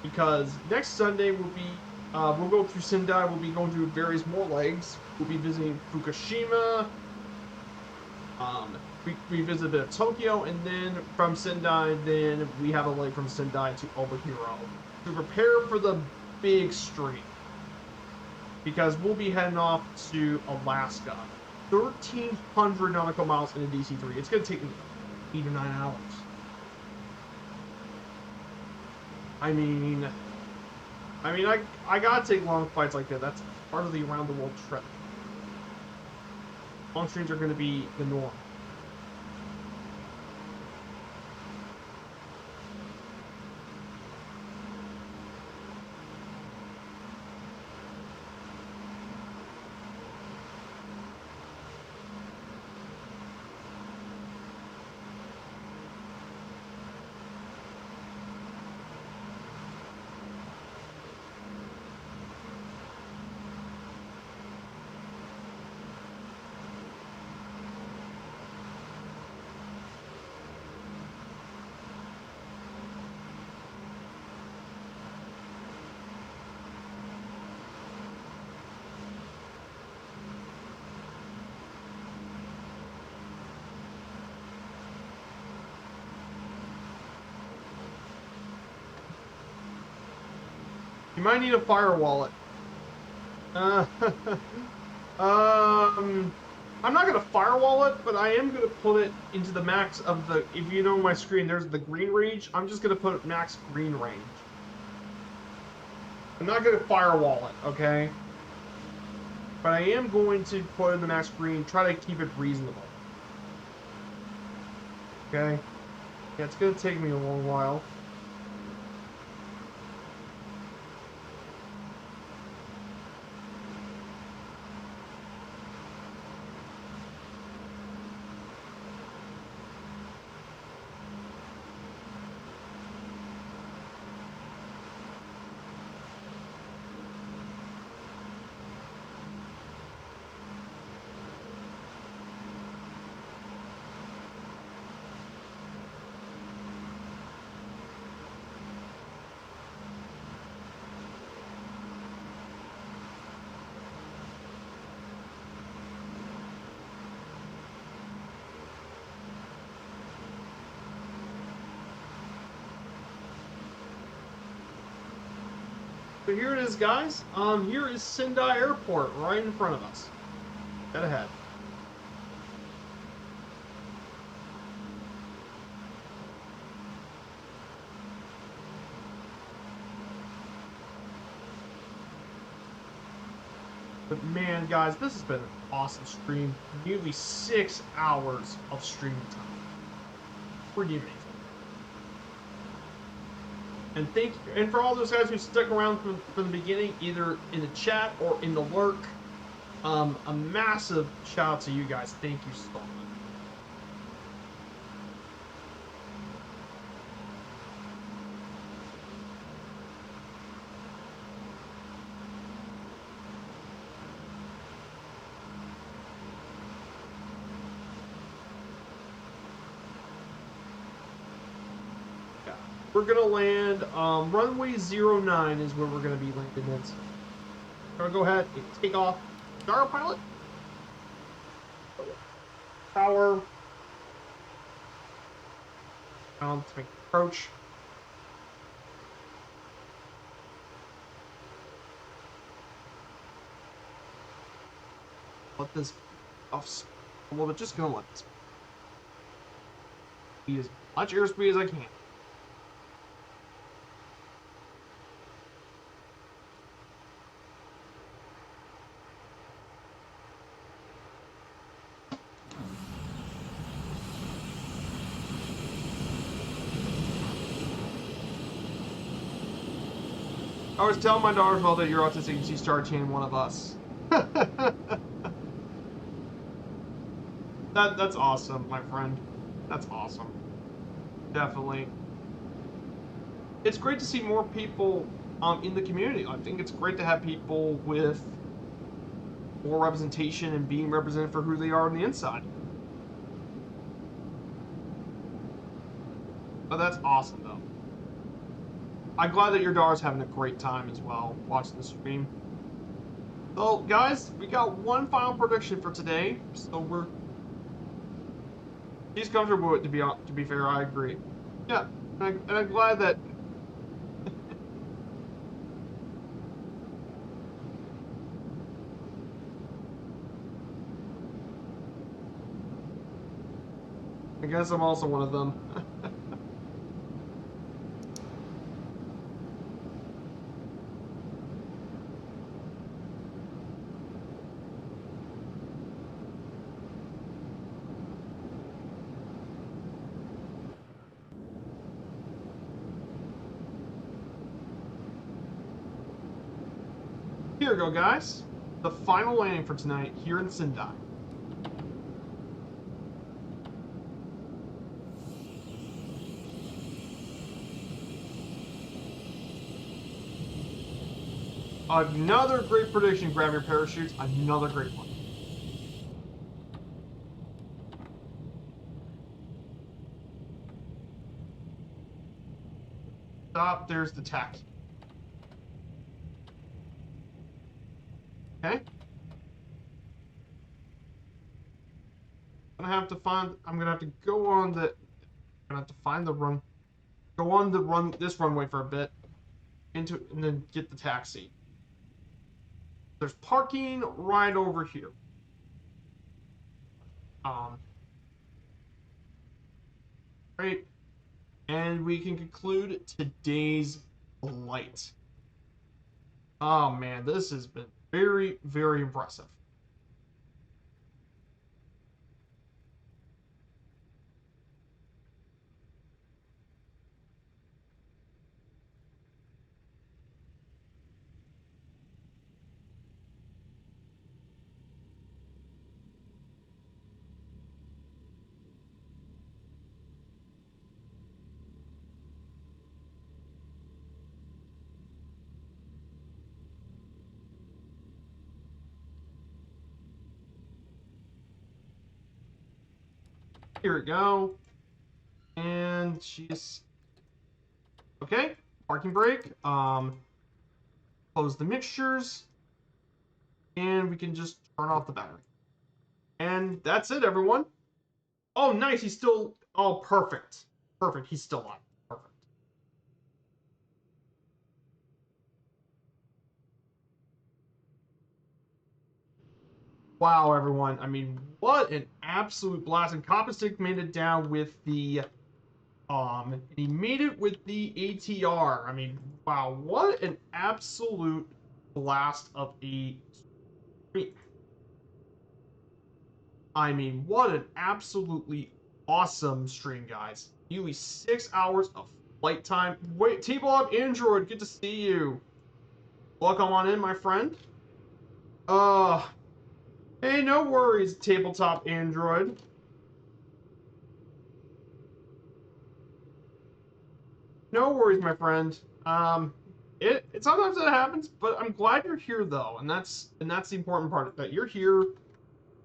because next Sunday we'll go through Sendai. We'll be going through various more legs. We'll be visiting Fukushima. We visit a bit of Tokyo, and then from Sendai, then we have a leg from Sendai to Obihiro to prepare for the big stream, because we'll be heading off to Alaska. 1,300 nautical miles in a DC-3. It's going to take me 8 or 9 hours. I mean, I gotta take long flights like that. That's part of the around the world trip. Long streams are going to be the norm. You might need a fire wallet. I'm not gonna firewall it, but I am gonna put it into the max of the. If you know my screen, there's the green range. I'm just gonna put it max green range. I'm not gonna firewall it, okay? But I am going to put in the max green. Try to keep it reasonable. Okay. Yeah, it's gonna take me a long while. So here it is, guys. Here is Sendai Airport right in front of us. Head ahead. But man, guys, this has been an awesome stream. Nearly 6 hours of streaming time. Pretty amazing. And and for all those guys who stuck around from the beginning, either in the chat or in the lurk, a massive shout out to you guys. Thank you so much. We're gonna land runway 09 is where we're gonna be landing at. Gonna go ahead and take off. Gyro pilot. Power. To make approach. Let this off a little bit. Just gonna let this be as much airspeed as I can. I was telling my daughters, well, that you're autistic and she started chanting one of us. That's awesome, my friend. That's awesome. Definitely. It's great to see more people in the community. I think it's great to have people with more representation and being represented for who they are on the inside. But that's awesome, though. I'm glad that your daughter's having a great time as well watching the stream. So, guys, we got one final prediction for today. So she's comfortable with it. To be fair, I agree. Yeah, and I'm glad that. I guess I'm also one of them. Here we go, guys. The final landing for tonight here in Sendai. Another great prediction. Grab your parachutes. Another great one. Stop. There's the taxi. Okay. I'm gonna have to go on the. I'm gonna have to find the run. Go on the run. This runway for a bit. into and then get the taxi. There's parking right over here. Right, and we can conclude today's flight. Oh man, this has been very, very impressive. Here we go. And she's okay. Parking brake. Close the mixtures, and we can just turn off the battery. And that's it, everyone. Oh, nice. He's still. Oh, perfect. Perfect. He's still on. Perfect. Wow, everyone. I mean, what an absolute blast. And Copperstick made it down with the he made it with the ATR. I mean, wow, what an absolute blast of a stream. I mean, what an absolutely awesome stream, guys. Nearly 6 hours of flight time. Wait, T-Block Android, good to see you. Welcome on in, my friend. Uh, hey, no worries, Tabletop Android. No worries, my friend. It sometimes that happens, but I'm glad you're here though, and that's the important part, that you're here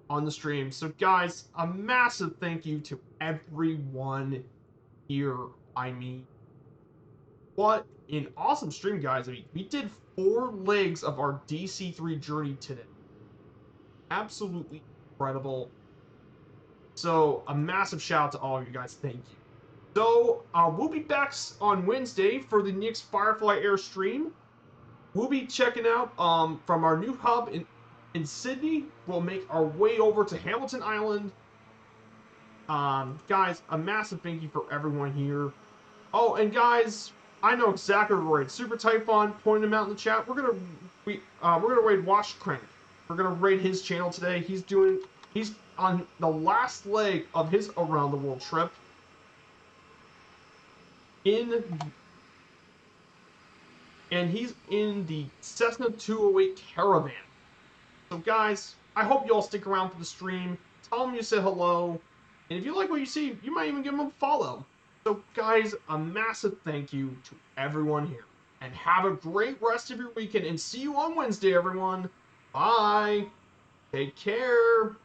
on the stream. So guys, a massive thank you to everyone here. I mean, what an awesome stream, guys. I mean, we did 4 legs of our DC-3 journey today. Absolutely incredible. So a massive shout out to all of you guys. Thank you. So we'll be back on Wednesday for the next Firefly Air stream. We'll be checking out from our new hub in Sydney. We'll make our way over to Hamilton Island. Guys, a massive thank you for everyone here. Oh, and guys, I know exactly where it's Super Typhon pointed him out in the chat. We're gonna raid Wash Crank. We're gonna raid his channel today. He's on the last leg of his around the world trip. And he's in the Cessna 208 Caravan. So guys, I hope you all stick around for the stream. Tell him you said hello. And if you like what you see, you might even give him a follow. So guys, a massive thank you to everyone here. And have a great rest of your weekend. And see you on Wednesday, everyone. Bye. Take care.